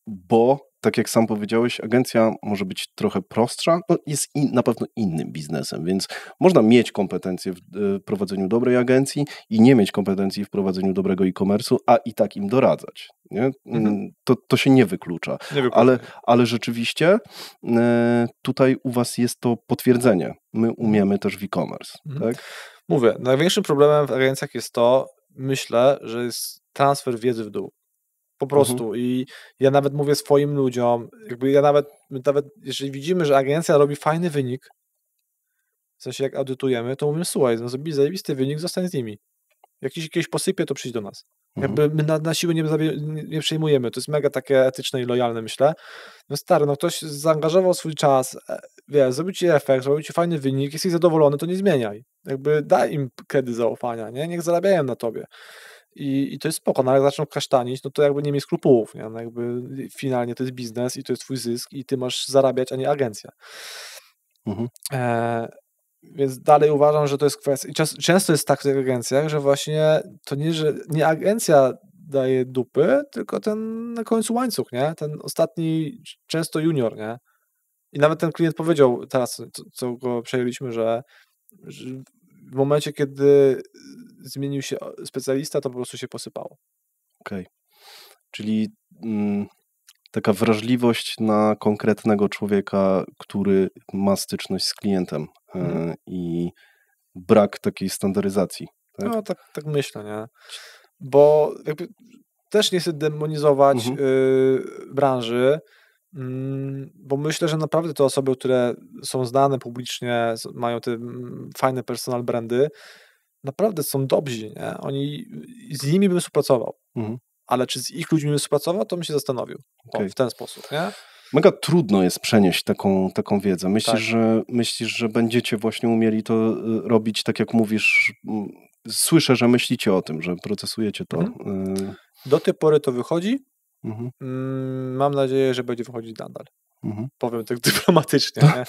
bo tak jak sam powiedziałeś, agencja może być trochę prostsza, no jest na pewno innym biznesem, więc można mieć kompetencje w prowadzeniu dobrej agencji i nie mieć kompetencji w prowadzeniu dobrego e-commerce'u, a i tak im doradzać. Nie? To się nie wyklucza. Ale rzeczywiście tutaj u was jest to potwierdzenie. My umiemy też w e-commerce. Tak? Mówię, największym problemem w agencjach jest to, myślę, że jest transfer wiedzy w dół. Po prostu. I ja nawet mówię swoim ludziom, jakby nawet jeżeli widzimy, że agencja robi fajny wynik, w sensie jak audytujemy, to mówimy, słuchaj, no zrobi zajebisty wynik, zostań z nimi. Jak jakieś posypie, to przyjdź do nas. Jakby my na siłę nie przejmujemy. To jest mega takie etyczne i lojalne, myślę. No stary, no ktoś zaangażował swój czas, wiesz, zrobił ci efekt, zrobił ci fajny wynik, jesteś zadowolony, to nie zmieniaj. Jakby daj im kredyt zaufania, nie? Niech zarabiają na tobie. I to jest spoko, no ale jak zaczną kasztanić, no to jakby nie mieć skrupułów, nie? No jakby finalnie to jest biznes i to jest twój zysk i ty masz zarabiać, a nie agencja. Więc dalej uważam, że to jest kwestia. I często jest tak w tych agencjach, że właśnie to nie, że nie agencja daje dupy, tylko ten na końcu łańcuch, nie? Ten ostatni, często junior, nie? I nawet ten klient powiedział teraz, co go przejęliśmy, że w momencie, kiedy zmienił się specjalista, to po prostu się posypało. Okej. Czyli taka wrażliwość na konkretnego człowieka, który ma styczność z klientem i brak takiej standaryzacji. Tak? No tak myślę, nie? Bo jakby też nie chcę demonizować branży, bo myślę, że naprawdę te osoby, które są znane publicznie, mają te fajne personal brandy, naprawdę są dobrzy, nie? Z nimi bym współpracował. Ale czy z ich ludźmi bym współpracował, to bym się zastanowił. W ten sposób, nie? Mega trudno jest przenieść taką wiedzę. Myślisz, że będziecie właśnie umieli to robić, tak jak mówisz, słyszę, że myślicie o tym, że procesujecie to. Do tej pory to wychodzi. Mam nadzieję, że będzie wychodzić nadal. Powiem tak dyplomatycznie. Nie?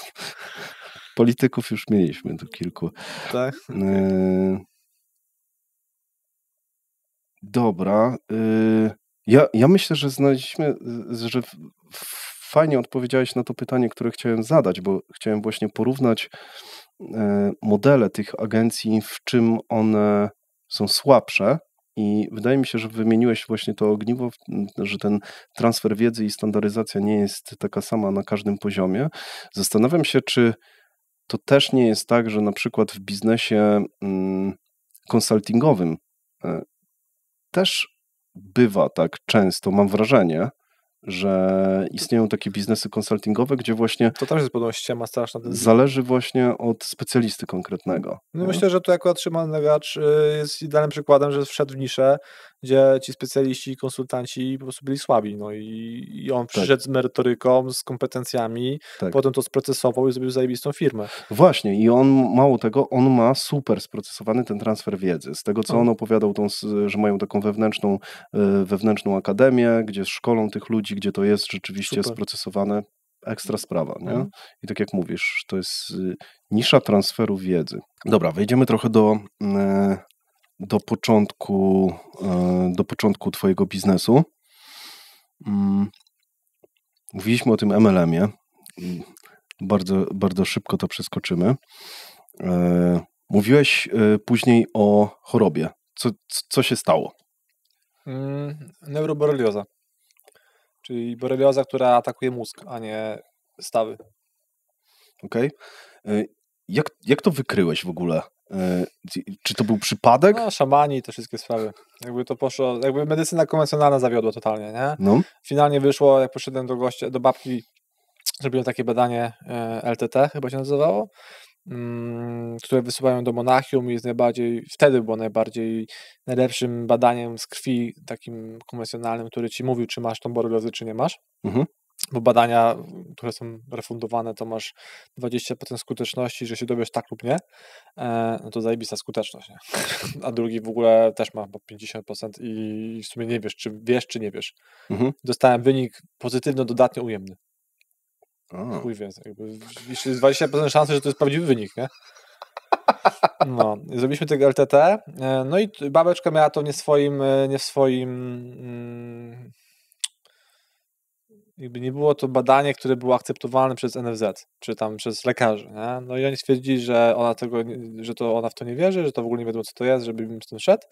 Polityków już mieliśmy tu kilku. Tak. Dobra. Ja myślę, że znaleźliśmy, że fajnie odpowiedziałeś na to pytanie, które chciałem zadać, bo chciałem właśnie porównać modele tych agencji, w czym one są słabsze. I wydaje mi się, że wymieniłeś właśnie to ogniwo, że ten transfer wiedzy i standaryzacja nie jest taka sama na każdym poziomie. Zastanawiam się, czy to też nie jest tak, że na przykład w biznesie konsultingowym też bywa tak często, mam wrażenie, że istnieją takie biznesy konsultingowe, gdzie właśnie to też jest podobno ściema straszna. Zależy właśnie od specjalisty konkretnego. No myślę, że tu akurat Szymon Legacz jest idealnym przykładem, że wszedł w niszę, gdzie ci specjaliści, konsultanci po prostu byli słabi. No i on przyszedł z merytoryką, z kompetencjami, potem to sprocesował i zrobił zajebistą firmę. Właśnie i on, mało tego, on ma super sprocesowany ten transfer wiedzy. Z tego, co on opowiadał, że mają taką wewnętrzną akademię, gdzie szkolą tych ludzi, gdzie to jest rzeczywiście sprocesowane. Ekstra sprawa, nie? I tak jak mówisz, to jest nisza transferu wiedzy. Dobra, wejdziemy trochę do początku twojego biznesu. Mówiliśmy o tym MLM-ie. Bardzo, bardzo szybko to przeskoczymy. Mówiłeś później o chorobie. Co się stało? Neuroborelioza. Czyli borelioza, która atakuje mózg, a nie stawy. Okej. Jak to wykryłeś w ogóle? Czy to był przypadek? No, szamani i te wszystkie sprawy. Jakby to poszło, jakby medycyna konwencjonalna zawiodła totalnie, nie? No. Finalnie wyszło, jak poszedłem do babki, zrobiłem takie badanie LTT, chyba się nazywało, które wysyłają do Monachium i jest wtedy było najlepszym badaniem z krwi, takim konwencjonalnym, który ci mówił, czy masz tą boreliozę, czy nie masz. Bo badania, które są refundowane, to masz 20% skuteczności, że się dowiesz tak lub nie, no to zajebista skuteczność, nie? A drugi w ogóle też ma 50% i w sumie nie wiesz, czy nie wiesz. Dostałem wynik pozytywno dodatnio ujemny. Chuj wie, jeszcze jest 20% szansy, że to jest prawdziwy wynik, nie? No, zrobiliśmy tego LTT, no i babeczka miała to nie w swoim jakby nie było to badanie, które było akceptowalne przez NFZ, czy tam przez lekarzy, nie? No i oni stwierdzili, że ona w to nie wierzy, że to w ogóle nie wiadomo, co to jest, żebym z tym szedł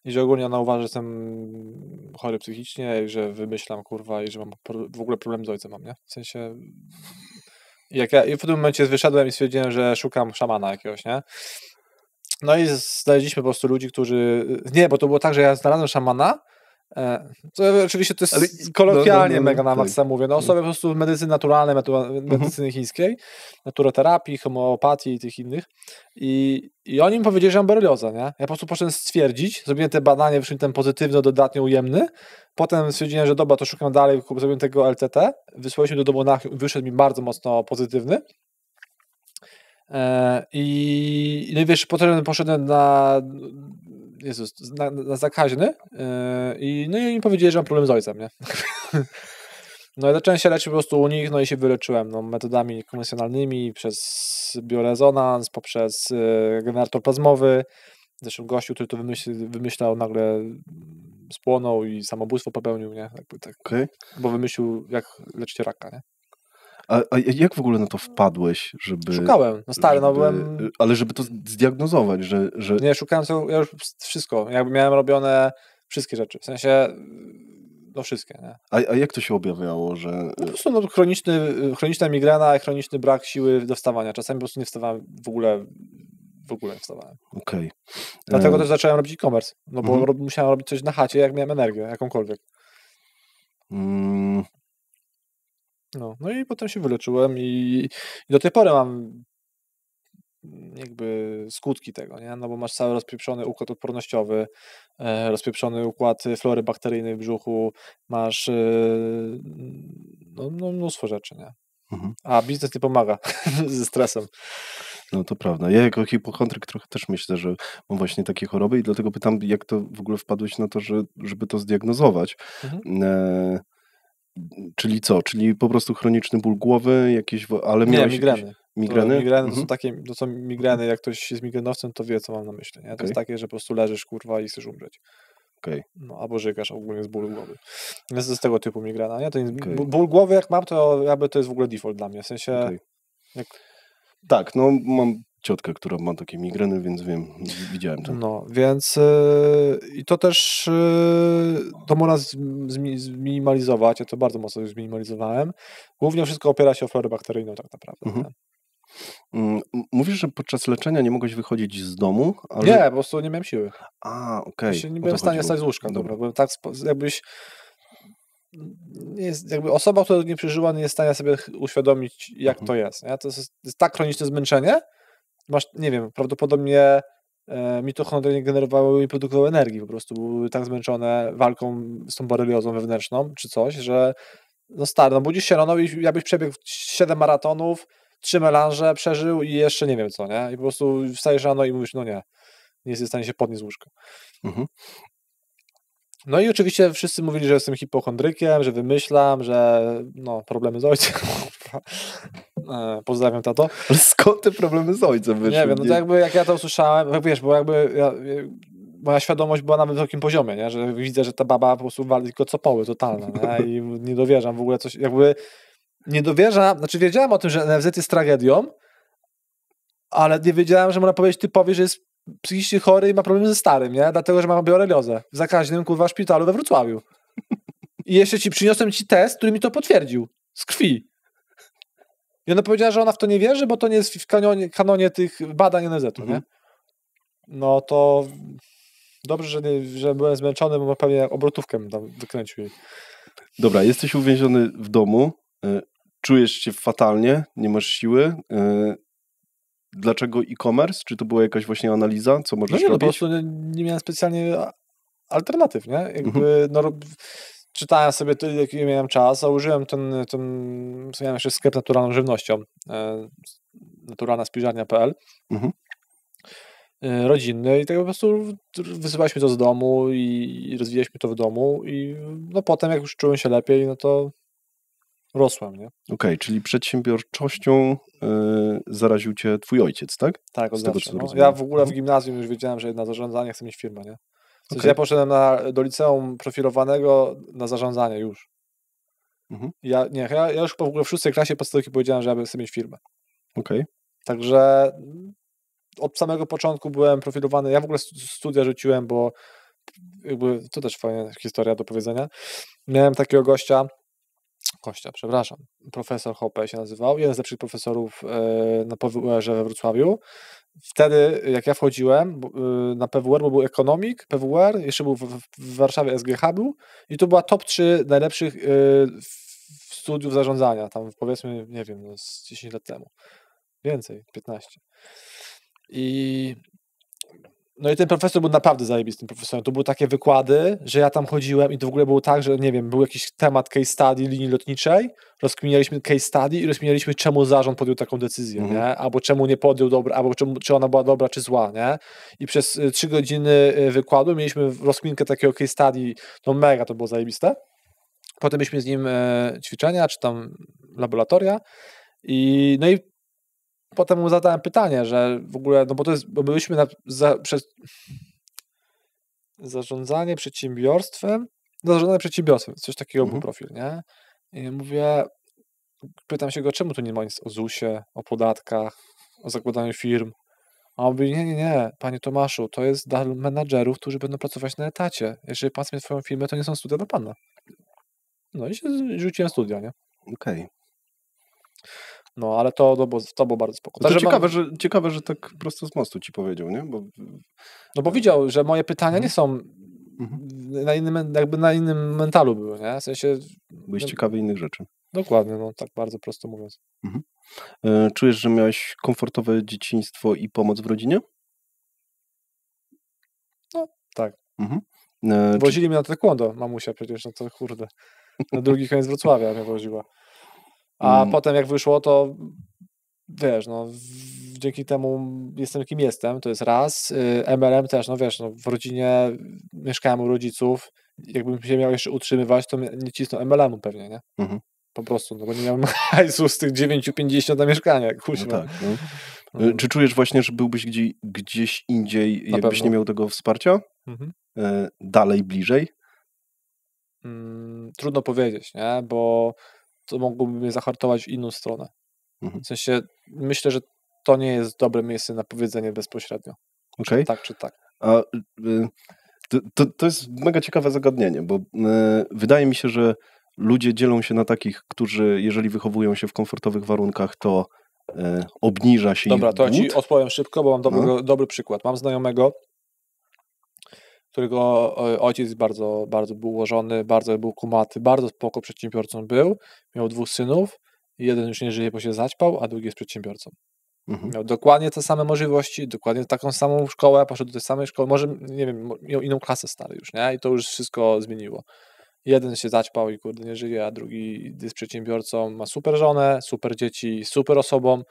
i że ogólnie ona uważa, że jestem chory psychicznie i że wymyślam, kurwa, i że mam w ogóle problem z ojcem mam, nie? W sensie i w tym momencie wyszedłem i stwierdziłem, że szukam szamana jakiegoś, nie? No i znaleźliśmy po prostu ludzi, którzy... Nie, bo to było tak, że ja znalazłem szamana, to oczywiście to jest kolokwialnie mega na maksa mówię. No osoby po prostu medycyny naturalnej, medycyny chińskiej, naturoterapii, homeopatii i tych innych. I oni mi powiedzieli, że mam boreliozę, nie? Ja po prostu poszedłem stwierdzić, zrobiłem te badanie, wyszedł ten pozytywny, dodatnio ujemny. Potem stwierdziłem, że dobra, to szukam dalej, zrobiłem tego LTT. Wysłaliśmy do Monachium, wyszedł mi bardzo mocno pozytywny. I wiesz, potem poszedłem Jezus, na zakaźny i mi powiedzieli, że mam problem z ojcem, nie? No i zacząłem się leczyć po prostu u nich, no i się wyleczyłem metodami konwencjonalnymi, przez biorezonans, poprzez generator plazmowy. Zresztą gościu, który to wymyślał, nagle spłonął i samobójstwo popełnił, nie? Jakby tak, bo wymyślił, jak leczyć raka, nie? A jak w ogóle na to wpadłeś, żeby... Szukałem, byłem... Ale żeby to zdiagnozować, że... Nie, szukałem ja już wszystko, jakby miałem robione wszystkie rzeczy, w sensie, wszystkie, nie? A jak to się objawiało, że... Po prostu chroniczna migrena i chroniczny brak siły do wstawania. Czasami po prostu nie wstawałem w ogóle nie wstawałem. Okej. Dlatego też zacząłem robić e-commerce, no bo musiałem robić coś na chacie, jak miałem energię, jakąkolwiek. No i potem się wyleczyłem i do tej pory mam jakby skutki tego, nie? No bo masz cały rozpieprzony układ odpornościowy, rozpieprzony układ flory bakteryjnej w brzuchu, masz mnóstwo rzeczy, nie? A biznes nie pomaga ze stresem. No to prawda. Ja jako hipochondryk trochę też myślę, że mam właśnie takie choroby i dlatego pytam, jak to w ogóle wpadłeś na to, żeby to zdiagnozować. Czyli co? Czyli po prostu chroniczny ból głowy, jakieś... Ale nie, miałeś migreny. Migreny? Migreny to są takie, to są migreny, jak ktoś jest migrenowcem, to wie, co mam na myśli, nie? To jest takie, że po prostu leżysz, kurwa, i chcesz umrzeć. No, albo żygasz ogólnie z bólu głowy. Więc to jest tego typu migrena, nie? To jest ból głowy, jak mam, to jakby to jest w ogóle default dla mnie, w sensie... Tak, no mam ciotkę, która ma takie migreny, więc wiem, widziałem to. No, więc i to też to można zminimalizować, ja to bardzo mocno już zminimalizowałem. Głównie wszystko opiera się o florę bakteryjną tak naprawdę. Mówisz, że podczas leczenia nie mogłeś wychodzić z domu? Ale... Nie, po prostu nie miałem siły. Nie byłem w stanie wstać z łóżka. Dobra. Byłem tak, jakbyś jakby osoba, która nie przeżyła, nie jest w stanie sobie uświadomić, jak to jest. Nie? To jest tak chroniczne zmęczenie, masz, nie wiem, prawdopodobnie mitochondrie nie generowały i produkowały energii, po prostu były tak zmęczone walką z tą boreliozą wewnętrzną, czy coś, że budzisz się rano i jakbyś przebiegł 7 maratonów, 3 melanże przeżył i jeszcze nie wiem co, nie? I po prostu wstajesz rano i mówisz, nie jesteś w stanie się podnieść z łóżka. No i oczywiście wszyscy mówili, że jestem hipochondrykiem, że wymyślam, że problemy z ojcem. Pozdrawiam, tato. Ale skąd te problemy z ojcem wyszły? Nie wiem, to jakby jak ja to usłyszałem, jak wiesz, bo jakby moja świadomość była na wysokim poziomie, nie? Że widzę, że ta baba po prostu wali tylko copoły totalne, nie? I nie dowierzam w ogóle coś, jakby nie dowierzam, znaczy wiedziałem o tym, że NFZ jest tragedią, ale nie wiedziałem, że można powiedzieć typowi, że jest psychicznie chory i ma problemy ze starym, nie? Dlatego, że ma boreliozę w zakaźnym, szpitalu we Wrocławiu. I jeszcze przyniosłem test, który mi to potwierdził. Z krwi. I ona powiedziała, że ona w to nie wierzy, bo to nie jest w kanonie tych badań NFZ-u, nie? No to dobrze, że byłem zmęczony, bo pewnie obrotówkę tam wykręcił. Dobra, jesteś uwięziony w domu, czujesz się fatalnie, nie masz siły. Dlaczego e-commerce? Czy to była jakaś właśnie analiza? Co możesz robić? Po prostu nie miałem specjalnie alternatyw, nie? Jakby, czytałem sobie to, jaki miałem czas, założyłem miałem jeszcze sklep naturalną żywnością, naturalna spiżarnia.pl, rodzinny i tak po prostu wysyłaliśmy to z domu i rozwijaliśmy to w domu i potem jak już czułem się lepiej, to rosłem, nie? Okej, czyli przedsiębiorczością zaraził cię twój ojciec, tak? Tak, od zawsze. Ja w ogóle w gimnazjum już wiedziałem, że na zarządzanie chcę mieć firmę, nie? W sensie ja poszedłem do liceum profilowanego na zarządzanie już. Ja już w ogóle w 6. klasie podstawówki powiedziałem, że ja chcę mieć firmę. Także od samego początku byłem profilowany. Ja w ogóle studia rzuciłem, bo jakby to też fajna historia do powiedzenia. Miałem takiego gościa, profesor Hoppe się nazywał, jeden z lepszych profesorów na PWR-ze we Wrocławiu. Wtedy, jak ja wchodziłem na PWR, bo był ekonomik, PWR, jeszcze był w Warszawie SGH był i to była top 3 najlepszych studiów zarządzania, tam powiedzmy, nie wiem, z 10 lat temu. Więcej, 15. I No i ten profesor był naprawdę zajebistym profesorem. To były takie wykłady, że ja tam chodziłem i to w ogóle było tak, że nie wiem, był jakiś temat case study linii lotniczej, rozkminialiśmy case study i rozkminialiśmy, czemu zarząd podjął taką decyzję, nie? Albo czemu nie podjął dobra, albo czy ona była dobra, czy zła, nie? I przez 3 godziny wykładu mieliśmy rozkminkę takiego case study, no mega to było zajebiste. Potem mieliśmy z nim ćwiczenia, czy tam laboratoria no i potem mu zadałem pytanie, że w ogóle, no bo byliśmy przez zarządzanie przedsiębiorstwem, coś takiego był profil, nie? I pytam się go, czemu tu nie ma nic o ZUS-ie, o podatkach, o zakładaniu firm. A on mówi, nie, panie Tomaszu, to jest dla menadżerów, którzy będą pracować na etacie. Jeżeli pan zmieni swoją firmę, to nie są studia dla pana. No i się rzuciłem studia, nie? Okej. No, ale to było bardzo spoko. To ciekawe, że tak prosto z mostu ci powiedział, nie? Bo widział, że moje pytania nie są na innym mentalu były, nie? W sensie... Byłeś ciekawy innych rzeczy. Dokładnie, no tak bardzo prosto mówiąc. Czujesz, że miałeś komfortowe dzieciństwo i pomoc w rodzinie? No, tak. Wozili mnie na taekwondo, mamusia przecież, no to kurde. Na drugi koniec Wrocławia mnie woziła. A potem jak wyszło, to wiesz, no dzięki temu jestem kim jestem, to jest raz. MLM też, no wiesz, no w rodzinie mieszkałem u rodziców, jakbym się miał jeszcze utrzymywać, to nie cisnął MLM-u pewnie, nie? Po prostu, no bo nie miałem hajsu z tych 9,50 na mieszkanie, kurczę. No tak, no. Czy czujesz właśnie, że byłbyś gdzieś indziej, na jakbyś pewno nie miał tego wsparcia? Dalej, bliżej? Trudno powiedzieć, nie? Bo to mogłoby mnie zahartować w inną stronę. W sensie, myślę, że to nie jest dobre miejsce na powiedzenie bezpośrednio. Okay. Tak czy tak. A to jest mega ciekawe zagadnienie, bo wydaje mi się, że ludzie dzielą się na takich, którzy jeżeli wychowują się w komfortowych warunkach, to obniża się Dobra, ich to głód. ja ci odpowiem szybko, bo mam dobry przykład. Mam znajomego, którego ojciec bardzo, bardzo był ułożony, bardzo był kumaty, bardzo spoko przedsiębiorcą był, miał 2 synów, jeden już nie żyje, bo się zaćpał, a drugi jest przedsiębiorcą. Miał dokładnie te same możliwości, dokładnie taką samą szkołę, poszedł do tej samej szkoły, może, nie wiem, miał inną klasę stary już, nie? I to już wszystko zmieniło. Jeden się zaćpał i kurde nie żyje, a drugi jest przedsiębiorcą, ma super żonę, super dzieci, super osobą.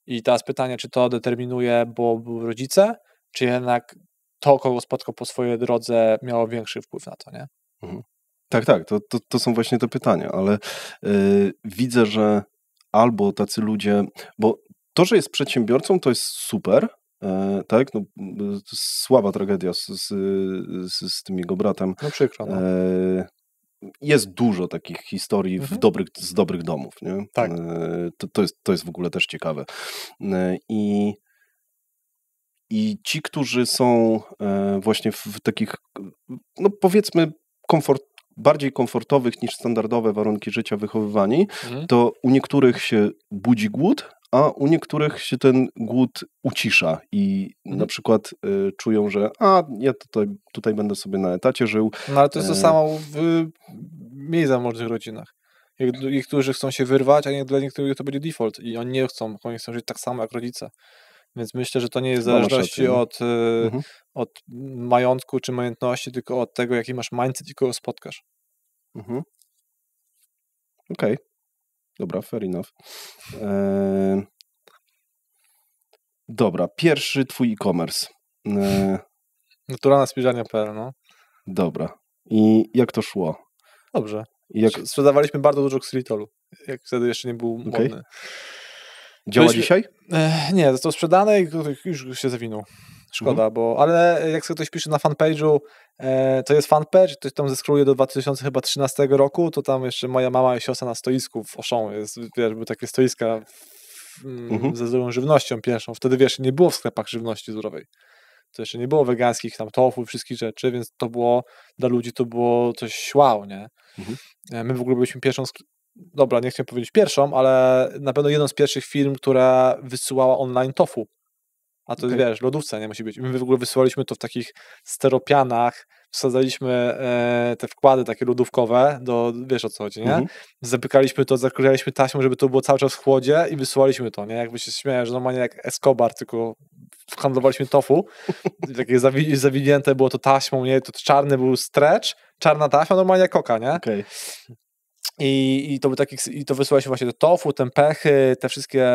I teraz pytanie, czy to determinuje, bo były rodzice, czy jednak to, kogo spotkał po swojej drodze, miało większy wpływ na to, nie? Tak, to są właśnie te pytania, ale widzę, że albo tacy ludzie, bo to, że jest przedsiębiorcą, to jest super, tak? No, to jest słaba tragedia z tym jego bratem. No przykro. No. Jest dużo takich historii z dobrych domów, nie? Tak. To jest w ogóle też ciekawe. I ci, którzy są właśnie w takich, no powiedzmy, bardziej komfortowych niż standardowe warunki życia wychowywani, to u niektórych się budzi głód, a u niektórych się ten głód ucisza i na przykład czują, że ja tutaj będę sobie na etacie żył. No ale to jest to samo w mniej zamożnych rodzinach. Niektórzy chcą się wyrwać, a dla niektórych to będzie default i oni nie chcą, oni chcą żyć tak samo jak rodzice. Więc myślę, że to nie jest w zależności od majątku czy majątności, tylko od tego, jaki masz mindset i kogo spotkasz. Okej. Dobra, fair enough. Dobra, pierwszy twój e-commerce. Naturalna spiżarnia.pl, no. Dobra. I jak to szło? Dobrze. Sprzedawaliśmy bardzo dużo ksylitolu, jak wtedy jeszcze nie był modny. Działa dzisiaj? Nie, został sprzedane i już się zawinął. Szkoda, ale jak sobie ktoś pisze na fanpage'u, to jest fanpage, ktoś tam zeskroluje do 2013 roku, to tam jeszcze moja mama i siostra na stoisku w Auchan jest, wiesz, były takie stoiska ze zdrową żywnością pierwszą. Wtedy, wiesz, nie było w sklepach żywności zdrowej. To jeszcze nie było wegańskich tam tofu, wszystkich rzeczy, więc to było, dla ludzi to było coś wow, nie? My w ogóle byliśmy pierwszą, dobra, nie chcę powiedzieć pierwszą, ale na pewno jedną z pierwszych firm, która wysyłała online tofu. A to wiesz, lodówce nie musi być. My w ogóle wysyłaliśmy to w takich steropianach, wsadzaliśmy te wkłady takie lodówkowe, wiesz o co chodzi, nie? Zapykaliśmy to, zaklejaliśmy taśmą, żeby to było cały czas w chłodzie i wysyłaliśmy to, nie? Jakby się śmiałem, że normalnie jak Escobar, tylko handlowaliśmy tofu. Takie zawinięte było to taśmą, nie? To czarny był stretch, czarna taśma, normalnie jak koka, nie? Okay. I to był taki, i to wysyłaliśmy właśnie te tofu, tempechy, te wszystkie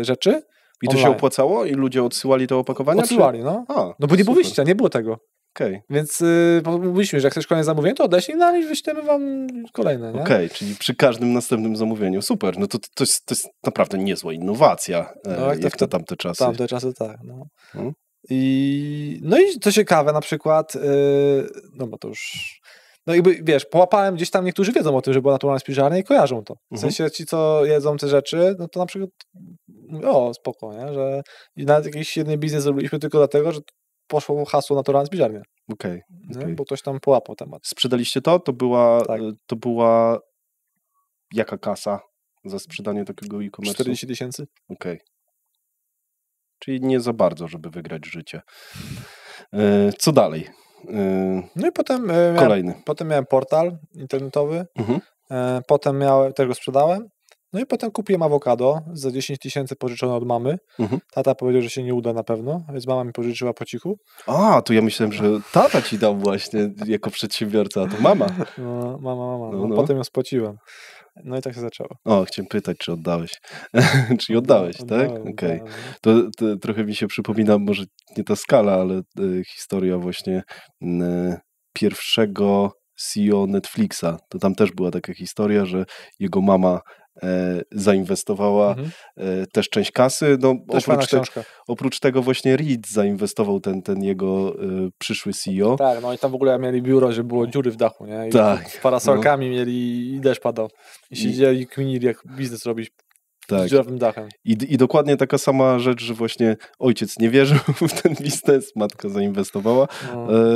rzeczy. I to się opłacało? I ludzie odsyłali te opakowania? Odsyłali, no. No bo nie było wyjścia, nie było tego. Okay. Więc mówiliśmy, że jak chcesz kolejne zamówienie, to odeślij nam i wyślemy wam kolejne, nie? Okej, czyli przy każdym następnym zamówieniu. Super, no to jest naprawdę niezła innowacja, no, jak na tamte czasy. Tamte czasy, tak. No. No i co ciekawe, na przykład, no bo to już... No jakby, wiesz, połapałem gdzieś tam, niektórzy wiedzą o tym, że była naturalna spiżarnia i kojarzą to. W sensie ci, co jedzą te rzeczy, no to na przykład o, spoko, nie? Że i nawet jakiś jeden biznes zrobiliśmy tylko dlatego, że poszło hasło naturalna spiżarnia. Okej. Bo ktoś tam połapał temat. Sprzedaliście to? To była jaka kasa za sprzedanie takiego e-commerce? 40 000. Okej. Czyli nie za bardzo, żeby wygrać życie. Co dalej? No i potem potem miałem portal internetowy, potem też go sprzedałem, no i potem kupiłem awokado za 10 000 pożyczone od mamy. Tata powiedział, że się nie uda na pewno, więc mama mi pożyczyła po cichu. A, to ja myślałem, że tata ci dał właśnie jako przedsiębiorca, a to mama. No, mama. No. Potem ją spłaciłem. No i tak się zaczęło. O, chciałem pytać, czy oddałeś. Czyli oddałeś, tak? Okej. To trochę mi się przypomina, może nie ta skala, ale historia właśnie pierwszego CEO Netflixa. To tam też była taka historia, że jego mama zainwestowała też część kasy. No, oprócz tego właśnie Reed zainwestował ten jego przyszły CEO. Tak, no i tam w ogóle mieli biuro, że było dziury w dachu, nie? I tak. Z parasolkami mieli i deszcz padał. I siedzieli, kminili, jak biznes robić. Tak. Z dziurawym dachem. I dokładnie taka sama rzecz, że właśnie ojciec nie wierzył w ten biznes, matka zainwestowała.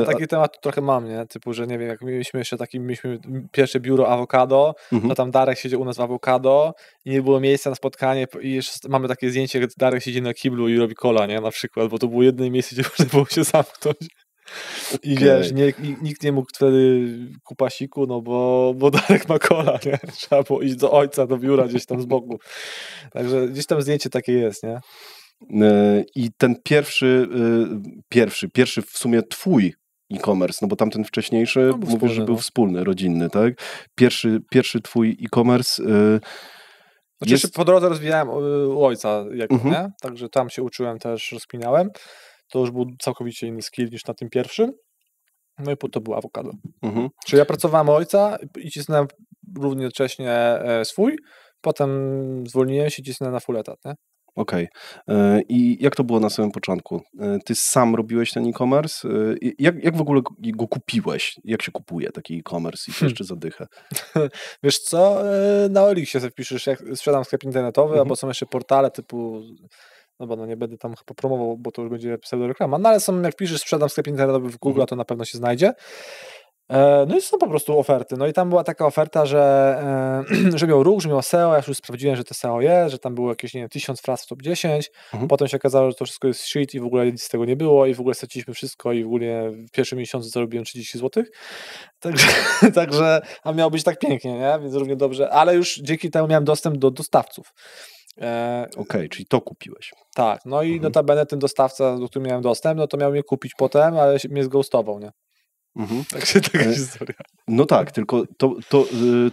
Taki temat trochę mam, nie? Typu, że nie wiem, jak mieliśmy pierwsze biuro awokado, to tam Darek siedział u nas w awokado i nie było miejsca na spotkanie i jeszcze mamy takie zdjęcie, jak Darek siedzi na kiblu i robi cola, nie? Na przykład, bo to było jedyne miejsce, gdzie można było się zamknąć. I wiesz, nikt nie mógł wtedy kupasiku, no bo Darek ma kola, nie? Trzeba było iść do ojca, do biura gdzieś tam z boku. Także gdzieś tam zdjęcie takie jest, nie? I ten pierwszy w sumie twój e-commerce, no bo tamten wcześniejszy mówisz, że był wspólny, rodzinny, tak? Pierwszy twój e-commerce Znaczy po drodze rozwijałem u ojca, nie? Także tam się uczyłem też, rozpinałem. To już był całkowicie inny skill niż na tym pierwszym. No i to było awokado. Czyli ja pracowałem u ojca i cisnąłem równocześnie swój, potem zwolniłem się i cisnąłem na full etat, nie? Okej. I jak to było na samym początku? Ty sam robiłeś ten e-commerce? Jak w ogóle go kupiłeś? Jak się kupuje taki e-commerce i to jeszcze za dychę? Wiesz co? Na Elixie sobie wpiszesz, jak sprzedam sklep internetowy, albo są jeszcze portale typu... No bo nie będę tam chyba promował, bo to już będzie pseudoreklama, no ale jak piszesz sprzedam sklep internetowy w Google, to na pewno się znajdzie. No i są po prostu oferty. No i tam była taka oferta, że miał ruch, że miał SEO, ja już sprawdziłem, że to SEO jest, że tam było jakieś, nie wiem, 1000 fraz w top 10, potem się okazało, że to wszystko jest shit i w ogóle nic z tego nie było i w ogóle straciliśmy wszystko i w ogóle w pierwszym miesiącu zarobiłem 30 zł. Także a miało być tak pięknie, nie? Więc równie dobrze, ale już dzięki temu miałem dostęp do dostawców. Okej, czyli to kupiłeś. Tak, no i notabene ten dostawca, do którym miałem dostęp, no to miał mnie kupić potem, ale mnie zghostował, nie? Także taka historia. No tak, tylko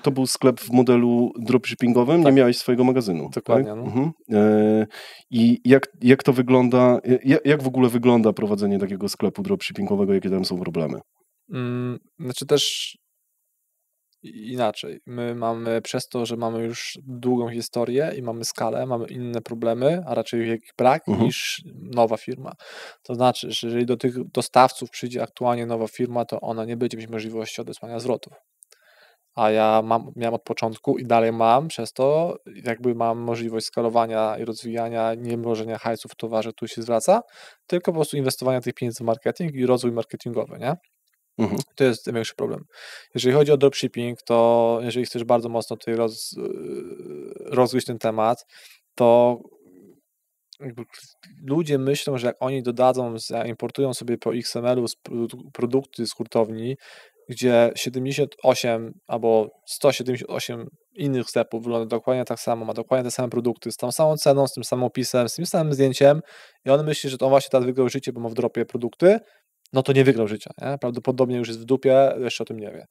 to był sklep w modelu dropshippingowym, tak. Nie miałeś swojego magazynu. Dokładnie. Tak? No. I jak to wygląda, jak w ogóle wygląda prowadzenie takiego sklepu dropshippingowego, jakie tam są problemy? Znaczy też inaczej. My mamy przez to, że mamy już długą historię i mamy skalę, mamy inne problemy, a raczej ich brak niż nowa firma. To znaczy, że jeżeli do tych dostawców przyjdzie aktualnie nowa firma, to ona nie będzie mieć możliwości odesłania zwrotów. A ja miałem od początku i dalej mam, przez to jakby mam możliwość skalowania i rozwijania, nie mrożenia hajsów w towarze, który się zwraca, tylko po prostu inwestowania tych pieniędzy w marketing i rozwój marketingowy, nie? To jest największy problem. Jeżeli chodzi o dropshipping, to jeżeli chcesz bardzo mocno tutaj rozgryźć ten temat, to jakby ludzie myślą, że jak oni zaimportują sobie po XML-u produkty z hurtowni, gdzie 78 albo 178 innych sklepów wygląda dokładnie tak samo, ma dokładnie te same produkty, z tą samą ceną, z tym samym opisem, z tym samym zdjęciem i on myśli, że to on właśnie teraz wygrał życie, bo ma w dropie produkty, no to nie wygrał życia, nie? Prawdopodobnie już jest w dupie, jeszcze o tym nie wie,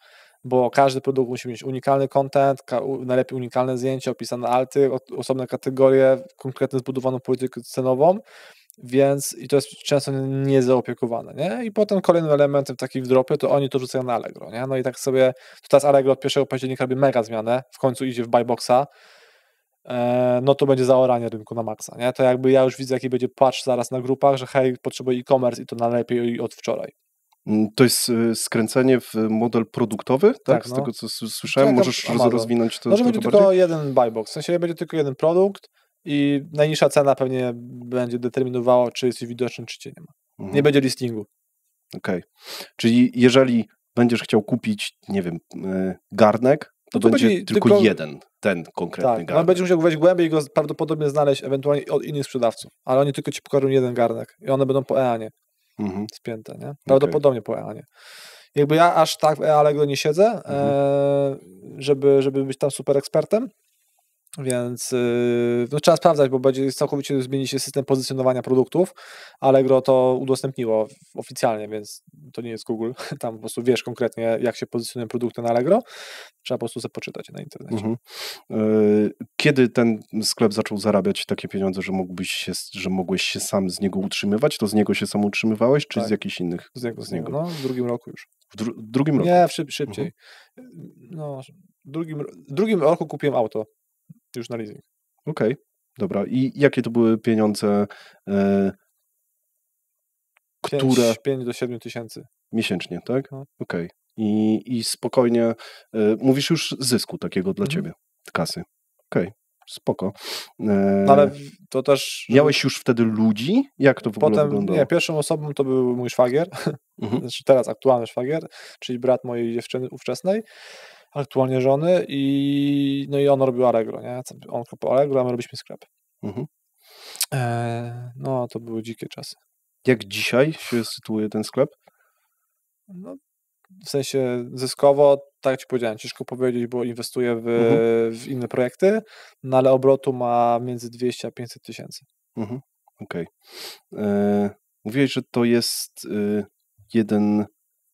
bo każdy produkt musi mieć unikalny content, najlepiej unikalne zdjęcie, opisane alty, osobne kategorie, konkretnie zbudowaną politykę cenową, więc i to jest często niezaopiekowane, nie? I potem kolejnym elementem takich w dropie to oni to rzucają na Allegro, nie? No i tak sobie, to teraz Allegro od 1 października robi mega zmianę, w końcu idzie w buyboxa, no to będzie zaoranie rynku na maksa, nie? To jakby ja już widzę, jaki będzie patch zaraz na grupach, że hej, potrzebuję e-commerce i to najlepiej od wczoraj. To jest skręcenie w model produktowy, tak? Z tego, co słyszałem. Tak, Możesz rozwinąć to może będzie bardziej? tylko jeden buybox, w sensie będzie tylko jeden produkt i najniższa cena pewnie będzie determinowała, czy jest widoczny, czy cię nie ma. Nie będzie listingu. Okej. Czyli jeżeli będziesz chciał kupić, nie wiem, garnek, to będzie tylko jeden, ten konkretny garnek. No będziesz musiał wejść głębiej i go prawdopodobnie znaleźć ewentualnie od innych sprzedawców, ale oni tylko ci pokażą jeden garnek i one będą po EANie spięte, nie? Prawdopodobnie po EANie. Jakby ja aż tak w Allegro nie siedzę, żeby być tam super ekspertem, więc no, trzeba sprawdzać, bo będzie całkowicie zmieni się system pozycjonowania produktów. Allegro to udostępniło oficjalnie, więc to nie jest Google. Tam po prostu wiesz konkretnie, jak się pozycjonują produkty na Allegro. Trzeba po prostu sobie poczytać na internecie. Kiedy ten sklep zaczął zarabiać takie pieniądze, że mogłeś się sam z niego utrzymywać? To z niego się sam utrzymywałeś, czy z jakichś innych? Z niego. No, w drugim roku już. W drugim roku? Nie, szybciej. No, w drugim roku kupiłem auto. Już na leasing. Okej, dobra. I jakie to były pieniądze, które... 5 do 7 tysięcy. Miesięcznie, tak? No. Okej. I spokojnie, mówisz już zysku takiego dla ciebie, kasy. Okej, spoko. Ale to też... Miałeś już wtedy ludzi? Jak to w ogóle wyglądało? Nie, pierwszą osobą to był mój szwagier, znaczy teraz aktualny szwagier, czyli brat mojej dziewczyny ówczesnej, aktualnie żony i on robił Allegro, nie? On kupował Allegro, a my robiliśmy sklep. No, to były dzikie czasy. Jak dzisiaj się sytuuje ten sklep? No, w sensie zyskowo, tak jak ci powiedziałem, ciężko powiedzieć, bo inwestuję w inne projekty, no ale obrotu ma między 200 a 500 tysięcy. Okej. Mówiłeś, że to jest jeden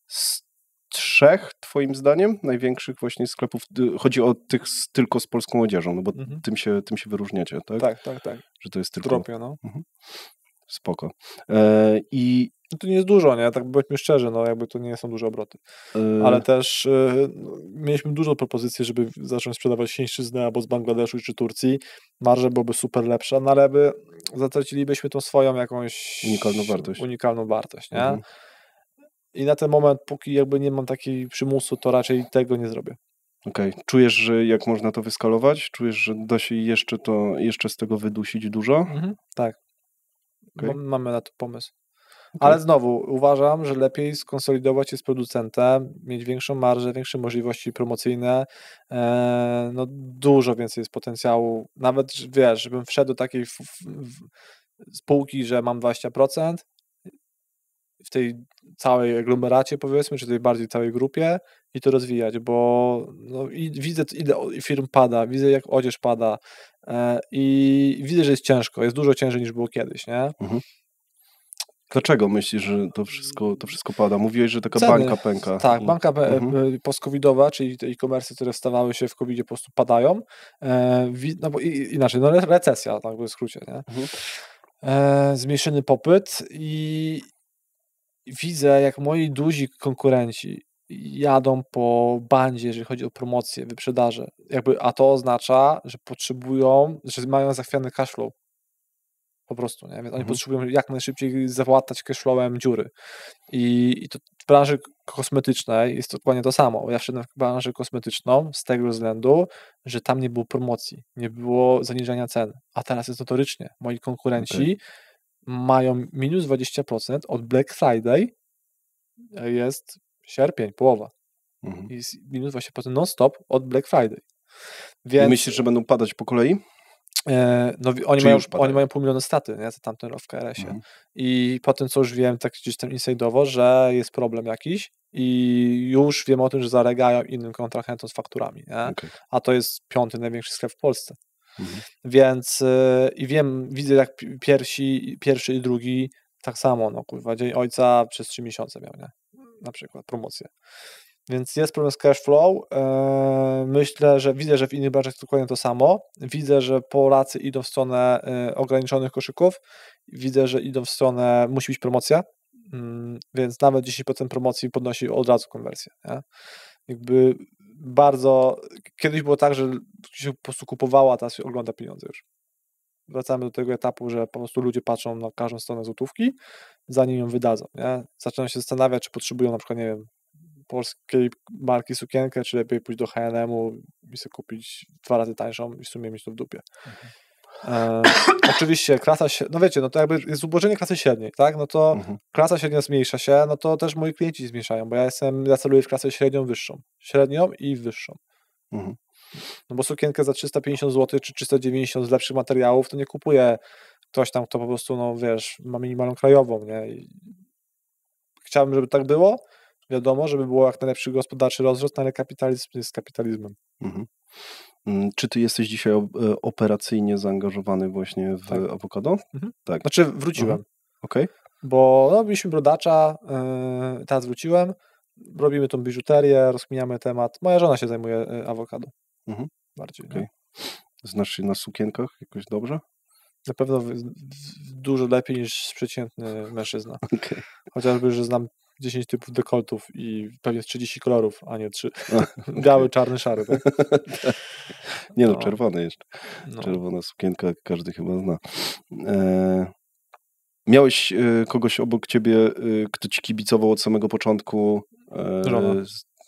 z 3 twoim zdaniem największych właśnie sklepów, chodzi o tych tylko z polską odzieżą, no bo tym się wyróżniacie, tak? Tak. Że to jest tylko... Dropie, no. Spoko. No to nie jest dużo, nie? Tak bądźmy szczerzy, no jakby to nie są duże obroty. Ale też mieliśmy dużo propozycji, żeby zacząć sprzedawać z Chińszczyzny albo z Bangladeszu czy Turcji. Marże byłoby super lepsza, no ale zatracilibyśmy tą swoją jakąś unikalną wartość, nie? I na ten moment, póki jakby nie mam takiej przymusu, to raczej tego nie zrobię. Okej. Czujesz, że jak można to wyskalować? Czujesz, że da się jeszcze z tego wydusić dużo? Tak. Mamy na to pomysł. Ale znowu uważam, że lepiej skonsolidować się z producentem, mieć większą marżę, większe możliwości promocyjne, no dużo więcej jest potencjału. Nawet wiesz, żebym wszedł do takiej spółki, że mam 20%, w tej całej aglomeracie, powiedzmy, czy tej bardziej całej grupie i to rozwijać, bo no, i widzę, ile firm pada, widzę, jak odzież pada i widzę, że jest ciężko, jest dużo ciężej niż było kiedyś, nie? Dlaczego myślisz, że to wszystko pada? Mówiłeś, że taka bańka pęka. Tak, bańka post-covidowa, czyli te e-commerce, które stawały się w COVID-zie, po prostu padają. No bo inaczej, no recesja, tak w skrócie, nie? Zmniejszony popyt i widzę, jak moi duzi konkurenci jadą po bandzie, jeżeli chodzi o promocję, wyprzedaże. A to oznacza, że potrzebują, że mają zachwiany cash flow. Po prostu, nie? Więc oni potrzebują jak najszybciej załatać cashflowem dziury. I to w branży kosmetycznej jest dokładnie to samo. Ja wszedłem w branżę kosmetyczną z tego względu, że tam nie było promocji, nie było zaniżania cen. A teraz jest notorycznie. Moi konkurenci mają minus 20% od Black Friday, jest sierpień, połowa. I minus 20% non-stop od Black Friday. Więc... I myślisz, że będą padać po kolei? Czy oni już mają padają? 500 000 straty, nie, za tamten rok w KRS-ie. I po tym, co już wiem, tak gdzieś tam inside'owo, że jest problem jakiś i już wiem o tym, że zaregają innym kontrahentom z fakturami, nie? Okej. A to jest 5. największy sklep w Polsce. Mhm. Więc i widzę jak pierwszy i drugi tak samo, no kurwa, Dzień Ojca przez 3 miesiące miał, nie? Na przykład promocję. Więc jest problem z cash flow. Widzę, że w innych branżach jest dokładnie to samo. Widzę, że Polacy idą w stronę ograniczonych koszyków. Widzę, że idą w stronę, musi być promocja, więc nawet 10% promocji podnosi od razu konwersję. Nie? Jakby kiedyś było tak, że się po prostu kupowała, teraz się ogląda pieniądze już. Wracamy do tego etapu, że po prostu ludzie patrzą na każdą stronę złotówki, zanim ją wydadzą. Nie? Zaczynają się zastanawiać, czy potrzebują na przykład, nie wiem, polskiej marki sukienkę, czy lepiej pójść do H&M-u i sobie kupić 2 razy tańszą i w sumie mieć to w dupie. Oczywiście klasa średnia, no wiecie, no to jakby jest ubożenie klasy średniej, tak? No to klasa średnia zmniejsza się, no to też moi klienci zmniejszają, bo ja celuję w klasę średnią i wyższą. No bo sukienkę za 350 zł czy 390 z lepszych materiałów to nie kupuje ktoś tam, kto po prostu, no wiesz, ma minimalną krajową, nie? I chciałbym, żeby tak było, wiadomo, żeby było jak najlepszy gospodarczy rozrost, ale kapitalizm jest kapitalizmem. Czy ty jesteś dzisiaj operacyjnie zaangażowany właśnie w awokado? Tak. Znaczy wróciłem. Okej. Bo robiliśmy brodacza, teraz wróciłem, robimy tą biżuterię, rozkminiamy temat. Moja żona się zajmuje awokado. Bardziej. Okay. Znasz się na sukienkach jakoś dobrze? Na pewno dużo lepiej niż przeciętny mężczyzna. Okay. Chociażby, że znam 10 typów dekoltów i pewnie 30 kolorów, a nie 3. Biały, czarny, szary, tak? Nie no, czerwony jeszcze. No. Czerwona sukienka, każdy chyba zna. Miałeś kogoś obok ciebie, kto ci kibicował od samego początku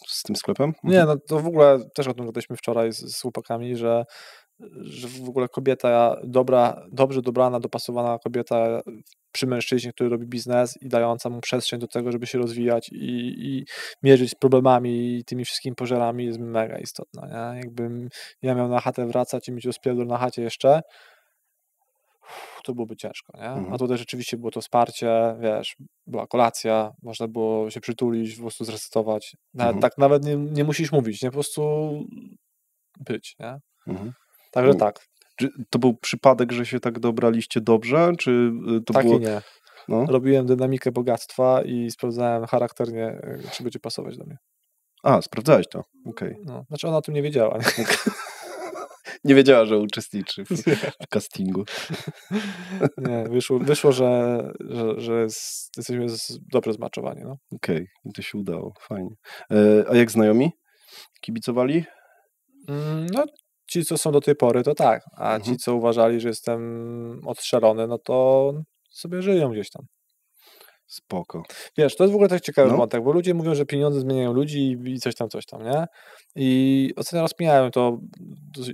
z tym sklepem? Nie, no to w ogóle też o tym gadaliśmy wczoraj z chłopakami, że w ogóle kobieta dobrze dobrana, dopasowana kobieta przy mężczyźnie, który robi biznes i dająca mu przestrzeń do tego, żeby się rozwijać i mierzyć z problemami i tymi wszystkimi pożarami jest mega istotna, nie? Jakbym ja miał na chatę wracać i mieć rozpierdol na chacie jeszcze, to byłoby ciężko, nie? A tutaj rzeczywiście było to wsparcie, wiesz, była kolacja, można było się przytulić, po prostu zresetować. Nawet nie musisz mówić, nie? Po prostu być, nie? Także tak. Czy to był przypadek, że się tak dobraliście dobrze, czy to tak było... i nie. No? Robiłem dynamikę bogactwa i sprawdzałem charakternie, czy będzie pasować do mnie. A, sprawdzałeś to, okej. No, znaczy ona o tym nie wiedziała. Nie? Nie wiedziała, że uczestniczy w castingu. Nie, wyszło, że jesteśmy dobrze zmaczowani. No. Okej, to się udało, fajnie. A jak znajomi? Kibicowali? No, ci, co są do tej pory, to tak. A ci, co uważali, że jestem odstrzelony, no to sobie żyją gdzieś tam. Spoko. Wiesz, to jest w ogóle tak ciekawy wątek, bo ludzie mówią, że pieniądze zmieniają ludzi i coś tam, nie? I ostatnio rozkminiałem to,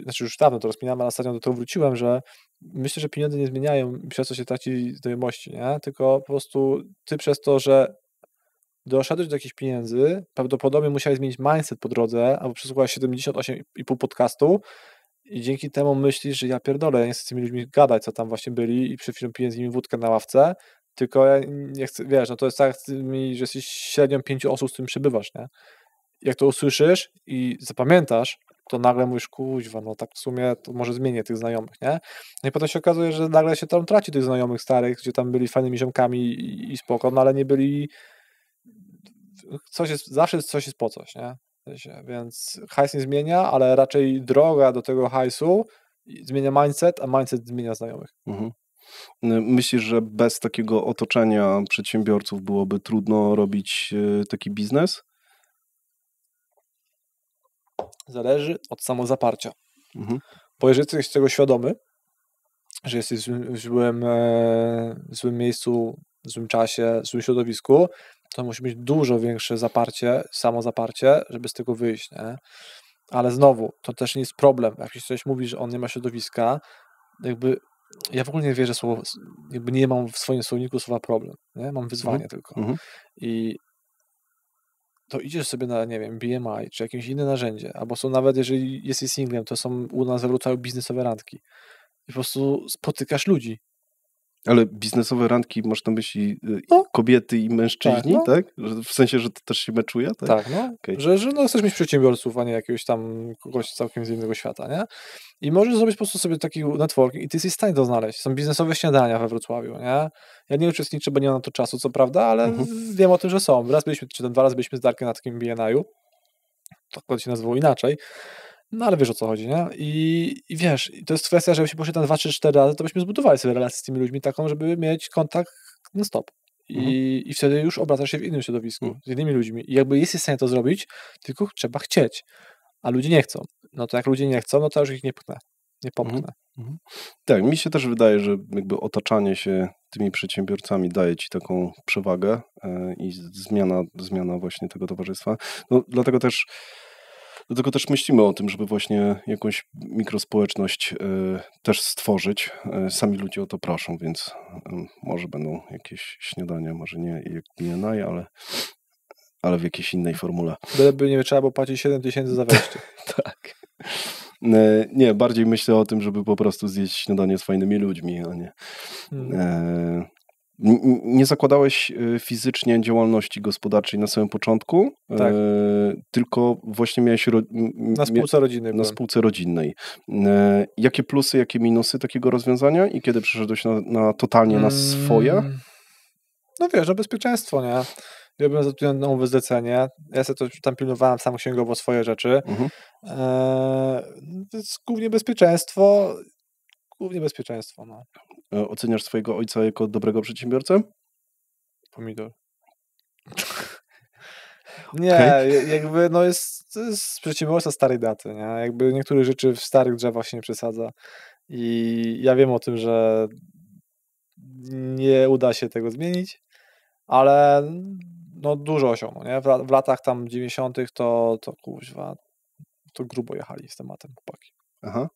znaczy już dawno to rozkminiałem, ale ostatnio do tego wróciłem, że myślę, że pieniądze nie zmieniają, przez co się traci znajomości, nie? Tylko po prostu ty przez to, że doszedłeś do jakichś pieniędzy, prawdopodobnie musiałeś zmienić mindset po drodze, albo przesłuchałeś 78,5 podcastu i dzięki temu myślisz, że ja pierdolę, ja nie chcę z tymi ludźmi gadać, co tam właśnie byli i przed chwilą piję z nimi wódkę na ławce, tylko ja nie chcę, wiesz, no to jest tak, że jesteś średnią 5 osób, z którym przebywasz, nie? Jak to usłyszysz i zapamiętasz, to nagle mówisz, kuźwa, no tak w sumie to może zmienię tych znajomych, nie? No i potem się okazuje, że nagle się tam traci tych znajomych starych, gdzie tam byli fajnymi ziomkami i spoko, no ale nie byli zawsze coś jest po coś, nie? Więc hajs nie zmienia, ale raczej droga do tego hajsu zmienia mindset, a mindset zmienia znajomych. Myślisz, że bez takiego otoczenia przedsiębiorców byłoby trudno robić taki biznes? Zależy od samozaparcia. Bo jeżeli jesteś tego świadomy, że jesteś w złym miejscu, w złym czasie, w złym środowisku, to musi mieć dużo większe samozaparcie, żeby z tego wyjść, nie? Ale znowu, to też nie jest problem. Jak ktoś mówi, że on nie ma środowiska, jakby ja w ogóle nie wierzę słowo, jakby nie mam w swoim słowniku słowa problem, nie? Mam wyzwanie tylko. I to idziesz sobie na, nie wiem, BMI, czy jakieś inne narzędzie, albo są nawet, jeżeli jesteś singlem, to są u nas w rodzaju biznesowe randki. i po prostu spotykasz ludzi. Ale biznesowe randki, masz na myśli kobiety i mężczyźni, tak? W sensie, że to też się meczuje? Tak, tak no. Okay. Że no, chcesz mieć przedsiębiorców, a nie jakiegoś tam kogoś całkiem z innego świata, nie? I możesz zrobić po prostu sobie taki networking i ty jesteś w stanie to znaleźć. Są biznesowe śniadania we Wrocławiu, nie? Ja nie uczestniczę, bo nie mam na to czasu, co prawda, ale wiem o tym, że są. Raz byliśmy, czy 2 razy byliśmy z Darkiem na takim BNI-u. To się nazywało inaczej. No ale wiesz, o co chodzi, nie? I wiesz, to jest kwestia, żebyśmy poszli tam 2, 3, 4 razy, to byśmy zbudowali sobie relację z tymi ludźmi taką, żeby mieć kontakt non stop. I wtedy już obracasz się w innym środowisku, z innymi ludźmi. I jakby jesteś w stanie to zrobić, tylko trzeba chcieć. A ludzie nie chcą. No to jak ludzie nie chcą, no to już ich nie pchnę. Nie popchnę. Tak, mi się też wydaje, że jakby otaczanie się tymi przedsiębiorcami daje ci taką przewagę i zmiana właśnie tego towarzystwa. No, dlatego też myślimy o tym, żeby właśnie jakąś mikrospołeczność też stworzyć. Sami ludzie o to proszą, więc może będą jakieś śniadania, może nie jak BNI, ale w jakiejś innej formule. Byleby nie trzeba było płacić 7 000 za wejście. Tak. Nie, bardziej myślę o tym, żeby po prostu zjeść śniadanie z fajnymi ludźmi, a nie... Nie zakładałeś fizycznie działalności gospodarczej na samym początku, tak. Tylko właśnie miałeś... Na spółce rodzinnej. Na spółce rodzinnej. Jakie plusy, jakie minusy takiego rozwiązania i kiedy przeszedłeś totalnie na swoje? No wiesz, bezpieczeństwo, nie? Ja byłem zatrudniony na umowę zlecenie, ja sobie to tam pilnowałem sam księgowo swoje rzeczy. To jest głównie bezpieczeństwo. No. Oceniasz swojego ojca jako dobrego przedsiębiorcę? Pomidor. Nie, jakby to jest przedsiębiorca starej daty, nie? Jakby niektóre rzeczy w starych drzewach się nie przesadza i ja wiem o tym, że nie uda się tego zmienić, ale no dużo osiągnął, nie? W latach tam 90. to kuźwa, to grubo jechali z tematem chłopaki. Aha.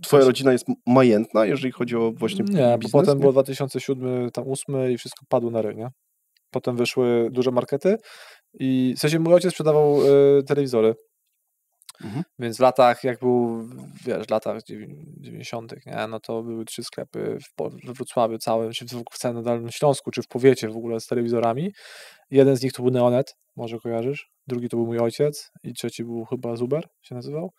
Twoja rodzina jest majętna, jeżeli chodzi o właśnie biznes? Bo potem było 2007, tam 2008 i wszystko padło na ryj, nie? Potem wyszły duże markety i w sensie mój ojciec sprzedawał telewizory. Więc w latach, jak był, wiesz, w latach 90., nie? No to były 3 sklepy we Wrocławiu całym, czy w całym Dolnym Śląsku, czy w powiecie w ogóle z telewizorami. Jeden z nich to był Neonet, może kojarzysz. Drugi to był mój ojciec i trzeci był chyba Zuber, się nazywał.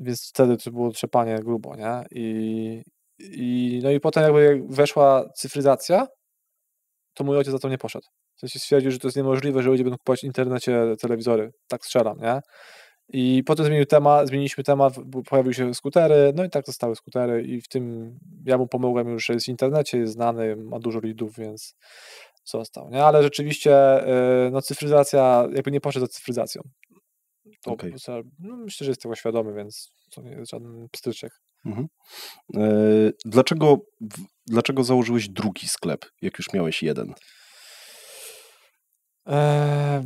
Więc wtedy to było trzepanie grubo, nie? No i potem jakby jak weszła cyfryzacja, to mój ojciec za to nie poszedł. W sensie stwierdził, że to jest niemożliwe, że ludzie będą kupować w internecie telewizory. Tak strzelam, nie? I potem zmieniliśmy temat, pojawiły się skutery, no i tak zostały skutery i w tym ja mu pomogłem już, że jest w internecie, jest znany, ma dużo leadów, więc został, nie? Ale rzeczywiście no cyfryzacja, jakby nie poszedł za cyfryzacją. To no, myślę, że jest tego świadomy, więc to nie jest żaden pstryczek. Dlaczego założyłeś drugi sklep, jak już miałeś jeden? W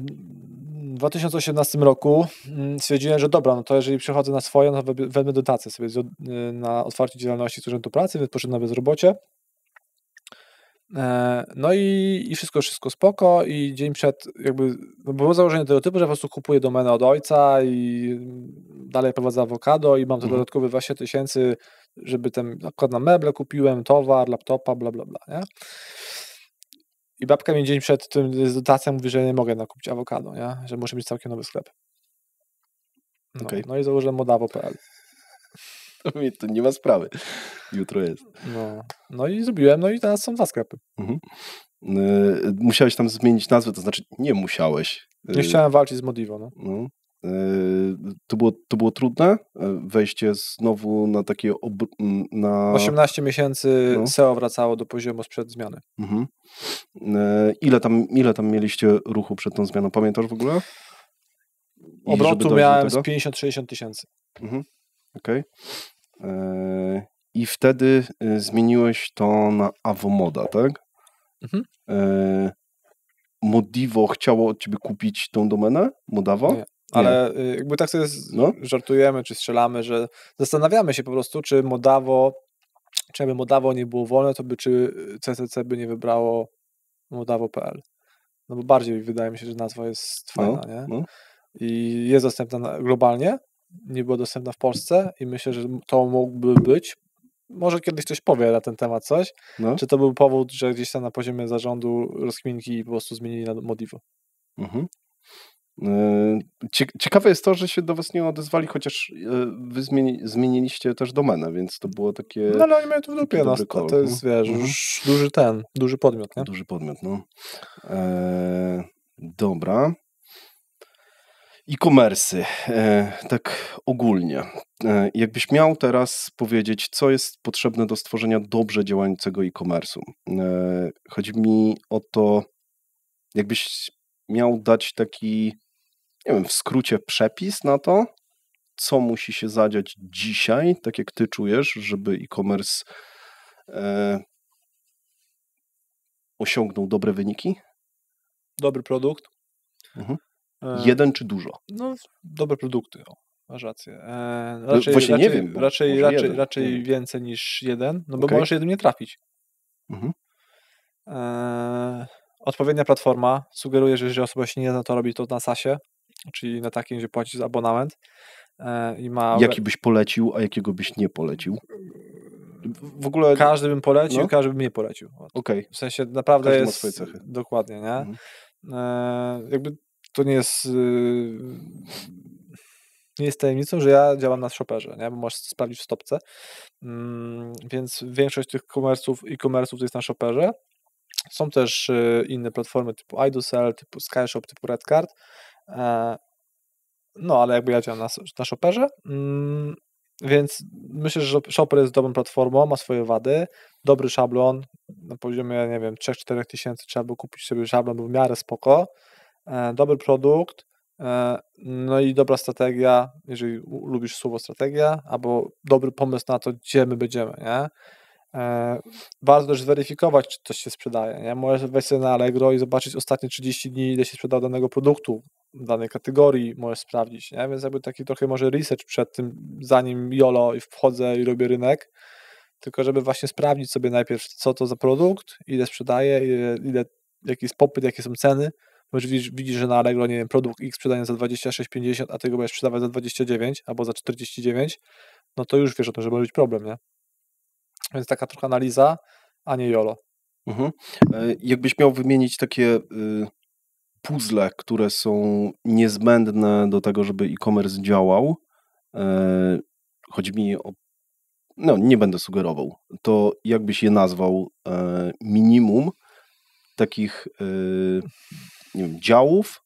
2018 roku stwierdziłem, że dobra, no to jeżeli przychodzę na swoje, no to wezmę dotację sobie na otwarcie działalności z Urzędu Pracy, więc poszedłem na bezrobocie. No i wszystko spoko i dzień przed jakby było założenie tego typu, że po prostu kupuję domenę od ojca i dalej prowadzę awokado i mam to dodatkowe 20 000, żeby ten nakład na meble kupiłem, towar, laptopa, bla bla bla, nie? I babka mi dzień przed tym z dotacją mówi, że nie mogę nakupić awokado, nie? Że muszę mieć całkiem nowy sklep. No i założyłem modawo.pl. To nie ma sprawy. Jutro jest. No i zrobiłem, no i teraz są 2 sklepy. Musiałeś tam zmienić nazwę, to znaczy nie musiałeś. Nie chciałem walczyć z Modivo, no. To było trudne? Wejście znowu na takie... 18 miesięcy SEO wracało do poziomu sprzed zmiany. Ile tam mieliście ruchu przed tą zmianą? Pamiętasz w ogóle? Obrotu miałem z 50-60 tysięcy. Okej. I wtedy zmieniłeś to na Avomoda, tak? Modivo chciało od ciebie kupić tą domenę? Modawo? Nie. Ale jakby tak sobie żartujemy, czy strzelamy, że zastanawiamy się po prostu, czy jakby Modawo nie było wolne, to czy CCC by nie wybrało modawo.pl. No bo bardziej wydaje mi się, że nazwa jest fajna, nie? I jest dostępna globalnie, nie była dostępna w Polsce i myślę, że to mógłby być. Może kiedyś ktoś powie na ten temat coś. No. Czy to był powód, że gdzieś tam na poziomie zarządu rozkminki i po prostu zmienili na Modivo? Mhm. Ciekawe jest to, że się do was nie odezwali, chociaż wy zmieniliście też domenę, więc to było takie... No ale oni mają to w dupie, dobry call, to jest, wiesz, już duży podmiot, nie? Duży podmiot, no. Dobra. E-commerce'y, tak ogólnie. Jakbyś miał teraz powiedzieć, co jest potrzebne do stworzenia dobrze działającego e-commerce'u. Chodzi mi o to, jakbyś miał dać taki, nie wiem, w skrócie przepis na to, co musi się zadziać dzisiaj, tak jak ty czujesz, żeby e-commerce osiągnął dobre wyniki? Dobry produkt. Jeden czy dużo? No, dobre produkty, masz rację. Właśnie nie wiem, bo raczej więcej niż jeden, no bo Okej. możesz jeden nie trafić. Mhm. Odpowiednia platforma sugeruje, że jeżeli osoba się nie zna, to robi to na SaaS-ie, czyli na takim, gdzie płacisz za abonament. I ma... Jaki byś polecił, a jakiego byś nie polecił? W ogóle... Każdy bym polecił, No. każdy bym nie polecił. Okej. W sensie naprawdę Każdy ma jest... swoje cechy. Dokładnie, nie? Mhm. Jakby to nie jest... Nie jest tajemnicą, że ja działam na Shopperze, nie? Bo możesz sprawdzić w stopce. Więc większość tych e-commerce'ów to jest na Shopperze. Są też inne platformy typu iDoSell, typu SkyShop, typu Redcard. No, ale jakby ja działam na Shopperze, więc myślę, że Shopper jest dobrą platformą, ma swoje wady, dobry szablon, na poziomie, nie wiem, 3-4 tysięcy trzeba było kupić sobie szablon, był w miarę spoko, dobry produkt, no i dobra strategia, jeżeli lubisz słowo strategia, albo dobry pomysł na to, gdzie my będziemy, nie? Warto też zweryfikować, czy coś się sprzedaje, nie? Możesz wejść sobie na Allegro i zobaczyć ostatnie 30 dni, ile się sprzedał danego produktu, danej kategorii, możesz sprawdzić, nie? Więc jakby taki trochę może research przed tym, zanim YOLO i wchodzę i robię rynek, tylko żeby właśnie sprawdzić sobie najpierw, co to za produkt, ile sprzedaje, jaki jest popyt, jakie są ceny, bo widzisz, że na Allegro, nie wiem, produkt X sprzedaje za 26,50, a ty go będziesz sprzedawać za 29 albo za 49, no to już wiesz o tym, że może być problem, nie? Więc taka trochę analiza, a nie YOLO. Mhm. Jakbyś miał wymienić takie puzzle, które są niezbędne do tego, żeby e-commerce działał, chodzi mi o, no nie będę sugerował, to jakbyś je nazwał minimum takich nie wiem, działów,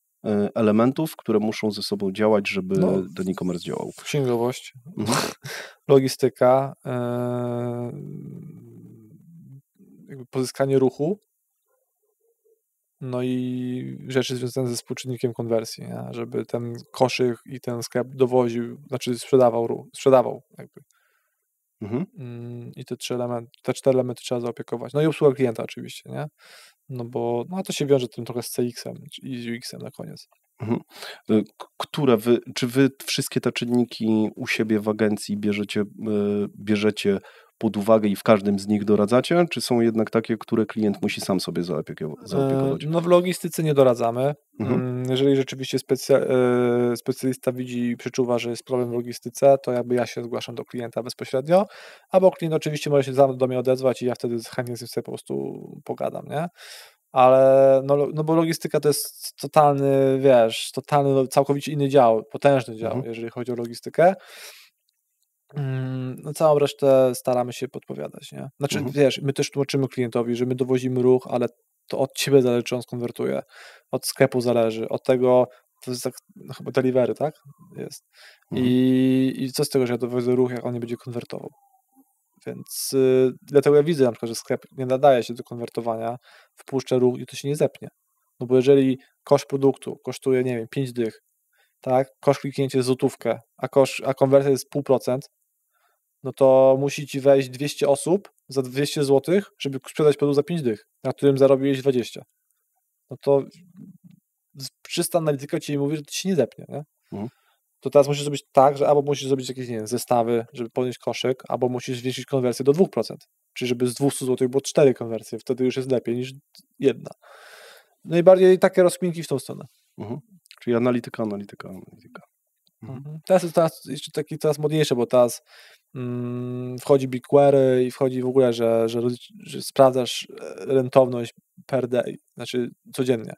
elementów, które muszą ze sobą działać, żeby ten e-commerce działał. Księgowość, logistyka, jakby pozyskanie ruchu, no i rzeczy związane ze współczynnikiem konwersji, nie? Żeby ten koszyk i ten sklep dowoził, znaczy sprzedawał jakby. I te 4 elementy trzeba zaopiekować. No i obsługa klienta oczywiście, nie? No bo to się wiąże tym trochę z CX-em i z UX-em na koniec. Czy wy wszystkie te czynniki u siebie w agencji bierzecie pod uwagę i w każdym z nich doradzacie, czy są jednak takie, które klient musi sam sobie zaopiekować? No w logistyce nie doradzamy. Jeżeli rzeczywiście specjalista widzi i przeczuwa, że jest problem w logistyce, to jakby ja się zgłaszam do klienta bezpośrednio, albo klient oczywiście może się do mnie odezwać i ja wtedy chętnie z nim sobie po prostu pogadam, nie? Ale no bo logistyka to jest totalny, całkowicie inny dział, potężny dział, jeżeli chodzi o logistykę. No całą resztę staramy się podpowiadać, nie? Znaczy, wiesz, my też tłumaczymy klientowi, że my dowozimy ruch, ale to od ciebie zależy, czy on skonwertuje, od sklepu zależy, od tego, to jest chyba delivery, tak? Jest. I co z tego, że ja dowożę ruch, jak on nie będzie konwertował? Więc dlatego ja widzę na przykład, że sklep nie nadaje się do konwertowania, wpuszczę ruch i to się nie zepnie. No bo jeżeli koszt produktu kosztuje, nie wiem, 5 dych, tak? Koszt kliknięcia jest złotówkę, a konwersja jest 0,5%, no to musi ci wejść 200 osób za 200 zł, żeby sprzedać produkt za 5 dych, na którym zarobiłeś 20. No to czysta analityka ci mówi, że to się nie zepnie, nie? To teraz musisz zrobić tak, że albo musisz zrobić jakieś, nie wiem, zestawy, żeby podnieść koszyk, albo musisz zwiększyć konwersję do 2%. Czyli żeby z 200 zł było 4 konwersje, wtedy już jest lepiej niż jedna. No i bardziej takie rozkminki w tą stronę. Czyli analityka. Teraz jest jeszcze taki coraz modniejsze, bo teraz wchodzi BigQuery i wchodzi w ogóle, że sprawdzasz rentowność per day, znaczy codziennie.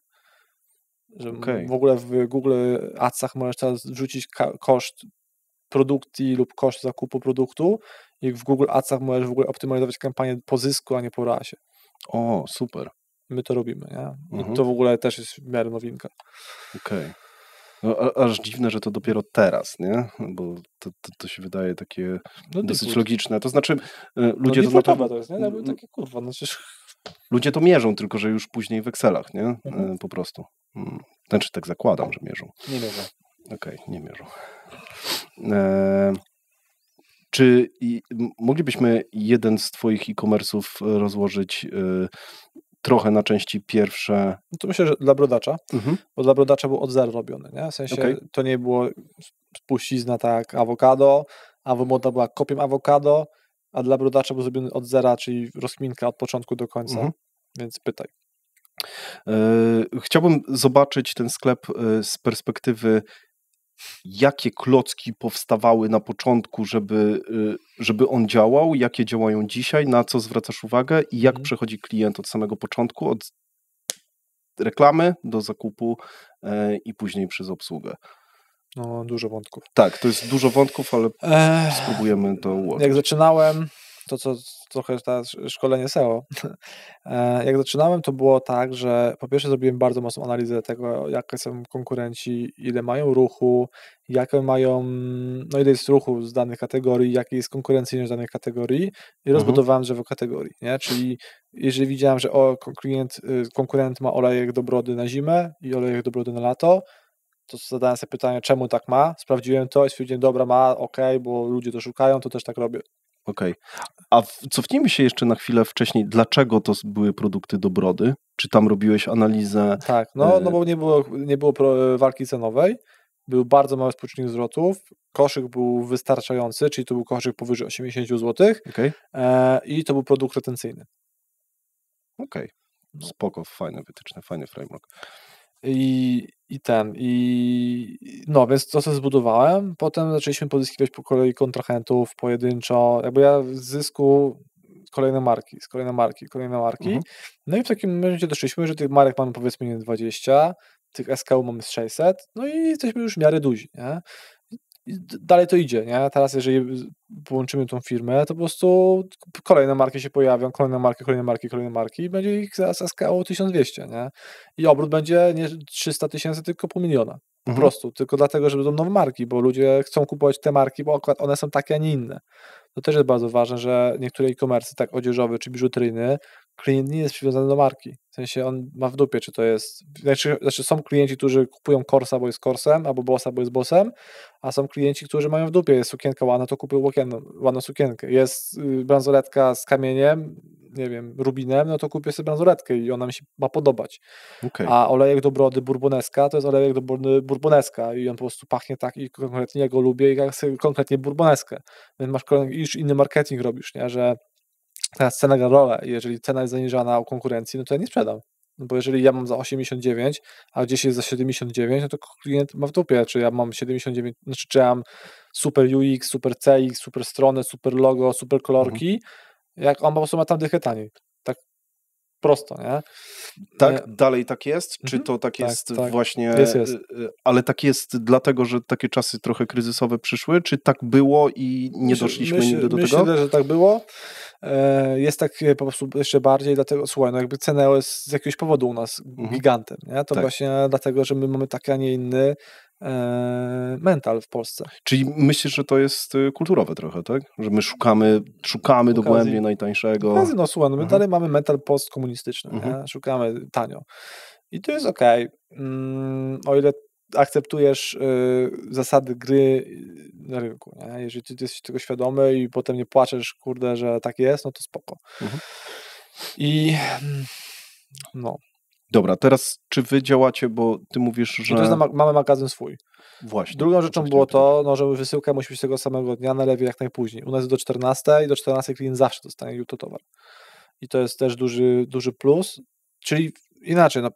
Że w ogóle w Google Adsach możesz teraz wrzucić koszt produkcji lub koszt zakupu produktu i w Google Adsach możesz w ogóle optymalizować kampanię po zysku, a nie po rasie. O, super. My to robimy, nie? I to w ogóle też jest w miarę nowinka. Okej. No, aż dziwne, że to dopiero teraz, nie? Bo to się wydaje takie dosyć logiczne. To znaczy ludzie to na pewno... to jest, nie? Takie kurwa, no przecież... Ludzie to mierzą, tylko że już później w Excelach, nie? Po prostu. Znaczy tak zakładam, że mierzą. Nie mierzą. Okej, nie mierzą. Czy moglibyśmy jeden z twoich e-commerce'ów rozłożyć trochę na części pierwsze? No to myślę, że dla brodacza, bo dla brodacza był od zera robiony, nie? W sensie to nie było spuścizna tak jak awokado, Awomoda była kopią awokado, a dla brodacza był zrobiony od zera, czyli rozkminka od początku do końca, więc pytaj. Chciałbym zobaczyć ten sklep z perspektywy, jakie klocki powstawały na początku, żeby on działał, jakie działają dzisiaj, na co zwracasz uwagę i jak przechodzi klient od samego początku, od reklamy do zakupu i później przez obsługę. No, dużo wątków. Tak, to jest dużo wątków, ale spróbujemy to ułożyć. Jak zaczynałem, to co trochę teraz szkolenie SEO, jak zaczynałem, to było tak, że po pierwsze zrobiłem bardzo mocną analizę tego, jakie są konkurenci, ile mają ruchu, jakie mają, no ile jest ruchu z danych kategorii, jakie jest konkurencyjność danych kategorii i rozbudowałem drzewo kategorii, nie? Czyli jeżeli widziałem, że konkurent ma olejek do brody na zimę i olejek do brody na lato, to zadałem sobie pytanie, czemu tak ma, sprawdziłem to i stwierdziłem, dobra, ma, bo ludzie to szukają, to też tak robię. Okej. A cofnijmy się jeszcze na chwilę wcześniej. Dlaczego to były produkty do brody? Czy tam robiłeś analizę? Tak, no bo nie było walki cenowej, był bardzo mały współczynnik zwrotów, koszyk był wystarczający, czyli to był koszyk powyżej 80 zł i to był produkt retencyjny. Okej. Spoko, fajne wytyczne, fajny framework. No, więc to co zbudowałem, potem zaczęliśmy pozyskiwać po kolei kontrahentów pojedynczo, jakby ja z zysku kolejne marki, no i w takim momencie doszliśmy, że tych marek mamy powiedzmy 20, tych SKU mamy 600, no i jesteśmy już w miarę duzi, nie? I dalej to idzie, nie? Teraz jeżeli połączymy tą firmę, to po prostu kolejne marki się pojawią, kolejne marki i będzie ich zaraz SKU 1200, nie? I obrót będzie nie 300 000, tylko 500 000. Po prostu, tylko dlatego, że będą nowe marki, bo ludzie chcą kupować te marki, bo akurat one są takie, a nie inne. To też jest bardzo ważne, że niektóre e-commerce, tak odzieżowy czy biżuteryjny, klient nie jest przywiązany do marki. W sensie on ma w dupie, czy to jest... Znaczy są klienci, którzy kupują Corsa, bo jest Corsem, albo Bossa, bo jest Bossem, a są klienci, którzy mają w dupie, jest sukienka ładna, to kupują ładną sukienkę. Jest bransoletka z kamieniem, nie wiem, rubinem, no to kupię sobie bransoletkę i ona mi się ma podobać. A olejek do brody Bourboneska to jest olejek do brody Bourboneska i on po prostu pachnie tak i konkretnie ja go lubię i jak sobie konkretnie Bourboneskę. Więc masz już inny marketing robisz, nie? Że teraz cena gra rolę i jeżeli cena jest zaniżana u konkurencji, no to ja nie sprzedam. No bo jeżeli ja mam za 89, a gdzieś jest za 79, no to klient ma w dupie, czy ja mam 79, znaczy czy ja mam super UX, super CX, super stronę, super logo, super kolorki, jak on po prostu ma tam dychę taniej. Tak prosto, nie? Tak, dalej tak jest? Czy to tak jest właśnie... Jest. Ale tak jest dlatego, że takie czasy trochę kryzysowe przyszły? Czy tak było i nie doszliśmy nigdy do tego? Myślę, że tak było. Jest tak po prostu jeszcze bardziej, dlatego, słuchaj, no jakby Ceneo jest z jakiegoś powodu u nas gigantem, nie? To właśnie dlatego, że my mamy taki, a nie inny mental w Polsce. Czyli myślisz, że to jest kulturowe trochę, tak? Że my szukamy dogłębnie najtańszego. No słuchaj, no my dalej mamy mental postkomunistyczny, nie? Szukamy tanio. I to jest okej. O ile akceptujesz zasady gry na rynku, nie? Jeżeli ty jesteś tego świadomy i potem nie płaczesz, kurde, że tak jest, no to spoko. I no. Dobra, teraz czy wy działacie, bo ty mówisz, że... To jest mamy magazyn swój. Właśnie. Drugą rzeczą było to, no, że wysyłka musi być tego samego dnia, najlepiej jak najpóźniej. U nas jest do 14 i do 14 klient zawsze dostanie jutro towar. I to jest też duży plus. Czyli inaczej, no,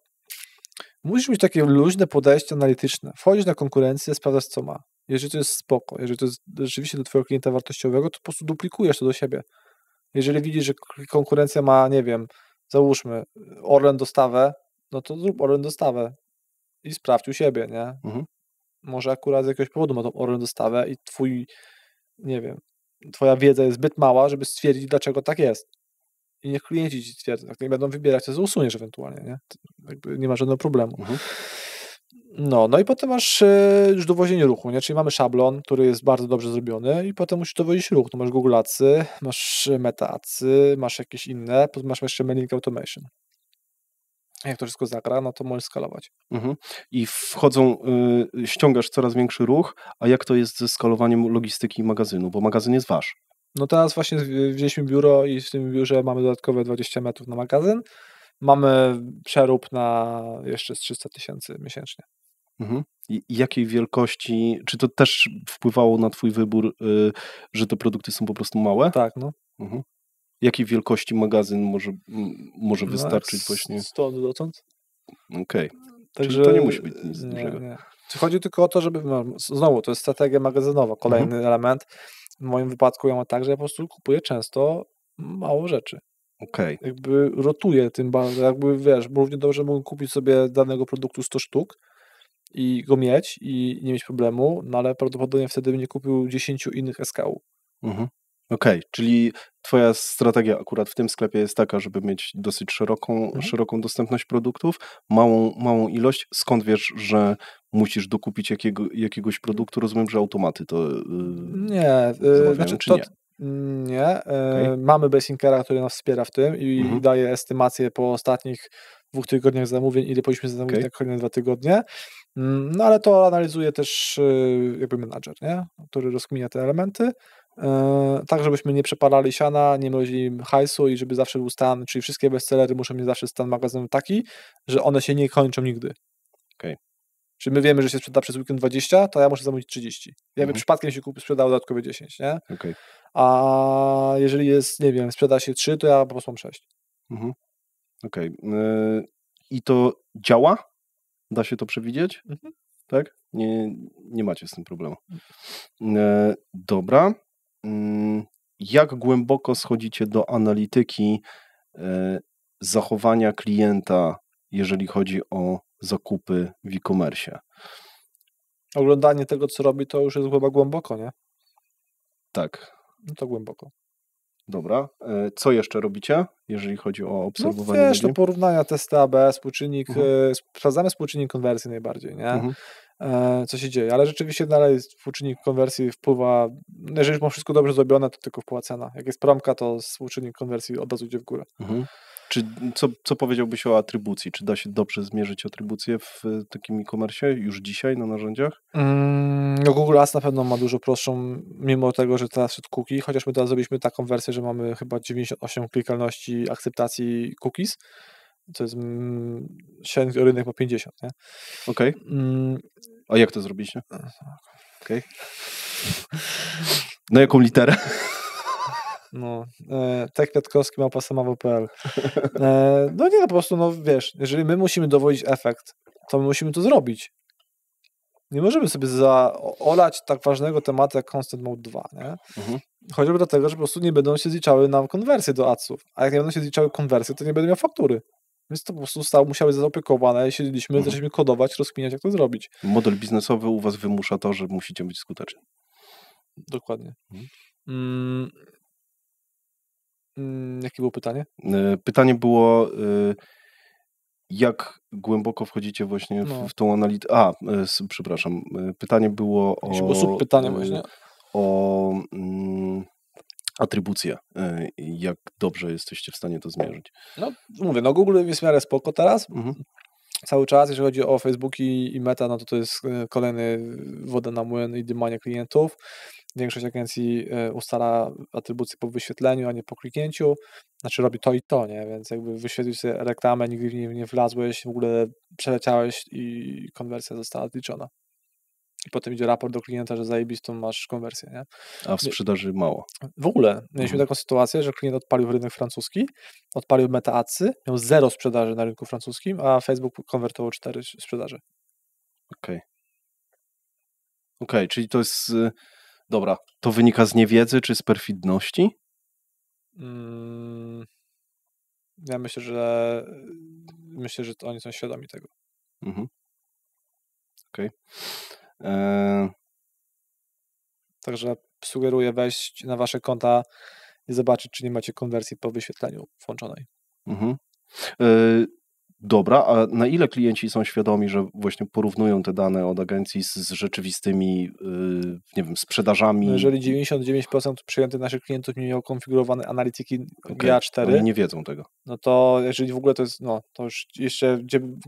musisz mieć takie luźne podejście analityczne. Wchodzisz na konkurencję, sprawdzasz co ma. Jeżeli to jest spoko, jeżeli to jest rzeczywiście do twojego klienta wartościowego, to po prostu duplikujesz to do siebie. Jeżeli widzisz, że konkurencja ma, nie wiem, załóżmy Orlen dostawę, no to zrób Orlen dostawę i sprawdź u siebie, nie? Może akurat z jakiegoś powodu ma tą Orlen dostawę i nie wiem, twoja wiedza jest zbyt mała, żeby stwierdzić, dlaczego tak jest. I niech klienci ci stwierdzą, jak nie będą wybierać, to usuniesz ewentualnie, nie? Jakby nie ma żadnego problemu. No i potem masz już dowozienie ruchu, nie? Czyli mamy szablon, który jest bardzo dobrze zrobiony i potem musisz dowozić ruch. To masz Google Adsy, masz Meta Adsy, masz jakieś inne, potem masz jeszcze mailing automation. Jak to wszystko zagra, no to możesz skalować. I ściągasz coraz większy ruch, a jak to jest ze skalowaniem logistyki magazynu? Bo magazyn jest wasz. No teraz właśnie wzięliśmy biuro i w tym biurze mamy dodatkowe 20 metrów na magazyn. Mamy przerób na jeszcze z 300 000 miesięcznie. I jakiej wielkości, czy to też wpływało na twój wybór, że te produkty są po prostu małe? Tak, no. Jakiej wielkości magazyn może wystarczyć właśnie? Stąd dotąd. Okej. Także czyli to nie musi być nic dużego. Nie. Chodzi tylko o to, żeby, znowu, to jest strategia magazynowa, kolejny element. W moim wypadku ja mam tak, że ja po prostu kupuję często mało rzeczy. Okej. Jakby rotuję tym bardzo, jakby wiesz, bo równie dobrze mógłbym kupić sobie danego produktu 100 sztuk i go mieć i nie mieć problemu, no ale prawdopodobnie wtedy bym nie kupił 10 innych SKU. Okej, czyli twoja strategia akurat w tym sklepie jest taka, żeby mieć dosyć szeroką dostępność produktów, małą ilość. Skąd wiesz, że musisz dokupić jakiegoś produktu? Rozumiem, że automaty to Nie, zamawiają, czy nie? Nie. Mamy Basinkera, który nas wspiera w tym i daje estymację po ostatnich 2 tygodniach zamówień, ile powinniśmy zamówić na kolejne 2 tygodnie. No ale to analizuje też jakby menadżer, nie? Który rozkminia te elementy. Tak, żebyśmy nie przepalali siana, nie mrozili hajsu i żeby zawsze był stan, czyli wszystkie bestsellery muszą mieć zawsze stan magazynu taki, że one się nie kończą nigdy. Czyli my wiemy, że się sprzeda przez weekend 20, to ja muszę zamówić 30. Jakby przypadkiem się sprzedało dodatkowe 10, nie? A jeżeli jest, nie wiem, sprzeda się 3, to ja po prostu mam 6. I to działa? Da się to przewidzieć? Tak? Nie macie z tym problemu. Dobra. Jak głęboko schodzicie do analityki zachowania klienta, jeżeli chodzi o zakupy w e-commerce? Oglądanie tego, co robi, to już jest chyba głęboko, nie? Tak. No to głęboko. Dobra. Co jeszcze robicie, jeżeli chodzi o obserwowanie? No wiesz, to porównania, testy AB, współczynnik, sprawdzamy współczynnik konwersji najbardziej, nie? Co się dzieje, ale rzeczywiście dalej współczynnik konwersji wpływa, jeżeli ma wszystko dobrze zrobione, to tylko wpływa cena. Jak jest promka, to współczynnik konwersji od razu idzie w górę. Co powiedziałbyś o atrybucji? Czy da się dobrze zmierzyć atrybucję w takim e-commerce już dzisiaj na narzędziach? No Google Ads na pewno ma dużo prostszą, mimo tego, że teraz szedł cookie, chociaż my teraz zrobiliśmy taką wersję, że mamy chyba 98 klikalności akceptacji cookies, to jest średni rynek ma 50, nie? A jak to zrobiliście? Na jaką literę? No, Kwiatkowski @samawo.pl. No nie, no po prostu, no wiesz, jeżeli my musimy dowodzić efekt, to my musimy to zrobić. Nie możemy sobie olać tak ważnego tematu jak Constant Mode 2, nie? Chociażby dlatego, że po prostu nie będą się zliczały nam konwersje do adsów, a jak nie będą się zliczały konwersje, to nie będę miał faktury. Więc to po prostu musiały być zaopiekowane i siedzieliśmy, zaczęliśmy kodować, rozkminiać, jak to zrobić. Model biznesowy u was wymusza to, że musicie być skuteczni. Dokładnie. Jakie było pytanie? Pytanie było, jak głęboko wchodzicie właśnie w tą analitykę. Przepraszam. Pytanie było o subpytanie właśnie. O atrybucję. Jak dobrze jesteście w stanie to zmierzyć? No mówię, Google jest w miarę spoko teraz. Cały czas, jeżeli chodzi o Facebook i Meta, no to jest kolejny woda na młyn i dymanie klientów. Większość agencji ustala atrybucję po wyświetleniu, a nie po kliknięciu. Znaczy robi to i to, nie? Więc jakby wyświetlić sobie reklamę, nigdy w nie wlazłeś, w ogóle przeleciałeś i konwersja została zliczona. I potem idzie raport do klienta, że zajebistą masz konwersję, nie? A w sprzedaży mało. W ogóle. Mieliśmy taką sytuację, że klient odpalił rynek francuski, odpalił Meta Adsy, miał 0 sprzedaży na rynku francuskim, a Facebook konwertował 4 sprzedaże. Okej, czyli to jest, dobra, to wynika z niewiedzy czy z perfidności? Ja myślę, że to oni są świadomi tego. Mhm. Okej. Także sugeruję wejść na wasze konta i zobaczyć, czy nie macie konwersji po wyświetleniu włączonej. Mhm. Dobra, a na ile klienci są świadomi, że właśnie porównują te dane od agencji z rzeczywistymi, nie wiem, sprzedażami? No jeżeli 99% przyjętych naszych klientów nie miało konfigurowane analityki GA4, Oni nie wiedzą tego. no to jeżeli w ogóle to jest, no to już jeszcze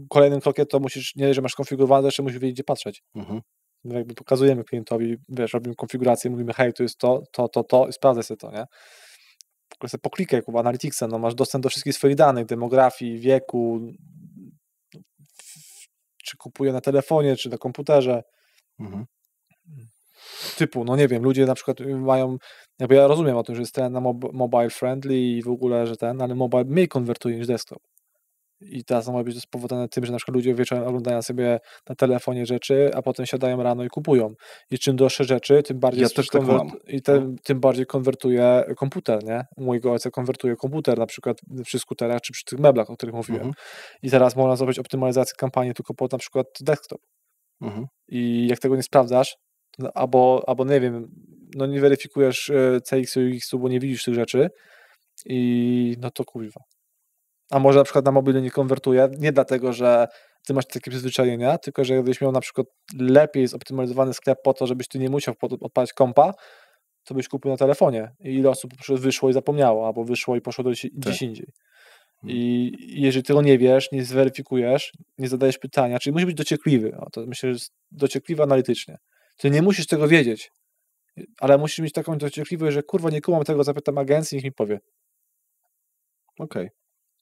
kolejnym krokiem to musisz, nie, że masz konfigurowane, to jeszcze musisz wiedzieć, gdzie patrzeć. Mhm. My jakby pokazujemy klientowi, wiesz, robimy konfigurację, mówimy, hej, tu jest to i sprawdzaj sobie to, nie? W ogóle sobie poklikaj w Analyticsa, no masz dostęp do wszystkich swoich danych, demografii, wieku, czy kupuję na telefonie, czy na komputerze. Mhm. Typu, no nie wiem, ludzie na przykład mają, jakby ja rozumiem o tym, że jest ten na mobile friendly i w ogóle, że ale mobile mniej konwertuje niż desktop. I teraz może być to spowodowane tym, że na przykład ludzie wieczorem oglądają sobie na telefonie rzeczy, a potem siadają rano i kupują. I czym droższe rzeczy, tym bardziej Ja też tak mam. tym bardziej konwertuje komputer, nie? Mojego ojca konwertuje komputer, na przykład przy skuterach, czy przy tych meblach, o których mówiłem. I teraz można zrobić optymalizację kampanii tylko pod na przykład desktop. I jak tego nie sprawdzasz, albo nie wiem, no nie weryfikujesz CX-u i UX-u, bo nie widzisz tych rzeczy i no to kurwa. A może na przykład na mobilny nie konwertuje, nie dlatego, że ty masz takie przyzwyczajenia, tylko że gdybyś miał na przykład lepiej zoptymalizowany sklep po to, żebyś ty nie musiał odpalać kompa, to byś kupił na telefonie. I ile osób wyszło i zapomniało, albo wyszło i poszło gdzieś indziej. I jeżeli tego nie wiesz, nie zweryfikujesz, nie zadajesz pytania, czyli musisz być dociekliwy. To myślę, że jest dociekliwy analitycznie. Ty nie musisz tego wiedzieć, ale musisz mieć taką dociekliwość, że kurwa nie kumam tego, zapytam agencji, niech mi powie. Okej.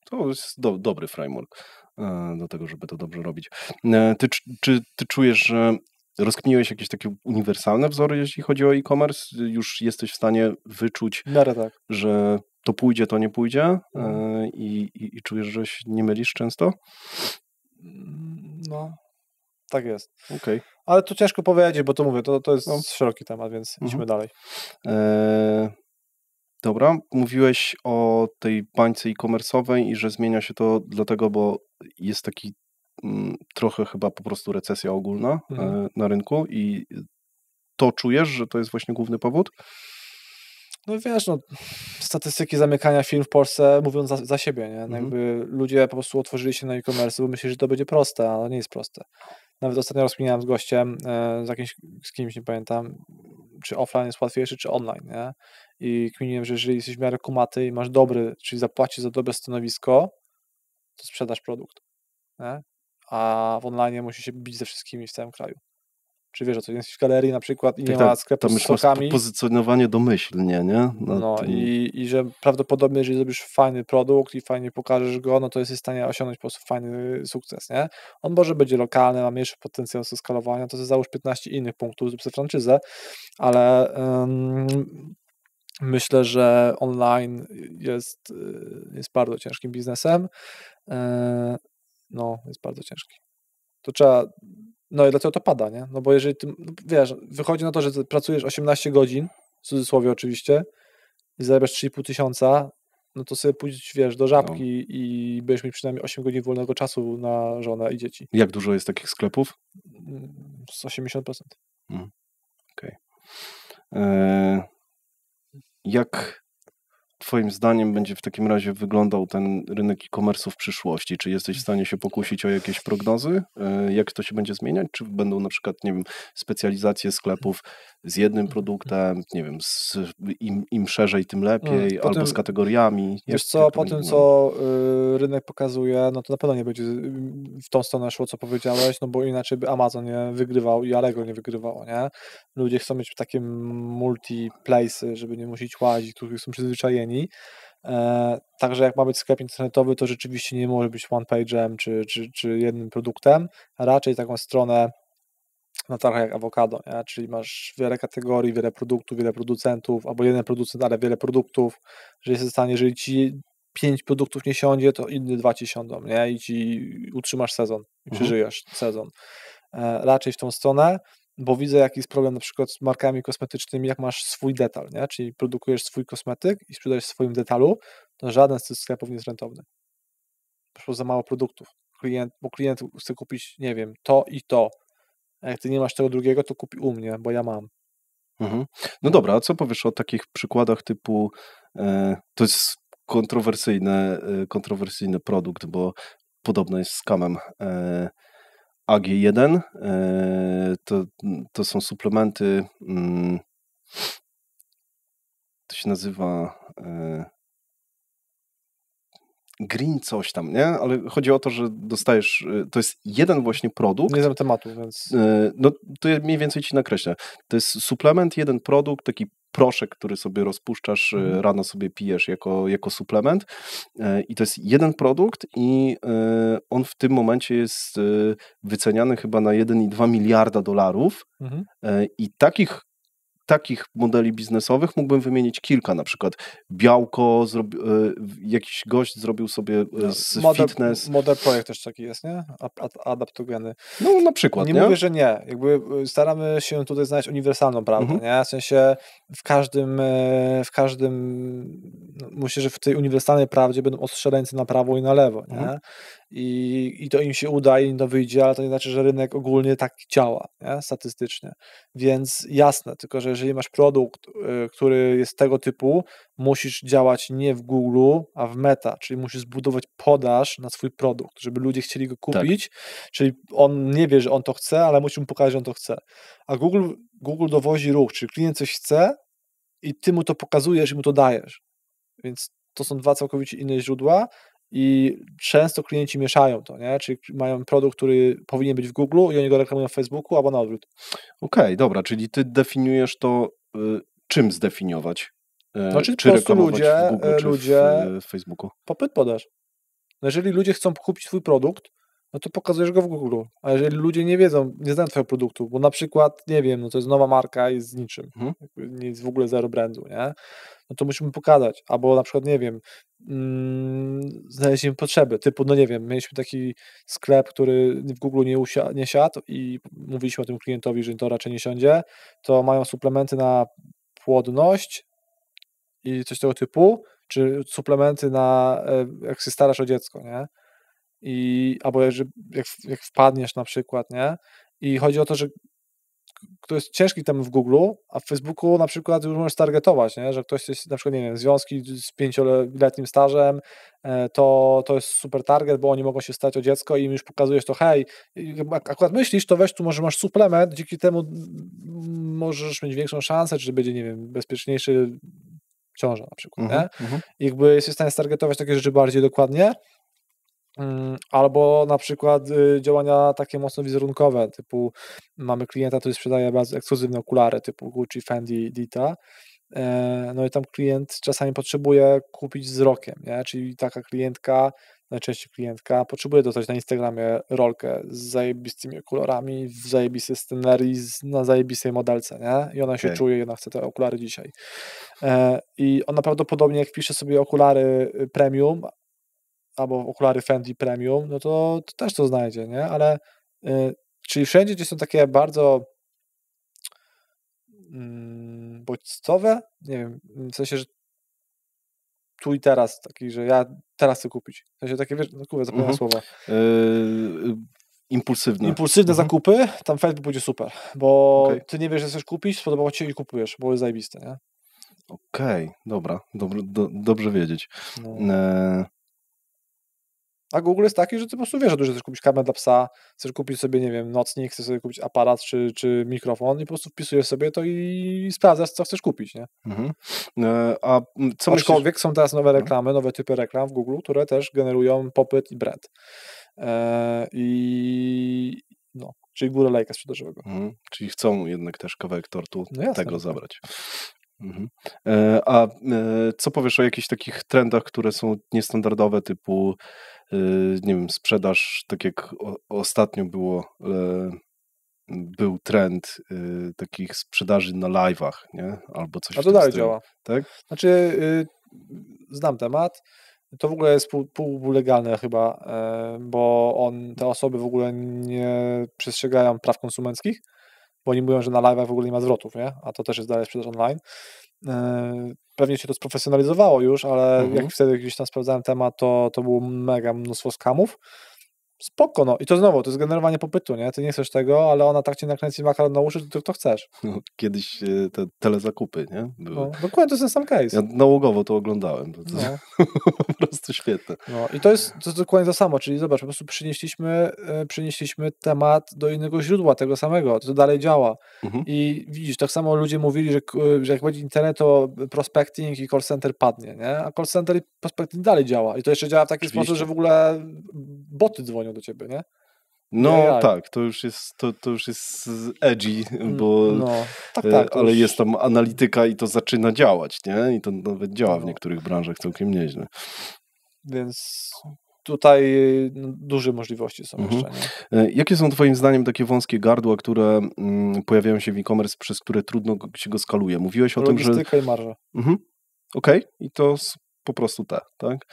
To jest dobry framework do tego, żeby to dobrze robić. Czy ty czujesz, że rozkminiłeś jakieś takie uniwersalne wzory, jeśli chodzi o e-commerce? Już jesteś w stanie wyczuć, tak, że to pójdzie, to nie pójdzie i czujesz, że się nie mylisz często? No, tak jest. Okej. Ale to ciężko powiedzieć, bo to mówię, to jest szeroki temat, więc idźmy dalej. Dobra, mówiłeś o tej bańce e-commerce'owej i że zmienia się to dlatego, bo jest taki trochę chyba po prostu recesja ogólna na rynku i to czujesz, że to jest właśnie główny powód? No wiesz, statystyki zamykania firm w Polsce mówią za siebie, nie? No jakby ludzie po prostu otworzyli się na e-commerce, bo myśleli, że to będzie proste, ale nie jest proste. Nawet ostatnio rozkminiałem z gościem, z kimś, nie pamiętam, czy offline jest łatwiejszy, czy online, nie? I kminiłem, że jeżeli jesteś w miarę kumaty i masz dobry, czyli zapłacisz za dobre stanowisko, to sprzedasz produkt, nie? A w online musi się bić ze wszystkimi w całym kraju. Czy wiesz, o co jest w galerii na przykład i nie ma sklepu z sokami. Pozycjonowanie domyślnie, nie? I że prawdopodobnie, jeżeli zrobisz fajny produkt i fajnie pokażesz go, no to jesteś w stanie osiągnąć po prostu fajny sukces, nie? On może będzie lokalny, ma mniejszy potencjał do skalowania, to załóż 15 innych punktów, zrób sobie franczyzę, ale myślę, że online jest bardzo ciężkim biznesem. Jest bardzo ciężki. To trzeba... No i dlatego to pada, nie? No bo jeżeli ty, wiesz, wychodzi na to, że ty pracujesz 18 godzin, w cudzysłowie oczywiście, i zarabiasz 3,5 tysiąca, no to sobie pójdziesz, wiesz, do Żabki i będziesz mieć przynajmniej 8 godzin wolnego czasu na żonę i dzieci. Jak dużo jest takich sklepów? Z 80%. Okej. Jak twoim zdaniem będzie w takim razie wyglądał ten rynek e-commerce'u w przyszłości? Czy jesteś w stanie się pokusić o jakieś prognozy? Jak to się będzie zmieniać? Czy będą na przykład, nie wiem, specjalizacje sklepów z jednym produktem, nie wiem, im szerzej, tym lepiej, albo z kategoriami? Wiesz co, po tym, co rynek pokazuje, no to na pewno nie będzie w tą stronę szło, co powiedziałeś, no bo inaczej by Amazon nie wygrywał i Allegro nie wygrywało, nie? Ludzie chcą mieć takie multi-place'y, żeby nie musieć łazić, których są przyzwyczajeni. Także jak ma być sklep internetowy, to rzeczywiście nie może być one-page'em czy jednym produktem, a raczej taką stronę trochę jak awokado, nie? Czyli masz wiele kategorii, wiele produktów, wiele producentów, albo jeden producent, ale wiele produktów, że jesteś w stanie, jeżeli ci 5 produktów nie siądzie, to inne 2 ci siądą, nie? I ci utrzymasz sezon i przeżyjesz sezon. Raczej w tą stronę. bo widzę, jaki jest problem na przykład z markami kosmetycznymi, jak masz swój detal, nie? Czyli produkujesz swój kosmetyk i sprzedajesz w swoim detalu, to żaden z tych sklepów nie jest rentowny. Po prostu za mało produktów. Bo klient chce kupić, nie wiem, to i to. A jak ty nie masz tego drugiego, to kupi u mnie, bo ja mam. No dobra, a co powiesz o takich przykładach typu, to jest kontrowersyjny produkt, bo podobno jest scamem. AG1 to są suplementy, to się nazywa Green coś tam, nie? Ale chodzi o to, że dostajesz, to jest jeden właśnie produkt. Nie znam tematu, więc... No to ja mniej więcej ci nakreślę. To jest suplement, jeden produkt, taki proszek, który sobie rozpuszczasz, rano sobie pijesz jako suplement i to jest jeden produkt i on w tym momencie jest wyceniany chyba na 1,2 miliarda dolarów i takich modeli biznesowych mógłbym wymienić kilka, na przykład białko, jakiś gość zrobił sobie z fitness. Model projekt też taki jest, nie? Adaptogeny. No na przykład, nie? Mówię, że nie. Jakby staramy się tutaj znaleźć uniwersalną prawdę, nie? W sensie w każdym myślę, że w tej uniwersalnej prawdzie będą ostrzeleńcy na prawo i na lewo, nie? I to im się uda i im to wyjdzie, ale to nie znaczy, że rynek ogólnie tak działa, nie? Statystycznie. Więc jasne, tylko że jeżeli masz produkt, który jest tego typu, musisz działać nie w Google, a w Meta, czyli musisz zbudować podaż na swój produkt, żeby ludzie chcieli go kupić, czyli on nie wie, że on to chce, ale musi mu pokazać, że on to chce. A Google dowozi ruch, czyli klient coś chce i ty mu to pokazujesz i mu to dajesz. Więc to są dwa całkowicie inne źródła i często klienci mieszają to, nie? Czyli mają produkt, który powinien być w Google i oni go reklamują w Facebooku albo na odwrót. Okej, dobra, czyli ty definiujesz to, czym zdefiniować? Znaczy czy po prostu reklamować w Google, czy w Facebooku? Popyt podaż. No jeżeli ludzie chcą kupić twój produkt, no to pokazujesz go w Google. A jeżeli ludzie nie wiedzą, nie znają twojego produktu, bo na przykład, nie wiem, no to jest nowa marka i jest z niczym, nie jest w ogóle zero brandu, nie? No to musimy pokazać. Albo na przykład, nie wiem, znaleźliśmy potrzeby, typu, no nie wiem, mieliśmy taki sklep, który w Google nie siadł i mówiliśmy o tym klientowi, że to raczej nie siądzie, to mają suplementy na płodność i coś tego typu, czy suplementy na, jak się starasz o dziecko, nie? Albo jak wpadniesz na przykład, nie? I chodzi o to, że to jest ciężki temat w Google, a w Facebooku na przykład już możesz targetować, nie? Że ktoś jest na przykład, nie wiem, związki z 5-letnim stażem, to jest super target, bo oni mogą się stać o dziecko i im już pokazujesz to, hej, akurat myślisz, to weź tu, może masz suplement, dzięki temu możesz mieć większą szansę, czy będzie, nie wiem, bezpieczniejszy ciąża na przykład, nie? I jakby jesteś w stanie stargetować takie rzeczy bardziej dokładnie, albo na przykład działania takie mocno wizerunkowe, typu mamy klienta, który sprzedaje bardzo ekskluzywne okulary typu Gucci, Fendi, Dita, no i tam klient czasami potrzebuje kupić wzrokiem, nie? Czyli taka najczęściej klientka potrzebuje dostać na Instagramie rolkę z zajebistymi kolorami, w zajebistej scenerii, na zajebistej modelce, nie? I ona się czuje i ona chce te okulary dzisiaj. I ona prawdopodobnie jak pisze sobie okulary premium albo okulary Fendi premium, no to też to znajdzie, nie? Ale czyli wszędzie, gdzie są takie bardzo bodźcowe, nie wiem, w sensie, że tu i teraz, taki, że ja teraz chcę kupić. W sensie takie, wiesz, no kurwa, zapomniałem słowa. Impulsywne zakupy, tam Facebook będzie super, bo ty nie wiesz, że chcesz kupić, spodobało ci się i kupujesz, bo jest zajebiste, nie? Okej, dobra, dobrze wiedzieć. A Google jest taki, że ty po prostu wiesz, że chcesz kupić karmę dla psa, chcesz kupić sobie, nie wiem, nocnik, chcesz sobie kupić aparat czy mikrofon i po prostu wpisujesz sobie to i sprawdzasz, co chcesz kupić, nie? A co aczkolwiek są teraz nowe reklamy, nowe typy reklam w Google, które też generują popyt i brand. Czyli górę lejka sprzedażowego. Czyli chcą jednak też kawałek tortu tego zabrać. A co powiesz o jakichś takich trendach, które są niestandardowe, typu nie wiem, sprzedaż, tak jak ostatnio był trend takich sprzedaży na live'ach, nie? Albo coś. A to dalej działa. Tak? Znaczy, znam temat. To w ogóle jest półlegalne chyba, bo te osoby w ogóle nie przestrzegają praw konsumenckich bo oni mówią, że na live'ach w ogóle nie ma zwrotów, nie? A to też jest dalej sprzedaż online. Pewnie się to sprofesjonalizowało już, ale jak wtedy gdzieś tam sprawdzałem temat, to było mega mnóstwo skamów. Spoko, no. I to znowu, to jest generowanie popytu, nie? Ty nie chcesz tego, ale ona tak cię nakręci makaron na uszy, że ty to chcesz. No, kiedyś te telezakupy, nie? Były. No, dokładnie, to jest ten sam case. Ja nałogowo to oglądałem. To po prostu świetne. No i to jest dokładnie to samo, czyli zobacz, po prostu przynieśliśmy temat do innego źródła tego samego, to dalej działa. I widzisz, tak samo ludzie mówili, że jak będzie internet, to prospecting i call center padnie, nie? A call center i prospecting dalej działa. I to jeszcze działa w taki sposób, że w ogóle boty dzwonią do ciebie, nie? No tak, to już jest edgy, bo ale już... jest tam analityka i to zaczyna działać, nie? I to nawet działa w niektórych branżach całkiem nieźle. Więc tutaj duże możliwości są jeszcze, nie? Jakie są twoim zdaniem takie wąskie gardła, które pojawiają się w e-commerce, przez które trudno się go skaluje? Mówiłeś o tym, że... Logistyka i marża. Okej. I to po prostu tak?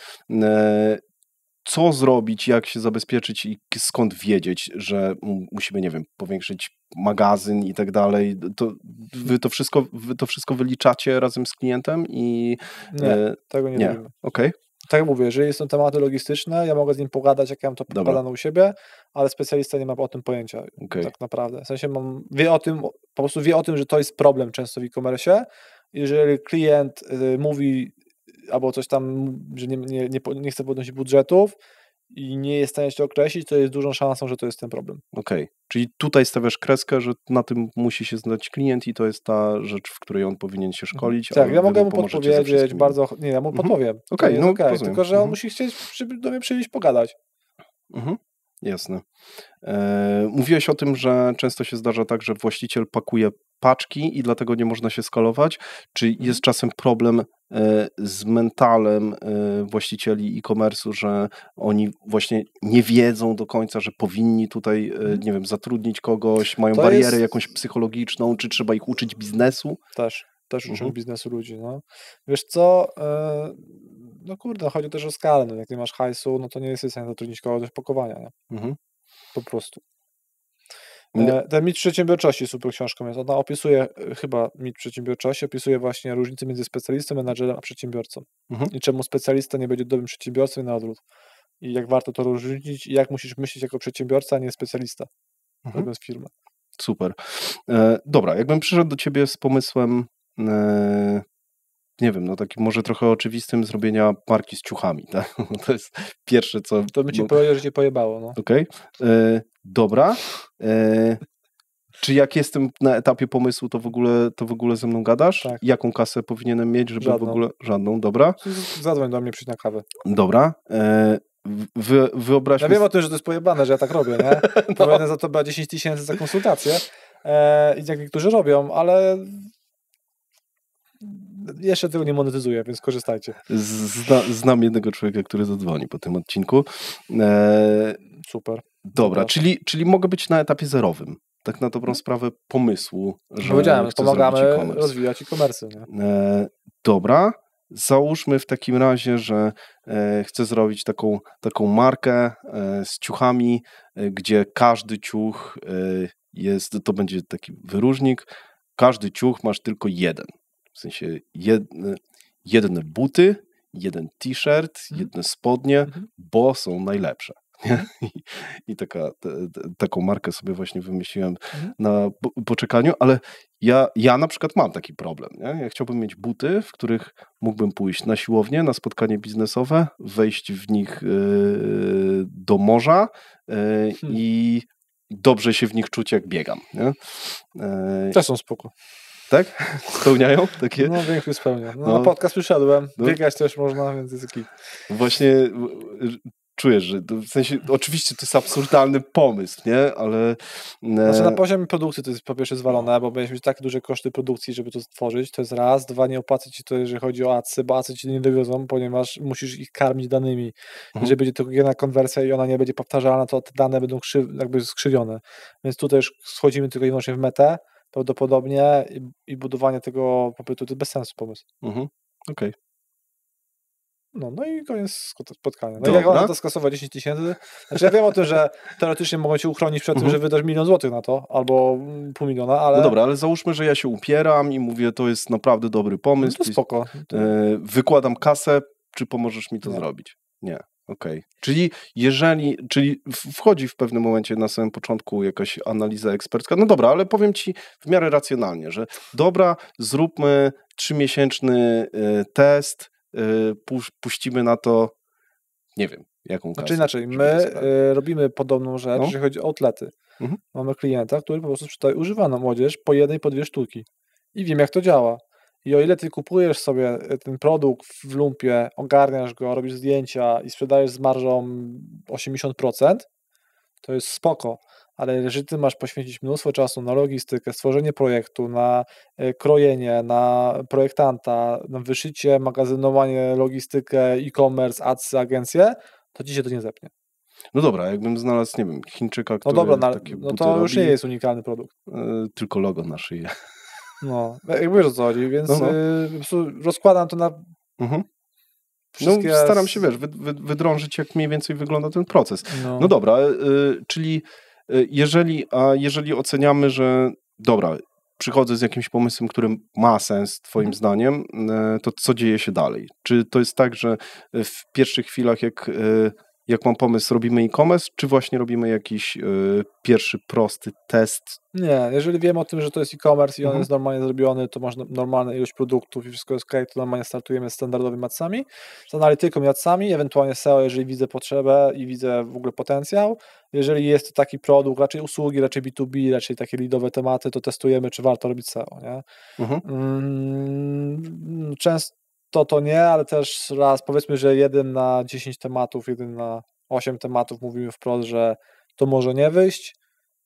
Co zrobić, jak się zabezpieczyć i skąd wiedzieć, że musimy, nie wiem, powiększyć magazyn i tak dalej. Wy to wszystko wyliczacie razem z klientem i... Nie, tego nie robimy. Okej. Tak jak mówię, jeżeli są tematy logistyczne, ja mogę z nim pogadać, jak ja mam to podane u siebie, ale specjalista nie ma o tym pojęcia, tak naprawdę. W sensie po prostu wie o tym, że to jest problem często w e-commerce. Jeżeli klient mówi albo coś tam, że nie chce podnosić budżetów i nie jest w stanie się określić, to jest dużą szansą, że to jest ten problem. Okej. Czyli tutaj stawiasz kreskę, że na tym musi się znać klient i to jest ta rzecz, w której on powinien się szkolić. Tak, ja mogę mu podpowiedzieć bardzo... Nie, ja mu podpowiem. Okej, tylko że on musi chcieć do mnie przyjść pogadać. Jasne. Mówiłeś o tym, że często się zdarza tak, że właściciel pakuje paczki i dlatego nie można się skalować. Czy jest czasem problem z mentalem właścicieli e-commerce'u, że oni właśnie nie wiedzą do końca, że powinni tutaj, nie wiem, zatrudnić kogoś, mają barierę jakąś psychologiczną, czy trzeba ich uczyć biznesu? Też uczymy biznesu ludzi, no. Wiesz co, no kurde, chodzi też o skalę, no jak nie masz hajsu, no to nie jesteś w stanie zatrudnić kogoś do pakowania, nie? Po prostu. Ten mit przedsiębiorczości super książką jest. Ona opisuje, chyba mit przedsiębiorczości, opisuje właśnie różnicę między specjalistą, menadżerem a przedsiębiorcą. I czemu specjalista nie będzie dobrym przedsiębiorcą i na odwrót. I jak warto to różnić i jak musisz myśleć jako przedsiębiorca, a nie specjalista, robiąc firmę. Super. Dobra, jakbym przyszedł do ciebie z pomysłem, nie wiem, no takim może trochę oczywistym, zrobienia marki z ciuchami, tak? To jest pierwsze, co... To by ci powiedział, że cię pojebało, no. Okej. Dobra. Czy jak jestem na etapie pomysłu, to w ogóle ze mną gadasz? Tak. Jaką kasę powinienem mieć, żeby Żadną. w ogóle... Żadną, dobra. Zadzwoń do mnie, przyjdź na kawę. Dobra. Wyobraźmy... Ja wiem o tym, że to jest pojebane, że ja tak robię, nie? No. Będę za to brać 10 000 za konsultację i jak niektórzy robią, ale jeszcze tego nie monetyzuję, więc korzystajcie. Znam jednego człowieka, który zadzwoni po tym odcinku. Super. Dobra, czyli mogę być na etapie zerowym. Tak na dobrą sprawę pomysłu, że powiedziałem, chcę pomagamy e-commerce. rozwijać e-commerce. Dobra, załóżmy w takim razie, że chcę zrobić taką markę z ciuchami, gdzie każdy ciuch to będzie taki wyróżnik, każdy ciuch masz tylko jeden. W sensie jedne buty, jeden t-shirt, jedne spodnie, bo są najlepsze. I taką markę sobie właśnie wymyśliłem na poczekaniu, ale ja na przykład mam taki problem. Nie? Ja chciałbym mieć buty, w których mógłbym pójść na siłownię, na spotkanie biznesowe, wejść w nich do morza i dobrze się w nich czuć, jak biegam. Nie? Też są spoko. Tak? Spełniają takie? No, większość spełnia. No, na podcast przyszedłem. Biegać też można, więc jest ekip. Właśnie czujesz, że w sensie, oczywiście to jest absurdalny pomysł, nie? Ale... Znaczy na poziomie produkcji to jest po pierwsze zwalone, bo będziesz mieć takie duże koszty produkcji, żeby to stworzyć, to jest raz. Dwa, nie opłaca ci to, jeżeli chodzi o adsy, bo adsy ci nie dowiozą, ponieważ musisz ich karmić danymi. Jeżeli będzie to jedna konwersja i ona nie będzie powtarzalna, to te dane będą jakby skrzywione. Więc tutaj już schodzimy tylko i wyłącznie w metę, prawdopodobnie i budowanie tego popytu to jest bez sensu pomysł. Okej. No i koniec spotkania. No i Dobra. jak ona to skasować 10 000? Znaczy ja wiem o tym, że teoretycznie mogą cię uchronić przed tym, że wydasz 1 000 000 złotych na to, albo 500 000, ale... No dobra, ale załóżmy, że ja się upieram i mówię, to jest naprawdę dobry pomysł. No to spoko. Wykładam kasę, czy pomożesz mi to zrobić? Nie. Okej. Czyli wchodzi w pewnym momencie na samym początku jakaś analiza ekspercka. No dobra, ale powiem ci w miarę racjonalnie, że dobra, zróbmy 3-miesięczny test, puścimy na to, nie wiem, jaką kasę. Znaczy inaczej, my robimy podobną rzecz, jeżeli chodzi o outlety. Mamy klienta, który po prostu sprzedaje używaną młodzież po 1, po 2 sztuki. I wiem, jak to działa. I o ile ty kupujesz sobie ten produkt w lumpie, ogarniasz go, robisz zdjęcia i sprzedajesz z marżą 80%, to jest spoko. Ale jeżeli ty masz poświęcić mnóstwo czasu na logistykę, stworzenie projektu, na krojenie, na projektanta, na wyszycie, magazynowanie, logistykę, e-commerce, adsy, agencje, to ci się to nie zepnie. No dobra, jakbym znalazł, nie wiem, Chińczyka, który takie buty to już robi, nie jest unikalny produkt. tylko logo na szyję. No, jak wiesz o co chodzi, więc po prostu rozkładam to na wszystkie... No staram się, wiesz, wydrążyć, jak mniej więcej wygląda ten proces. No dobra, czyli jeżeli oceniamy, że dobra, przychodzę z jakimś pomysłem, który ma sens twoim zdaniem, to co dzieje się dalej? Czy to jest tak, że w pierwszych chwilach, jak mam pomysł, robimy e-commerce, czy właśnie robimy jakiś pierwszy prosty test? Nie, jeżeli wiemy o tym, że to jest e-commerce i on jest normalnie zrobiony, to masz normalną ilość produktów i wszystko jest okej, to normalnie startujemy z standardowymi adsami, z analityką i adsami, ewentualnie SEO, jeżeli widzę potrzebę i widzę w ogóle potencjał. Jeżeli jest to taki produkt, raczej usługi, raczej B2B, raczej takie leadowe tematy, to testujemy, czy warto robić SEO, nie? Często to nie, ale też raz, powiedzmy, że 1 na 10 tematów, 1 na 8 tematów mówimy wprost, że to może nie wyjść,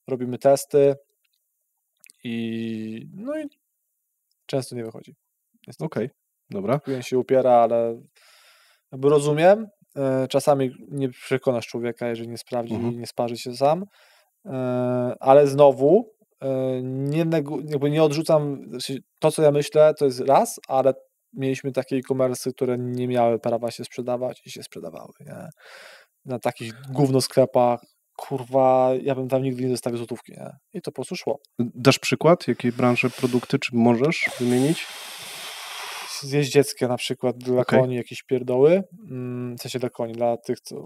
robimy testy i często nie wychodzi. Okej, dobra. Klient się upiera, ale jakby rozumiem, czasami nie przekonasz człowieka, jeżeli nie sprawdzi i nie sparzy się sam, ale znowu nie odrzucam, to co ja myślę, to jest raz, ale mieliśmy takie e-commerce, które nie miały prawa się sprzedawać i się sprzedawały, nie? Na takich gówno sklepach, kurwa, ja bym tam nigdy nie zostawił złotówki, nie? I to po prostu szło. Dasz przykład? Jakiej branży, produkty, czy możesz wymienić? Jeździeckie na przykład, dla koni jakieś pierdoły, w sensie dla koni, dla tych, co,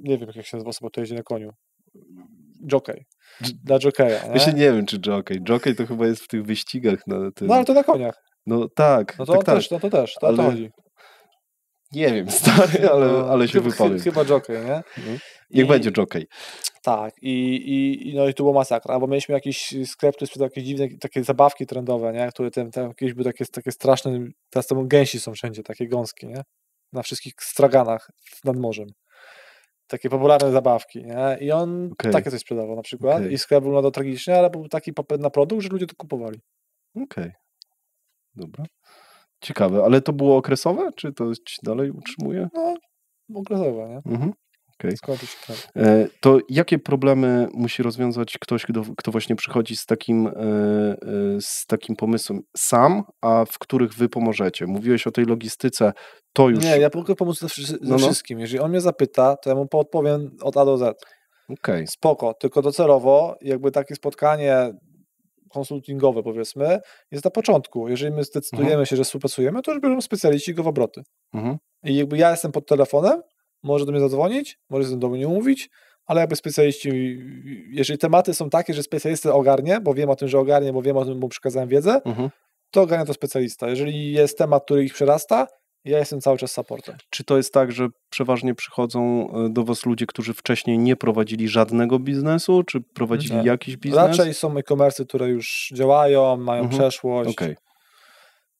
nie wiem jak się nazywa osoba, to jeździ na koniu. Jockey. Dla jockeya, nie? Myślę, nie wiem, czy jockey. Jockey to chyba jest w tych wyścigach. No ale to na koniach. No tak. No to tak, też, to też, to chodzi. Nie wiem, stary, ale się wypowiem. Chyba jockey, nie? Niech będzie jockey. Tak, i to była masakra, bo mieliśmy jakiś sklep, który sprzedał jakieś dziwne, takie zabawki trendowe, nie? Które tam jakieś były takie straszne, teraz tam gęsi są wszędzie, takie gąskie, nie? Na wszystkich straganach nad morzem. Takie popularne zabawki, nie? I on takie coś sprzedawał na przykład i sklep wyglądał tragicznie, ale był taki popyt na produkt, że ludzie to kupowali. Okej. Dobra. Ciekawe, ale to było okresowe, czy to ci dalej utrzymuje? No, okresowe, nie? Skończy się tak. To jakie problemy musi rozwiązać ktoś, kto właśnie przychodzi z takim pomysłem sam, a w których wy pomożecie? Mówiłeś o tej logistyce, to już... Nie, ja mogę pomóc ze wszystkim. Jeżeli on mnie zapyta, to ja mu podpowiem od A do Z. Spoko, tylko docelowo jakby takie spotkanie konsultingowe, powiedzmy, jest na początku. Jeżeli my zdecydujemy się, że współpracujemy, to już biorą specjaliści go w obroty. I jakby ja jestem pod telefonem, może do mnie zadzwonić, może do mnie umówić, ale jakby specjaliści, jeżeli tematy są takie, że specjalista ogarnie, bo wiem o tym, że ogarnie, bo wiem o tym, bo przekazałem wiedzę, to ogarnia to specjalista. Jeżeli jest temat, który ich przerasta, ja jestem cały czas supportem. Czy to jest tak, że przeważnie przychodzą do was ludzie, którzy wcześniej nie prowadzili żadnego biznesu, czy prowadzili jakiś biznes? Raczej są e-commerce, które już działają, mają przeszłość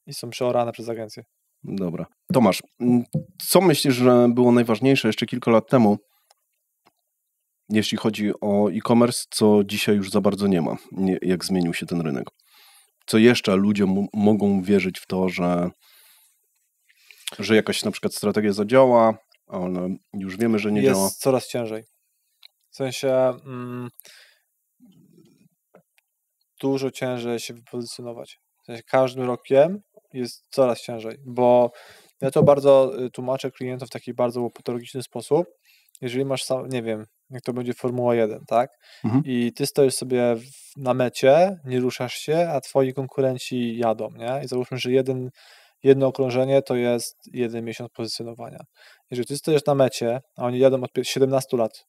i są przeorane przez agencje. Dobra. Tomasz, co myślisz, że było najważniejsze jeszcze kilka lat temu, jeśli chodzi o e-commerce, co dzisiaj już za bardzo nie ma, jak zmienił się ten rynek? Co jeszcze ludzie mogą wierzyć w to, że jakaś na przykład strategia zadziała, ale już wiemy, że nie działa? Jest coraz ciężej. W sensie dużo ciężej się wypozycjonować. W sensie każdym rokiem jest coraz ciężej, bo Ja to bardzo tłumaczę klientom w taki bardzo patologiczny sposób. Jeżeli masz sam, nie wiem, jak to będzie Formuła 1, tak? I ty stoisz sobie na mecie, nie ruszasz się, a twoi konkurenci jadą, nie? I załóżmy, że jedno okrążenie to jest 1 miesiąc pozycjonowania. Jeżeli ty stoisz na mecie, a oni jadą od 17 lat,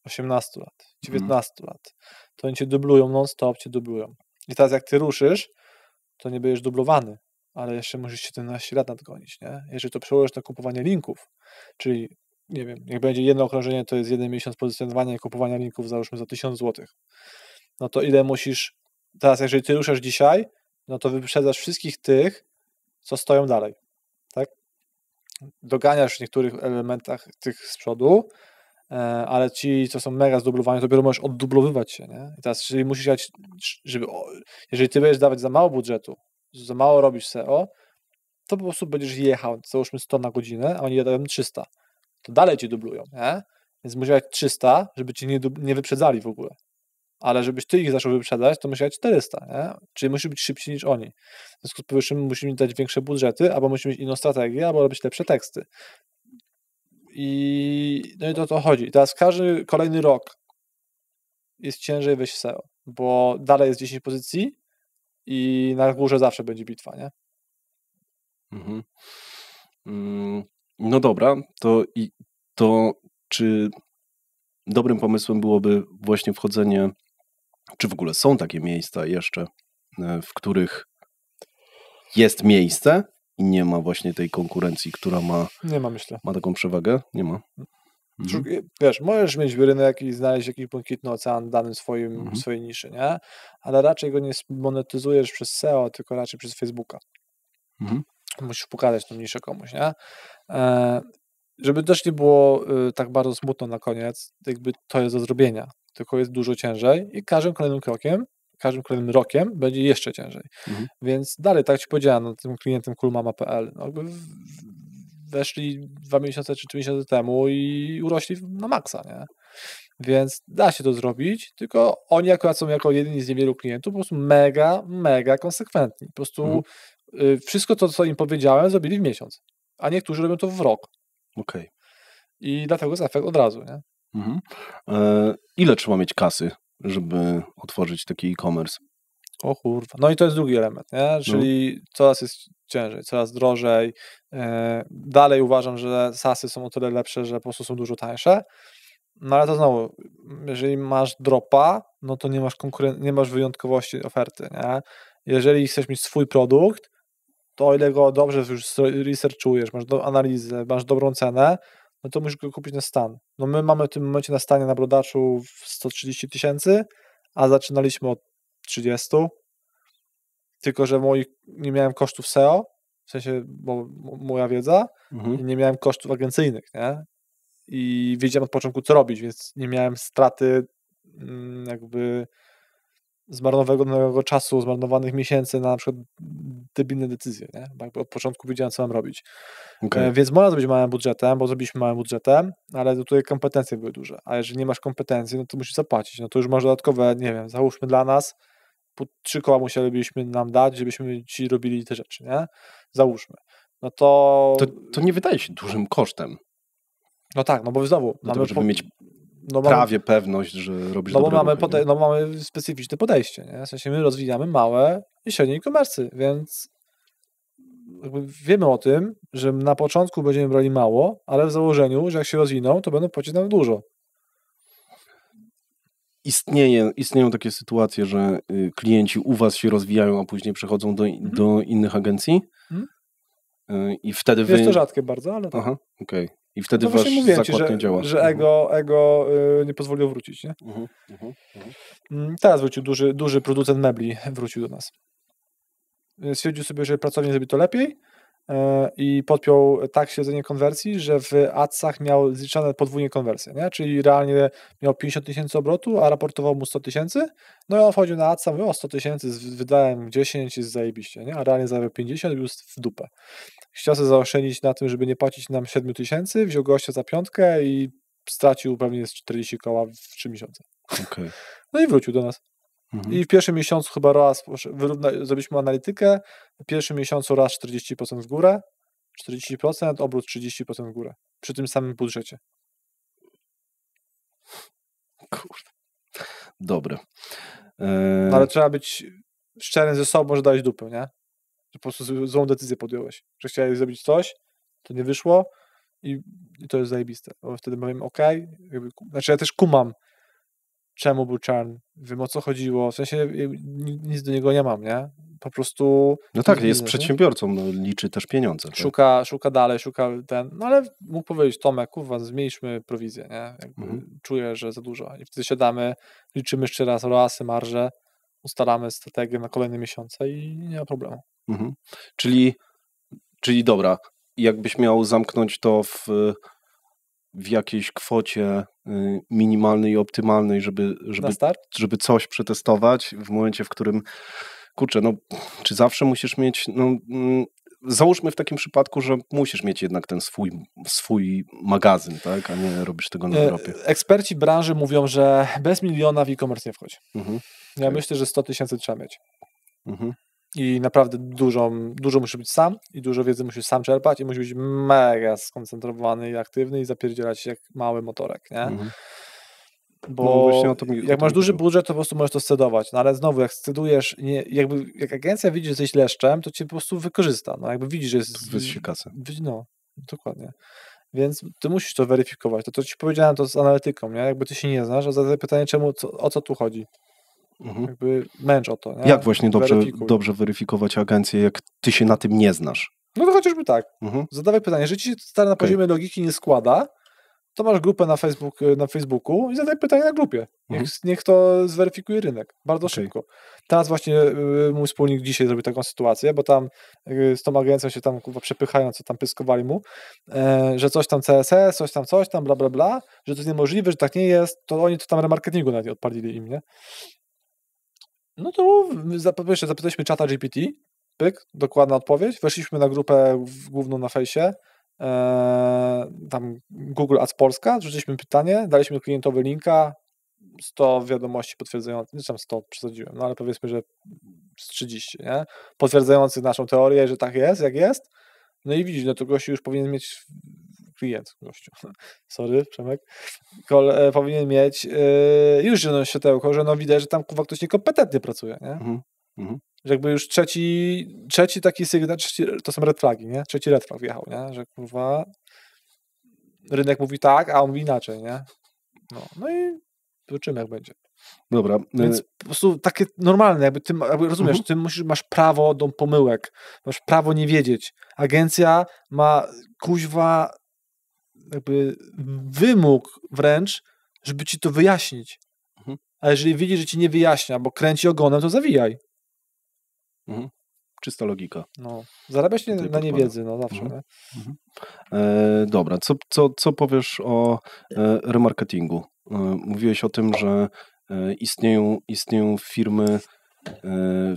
18 lat, 19 lat, to oni cię dublują non-stop, cię dublują. I teraz jak ty ruszysz, to nie będziesz dublowany, ale jeszcze musisz 17 lat nadgonić, nie? Jeżeli to przełożysz na kupowanie linków, czyli nie wiem, jak będzie jedno okrążenie, to jest 1 miesiąc pozycjonowania i kupowania linków, załóżmy za 1000 zł. No to ile musisz, teraz jeżeli ty ruszasz dzisiaj, no to wyprzedzasz wszystkich tych, co stoją dalej, tak? Doganiasz w niektórych elementach tych z przodu, ale ci, co są mega zdublowani, dopiero możesz oddublowywać się, nie? I teraz, jeżeli musisz dać, jeżeli ty będziesz dawać za mało budżetu, za mało robisz SEO, to po prostu będziesz jechał, załóżmy 100 na godzinę, a oni jadają 300. To dalej ci dublują, nie? Więc musisz dać 300, żeby ci nie wyprzedzali w ogóle. Ale żebyś ty ich zaczął wyprzedzać, to musisz dać 400, nie? Czyli musisz być szybsi niż oni. W związku z powyższym musimy dać większe budżety, albo musimy mieć inną strategię, albo robić lepsze teksty. No i to o to chodzi. Teraz każdy kolejny rok jest ciężej wejść w SEO, bo dalej jest 10 pozycji i na górze zawsze będzie bitwa, nie? No dobra, to czy dobrym pomysłem byłoby właśnie wchodzenie, czy w ogóle są takie miejsca jeszcze, w których jest miejsce i nie ma właśnie tej konkurencji, która nie ma, myślę. Ma taką przewagę? Nie ma. Wiesz, możesz mieć rynek i znaleźć jakiś błękitny ocean danym swojej niszy, nie? Ale raczej go nie monetyzujesz przez SEO, tylko raczej przez Facebooka. Musisz pokazać tą niszę komuś, nie? Żeby też nie było tak bardzo smutno na koniec, jakby to jest do zrobienia, tylko jest dużo ciężej i każdym kolejnym rokiem będzie jeszcze ciężej. Więc dalej, tak jak ci powiedziałem, no, tym klientem coolmama.pl, no, jakby weszli 2 miesiące czy 3 miesiące temu i urośli na maksa, nie? Więc da się to zrobić, tylko oni akurat są jako jedyni z niewielu klientów po prostu mega konsekwentni. Po prostu wszystko to, co im powiedziałem, zrobili w miesiąc, a niektórzy robią to w rok. Okej. I dlatego jest efekt od razu, nie? Ile trzeba mieć kasy, żeby otworzyć taki e-commerce? O kurwa. No i to jest drugi element, nie? Czyli coraz jest ciężej, coraz drożej. Dalej uważam, że SaaSy są o tyle lepsze, że po prostu są dużo tańsze. No ale to znowu, jeżeli masz dropa, no to nie masz wyjątkowości oferty, nie? Jeżeli chcesz mieć swój produkt, to o ile go dobrze już researchujesz, masz analizę, masz dobrą cenę, no to musisz go kupić na stan. No my mamy w tym momencie na stanie na Brodaczu 130 000, a zaczynaliśmy od 30, tylko że nie miałem kosztów SEO, w sensie, bo moja wiedza, i nie miałem kosztów agencyjnych, nie? I wiedziałem od początku, co robić, więc nie miałem straty jakby zmarnowanego czasu, zmarnowanych miesięcy na przykład debilne decyzje, nie? Bo jakby od początku wiedziałem, co mam robić. Więc można zrobić małym budżetem, bo zrobiliśmy małym budżetem, ale tutaj kompetencje były duże. A jeżeli nie masz kompetencji, no to musisz zapłacić. No to już masz dodatkowe, nie wiem, załóżmy dla nas, 3 koła musielibyśmy nam dać, żebyśmy ci robili te rzeczy, nie? Załóżmy. No to nie wydaje się dużym kosztem. No tak, no bo znowu mamy żeby mieć prawie pewność, że robisz dobrego. No bo mamy specyficzne podejście, nie? W sensie my rozwijamy małe i średnie e-commerce, więc jakby wiemy o tym, że na początku będziemy brali mało, ale w założeniu, że jak się rozwiną, to będą płacić nam dużo. Istnieją takie sytuacje, że klienci u was się rozwijają, a później przechodzą do innych agencji? I wtedy jest to rzadkie bardzo, ale tak. Aha, okej. I wtedy wasz zakład nie działa. Że ego nie pozwoliło wrócić, nie? Teraz wrócił duży producent mebli, wrócił do nas. Stwierdził sobie, że pracownik zrobi to lepiej i podpiął tak śledzenie konwersji, że w adsach miał zliczone podwójnie konwersję, nie? Czyli realnie miał 50 000 obrotu, a raportował mu 100 000, no i on wchodził na adsa, mówił, 100 000, wydałem 10, jest zajebiście, nie? A realnie zarabiał 50 i był w dupę. Chciał sobie zaoszczędzić na tym, żeby nie płacić nam 7 000, wziął gościa za 5 i stracił pewnie z 40 koła w 3 miesiące. Okay. No i wrócił do nas. I w pierwszym miesiącu chyba raz zrobiliśmy analitykę, w pierwszym miesiącu raz 40% w górę, 40%, obrót 30% w górę. Przy tym samym budżecie. Kurde. Dobre. No, ale trzeba być szczerym ze sobą, że dałeś dupę, nie? Że po prostu złą decyzję podjąłeś. Że chciałeś zrobić coś, to nie wyszło i to jest zajebiste. Bo wtedy powiem, znaczy ja też kumam, czemu był czarn, wiem o co chodziło, w sensie nic do niego nie mam, nie? Po prostu... No tak, jest biznes, przedsiębiorcą, no, liczy też pieniądze. Tak? Szuka dalej, no ale mógł powiedzieć, Tomek, kurwa, zmniejszmy prowizję, nie? Czuję, że za dużo. I wtedy siadamy, liczymy jeszcze raz ROAS-y, marże, ustalamy strategię na kolejne miesiące i nie ma problemu. Czyli dobra, jakbyś miał zamknąć to w jakiejś kwocie minimalnej i optymalnej, żeby coś przetestować w momencie, w którym, kurczę, no czy zawsze musisz mieć, no załóżmy w takim przypadku, że musisz mieć jednak ten swój magazyn, tak, a nie robisz tego na Europie. Eksperci branży mówią, że bez 1 miliona w e-commerce nie wchodzi. Ja myślę, że 100 000 trzeba mieć. I naprawdę dużo musi być sam i dużo wiedzy musisz sam czerpać i musi być mega skoncentrowany i aktywny i zapierdzielać jak mały motorek, nie? Bo jak masz duży budżet, to po prostu możesz to scedować, no ale znowu, jak scedujesz, jak agencja widzi, że jesteś leszczem, to cię po prostu wykorzysta, no jakby widzi, że jest... Wyjdzie kasę. No, dokładnie. Więc ty musisz to weryfikować, to ci powiedziałem to z analityką, nie? Jakby ty się nie znasz, a zadaję pytanie, o co tu chodzi? Jakby męcz o to, nie? Jak właśnie dobrze weryfikować agencję, jak ty się na tym nie znasz? No to chociażby tak. Zadawaj pytanie, jeżeli ci się stary na poziomie logiki nie składa, to masz grupę na Facebooku i zadaj pytanie na grupie. Niech to zweryfikuje rynek. Bardzo szybko. Teraz właśnie mój wspólnik dzisiaj zrobił taką sytuację, bo tam z tą agencją się tam przepychają, co tam pyskowali mu, że coś tam CSS, coś tam, bla, bla, bla, że to jest niemożliwe, że tak nie jest, to oni to tam remarketingu nawet odpalili im, nie? No to jeszcze zapytaliśmy czata GPT, pyk, dokładna odpowiedź, weszliśmy na grupę główną na fejsie, tam Google Ads Polska, rzuciliśmy pytanie, daliśmy klientowi linka, 100 wiadomości potwierdzających, nie tam 100 przesadziłem, no ale powiedzmy, że z 30, nie? Potwierdzających naszą teorię, że tak jest, jak jest, no i widzisz, no to gościu już powinien mieć sorry, Przemek, powinien mieć już światełko, że no widać, że tam kurwa ktoś niekompetentnie pracuje, nie? Że jakby już trzeci taki sygnał, to są red flagi, nie? Trzeci red flag wjechał, nie? Że kurwa rynek mówi tak, a on mówi inaczej, nie? No i zobaczymy, jak będzie. Dobra. Więc po prostu takie normalne, jakby rozumiesz, ty masz prawo do pomyłek, masz prawo nie wiedzieć. Agencja ma kuźwa jakby wymóg wręcz, żeby ci to wyjaśnić. A jeżeli widzi, że ci nie wyjaśnia, bo kręci ogonem, to zawijaj. Czysta logika. No, zarabiać na niewiedzy, no zawsze. Nie? Dobra, co powiesz o remarketingu? Mówiłeś o tym, że istnieją firmy,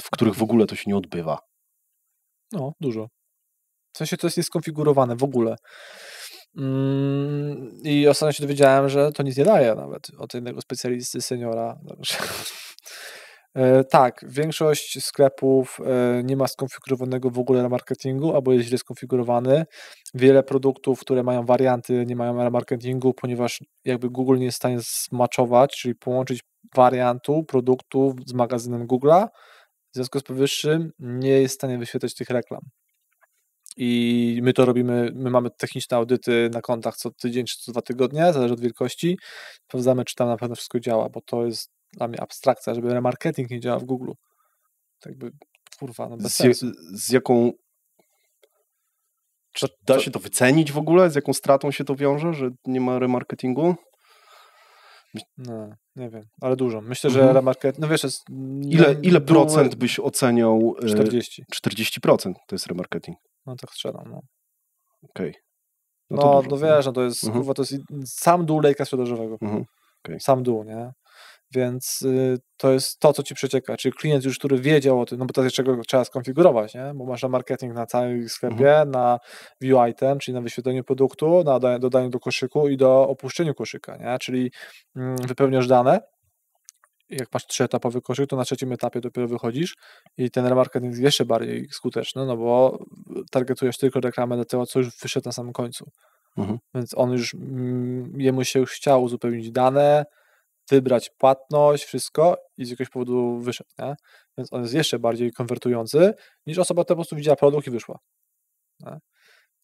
w których w ogóle to się nie odbywa. No, dużo. W sensie to jest nieskonfigurowane w ogóle. I ostatnio się dowiedziałem, że to nic nie daje nawet od jednego specjalisty, seniora. Tak, większość sklepów nie ma skonfigurowanego w ogóle remarketingu, albo jest źle skonfigurowany. Wiele produktów, które mają warianty, nie mają remarketingu, ponieważ jakby Google nie jest w stanie zmaczować, czyli połączyć wariantu produktu z magazynem Google'a. W związku z powyższym nie jest w stanie wyświetlać tych reklam. I my to robimy, my mamy techniczne audyty na kontach co tydzień czy co 2 tygodnie, zależy od wielkości. Sprawdzamy, czy tam na pewno wszystko działa, bo to jest dla mnie abstrakcja, żeby remarketing nie działał w Google. Tak by, kurwa, no bez sensu. Z jaką... Czy da się to wycenić w ogóle? Z jaką stratą się to wiąże, że nie ma remarketingu? No, nie wiem, ale dużo. Myślę, że remarketing... No wiesz, jest... Ile procent byś oceniał? 40. 40% to jest remarketing. No tak strzelam, no. Okej. No wiesz, no to jest, kurwa, to jest sam dół lejka sprzedażowego. Sam dół, nie? Więc to jest to, co ci przecieka. Czyli klient już, który wiedział o tym, no bo to jest czego trzeba skonfigurować, nie? Bo masz marketing na całym sklepie, na view item, czyli na wyświetleniu produktu, na dodaniu do koszyku i do opuszczeniu koszyka, nie? Czyli wypełniasz dane jak masz 3-etapowy koszyk, to na 3. etapie dopiero wychodzisz i ten remarketing jest jeszcze bardziej skuteczny, no bo targetujesz tylko reklamę do tego, co już wyszedł na samym końcu. Więc on już, jemu się już chciał uzupełnić dane, wybrać płatność, wszystko i z jakiegoś powodu wyszedł, nie? Więc on jest jeszcze bardziej konwertujący niż osoba, która po prostu widziała produkt i wyszła. Nie?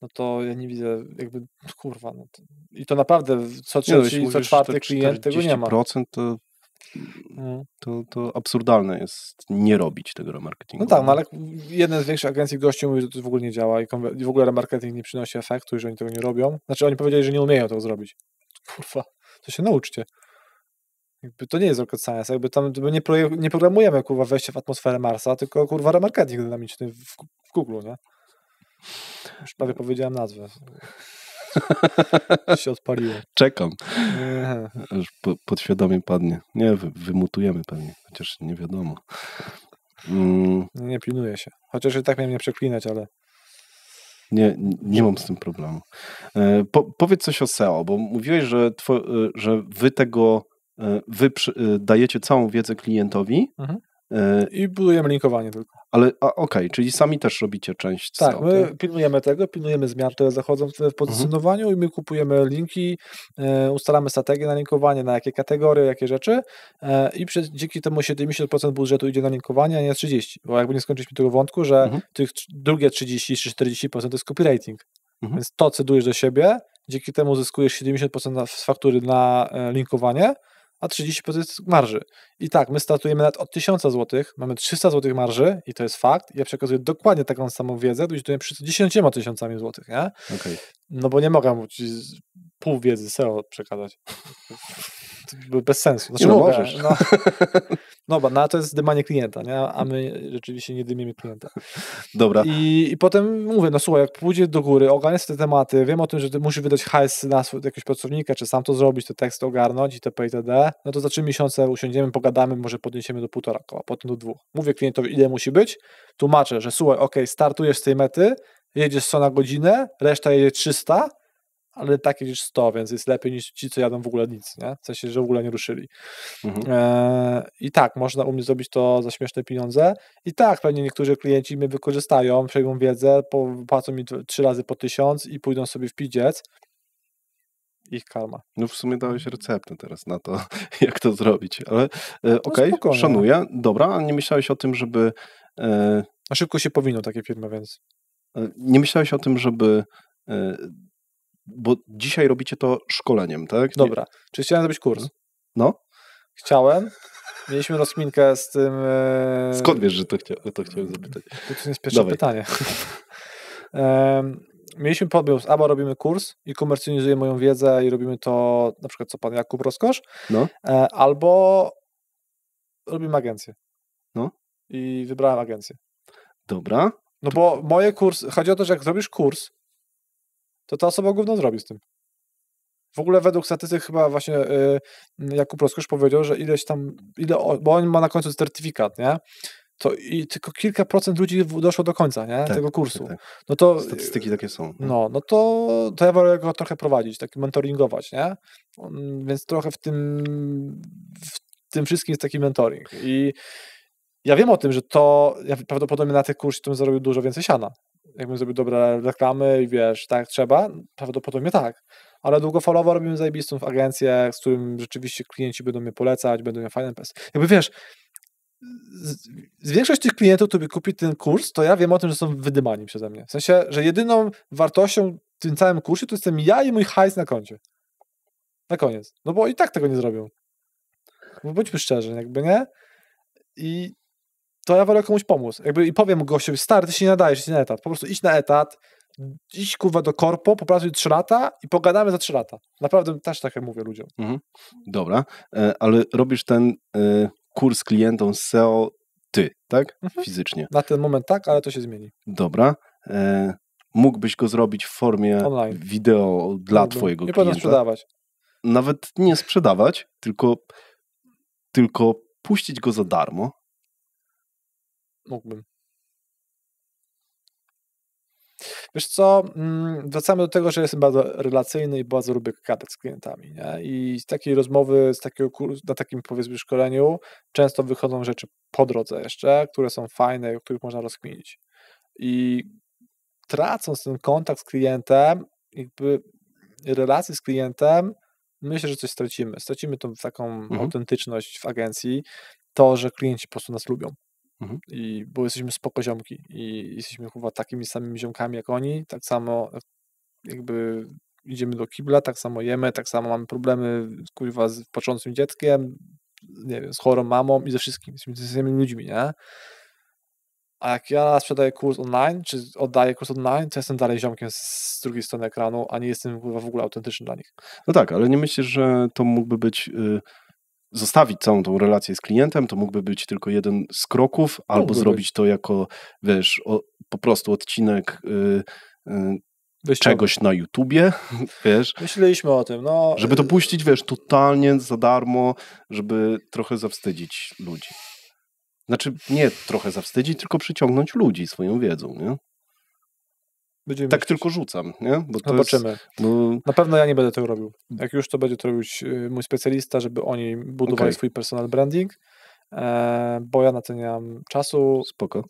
No to ja nie widzę jakby, kurwa, no to, i to naprawdę co trzeci, co czwarty klient tego nie ma. 40% to absurdalne jest nie robić tego remarketingu. No tak, no ale jeden z większych agencji gości mówi, że to w ogóle nie działa i w ogóle remarketing nie przynosi efektu i że oni tego nie robią. Znaczy oni powiedzieli, że nie umieją tego zrobić. Kurwa, to się nauczcie. Jakby to nie jest rocket science, jakby tam nie programujemy, kurwa, wejście w atmosferę Marsa, tylko, kurwa, remarketing dynamiczny w Google, nie? Już prawie powiedziałem nazwę. się odpaliło. Czekam. Aż podświadomie padnie. Nie, wymutujemy pewnie, chociaż nie wiadomo. Nie pilnuję się. Chociaż i tak miałem nie przeklinać, ale... Nie mam z tym problemu. Powiedz coś o SEO, bo mówiłeś, że wy tego dajecie całą wiedzę klientowi. I budujemy linkowanie tylko. Ale okej, czyli sami też robicie część SEO. Tak, my pilnujemy tego, pilnujemy zmian, które zachodzą w pozycjonowaniu i my kupujemy linki, ustalamy strategię na linkowanie, na jakie kategorie, jakie rzeczy i dzięki temu 70% budżetu idzie na linkowanie, a nie 30%, bo jakby nie skończyliśmy tego wątku, że tych drugie 30 czy 40% to jest copywriting. Więc to cedujesz do siebie, dzięki temu zyskujesz 70% z faktury na linkowanie, a 30% jest marży. I tak, my startujemy nawet od 1000 zł, mamy 300 zł marży i to jest fakt. Ja przekazuję dokładnie taką samą wiedzę, gdy przy 10 000 złotych, nie? Okay. No bo nie mogę ci pół wiedzy SEO przekazać. Bez sensu. Znaczy, no możesz. No to jest dymanie klienta, nie? A my rzeczywiście nie dymiemy klienta. Dobra. I potem mówię, no słuchaj, jak pójdzie do góry, ogarniesz te tematy, wiem o tym, że ty musisz wydać hajs na jakiegoś pracownika, czy sam to zrobić, te teksty ogarnąć itp., itd., no to za 3 miesiące usiądziemy, pogadamy, może podniesiemy do 1,5 koła, potem do 2. Mówię klientowi, ile musi być, tłumaczę, że słuchaj, startujesz z tej mety, jedziesz 100 na godzinę, reszta jedzie 300, ale tak jedziesz 100, więc jest lepiej niż ci, co jadą w ogóle nic, nie? W sensie, że w ogóle nie ruszyli. I tak, można u mnie zrobić to za śmieszne pieniądze i tak, pewnie niektórzy klienci mnie wykorzystają, przejmą wiedzę, płacą mi 3 razy po 1000 i pójdą sobie w pidziec. Ich karma. No w sumie dałeś receptę teraz na to, jak to zrobić, ale okej, szanuję. Dobra, a nie myślałeś o tym, żeby... A szybko się powinno takie firmy, więc... Nie myślałeś o tym, żeby... Bo dzisiaj robicie to szkoleniem, tak? Dobra. Czy chciałem zrobić kurs? No. Chciałem. Mieliśmy rozkminkę z tym... Skąd wiesz, że to chciałem zapytać? To jest pierwsze pytanie. Mieliśmy podmiot, albo robimy kurs i komercjonizujemy moją wiedzę i robimy to na przykład co pan Jakub Rozkosz, albo robimy agencję. No. I wybrałem agencję. Dobra. No bo moje kursy, chodzi o to, że jak zrobisz kurs, to ta osoba gówno zrobi z tym. W ogóle według statystyk chyba właśnie Jakub Rozkosz powiedział, że bo on ma na końcu certyfikat, nie? To i tylko kilka procent ludzi doszło do końca, nie? Tego kursu. Tak. No to, statystyki takie są. No to ja wolę go trochę prowadzić, tak mentoringować, nie? Więc trochę w tym wszystkim jest taki mentoring. I ja wiem o tym, że ja prawdopodobnie na tych kursach bym zarobił dużo więcej siana. Jakbym zrobił dobre reklamy i wiesz, tak jak trzeba, prawdopodobnie tak. Ale długofalowo robimy zajebistą agencję, z którym rzeczywiście klienci będą mnie polecać, będą mieli fajny PS. Jakby wiesz, z większość tych klientów, którzy kupi ten kurs, to ja wiem o tym, że są wydymani przeze mnie. W sensie, że jedyną wartością w tym całym kursie to jestem ja i mój hajs na koncie. Na koniec. No bo i tak tego nie zrobią. Bo bądźmy szczerzy, jakby nie. I to ja wolę komuś pomóc. Jakby i powiem gościowi, stary, ty się nie nadajesz, idź na etat. Po prostu idź na etat, idź kurwa do korpo, popracuj 3 lata i pogadamy za 3 lata. Naprawdę też tak jak mówię ludziom. Dobra, ale robisz ten kurs klientom z SEO ty, tak? Fizycznie. Na ten moment tak, ale to się zmieni. Dobra. Mógłbyś go zrobić w formie online, wideo dla twojego klienta. Nie potem sprzedawać. Nawet nie sprzedawać, tylko puścić go za darmo. Mógłbym. Wiesz co, wracamy do tego, że jestem bardzo relacyjny i bardzo lubię gadać z klientami, nie? I z takiej rozmowy, z takiego kursu, na takim powiedzmy szkoleniu często wychodzą rzeczy po drodze jeszcze, które są fajne i o których można rozkminić. I tracąc ten kontakt z klientem, jakby relacje z klientem, myślę, że coś stracimy. Stracimy tą taką autentyczność w agencji, to, że klienci po prostu nas lubią. Bo jesteśmy spoko ziomki i jesteśmy chyba takimi samymi ziomkami jak oni, tak samo jakby idziemy do kibla, tak samo jemy, tak samo mamy problemy kurwa z początnym dzieckiem, nie wiem, z chorą mamą i ze wszystkim, jesteśmy z tymi ludźmi, nie? A jak ja sprzedaję kurs online, czy oddaję kurs online, to jestem dalej ziomkiem z drugiej strony ekranu, a nie jestem w ogóle autentyczny dla nich. No tak, ale nie myślisz, że to mógłby być... zostawić całą tą relację z klientem, to mógłby być tylko jeden z kroków, albo zrobić to jako, wiesz, po prostu odcinek czegoś na YouTubie, wiesz. Myśleliśmy o tym, no. Żeby to puścić, wiesz, totalnie za darmo, żeby trochę zawstydzić ludzi. Znaczy, nie trochę zawstydzić, tylko przyciągnąć ludzi swoją wiedzą, nie? Będziemy tak tylko rzucam, nie? Bo to zobaczymy. Jest, bo... Na pewno ja nie będę tego robił. Jak już to będzie to robić mój specjalista, żeby oni budowali swój personal branding, bo ja na to nie mam czasu. Spoko.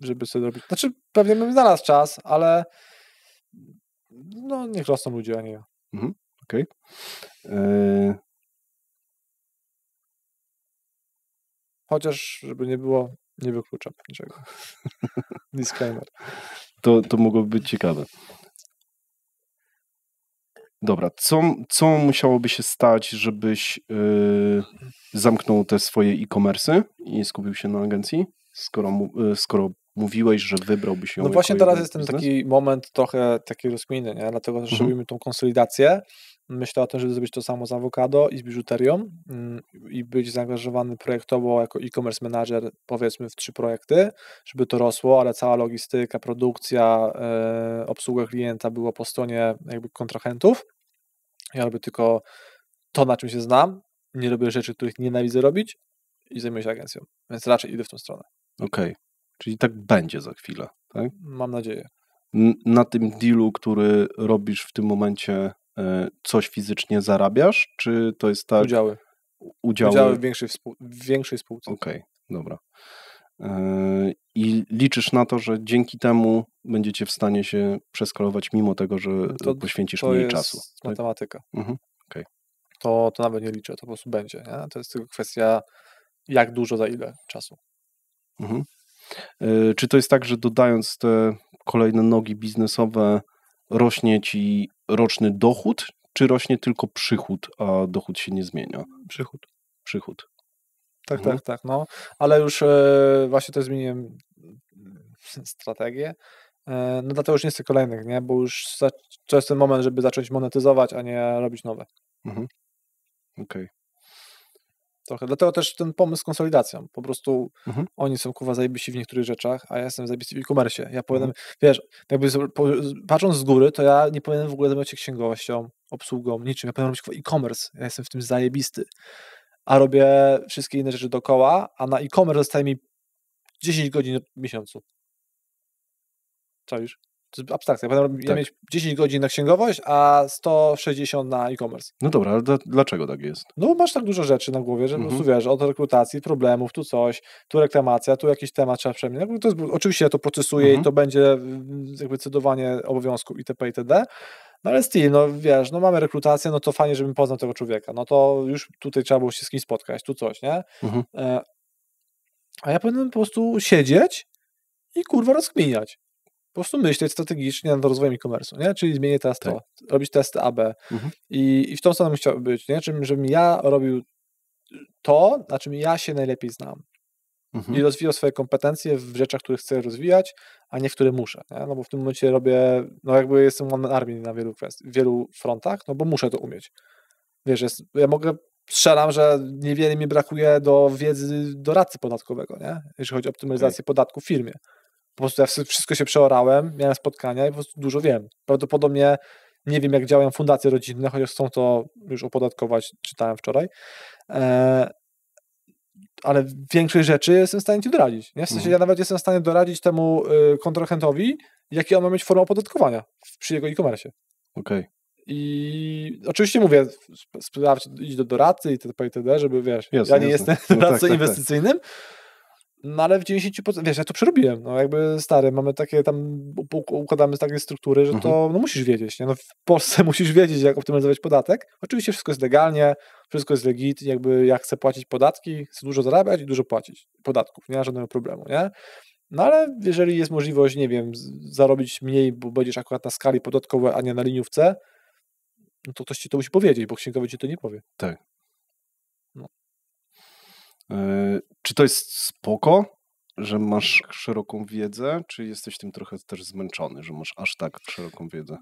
Żeby sobie robić. Znaczy, pewnie bym znalazł czas, ale no niech rosną ludzie, a nie ja. Okej. Chociaż, żeby nie było, nie wykluczam niczego. Disclaimer. To mogłoby być ciekawe. Dobra, co musiałoby się stać, żebyś zamknął te swoje e-commerce'y i skupił się na agencji, skoro mówiłeś, że wybrałbyś ją? No właśnie teraz jest ten biznes? taki moment trochę takiej rozkminy, nie? Dlatego, że robimy tą konsolidację. Myślę o tym, żeby zrobić to samo z awokado i z biżuterią i być zaangażowany projektowo jako e-commerce manager, powiedzmy, w 3 projekty, żeby to rosło, ale cała logistyka, produkcja, obsługa klienta była po stronie jakby kontrahentów. Ja robię tylko to, na czym się znam, nie robię rzeczy, których nienawidzę robić i zajmuję się agencją, więc raczej idę w tą stronę. Okej. Czyli tak będzie za chwilę, tak? Mam nadzieję. Na tym dealu, który robisz w tym momencie, coś fizycznie zarabiasz, czy to jest tak? Udziały w większej spółce. Okej, dobra. I liczysz na to, że dzięki temu będziecie w stanie się przeskalować, mimo tego, że poświęcisz mniej czasu. To jest matematyka. Okay. To nawet nie liczę, to po prostu będzie. Nie? To jest tylko kwestia, jak dużo, za ile czasu. Czy to jest tak, że dodając te kolejne nogi biznesowe rośnie ci roczny dochód, czy rośnie tylko przychód, a dochód się nie zmienia? Przychód. Tak, no. Ale już właśnie też zmieniłem strategię. No dlatego już nie chcę kolejnych, nie? Bo już to jest ten moment, żeby zacząć monetyzować, a nie robić nowe. Okej. Trochę. Dlatego też ten pomysł z konsolidacją. Po prostu oni są kurwa zajebiści w niektórych rzeczach, a ja jestem zajebisty w e-commerce. Ja powinienem, wiesz, jakby patrząc z góry, to ja nie powinienem w ogóle zajmować się księgowością, obsługą, niczym. Ja powinienem robić e-commerce. Ja jestem w tym zajebisty. A robię wszystkie inne rzeczy dookoła, a na e-commerce zostaje mi 10 godzin w miesiącu. Czaisz? To jest abstrakcja. Ja powinienem mieć 10 godzin na księgowość, a 160 na e-commerce. No dobra, ale dlaczego tak jest? No masz tak dużo rzeczy na głowie, że po prostu wiesz, od rekrutacji, problemów, tu coś, tu reklamacja, tu jakiś temat trzeba przemienić. Oczywiście ja to procesuję i to będzie jakby cedowanie obowiązków itp. itd. No ale still, no wiesz, no mamy rekrutację, no to fajnie, żebym poznał tego człowieka. No to już tutaj trzeba było się z kimś spotkać, tu coś, nie? A ja powinienem po prostu siedzieć i kurwa rozkminiać. Po prostu myśleć strategicznie nad rozwojem e-commerce'u, nie? Czyli zmienię teraz to, robić testy AB. I w tą stronę bym chciał być, nie? Żebym ja robił to, na czym ja się najlepiej znam. I rozwijał swoje kompetencje w rzeczach, które chcę rozwijać, a nie w które muszę, nie? No bo w tym momencie robię, no jakby jestem one army na wielu frontach, no bo muszę to umieć. Wiesz, ja strzelam, że niewiele mi brakuje do wiedzy doradcy podatkowego, nie? Jeżeli chodzi o optymalizację podatku w firmie. Po prostu ja wszystko się przeorałem, miałem spotkania i po prostu dużo wiem. Prawdopodobnie nie wiem, jak działają fundacje rodzinne, chociaż chcą to już opodatkować, czytałem wczoraj. ale większość rzeczy jestem w stanie ci doradzić. Nie? W sensie ja nawet jestem w stanie doradzić temu kontrahentowi, jaki on ma mieć formę opodatkowania przy jego e-commerce. Okej. I oczywiście mówię, sprawdź, idź do doradcy itd., żeby wiesz, Jasne, ja nie jestem doradcą inwestycyjnym, no ale w 90%, wiesz, ja to przerobiłem, no jakby stary, mamy takie tam, układamy takie struktury, że to no musisz wiedzieć, nie? No w Polsce musisz wiedzieć, jak optymalizować podatek. Oczywiście wszystko jest legalnie, wszystko jest legit, jakby ja chcę płacić podatki, chcę dużo zarabiać i dużo płacić podatków, nie ma żadnego problemu, nie? No ale jeżeli jest możliwość, nie wiem, zarobić mniej, bo będziesz akurat na skali podatkowej, a nie na liniówce, no to ktoś ci to musi powiedzieć, bo księgowy ci to nie powie. Tak. No. Czy to jest spoko, że masz szeroką wiedzę, czy jesteś tym trochę też zmęczony, że masz aż tak szeroką wiedzę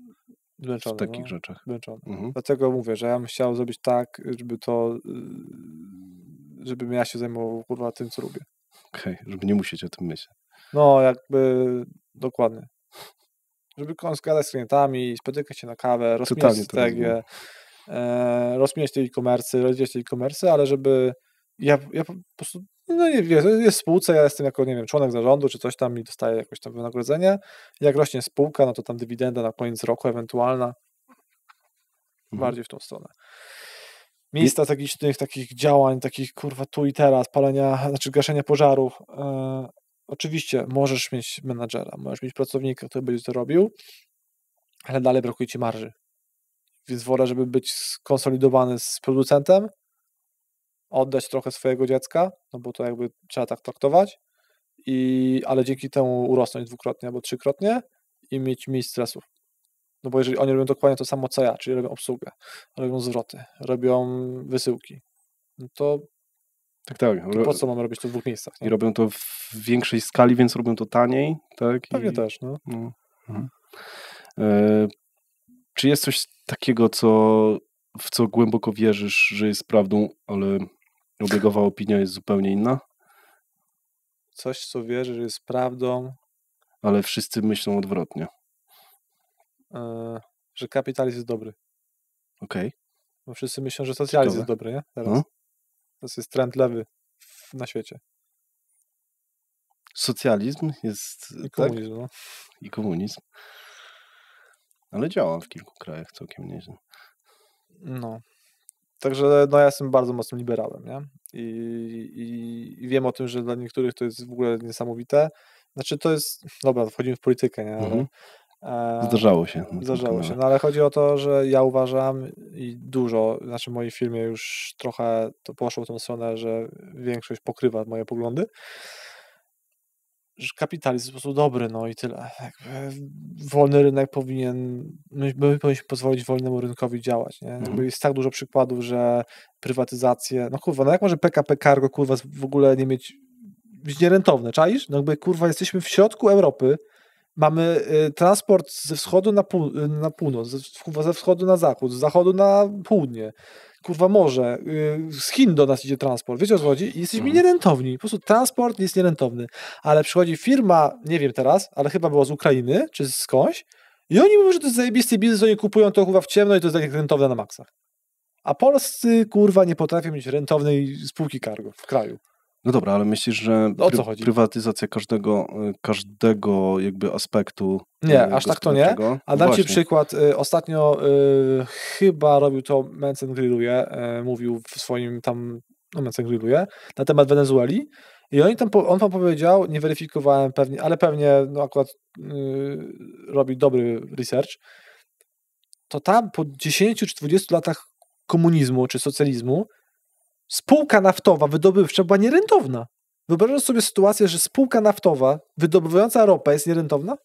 Zmęczony, w takich rzeczach? Zmęczony. Dlatego mówię, że ja bym chciał zrobić tak, żebym ja się zajmował kurwa tym, co lubię. Okej, żeby nie musieć o tym myśleć. No, jakby dokładnie. Żeby gadać z klientami, spotykać się na kawę, rozwijać strategię, rozwijać te e-commerce, rozwijać te e-commerce, ale żeby ja po prostu, no nie wiem, jest spółce, ja jestem jako, nie wiem, członek zarządu, czy coś tam i dostaję jakoś tam wynagrodzenie. Jak rośnie spółka, no to tam dywidenda na koniec roku ewentualna. Bardziej w tą stronę. Miejsc strategicznych, takich działań, takich kurwa tu i teraz, gaszenia pożarów. Oczywiście możesz mieć menadżera, możesz mieć pracownika, który będzie to robił, ale dalej brakuje ci marży. Więc wolę, żeby być skonsolidowany z producentem, oddać trochę swojego dziecka, no bo to jakby trzeba tak traktować, ale dzięki temu urosnąć dwukrotnie albo trzykrotnie i mieć mniej stresów. No bo jeżeli oni robią dokładnie to samo co ja, czyli robią obsługę, robią zwroty, robią wysyłki, no to tak. Po co mamy robić to w dwóch miejscach? Nie? I robią to w większej skali, więc robią to taniej, tak? Pewnie też, no. Czy jest coś takiego, w co głęboko wierzysz, że jest prawdą, ale obiegowa opinia jest zupełnie inna? Coś, co wierzę, że jest prawdą. Ale wszyscy myślą odwrotnie. Że kapitalizm jest dobry. Okej. Bo wszyscy myślą, że socjalizm jest dobry, nie? Teraz. To jest trend lewy na świecie. Socjalizm jest... I komunizm, tak? No. I komunizm. Ale działa w kilku krajach całkiem nieźle. No. Także no ja jestem bardzo mocnym liberałem, nie? I wiem o tym, że dla niektórych to jest w ogóle niesamowite. Znaczy to jest... Dobra, wchodzimy w politykę, nie? Ale, Zdarzało się. No ale chodzi o to, że ja uważam i dużo, znaczy w mojej filmie już trochę to poszło w tą stronę, że większość pokrywa moje poglądy, że kapitalizm jest po prostu dobry, no i tyle. Jakby wolny rynek my powinniśmy pozwolić wolnemu rynkowi działać, nie? Jakby jest tak dużo przykładów, że prywatyzacje, no kurwa, no jak może PKP Cargo, kurwa, w ogóle nie być nierentowne, czaisz? No jakby, kurwa, jesteśmy w środku Europy, mamy transport ze wschodu na północ, ze wschodu na zachód, z zachodu na południe. Kurwa, morze, z Chin do nas idzie transport, wiecie o co chodzi? I jesteśmy nierentowni, po prostu transport jest nierentowny. Ale przychodzi firma, nie wiem teraz, ale chyba była z Ukrainy, czy skądś, i oni mówią, że to jest zajebisty biznes, oni kupują to kurwa w ciemno i to jest tak rentowne na maksach. A polscy, kurwa, nie potrafią mieć rentownej spółki cargo w kraju. No dobra, ale myślisz, że prywatyzacja każdego jakby aspektu... Nie, aż tak to nie. A dam ci przykład. Ostatnio chyba robił to Mencen Grilluje, mówił w swoim tam, no Mencen Grilluje, na temat Wenezueli i on tam powiedział, nie weryfikowałem pewnie, ale pewnie no akurat robi dobry research, to tam po 10 czy 20 latach komunizmu czy socjalizmu spółka naftowa wydobywcza była nierentowna. Wyobrażasz sobie sytuację, że spółka naftowa wydobywająca ropę jest nierentowna?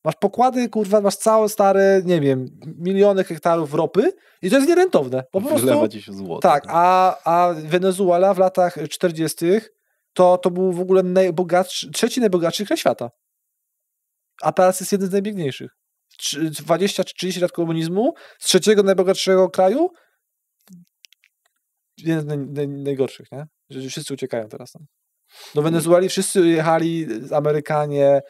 Masz pokłady, kurwa, masz całe stare, nie wiem, miliony hektarów ropy i to jest nierentowne. Po prostu, wylewa ci się złoto. Tak, a Wenezuela w latach 40. to był w ogóle trzeci najbogatszy kraj świata. A teraz jest jeden z najbiedniejszych. 20 czy 30 lat komunizmu z trzeciego najbogatszego kraju jeden z najgorszych, nie? Że wszyscy uciekają teraz tam. Do Wenezueli wszyscy jechali, Amerykanie,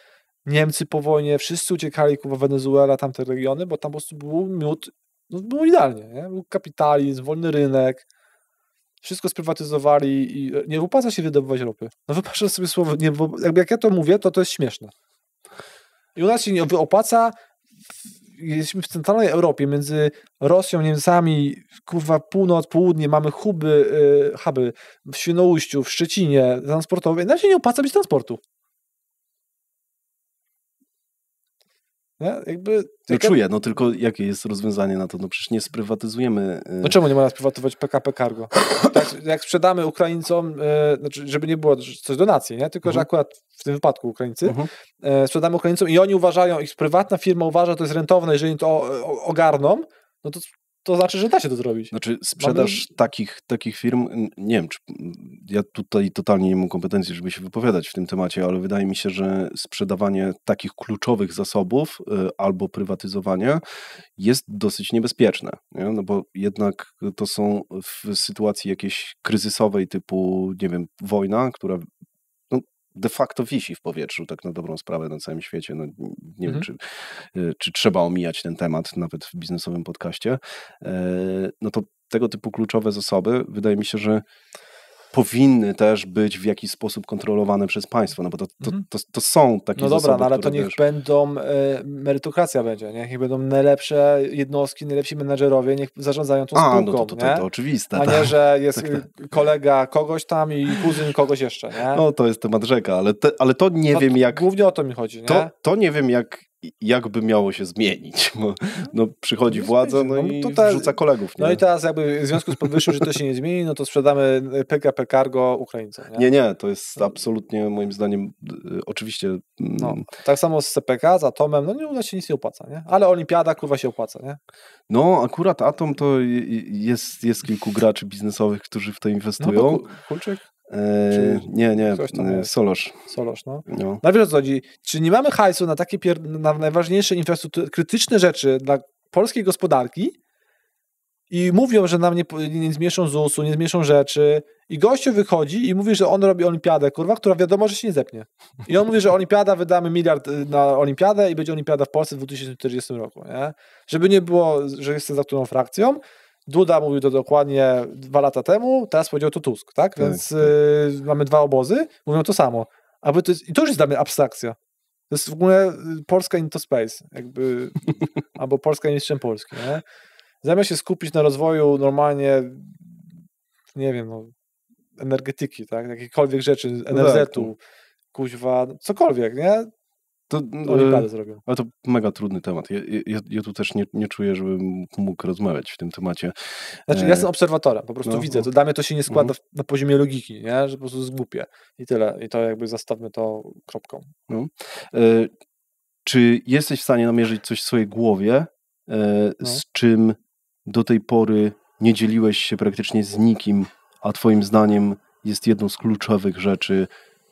Niemcy po wojnie, wszyscy uciekali ku Wenezuela, tamte regiony, bo tam po prostu był miód, no było idealnie, nie? Był kapitalizm, wolny rynek. wszystko sprywatyzowali i nie opłaca się wydobywać ropy. No wypatrzę sobie słowo, nie, bo jakby jak ja to mówię, to jest śmieszne. I u nas się nie opłaca, jesteśmy w centralnej Europie, między Rosją, Niemcami, kurwa, północ, południe, mamy huby w Świnoujściu, w Szczecinie transportowe, nam się nie opłaca być transportu. Nie? Jakby, Czuję, tylko jakie jest rozwiązanie na to? No przecież nie sprywatyzujemy... No czemu nie można sprywatyzować PKP Cargo? Jak sprzedamy Ukraińcom, znaczy, żeby nie było coś donacji, nie? Tylko że akurat w tym wypadku Ukraińcy, sprzedamy Ukraińcom i oni uważają, ich prywatna firma uważa, że to jest rentowne, jeżeli to ogarną, no to znaczy, że da się to zrobić. Znaczy sprzedaż takich firm, nie wiem, czy ja tutaj totalnie nie mam kompetencji, żeby się wypowiadać w tym temacie, ale wydaje mi się, że sprzedawanie takich kluczowych zasobów albo prywatyzowanie jest dosyć niebezpieczne, nie? No bo jednak to są w sytuacji jakiejś kryzysowej typu, nie wiem, wojna, która de facto wisi w powietrzu, tak na dobrą sprawę na całym świecie. No, nie wiem, czy trzeba omijać ten temat nawet w biznesowym podcaście. No to tego typu kluczowe zasoby, wydaje mi się, że powinny też być w jakiś sposób kontrolowane przez państwo, no bo to są takie zasoby. No dobra, ale to niech będą, merytokracja będzie, niech będą najlepsze jednostki, najlepsi menadżerowie, niech zarządzają tą spółką. No to oczywiste. A nie, że jest kolega kogoś tam i kuzyn kogoś jeszcze, nie? No to jest temat rzeka, ale to nie wiem jak... Głównie o to mi chodzi, nie? To nie wiem jakby miało się zmienić, bo przychodzi władza i wrzuca kolegów. Nie? No i teraz jakby w związku z powyższym, że to się nie zmieni, no to sprzedamy PKP Cargo Ukraińcom. Nie, to jest absolutnie moim zdaniem oczywiście... No, tak samo z CPK, z Atomem, no nie uda się nic nie opłaca, nie? Ale Olimpiada kurwa się opłaca, nie? No akurat Atom to jest kilku graczy biznesowych, którzy w to inwestują. No, Kulczyk? Nie, Solosz. No wiesz o co chodzi, czy nie mamy hajsu na takie na najważniejsze krytyczne rzeczy dla polskiej gospodarki i mówią, że nam nie zmieszczą ZUS-u, nie zmieszczą rzeczy i gościu wychodzi i mówi, że on robi olimpiadę, kurwa, która wiadomo, że się nie zepnie. I on mówi, że olimpiada, wydamy 1 miliard na olimpiadę i będzie olimpiada w Polsce w 2040 roku, nie? Żeby nie było, że jest za którą frakcją. Duda mówił to dokładnie 2 lata temu, teraz powiedział to Tusk, tak? Więc mamy 2 obozy, mówią to samo. I to już jest dla mnie abstrakcja. To jest w ogóle Polska into space, jakby, albo Polska mistrzem Polski, nie? Zamiast się skupić na rozwoju normalnie, nie wiem, energetyki, tak? Jakichkolwiek rzeczy, NFZ-u, kuźwa, cokolwiek, nie? To Olimpiadę zrobią. Ale to mega trudny temat. Ja tu też nie czuję, żebym mógł rozmawiać w tym temacie. Znaczy, ja jestem obserwatorem, po prostu widzę. To dla mnie to się nie składa na poziomie logiki, nie? Że po prostu jest głupie. I tyle. I to jakby zastawmy to kropką. Czy jesteś w stanie namierzyć coś w swojej głowie, z czym do tej pory nie dzieliłeś się praktycznie z nikim, a twoim zdaniem jest jedną z kluczowych rzeczy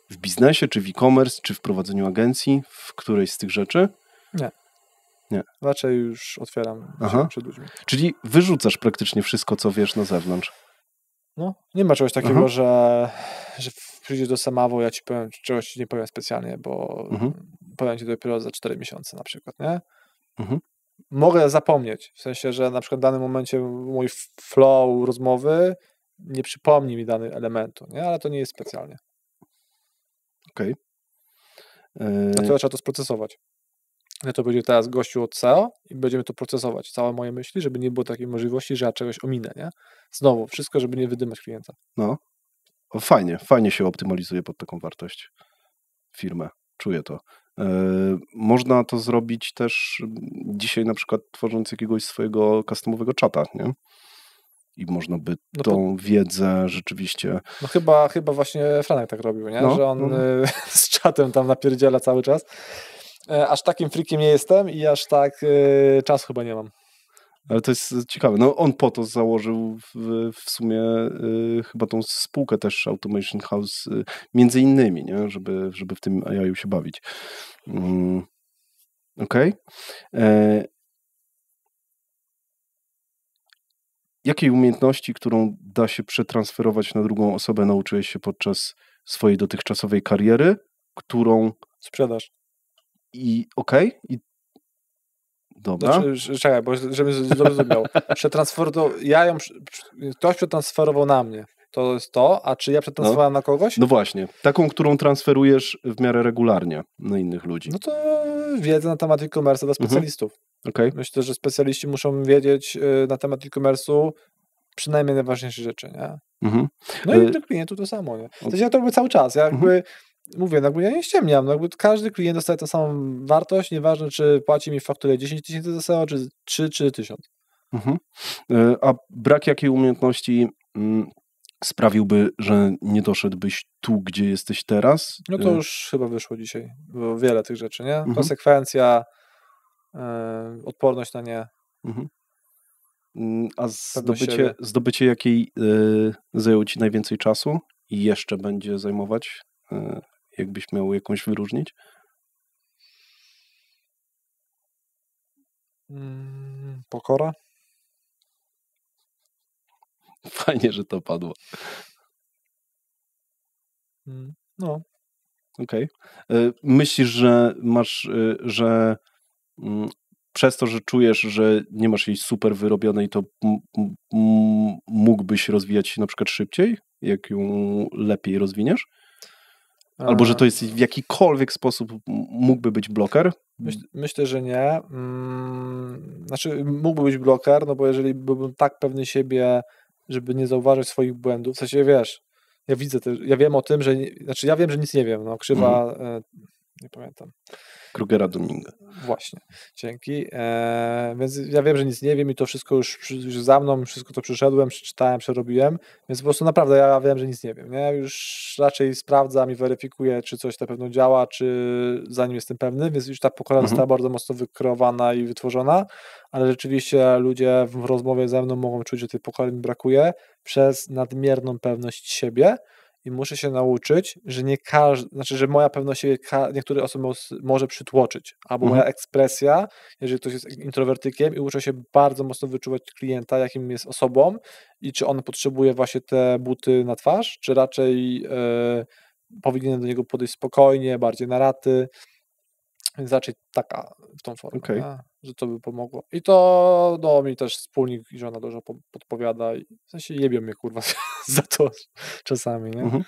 w biznesie, czy w e-commerce, czy w prowadzeniu agencji, w którejś z tych rzeczy? Nie. Raczej już otwieram się przed ludźmi. Czyli wyrzucasz praktycznie wszystko, co wiesz na zewnątrz. No, nie ma czegoś takiego, że przyjdziesz do Samawo, ja ci powiem, czegoś ci nie powiem specjalnie, bo powiem ci dopiero za 4 miesiące na przykład, nie? Mogę zapomnieć, w sensie, że na przykład w danym momencie mój flow rozmowy nie przypomni mi danego elementu, nie? Ale to nie jest specjalnie. Okej. To trzeba to sprocesować. To będzie teraz gościu od SEO i będziemy to procesować. Całe moje myśli, żeby nie było takiej możliwości, że ja czegoś ominę, nie? Znowu, wszystko, żeby nie wydymać klienta. No, fajnie się optymalizuje pod taką wartość firmę. Czuję to. Można to zrobić też dzisiaj na przykład tworząc jakiegoś swojego customowego czata, nie? I można by tą wiedzę rzeczywiście... No chyba właśnie Franek tak robił, nie? Że on z czatem tam napierdziela cały czas. Aż takim freakiem nie jestem i aż tak czasu chyba nie mam. Ale to jest ciekawe. No on po to założył w sumie chyba tą spółkę też Automation House, między innymi, nie? Żeby w tym AI-u się bawić. Okej. Jakiej umiejętności, którą da się przetransferować na drugą osobę, nauczyłeś się podczas swojej dotychczasowej kariery, którą... Sprzedaż. Dobra. Znaczy, czekaj, bo żebym dobrze zrozumiał. Ktoś przetransferował na mnie. to jest to, a czy ja przetransferowałem na kogoś? No właśnie, taką, którą transferujesz w miarę regularnie na innych ludzi. No to wiedzę na temat e-commerce dla specjalistów. Okay. Myślę, że specjaliści muszą wiedzieć na temat e-commerce'u przynajmniej najważniejsze rzeczy, nie? No i do klientów to samo, nie? W sensie ja to robię cały czas, ja jakby mówię, jakby ja nie ściemniam, no jakby każdy klient dostaje tę samą wartość, nieważne czy płaci mi w fakturę 10 000 za SEO, czy 3 czy 1000. A brak jakiej umiejętności sprawiłby, że nie doszedłbyś tu, gdzie jesteś teraz? No to już chyba wyszło dzisiaj, bo wiele tych rzeczy, nie? Konsekwencja, odporność na nie. A zdobycie jakiej zajęło ci najwięcej czasu i jeszcze będzie zajmować, jakbyś miał jakąś wyróżnić? Pokora. Fajnie, że to padło. No. Okej. Myślisz, że że przez to, że czujesz, że nie masz jej super wyrobionej, to mógłbyś rozwijać się na przykład szybciej, jak ją lepiej rozwiniesz? Albo że to jest w jakikolwiek sposób mógłby być bloker? Myślę, że nie. Znaczy mógłby być bloker, no bo jeżeli byłbym tak pewny siebie, żeby nie zauważyć swoich błędów, w sensie wiesz, ja wiem o tym, że, znaczy ja wiem, że nic nie wiem, no krzywa, nie pamiętam. Krugera-Dunninga. Właśnie, dzięki. Więc ja wiem, że nic nie wiem i to wszystko już za mną, wszystko to przeszedłem, przeczytałem, przerobiłem, więc po prostu naprawdę ja wiem, że nic nie wiem. Nie? Już raczej sprawdzam i weryfikuję, czy coś na pewno działa, czy zanim jestem pewny, więc już ta pokora została bardzo mocno wykreowana i wytworzona, ale rzeczywiście ludzie w rozmowie ze mną mogą czuć, że tej pokory mi brakuje przez nadmierną pewność siebie. I muszę się nauczyć, że nie każdy, znaczy, że moja pewność siebie niektóre osoby może przytłoczyć, albo moja ekspresja, jeżeli ktoś jest introwertykiem i uczę się bardzo mocno wyczuwać klienta, jakim jest osobą i czy on potrzebuje właśnie te buty na twarz, czy raczej powinienem do niego podejść spokojnie, bardziej na raty, więc raczej taka w tą formę, że to by pomogło. I to mi też wspólnik i żona dużo podpowiada i w sensie jebią mnie kurwa za to czasami, nie?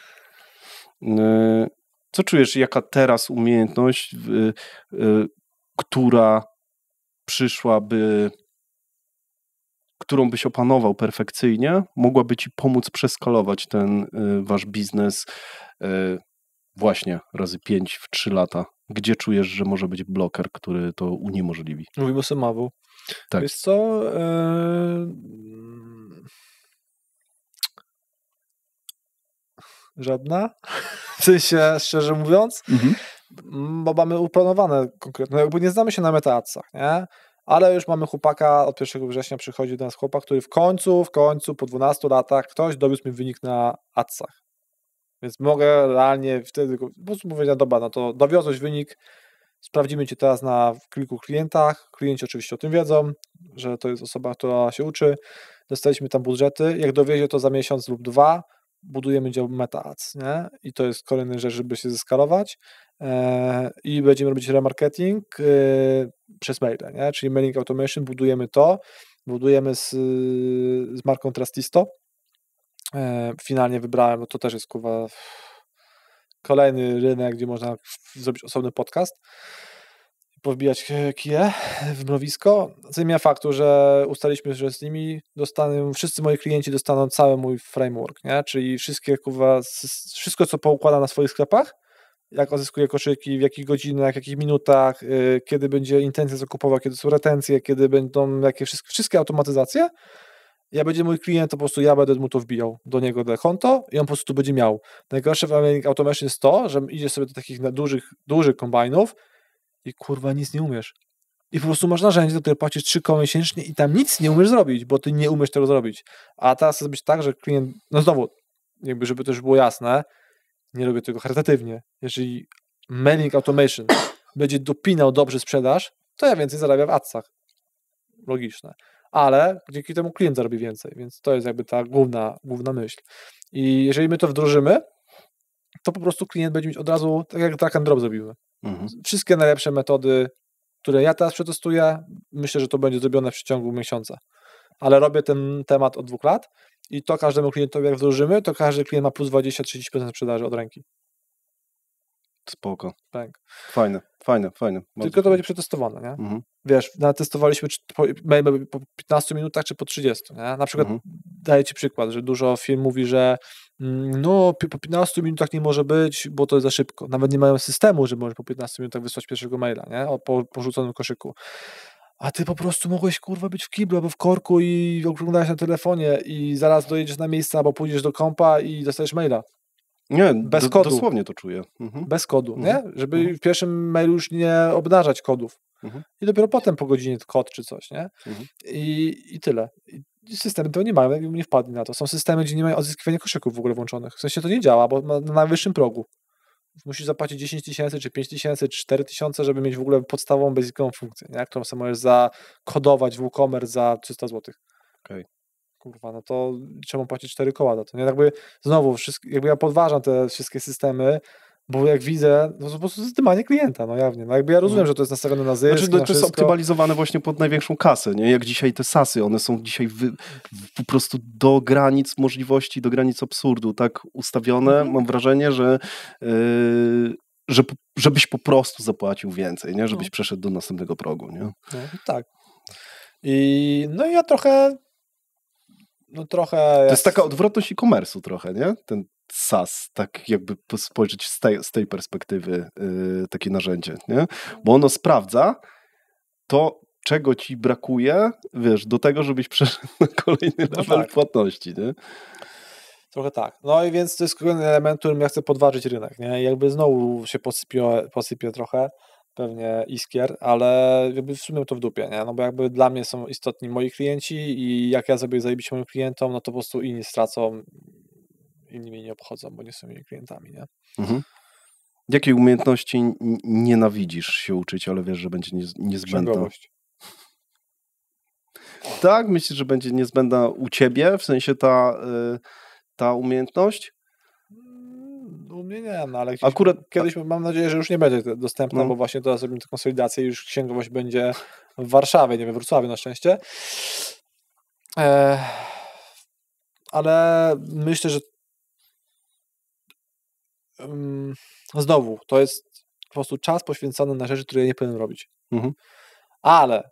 Co czujesz, jaka teraz umiejętność, która przyszłaby, którą byś opanował perfekcyjnie, mogłaby ci pomóc przeskalować ten wasz biznes właśnie razy 5 w 3 lata? Gdzie czujesz, że może być bloker, który to uniemożliwi? Mówimy o Semawu. Tak. Wiesz co? Żadna? W sensie, szczerze mówiąc, bo mamy uplanowane konkretnie, no jakby nie znamy się na meta-adsach, nie? Ale już mamy chłopaka, od 1 września przychodzi do nas chłopak, który w końcu, po 12 latach ktoś dowiózł mi wynik na adsach. Więc mogę realnie wtedy, po prostu mówię, dobra, no to dowiozłeś wynik, sprawdzimy cię teraz na kilku klientach, klienci oczywiście o tym wiedzą, że to jest osoba, która się uczy, dostaliśmy tam budżety, jak dowiezie to za miesiąc lub 2, budujemy dział Meta Ads, nie? I to jest kolejna rzecz, żeby się zeskalować i będziemy robić remarketing przez maile, nie? Czyli mailing automation, budujemy z marką Trustisto. Finalnie wybrałem, bo to też jest kurwa kolejny rynek, gdzie można zrobić osobny podcast, powbijać kije w mrowisko. Zmienia faktu, że ustaliliśmy, że z nimi wszyscy moi klienci dostaną cały mój framework, nie? Czyli wszystko, co poukłada na swoich sklepach, jak odzyskuje koszyki, w jakich godzinach, w jakich minutach, kiedy będzie intencja zakupowa, kiedy są retencje, kiedy będą wszystkie automatyzacje. Ja będzie mój klient, to po prostu ja będę mu to wbijał do niego do konto i on po prostu będzie miał. Najgorsze w mailing automation jest to, że idziesz sobie do takich dużych kombajnów i kurwa nic nie umiesz. I po prostu masz narzędzie, do którego płacisz 3 koła miesięcznie i tam nic nie umiesz zrobić, bo ty nie umiesz tego zrobić. A teraz chce być tak, że klient, no znowu, jakby żeby to już było jasne, nie robię tego charytatywnie. Jeżeli mailing automation będzie dopinał dobrze sprzedaż, to ja więcej zarabiam w adsach. Logiczne. Ale dzięki temu klient zarobi więcej, więc to jest jakby ta główna myśl. I jeżeli my to wdrożymy, to po prostu klient będzie mieć od razu, tak jak drag and drop zrobimy. Wszystkie najlepsze metody, które ja teraz przetestuję, myślę, że to będzie zrobione w przeciągu miesiąca. ale robię ten temat od 2 lat i to każdemu klientowi jak wdrożymy, to każdy klient ma plus 20-30% sprzedaży od ręki. Spoko. Tak. Fajne. Tylko to będzie przetestowane, nie? Wiesz, testowaliśmy po 15 minutach czy po 30, nie? Na przykład daję ci przykład, że dużo firm mówi, że no po 15 minutach nie może być, bo to jest za szybko. Nawet nie mają systemu, że możesz po 15 minutach wysłać pierwszego maila, nie? Po porzuconym koszyku. A ty po prostu mogłeś, kurwa, być w kiblu albo w korku i oglądać na telefonie i zaraz dojedziesz na miejsce albo pójdziesz do kompa i dostajesz maila. Nie, bez kodu. Dosłownie to czuję. Bez kodu, nie? Żeby w pierwszym mailu już nie obnażać kodów. I dopiero potem po godzinie kod czy coś, nie? I tyle. I systemy tego nie mają, jakby nie wpadli na to. Są systemy, gdzie nie mają odzyskiwania koszyków w ogóle włączonych. W sensie to nie działa, bo na najwyższym progu. Musisz zapłacić 10 000, czy 5 000, czy 4 000, żeby mieć w ogóle podstawową, basicową funkcję, nie? Którą sobie możesz zakodować w WooCommerce za 300 zł. Okay. Kurwa, no to trzeba płacić 4 koła za to. Nie? Jakby znowu, jakby ja podważam te wszystkie systemy, bo jak widzę, no to po prostu zdymanie klienta, no jawnie. No jakby ja rozumiem, że to jest nastawione na zysk, znaczy, to jest optymalizowane właśnie pod największą kasę, nie? Jak dzisiaj te SaaSy, one są dzisiaj po prostu do granic możliwości, do granic absurdu tak ustawione, mam wrażenie, żebyś po prostu zapłacił więcej, nie? Żebyś przeszedł do następnego progu, nie? No, tak. I ja trochę to jest taka odwrotność e-commerce'u trochę, nie? Ten SaaS, tak jakby spojrzeć z tej perspektywy takie narzędzie, nie? Bo ono sprawdza to, czego ci brakuje, wiesz, do tego, żebyś przeszedł na kolejny level płatności, nie? Trochę tak. No i więc to jest kolejny element, którym ja chcę podważyć rynek, nie? I jakby znowu się posypie trochę, pewnie iskier, ale jakby w sumie to w dupie, nie? No bo jakby dla mnie są istotni moi klienci i jak ja zrobię zajebić moim klientom, no to po prostu inni stracą, inni mnie nie obchodzą, bo nie są moimi klientami, nie? Jakiej umiejętności nienawidzisz się uczyć, ale wiesz, że będzie niezbędna? Tak? Myślisz, że będzie niezbędna u ciebie? W sensie ta umiejętność? U mnie nie, no ale akurat kiedyś mam nadzieję, że już nie będzie dostępna, bo właśnie teraz robimy tę konsolidację i już księgowość będzie w Warszawie, nie we Wrocławiu na szczęście. Ale myślę, że znowu, to jest po prostu czas poświęcony na rzeczy, które ja nie powinienem robić. Ale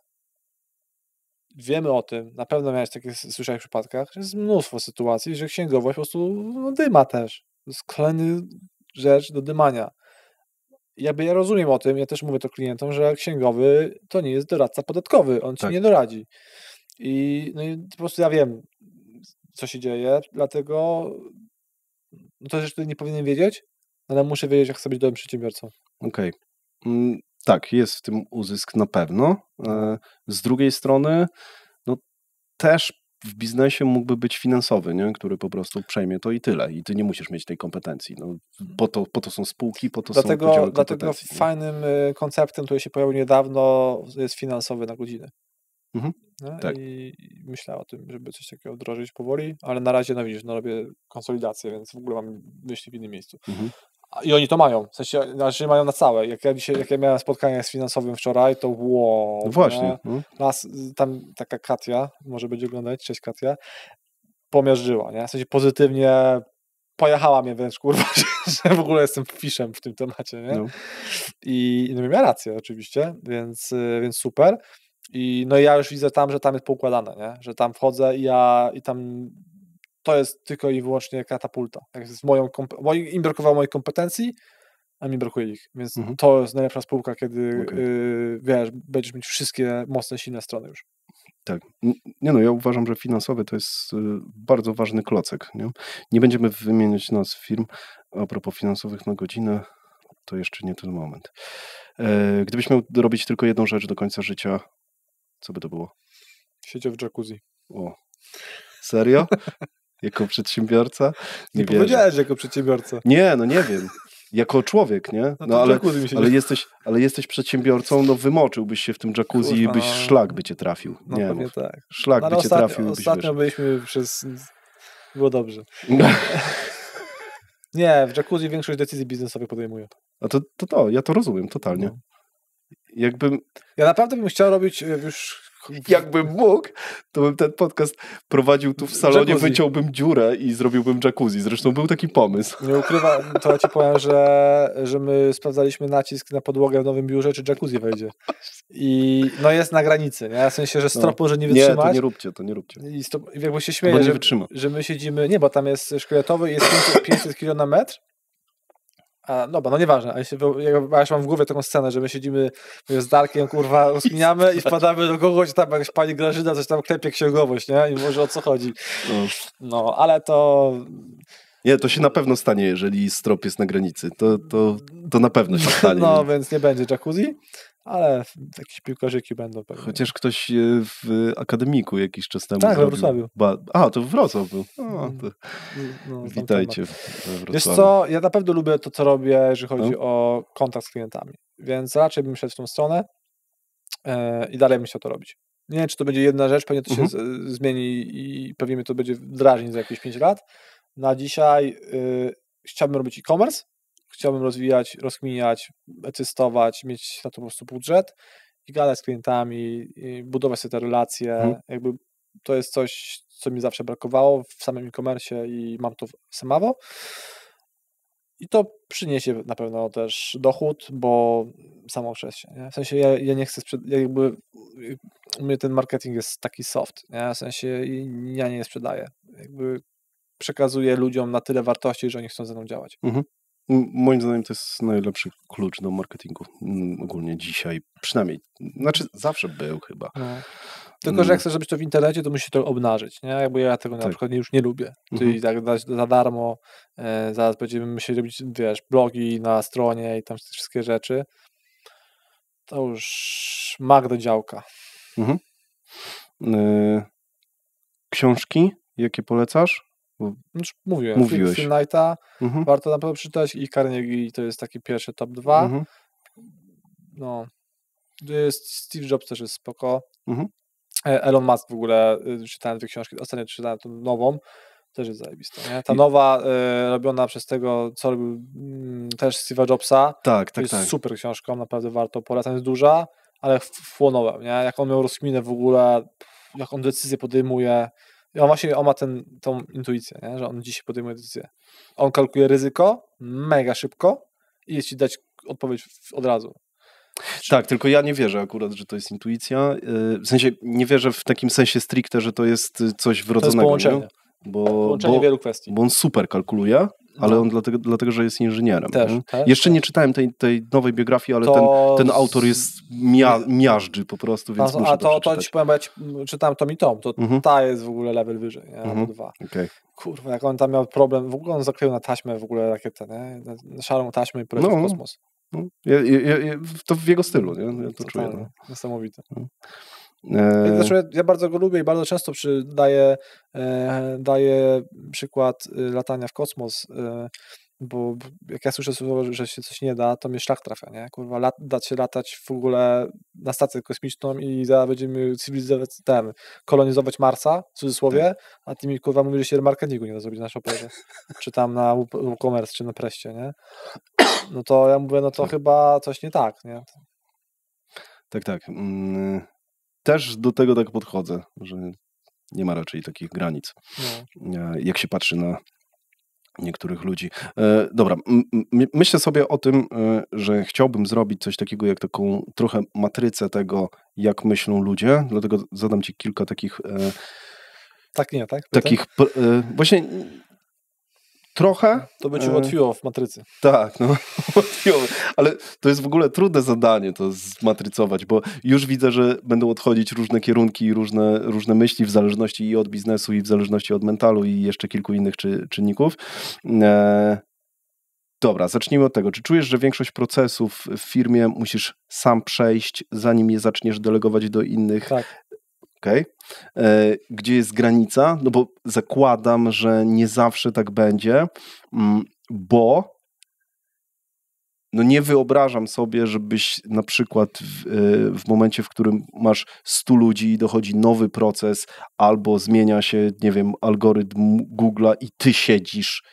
wiemy o tym, na pewno miałeś takie, słyszałeś w przypadkach, że jest mnóstwo sytuacji, że księgowość po prostu dyma też. To jest kolejna rzecz do dymania. Jakby ja rozumiem o tym, ja też mówię to klientom, że księgowy to nie jest doradca podatkowy, on ci nie doradzi. I po prostu ja wiem, co się dzieje, dlatego to rzecz, której nie powinienem wiedzieć, ale muszę wiedzieć, jak chcę być dobrym przedsiębiorcą. Okej. Tak, jest w tym uzysk na pewno. Z drugiej strony, no też w biznesie mógłby być finansowy, nie? Który po prostu przejmie to i tyle. I ty nie musisz mieć tej kompetencji. No, po to są spółki, po to są podziały kompetencji. Dlatego fajnym konceptem, który się pojawił niedawno, jest finansowy na godzinę. Tak. I myślę o tym, żeby coś takiego wdrożyć powoli, ale na razie, widzisz, robię konsolidację, więc w ogóle mam myśli w innym miejscu. I oni to mają, w sensie, znaczy mają na całe. Jak ja miałem spotkanie z finansowym wczoraj, to wow. No właśnie. Tam taka Katia, może będzie oglądać, cześć Katia, pomiażdżyła, nie? W sensie pozytywnie pojechała mnie wręcz, kurwa, że w ogóle jestem fiszem w tym temacie, nie? I miała rację oczywiście, więc super. I ja już widzę tam, że tam jest poukładane, nie? Że tam wchodzę i tam to jest tylko i wyłącznie katapulta. Jak jest im brakowało moich kompetencji, a mi brakuje ich. Więc to jest najlepsza spółka, kiedy wiesz, będziesz mieć wszystkie mocne, silne strony już. Tak. Ja uważam, że finansowy to jest bardzo ważny klocek. Nie będziemy wymieniać nazw firm. A propos finansowych na godzinę, to jeszcze nie ten moment. Gdybyś miał robić tylko jedną rzecz do końca życia, co by to było? Siedział w jacuzzi. O, serio? Jako przedsiębiorca? Nie powiedziałeś, że jako przedsiębiorca. Nie wiem. Jako człowiek, nie? Ale jesteś przedsiębiorcą, wymoczyłbyś się w tym jacuzzi i szlak by cię trafił. No nie pewnie tak. Szlak by cię trafił. Ostatnio byliśmy było dobrze. Nie, w jacuzzi większość decyzji biznesowych podejmuję. A ja to rozumiem totalnie. Ja naprawdę bym chciał robić, już Jakbym mógł, to bym ten podcast prowadził tu w salonie, Jacuzzi. wyciąłbym dziurę i zrobiłbym jacuzzi. Zresztą był taki pomysł. Nie ukrywam, to ja ci powiem, że my sprawdzaliśmy nacisk na podłogę w nowym biurze, czy jacuzzi wejdzie. I no jest na granicy, nie? W sensie, że strop może nie wytrzymać. Nie, to nie róbcie. I jakby się Bo śmieję, nie wytrzyma. że my siedzimy, nie, bo tam jest szkieletowy i jest 500 kg na metr. A, dobra, no nieważne, ja już mam w głowie taką scenę, że my siedzimy z Darkiem, kurwa, rozkminiamy i wpadamy do kogoś, tam jakaś pani Grażyna coś tam klepie księgowość, nie? I może o co chodzi. No, ale to... Nie, to się na pewno stanie, jeżeli strop jest na granicy. To na pewno się stanie. No, więc nie będzie jacuzzi, ale jakieś piłkarzyki będą pewnie. Chociaż ktoś w akademiku jakiś czas temu Tak, we zrobił. Wrocławiu. To w Wrocław był. Witajcie we Wrocławiu. Wiesz co, ja na pewno lubię to, co robię, jeżeli chodzi o kontakt z klientami, więc raczej bym szedł w tą stronę i dalej bym chciał to robić. Nie wiem, czy to będzie jedna rzecz, pewnie to się zmieni i pewnie mnie to będzie drażnić za jakieś 5 lat. Na dzisiaj chciałbym robić e-commerce, chciałbym rozwijać, rozkminiać, testować, mieć na to po prostu budżet i gadać z klientami, i budować sobie te relacje. Jakby to jest coś, co mi zawsze brakowało w samym e-commerce i mam to samawo. I to przyniesie na pewno też dochód, bo samo przez się. Nie? W sensie ja nie chcę u mnie ten marketing jest taki soft, nie? W sensie ja nie sprzedaję. Jakby przekazuję ludziom na tyle wartości, że oni chcą ze mną działać. Moim zdaniem to jest najlepszy klucz do marketingu ogólnie dzisiaj, przynajmniej, znaczy zawsze był chyba. No. Tylko, że jak chcesz zrobić to w internecie, to musisz to obnażyć, nie? Jakby ja tego na przykład już nie lubię. Czyli tak dać za darmo, zaraz będziemy musieli robić, wiesz, blogi na stronie i tam wszystkie rzeczy. To już mak do działka. Książki, jakie polecasz? Już mówiłem, Mówiłeś. Phil Knighta, warto na pewno przeczytać i Carnegie to jest taki pierwszy top 2. No, to jest Steve Jobs też jest spoko. Elon Musk w ogóle, czytałem 2 książki, ostatnio czytałem tą nową, też jest zajebista, nie? Ta nowa robiona przez tego, co robił też Steve'a Jobsa, to jest super książką, naprawdę warto, polecam, jest duża, ale wchłonąłem, nie? Jak on miał rozkminę w ogóle, jak on decyzje podejmuje. On ma tą intuicję, nie? Że on dzisiaj podejmuje decyzję. On kalkuluje ryzyko mega szybko i jest ci dać odpowiedź od razu. Tak, tylko ja nie wierzę akurat, że to jest intuicja. W sensie nie wierzę w takim sensie stricte, że to jest coś wrodzonego. To jest połączenie. Połączenie wielu kwestii. Bo on super kalkuluje, ale on dlatego, że jest inżynierem. Też. Jeszcze nie czytałem tej nowej biografii, ale ten autor jest miażdży po prostu, więc muszę to przeczytać. To ci powiem, bo ja czytałem Tom i Tom, to ta jest w ogóle level wyżej, nie? Albo 2. Okay. Kurwa, jak on tam miał problem, w ogóle on zakleił na taśmę w ogóle rakietę, nie? Na szarą taśmę i poleciał w kosmos. To w jego stylu, nie? Ja to czuję. No. Niesamowite. Znaczy, ja bardzo go lubię i bardzo często daję przykład latania w kosmos, bo jak ja słyszę słowo, że się coś nie da, to mnie szlak trafia, nie? Kurwa, dać się latać w ogóle na stację kosmiczną i zaraz będziemy cywilizować, kolonizować Marsa, w cudzysłowie, a ty mi, kurwa, mówisz, że się marketingu nie da zrobić na Shopperze, czy tam na WooCommerce, czy na Preście, nie? No to ja mówię, no to chyba coś nie tak, nie? Tak. Też do tego tak podchodzę, że nie ma raczej takich granic, jak się patrzy na niektórych ludzi. Dobra, myślę sobie o tym, że chciałbym zrobić coś takiego jak taką trochę matrycę tego, jak myślą ludzie, dlatego zadam ci kilka takich takich właśnie trochę. To by ci ułatwiło w matrycy. Tak, no ułatwiło, ale to jest w ogóle trudne zadanie to zmatrycować, bo już widzę, że będą odchodzić różne kierunki i różne myśli w zależności i od biznesu, i w zależności od mentalu i jeszcze kilku innych czynników. Dobra, zacznijmy od tego. Czy czujesz, że większość procesów w firmie musisz sam przejść, zanim je zaczniesz delegować do innych? Tak. Okay. Gdzie jest granica? No bo zakładam, że nie zawsze tak będzie, bo no nie wyobrażam sobie, żebyś na przykład w momencie, w którym masz 100 ludzi i dochodzi nowy proces albo zmienia się, nie wiem, algorytm Google'a i ty siedzisz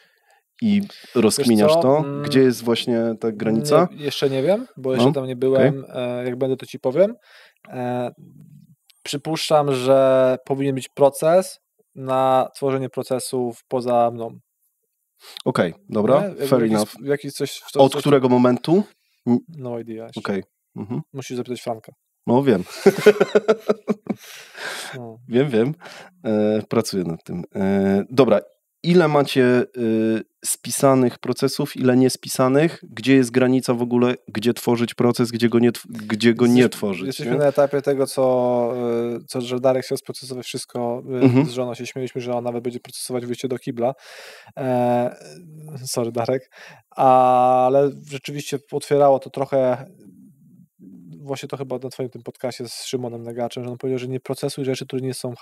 i rozkminiasz to. Gdzie jest właśnie ta granica? Jeszcze nie wiem, bo jeszcze tam nie byłem. Jak będę, to ci powiem. Przypuszczam, że powinien być proces na tworzenie procesów poza mną. Okej, dobra, Nie? fair enough. Jakiś coś, Od którego momentu? No idea. Okej. Mhm. Musisz zapytać Franka. No wiem. No. Wiem. Pracuję nad tym. Dobra, ile macie spisanych procesów, ile niespisanych? Gdzie jest granica w ogóle, gdzie tworzyć proces, gdzie go nie tworzyć? Jesteśmy na etapie tego, że Darek chciał sprocesować wszystko. Z żoną się śmieliśmy, że on nawet będzie procesować wyjście do kibla. Sorry, Darek. Ale rzeczywiście otwierało to trochę. Właśnie to chyba na twoim tym podcastie z Szymonem Negaczem, że on powiedział, że nie procesuj rzeczy, które nie są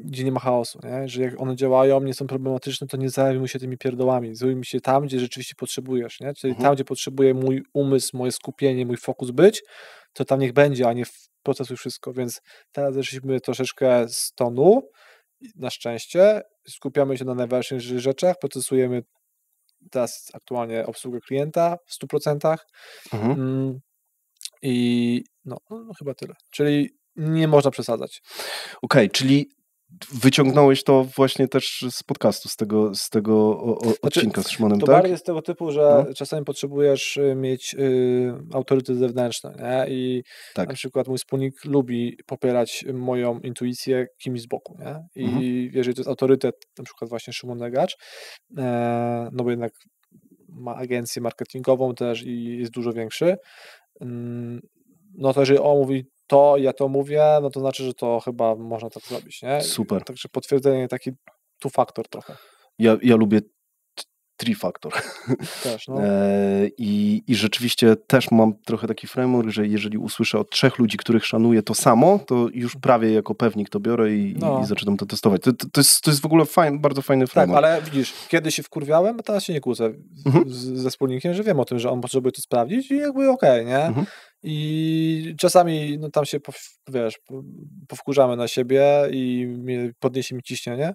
gdzie nie ma chaosu, nie? Że jak one działają, nie są problematyczne, to nie zajmuj się tymi pierdołami, zajmuj się tam, gdzie rzeczywiście potrzebujesz, nie? Czyli tam, gdzie potrzebuje mój umysł, moje skupienie, mój fokus być, to tam niech będzie, a nie procesuj wszystko, więc teraz zeszliśmy troszeczkę z tonu, na szczęście, skupiamy się na najważniejszych rzeczach, procesujemy teraz aktualnie obsługę klienta w 100%, i no chyba tyle. Czyli nie można przesadzać. Okej, czyli wyciągnąłeś to właśnie też z podcastu, z tego odcinka z Szymonem, to tak? bardziej jest z tego typu, że czasami potrzebujesz mieć autorytet zewnętrzny, nie? I na przykład mój wspólnik lubi popierać moją intuicję kimś z boku, nie? I jeżeli to jest autorytet, na przykład właśnie Szymon Negacz, no bo jednak ma agencję marketingową też i jest dużo większy, no to jeżeli on mówi to, ja to mówię, no to znaczy, że to chyba można tak zrobić, nie? Super. Także potwierdzenie taki two-factor trochę. Ja lubię three-factor. Też, no. I rzeczywiście też mam trochę taki framework, że jeżeli usłyszę od 3 ludzi, których szanuję to samo, to już prawie jako pewnik to biorę i zaczynam to testować. To jest w ogóle bardzo fajny framework. Tak, ale widzisz, kiedy się wkurwiałem, a teraz się nie kłócę ze wspólnikiem, że wiem o tym, że on potrzebuje to sprawdzić i jakby okej, nie? I czasami no, tam się, powkurzamy na siebie i podniesie mi ciśnienie,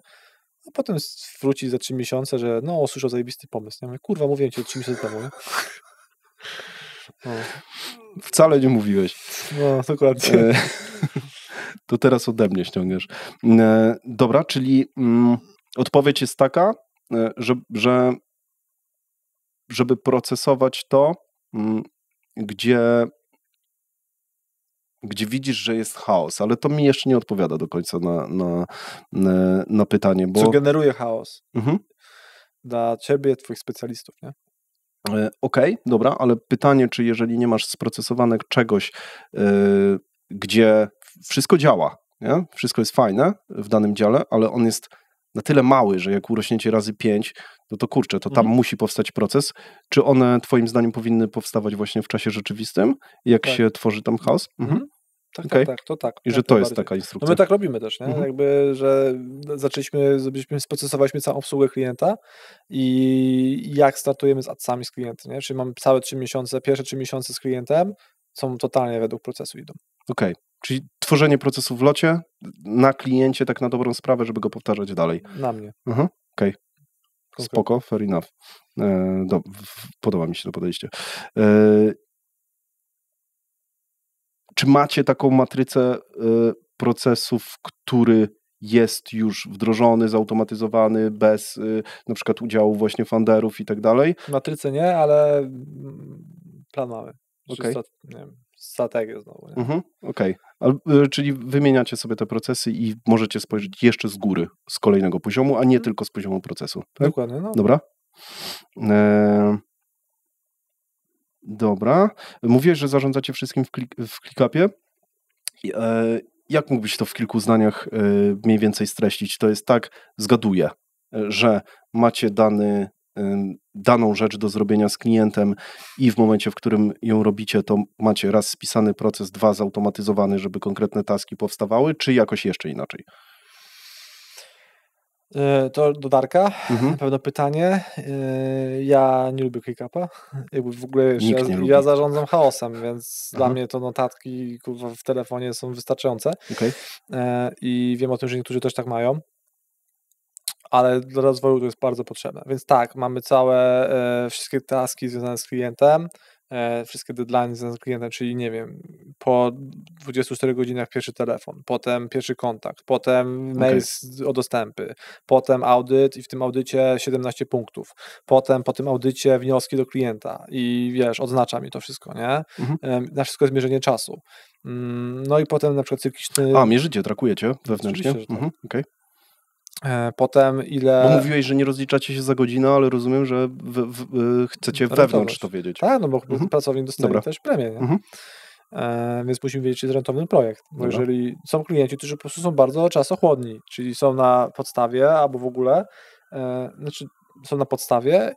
a potem wróci za 3 miesiące, że no, usłyszał zajebisty pomysł. Ja mówię, kurwa, mówiłem ci 3 miesiące temu, nie? No. Wcale nie mówiłeś. No, dokładnie. To teraz ode mnie ściągasz. Dobra, czyli odpowiedź jest taka, że żeby procesować to, gdzie widzisz, że jest chaos, ale to mi jeszcze nie odpowiada do końca na pytanie. Bo... Co generuje chaos dla ciebie, twoich specjalistów, nie? Okej, dobra, ale pytanie, czy jeżeli nie masz sprocesowanych czegoś, gdzie wszystko działa, nie? Wszystko jest fajne w danym dziale, ale on jest na tyle mały, że jak urośniecie razy 5, to kurczę, to tam musi powstać proces. Czy one twoim zdaniem powinny powstawać właśnie w czasie rzeczywistym, jak się tworzy tam chaos? Tak, to tak. I że to jest taka instrukcja. No my tak robimy też, nie? Jakby, że sprocesowaliśmy całą obsługę klienta i jak startujemy z adsami z klientem, nie? Czyli mamy całe 3 miesiące, pierwsze 3 miesiące z klientem są totalnie według procesu idą. Okej. Czyli tworzenie procesu w locie na kliencie tak na dobrą sprawę, żeby go powtarzać dalej. Na mnie. Okej. Spoko, fair enough. Podoba mi się to podejście. Czy macie taką matrycę procesów, który jest już wdrożony, zautomatyzowany, bez na przykład udziału właśnie founderów i tak dalej? Matrycę nie, ale plan mamy. Okay. Strategię znowu. Okej. Czyli wymieniacie sobie te procesy i możecie spojrzeć jeszcze z góry, z kolejnego poziomu, a nie tylko z poziomu procesu. Tak? Dokładnie. No. Dobra. Dobra. Mówiłeś, że zarządzacie wszystkim w ClickUpie. Jak mógłbyś to w kilku zdaniach mniej więcej streścić? To jest tak, zgaduję, że macie daną rzecz do zrobienia z klientem i w momencie, w którym ją robicie, to macie raz spisany proces, 2 zautomatyzowany, żeby konkretne taski powstawały, czy jakoś jeszcze inaczej? To do Darka, na pewno pytanie. Ja nie lubię ClickUpa. Jakby w ogóle ja zarządzam chaosem, więc dla mnie to notatki w telefonie są wystarczające. Okay. I wiem o tym, że niektórzy też tak mają. Ale do rozwoju to jest bardzo potrzebne. Więc tak, mamy wszystkie taski związane z klientem, wszystkie deadline z klientem, czyli nie wiem, po 24 godzinach pierwszy telefon, potem pierwszy kontakt, potem mail o dostępy, potem audyt i w tym audycie 17 punktów, potem po tym audycie wnioski do klienta i wiesz, odznacza mi to wszystko, nie? Na wszystko jest mierzenie czasu. No i potem na przykład cykliczny... A, mierzycie, trakujecie wewnętrznie? Tak. Potem ile... Bo mówiłeś, że nie rozliczacie się za godzinę, ale rozumiem, że chcecie wewnątrz to wiedzieć. Tak, no bo pracownik dostanie też premię, nie? Więc musimy wiedzieć, czy jest rentowny projekt. Bo jeżeli są klienci, którzy po prostu są bardzo czasochłonni, czyli są na podstawie albo w ogóle, są na podstawie,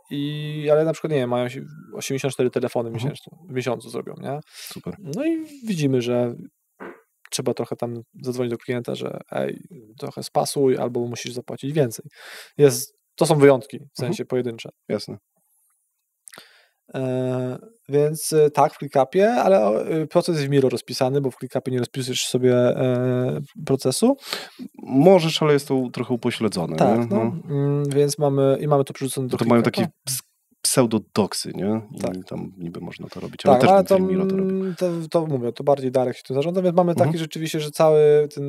ale na przykład, nie wiem, mają 84 telefony w miesiącu zrobią, nie? Super. No i widzimy, że trzeba trochę tam zadzwonić do klienta, że trochę spasuj, albo musisz zapłacić więcej. To są wyjątki, w sensie pojedyncze. Jasne. Więc tak, w ClickUpie, ale proces jest w Miro rozpisany, bo w ClickUpie nie rozpisujesz sobie procesu. Możesz, ale jest to trochę upośledzone. Tak, więc mamy to przerzucone do ClickUpa. To mają takie pseudodoksy, nie? I tam niby można to robić, ale też ale Miro to robi. To mówię, to bardziej Darek się tym zarządza, więc mamy taki rzeczywiście, że cały ten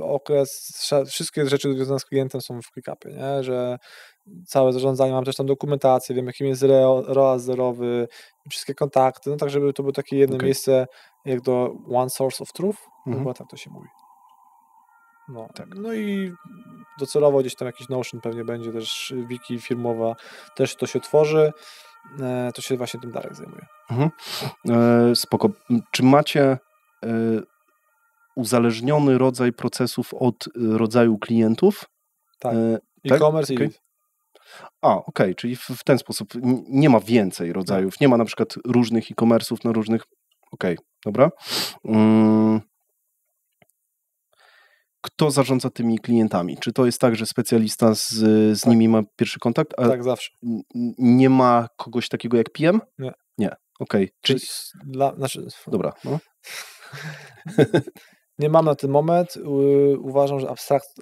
okres, wszystkie rzeczy związane z klientem są w ClickUpie, nie? Że całe zarządzanie, mam też tam dokumentację, wiem jakim jest ROAS zerowy, wszystkie kontakty, no tak, żeby to było takie jedno miejsce, jak do One Source of Truth, chyba tak to się mówi. No i docelowo gdzieś tam jakiś Notion pewnie będzie, też wiki firmowa, też to się tworzy, to się właśnie tym Darek zajmuje. Spoko. Czy macie uzależniony rodzaj procesów od rodzaju klientów? Tak. E-commerce i lead. Okej, czyli w ten sposób nie ma więcej rodzajów, nie ma na przykład różnych e-commerce'ów na różnych... Dobra. Kto zarządza tymi klientami? Czy to jest tak, że specjalista z nimi ma pierwszy kontakt? Tak, zawsze. Nie ma kogoś takiego jak PM? Nie. Okej. Czyli... Dobra. No. Nie mam na ten moment. Uważam, że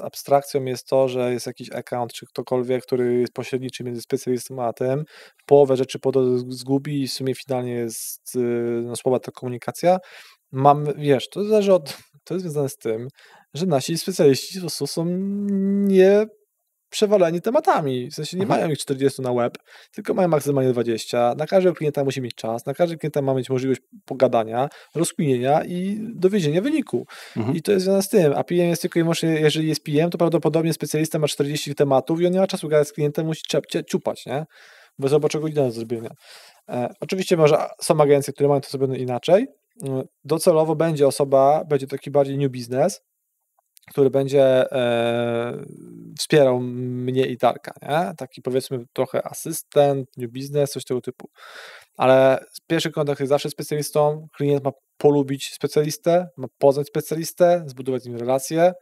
abstrakcją jest to, że jest jakiś account, czy ktokolwiek, który jest pośredniczy między specjalistą a tym. Połowę rzeczy zgubi i w sumie finalnie jest słaba ta komunikacja. To zależy to jest związane z tym, że nasi specjaliści po prostu są przewaleni tematami. W sensie nie mają ich 40 na web, tylko mają maksymalnie 20. Na każdego klienta musi mieć czas, na każdego klienta ma mieć możliwość pogadania, rozkminienia i dowiezienia wyniku. I to jest związane z tym. A PM jest tylko i wyłącznie, jeżeli jest PM, to prawdopodobnie specjalista ma 40 tematów i on nie ma czasu gadać z klientem, musi ciupać, nie? Bez roboczego godzina do zrobienia. Oczywiście może są agencje, które mają to zrobione inaczej. Docelowo będzie taki bardziej new business, który będzie wspierał mnie i Darka, nie? Taki powiedzmy trochę asystent, new business, coś tego typu. Ale pierwszy kontakt jest zawsze specjalistą, klient ma polubić specjalistę, ma poznać specjalistę, zbudować z nim relacje.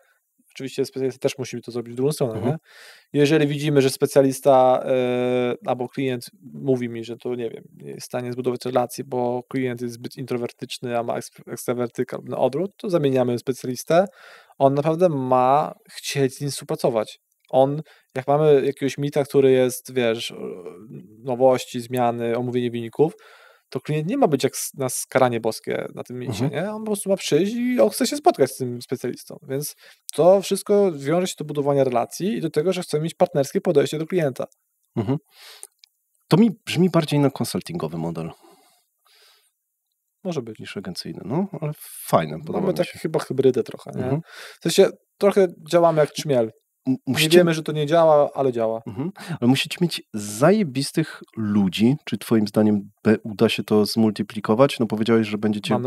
Oczywiście specjalista też musi to zrobić w drugą stronę, nie? Jeżeli widzimy, że specjalista albo klient mówi mi, że to nie wiem, nie jest w stanie zbudować relacji, bo klient jest zbyt introwertyczny, a ma ekstrawertyczny odwrót, to zamieniamy specjalistę. On naprawdę ma chcieć z nim współpracować. Jak mamy jakiegoś meeta, który jest, wiesz, nowości, zmiany, omówienie wyników, to klient nie ma być jak na skaranie boskie na tym meetie, nie? On po prostu ma przyjść i on chce się spotkać z tym specjalistą, więc to wszystko wiąże się do budowania relacji i do tego, że chcemy mieć partnerskie podejście do klienta. To mi brzmi bardziej na konsultingowy model. Może być. Niż agencyjny, no, ale fajne. Mamy tak chyba hybrydę trochę, nie? W sensie trochę działamy jak trzmiel. Nie wiemy, że to nie działa, ale działa. Ale musicie mieć zajebistych ludzi. Czy twoim zdaniem uda się to zmultiplikować? No powiedziałeś, że będziecie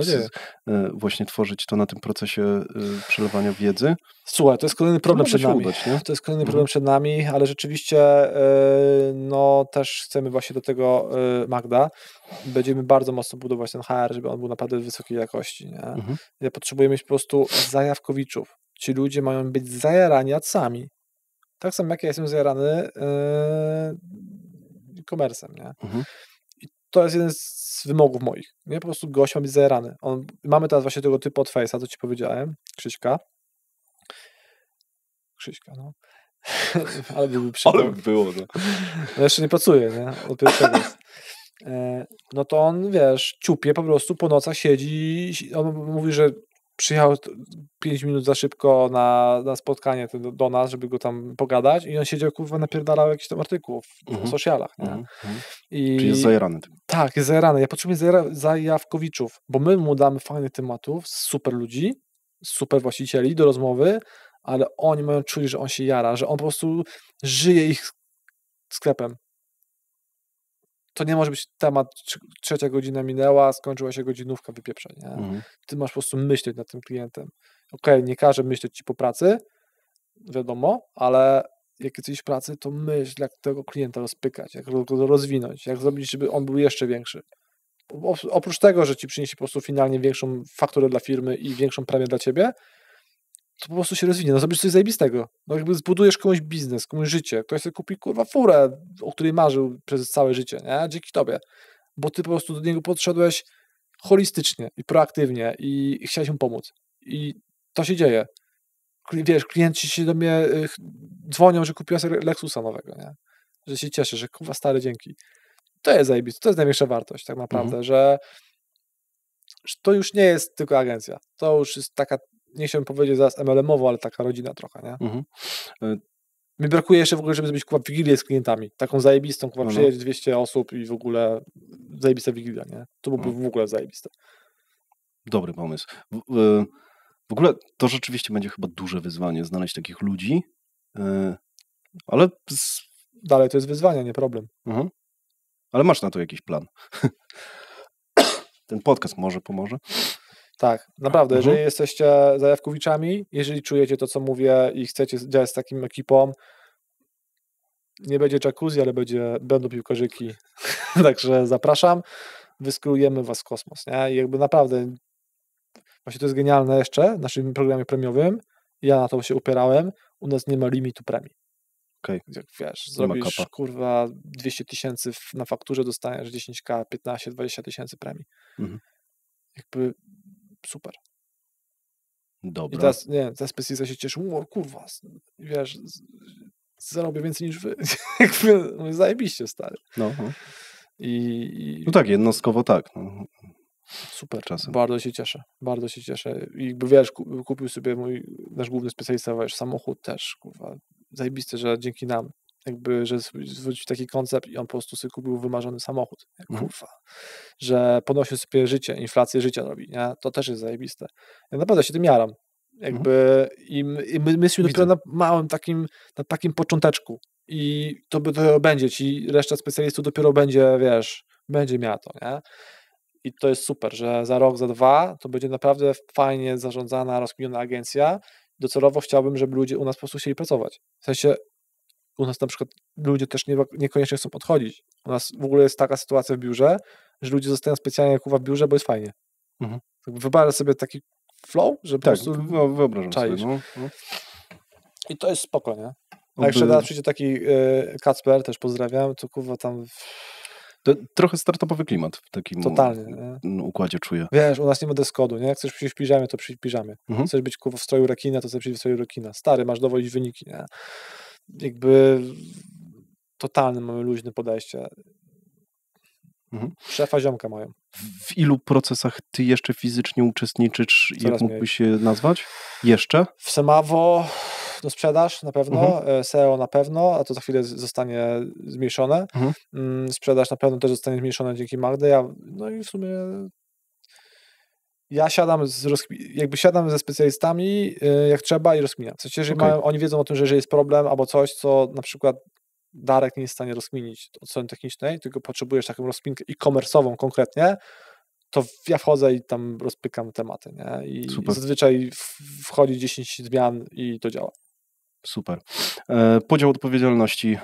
właśnie tworzyć to na tym procesie przelewania wiedzy. Słuchaj, to jest kolejny problem przed nami. To jest kolejny problem przed nami, ale rzeczywiście też chcemy właśnie do tego Magda. Będziemy bardzo mocno budować ten HR, żeby on był naprawdę wysokiej jakości. Nie? Potrzebujemy mieć po prostu zajawkowiczów. Ci ludzie mają być zajarani adsami. Tak samo jak ja jestem zajarany e-commerce'em, nie? I to jest jeden z wymogów moich. Nie? Po prostu gość ma być zajarany. Mamy teraz właśnie tego typu od Face'a, co ci powiedziałem. Krzyśka, no. Ale byłby przykład. Ale było, no. No jeszcze nie pracuję, nie? Od pierwszego. no to on, wiesz, ciupie po prostu po nocach siedzi, on mówi, że przyjechał 5 minut za szybko na spotkanie do nas, żeby go tam pogadać i on siedział, kurwa, napierdalał jakiś tam artykułów w socialach, nie? Czyli jest zajarany tym. Tak, jest zajarany. Ja potrzebuję zajawkowiczów, bo my mu damy fajnych tematów, super ludzi, super właścicieli do rozmowy, ale oni mają czuć, że on się jara, że on po prostu żyje ich sklepem. To nie może być temat, 3 godzina minęła, skończyła się godzinówka, wypieprzaj, nie? Ty masz po prostu myśleć nad tym klientem. Okej, nie każę myśleć ci po pracy, wiadomo, ale jak jesteś w pracy, to myśl, jak tego klienta rozpykać, jak go rozwinąć, jak zrobić, żeby on był jeszcze większy. Oprócz tego, że ci przyniesie po prostu finalnie większą fakturę dla firmy i większą premię dla ciebie, to po prostu się rozwinie. No zrobisz coś zajebistego. No jakby zbudujesz komuś biznes, komuś życie. Ktoś sobie kupi, kurwa, furę, o której marzył przez całe życie, nie? Dzięki tobie. Bo ty po prostu do niego podszedłeś holistycznie i proaktywnie i chciałeś mu pomóc. I to się dzieje. Wiesz, klienci się do mnie dzwonią, że kupiła sobie Lexusa nowego, nie? Że się cieszę, że kurwa stary, dzięki. To jest zajebiste, to jest największa wartość tak naprawdę, że to już nie jest tylko agencja. To już jest taka, nie chciałbym powiedzieć zaraz MLM-owo, ale taka rodzina trochę, nie? Mi brakuje jeszcze w ogóle, żeby zrobić kurwa wigilię z klientami. Taką zajebistą, kurwa, przyjedzie 200 osób i w ogóle zajebista wigilia, nie? To byłoby w ogóle zajebiste. Dobry pomysł. W ogóle to rzeczywiście będzie chyba duże wyzwanie znaleźć takich ludzi, ale... Dalej to jest wyzwanie, nie problem. Ale masz na to jakiś plan. Ten podcast może pomoże. Tak, naprawdę, jeżeli jesteście zajawkowiczami, jeżeli czujecie to, co mówię i chcecie działać z taką ekipą, nie będzie jacuzzi, ale będą piłkarzyki. Także zapraszam, wyskrujemy was w kosmos, nie? I jakby naprawdę, właśnie to jest genialne jeszcze w naszym programie premiowym, ja na to się upierałem, u nas nie ma limitu premii. Okay. Jak wiesz, zrobisz kurwa 200 000 na fakturze, dostaniesz 10K, 15, 20 tysięcy premii. Jakby super. Dobra. I teraz, nie wiem, ta specjalista się cieszy, kurwa, wiesz, zarobię więcej niż wy. Jakby, no zajebiście, stary. No tak, jednostkowo tak. No. Super, bardzo się cieszę, bardzo się cieszę. I jakby wiesz, kupił sobie nasz główny specjalista, wiesz, samochód też, kurwa, zajebiste, że dzięki nam, jakby, że zwrócił taki koncept i on po prostu sobie kupił wymarzony samochód, kurwa, że podnosił sobie życie, inflację życia robi, nie? To też jest zajebiste. Ja naprawdę się tym jaram, jakby i my jesteśmy dopiero na małym takim począteczku i to będzie, ci reszta specjalistów dopiero będzie, wiesz, będzie miała to, nie? I to jest super, że za rok, za 2 to będzie naprawdę fajnie zarządzana, rozkminiona agencja. Docelowo chciałbym, żeby ludzie u nas po prostu chcieli pracować. W sensie u nas na przykład ludzie też niekoniecznie chcą odchodzić. U nas w ogóle jest taka sytuacja w biurze, że ludzie zostają specjalnie jak w biurze, bo jest fajnie. Wyobrażasz sobie taki flow, że po prostu wyobrażam sobie. No. I to jest spoko, nie? A jeszcze raz przyjdzie taki Kacper, też pozdrawiam, to kurwa tam... To trochę startupowy klimat w takim układzie czuję. Wiesz, u nas nie ma dress-code'u, nie? Chcesz przyjść w piżamie, to przyjść w piżamie. Chcesz być kurwa w stroju rekina, to sobie przyjść w stroju rekina. Stary, masz dowodzić wyniki, nie? Jakby totalne mamy luźne podejście. Szefa ziomka mają. W ilu procesach ty jeszcze fizycznie uczestniczysz? Jak mógłbyś się nazwać? Jeszcze? W Semawo no sprzedaż na pewno, SEO na pewno, a to za chwilę zostanie zmniejszone. Sprzedaż na pewno też zostanie zmniejszona dzięki Magdy. No i w sumie ja siadam ze specjalistami jak trzeba i rozkminiam. W sensie, jeżeli oni wiedzą o tym, że jeżeli jest problem albo coś, co na przykład Darek nie jest w stanie rozkminić od strony technicznej, tylko potrzebujesz taką rozkminkę e-commerce'ową konkretnie, to ja wchodzę i tam rozpykam tematy, nie? I zazwyczaj wchodzi 10 zmian i to działa. Super. Podział odpowiedzialności.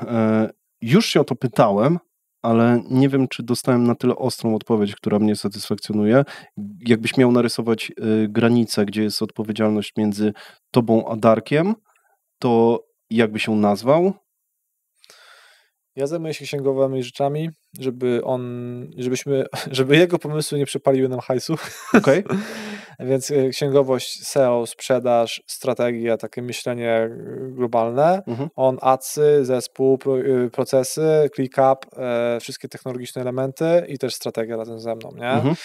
Już się o to pytałem, ale nie wiem, czy dostałem na tyle ostrą odpowiedź, która mnie satysfakcjonuje. Jakbyś miał narysować granicę, gdzie jest odpowiedzialność między tobą a Darkiem, to jakby się nazwał? Ja zajmuję się księgowymi rzeczami, żeby jego pomysły nie przepaliły nam hajsu. Okay. Więc księgowość, SEO, sprzedaż, strategia, takie myślenie globalne, on, adsy, zespół, procesy, ClickUp, wszystkie technologiczne elementy i też strategia razem ze mną, nie?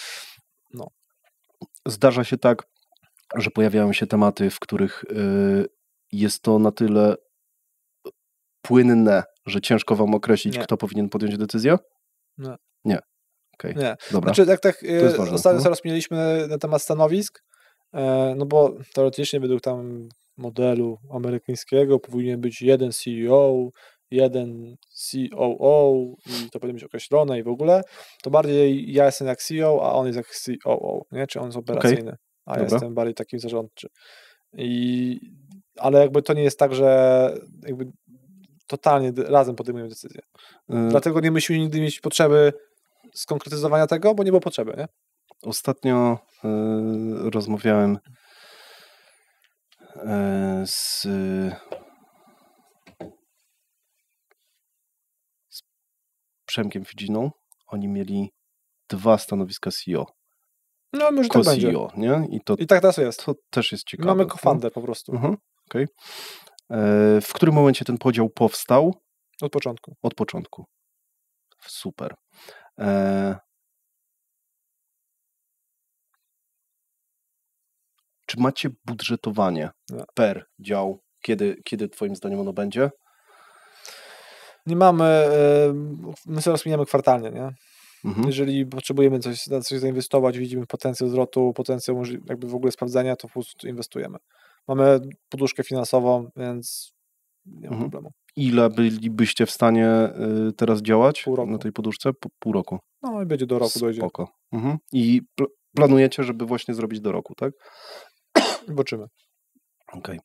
No. Zdarza się tak, że pojawiają się tematy, w których jest to na tyle płynne, że ciężko wam określić, kto powinien podjąć decyzję? Nie. Okej. Nie. Dobra. Znaczy, tak to jest ważne. ostatnio teraz mieliśmy na temat stanowisk, no bo teoretycznie według tam modelu amerykańskiego powinien być jeden CEO, jeden COO i to powinno być określone i w ogóle, to bardziej ja jestem jak CEO, a on jest jak COO, nie? Czy on jest operacyjny, a ja jestem bardziej taki zarządczy. Ale jakby to nie jest tak, że jakby totalnie razem podejmujemy decyzję. Dlatego nie musimy nigdy mieć potrzeby skonkretyzowania tego, bo nie było potrzeby, nie? Ostatnio rozmawiałem z Przemkiem Fidziną. Oni mieli 2 stanowiska CEO. No może tak będzie. Co-CEO, nie? I tak teraz jest. To też jest ciekawe. Mamy co-founder po prostu. Okej. W którym momencie ten podział powstał? Od początku. Od początku. Super. Czy macie budżetowanie per dział? Kiedy twoim zdaniem ono będzie? Nie mamy, my sobie rozkminiamy kwartalnie, nie? Jeżeli potrzebujemy coś zainwestować, widzimy potencjał zwrotu, potencjał jakby w ogóle sprawdzenia, to po prostu inwestujemy. Mamy poduszkę finansową, więc nie ma problemu. Ile bylibyście w stanie teraz działać na tej poduszce? Pół roku. No i będzie do roku dojdzie. Spoko. I planujecie, żeby właśnie zrobić do roku, tak? Zobaczymy. Okej.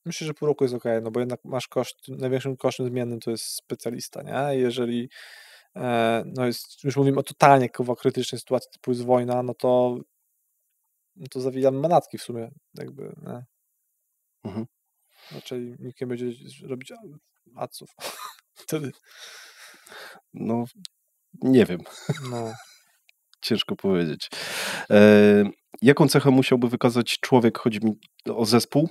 Myślę, że pół roku jest okej, no bo jednak masz największym kosztem zmiennym to jest specjalista, nie? Jeżeli już mówimy o totalnie krytycznej sytuacji, typu jest wojna, no to zawijamy manatki w sumie, jakby, nie? Raczej nikt nie będzie robić adsów wtedy. No, nie wiem. No. Ciężko powiedzieć. Jaką cechę musiałby wykazać człowiek, chodzi mi o zespół,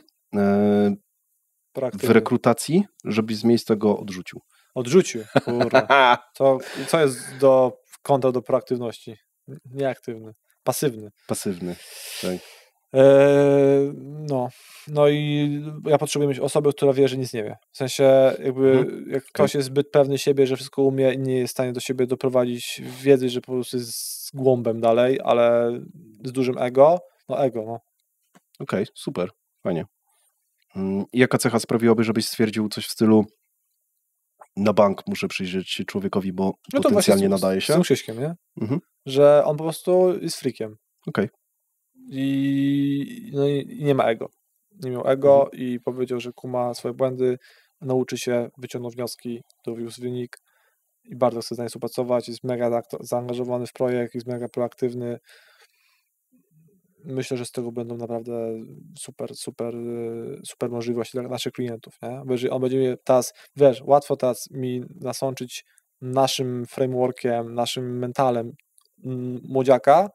w rekrutacji, żebyś z miejsca go odrzucił? Odrzucił? Kurwa. To co jest kontra do proaktywności? Nieaktywny. Pasywny. Pasywny, tak. No i ja potrzebuję mieć osobę, która wie, że nic nie wie. W sensie jakby jak ktoś jest zbyt pewny siebie, że wszystko umie i nie jest w stanie do siebie doprowadzić wiedzy, że po prostu jest z głąbem dalej, ale z dużym ego, no. Okej, super, fajnie. Jaka cecha sprawiłaby, żebyś stwierdził coś w stylu na bank muszę przyjrzeć się człowiekowi, bo potencjalnie nadaje się? Z tym Krzyśkiem, nie? Że on po prostu jest freakiem. Okej. I nie ma ego. Nie miał ego i powiedział, że kuma swoje błędy, nauczy się, wyciągnął wnioski, dowiózł wynik i bardzo chce z nami współpracować, jest mega zaangażowany w projekt, jest mega proaktywny. Myślę, że z tego będą naprawdę super możliwości dla naszych klientów, nie? Bo jeżeli on będzie łatwo teraz mi nasączyć naszym frameworkiem, naszym mentalem młodziaka,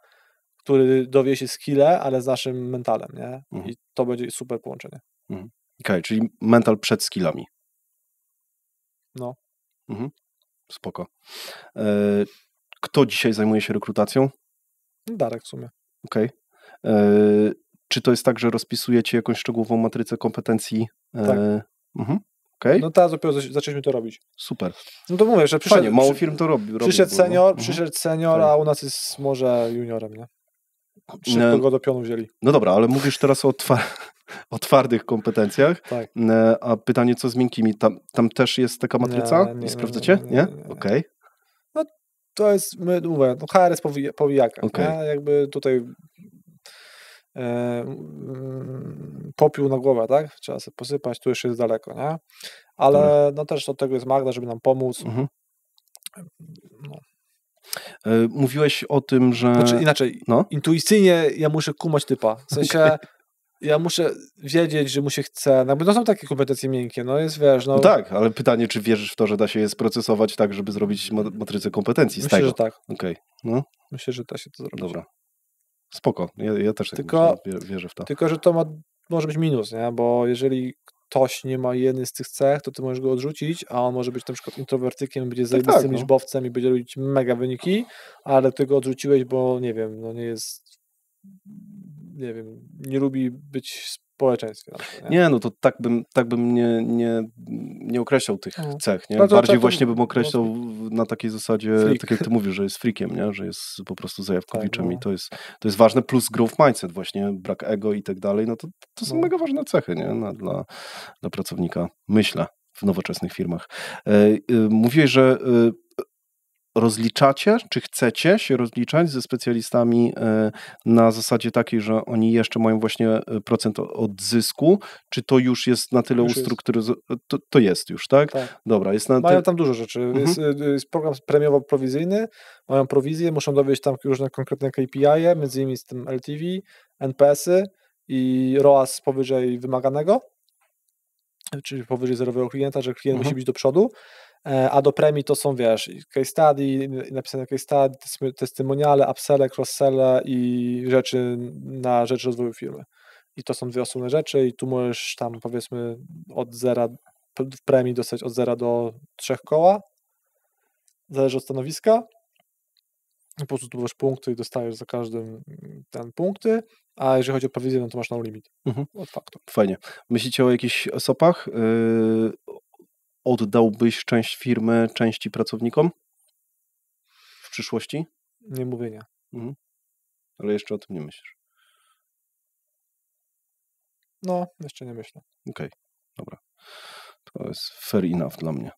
który dowie się skille, ale z naszym mentalem, nie? I to będzie super połączenie. Okej, czyli mental przed skillami. No. Spoko. Kto dzisiaj zajmuje się rekrutacją? Darek w sumie. Okej. Czy to jest tak, że rozpisujecie jakąś szczegółową matrycę kompetencji? Tak. Okay. No teraz dopiero zaczęliśmy to robić. Super. No to mówię, że mało firm to robi. Przyszedł senior, a u nas jest może juniorem, nie? Szybko go do pionu wzięli. No dobra, ale mówisz teraz o twardych kompetencjach, tak. A pytanie co z miękkimi? Tam też jest taka matryca? Nie, sprawdzacie? Nie? Okej. No to jest, mówię, HRS powijaka. Okay. Jakby tutaj popiół na głowę, tak? Trzeba sobie posypać, tu jeszcze jest daleko, nie? Ale no też od tego jest Magda, żeby nam pomóc. No. Mówiłeś o tym, że... Znaczy inaczej, intuicyjnie ja muszę kumać typa. W sensie ja muszę wiedzieć, że mu się chce, no bo to są takie kompetencje miękkie, no jest, wiesz, no. No tak, ale pytanie, czy wierzysz w to, że da się je sprocesować tak, żeby zrobić matrycę kompetencji z Myślę, tego? że tak. Okej, no Myślę, że da się to zrobić. dobra. Spoko, ja też Tylko- wierzę w to. Tylko, że to może być minus, nie? Bo jeżeli ktoś nie ma jednej z tych cech, to ty możesz go odrzucić, a on może być na przykład introwertykiem, będzie zajebistym tak, no. liczbowcem i będzie robić mega wyniki, ale ty go odrzuciłeś, bo nie wiem, no nie jest, nie wiem, nie lubi być w społeczeństwie. Na przykład, nie? Nie, no to tak bym nie określał tych No. cech, nie? Bardzo Bardziej często- właśnie bym określał na takiej zasadzie, Freak. tak jak ty mówisz, że jest freakiem, nie? Że jest po prostu zajawkowiczem Tak, no. i to jest ważne, plus growth mindset właśnie, brak ego i tak dalej, no to są No. mega ważne cechy, nie? Dla pracownika, myślę, w nowoczesnych firmach. Mówiłeś, że rozliczacie, czy chcecie się rozliczać ze specjalistami na zasadzie takiej, że oni jeszcze mają właśnie procent od zysku, czy to już jest na tyle Już jest. ustrukturyzowane? To jest już, tak? Tak. Dobra, jest na Mają tam dużo rzeczy. Mhm. Jest program premiowo-prowizyjny, mają prowizję, muszą dowieść tam różne konkretne KPI-e, między innymi z tym LTV, NPS-y i ROAS powyżej wymaganego, czyli powyżej zerowego klienta, że klient musi być do przodu, a do premii to są, wiesz, case study, napisane case study, testimoniale, upselle, cross-selle i rzeczy na rzecz rozwoju firmy. I to są dwie osobne rzeczy i tu możesz tam, powiedzmy, od zera w premii dostać od 0 do 3 koła, zależy od stanowiska. Po prostu tu masz punkty i dostajesz za każdym ten punkty, a jeżeli chodzi o prowizję, no to masz no limit od faktu. Fajnie. Myślicie o jakichś ESOP-ach? Oddałbyś część firmy części pracownikom w przyszłości? Nie mówię nie. Ale jeszcze o tym nie myślisz. No, jeszcze nie myślę. Okej, dobra. To jest fair enough dla mnie.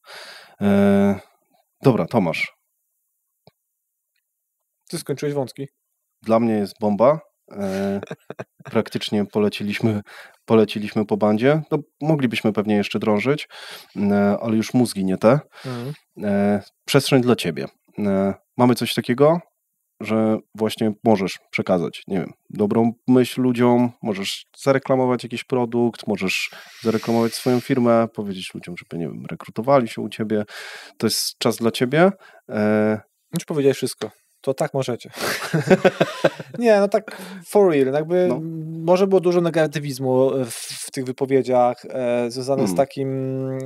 Dobra, Tomasz. Ty skończyłeś wątki. Dla mnie jest bomba. Praktycznie poleciliśmy po bandzie. No, moglibyśmy pewnie jeszcze drążyć, ale już mózgi nie te. Przestrzeń dla ciebie. Mamy coś takiego, że właśnie możesz przekazać, nie wiem, dobrą myśl ludziom, możesz zareklamować jakiś produkt, możesz zareklamować swoją firmę, powiedzieć ludziom, żeby, nie wiem, rekrutowali się u ciebie. To jest czas dla ciebie. Już powiedziałeś wszystko. To tak możecie. Nie, no tak for real. Jakby może było dużo negatywizmu w tych wypowiedziach związanych z takim,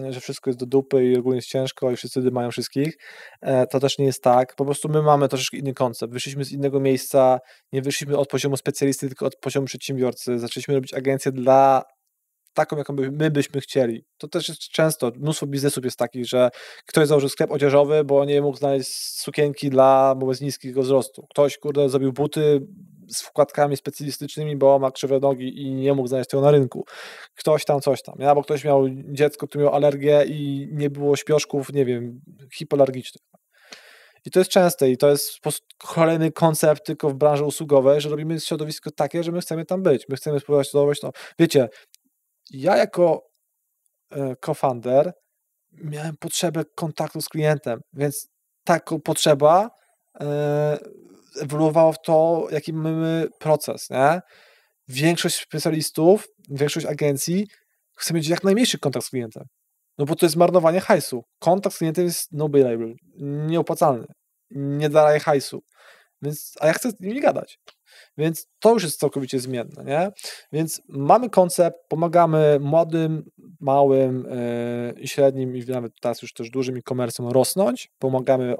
że wszystko jest do dupy i ogólnie jest ciężko i wszyscy mają wszystkich. To też nie jest tak. Po prostu my mamy troszeczkę inny koncept. Wyszliśmy z innego miejsca, nie wyszliśmy od poziomu specjalisty, tylko od poziomu przedsiębiorcy. Zaczęliśmy robić agencję dla taką, jaką my byśmy chcieli. To też jest często, mnóstwo biznesów jest takich, że ktoś założył sklep odzieżowy, bo nie mógł znaleźć sukienki bo z niskiego wzrostu. Ktoś, zrobił buty z wkładkami specjalistycznymi, bo ma krzywe nogi i nie mógł znaleźć tego na rynku. Ktoś tam, coś tam. Albo ktoś miał dziecko, które miało alergię i nie było śpioszków, nie wiem, hipoalergicznych. I to jest częste i to jest po prostu kolejny koncept tylko w branży usługowej, że robimy środowisko takie, że my chcemy tam być. My chcemy spróbować to. Wiecie, ja jako co-founder miałem potrzebę kontaktu z klientem, więc taka potrzeba ewoluowała w to, jaki mamy proces, nie? Większość specjalistów, większość agencji chce mieć jak najmniejszy kontakt z klientem, no bo to jest marnowanie hajsu. Kontakt z klientem jest no-payable, nieopłacalny, nie daje hajsu, a ja chcę z nimi gadać. Więc to już jest całkowicie zmienne, nie? Więc mamy koncept, pomagamy młodym, małym i średnim i nawet teraz już też dużym e-commerce'om rosnąć. Pomagamy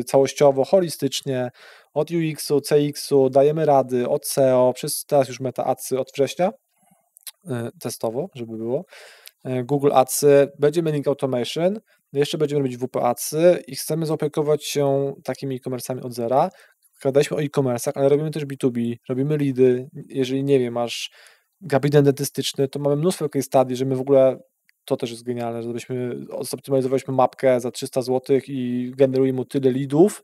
całościowo, holistycznie, od UX-u, CX-u, dajemy rady, od SEO, przez teraz już Meta Adsy od września, testowo, żeby było. Google Adsy, będziemy Link Automation, jeszcze będziemy robić WP Adsy i chcemy zaopiekować się takimi e-commerce'ami od zera. Gadaliśmy o e-commerce'ach, ale robimy też B2B, robimy leady. Jeżeli, nie wiem, masz gabinet dentystyczny, to mamy mnóstwo case study, że my w ogóle, to też jest genialne, żebyśmy zoptymalizowaliśmy mapkę za 300 zł i generujemy mu tyle leadów,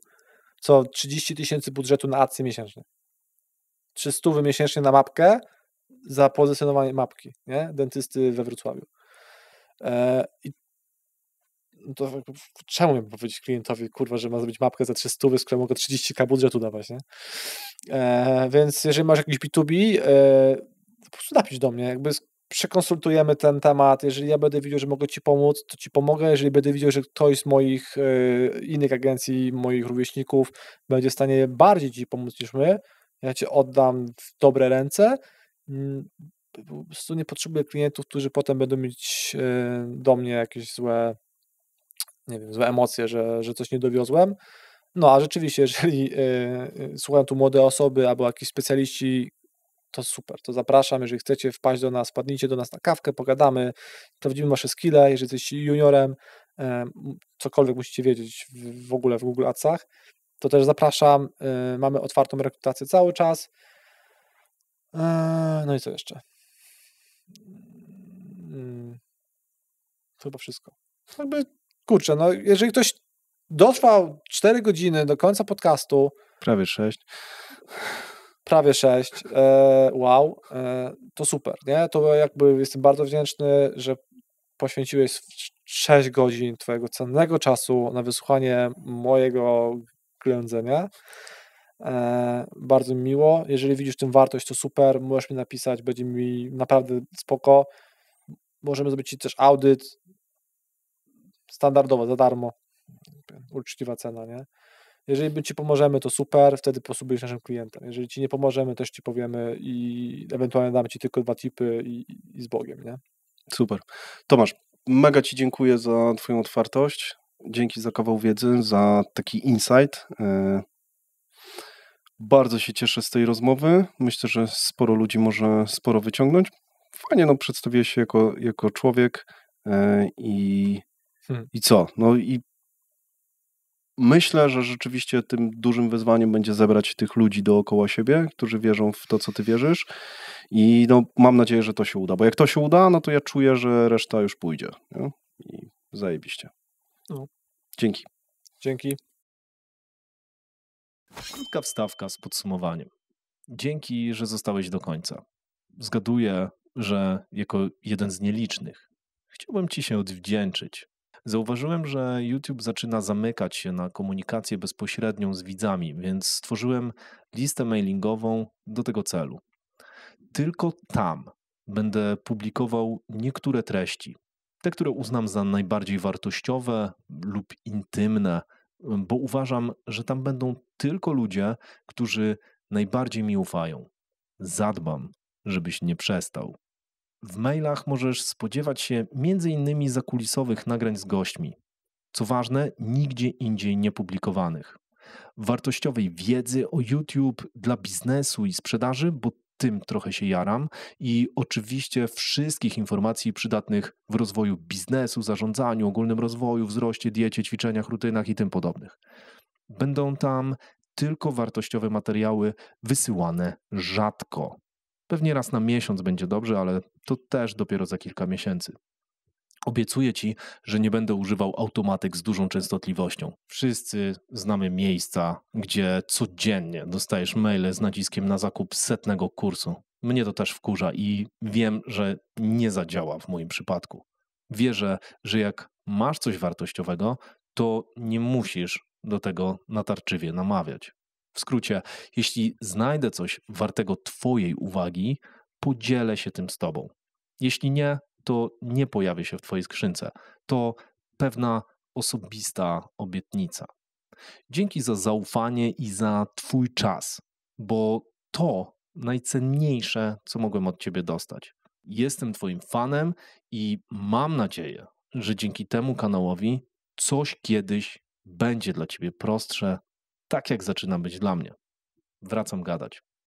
co 30 000 budżetu na adsy miesięcznie. 300 miesięcznie na mapkę za pozycjonowanie mapki, nie? Dentysty we Wrocławiu. I to czemu miałbym powiedzieć klientowi, kurwa, że ma zrobić mapkę za 300, z którą mogę 30k budżetu dawać, nie? Więc jeżeli masz jakiś B2B, po prostu napisz do mnie, jakby przekonsultujemy ten temat. Jeżeli ja będę widział, że mogę ci pomóc, to ci pomogę. Jeżeli będę widział, że ktoś z moich innych agencji, moich rówieśników będzie w stanie bardziej ci pomóc niż my, ja cię oddam w dobre ręce. Po prostu nie potrzebuję klientów, którzy potem będą mieć do mnie jakieś złe emocje, że coś nie dowiozłem. No a rzeczywiście, jeżeli słuchają tu młode osoby albo jakieś specjaliści, to super, to zapraszam, jeżeli chcecie wpaść do nas, wpadnijcie do nas na kawkę, pogadamy, sprawdzimy wasze skille, jeżeli jesteście juniorem, cokolwiek musicie wiedzieć w ogóle w Google Adsach, to też zapraszam, mamy otwartą rekrutację cały czas. No i co jeszcze? Chyba wszystko. Jakby, kurczę, no jeżeli ktoś dotrwał 4 godziny do końca podcastu, prawie 6, wow, to super, nie? To jakby jestem bardzo wdzięczny, że poświęciłeś 6 godzin twojego cennego czasu na wysłuchanie mojego ględzenia. Bardzo mi miło. Jeżeli widzisz w tym wartość, to super, możesz mi napisać, będzie mi naprawdę spoko. Możemy zrobić ci też audyt standardowo, za darmo. Uczciwa cena, nie? Jeżeli ci pomożemy, to super, wtedy po prostu będziesz naszym klientem. Jeżeli ci nie pomożemy, też ci powiemy i ewentualnie damy ci tylko 2 tipy i z Bogiem, nie? Super. Tomasz, mega ci dziękuję za twoją otwartość. Dzięki za kawał wiedzy, za taki insight. Bardzo się cieszę z tej rozmowy. Myślę, że sporo ludzi może sporo wyciągnąć. Fajnie, no przedstawiłeś się jako człowiek i co? No i myślę, że rzeczywiście tym dużym wyzwaniem będzie zebrać tych ludzi dookoła siebie, którzy wierzą w to, co ty wierzysz i no, mam nadzieję, że to się uda, bo jak to się uda, no to ja czuję, że reszta już pójdzie. Nie? I zajebiście. No. Dzięki. Dzięki. Krótka wstawka z podsumowaniem. Dzięki, że zostałeś do końca. Zgaduję, że jako jeden z nielicznych chciałbym ci się odwdzięczyć. Zauważyłem, że YouTube zaczyna zamykać się na komunikację bezpośrednią z widzami, więc stworzyłem listę mailingową do tego celu. Tylko tam będę publikował niektóre treści, te, które uznam za najbardziej wartościowe lub intymne, bo uważam, że tam będą tylko ludzie, którzy najbardziej mi ufają. Zadbam, żebyś nie przestał. W mailach możesz spodziewać się m.in. zakulisowych nagrań z gośćmi. Co ważne, nigdzie indziej niepublikowanych. Wartościowej wiedzy o YouTube dla biznesu i sprzedaży, bo tym trochę się jaram, i oczywiście wszystkich informacji przydatnych w rozwoju biznesu, zarządzaniu, ogólnym rozwoju, wzroście, diecie, ćwiczeniach, rutynach i tym podobnych. Będą tam tylko wartościowe materiały wysyłane rzadko. Pewnie raz na miesiąc będzie dobrze, ale to też dopiero za kilka miesięcy. Obiecuję ci, że nie będę używał automatyk z dużą częstotliwością. Wszyscy znamy miejsca, gdzie codziennie dostajesz maile z naciskiem na zakup 100 kursu. Mnie to też wkurza i wiem, że nie zadziała w moim przypadku. Wierzę, że jak masz coś wartościowego, to nie musisz do tego natarczywie namawiać. W skrócie, jeśli znajdę coś wartego twojej uwagi, podzielę się tym z tobą. Jeśli nie, to nie pojawię się w twojej skrzynce. To pewna osobista obietnica. Dzięki za zaufanie i za twój czas, bo to najcenniejsze, co mogłem od ciebie dostać. Jestem twoim fanem i mam nadzieję, że dzięki temu kanałowi coś kiedyś będzie dla ciebie prostsze, tak jak zaczyna być dla mnie. Wracam gadać.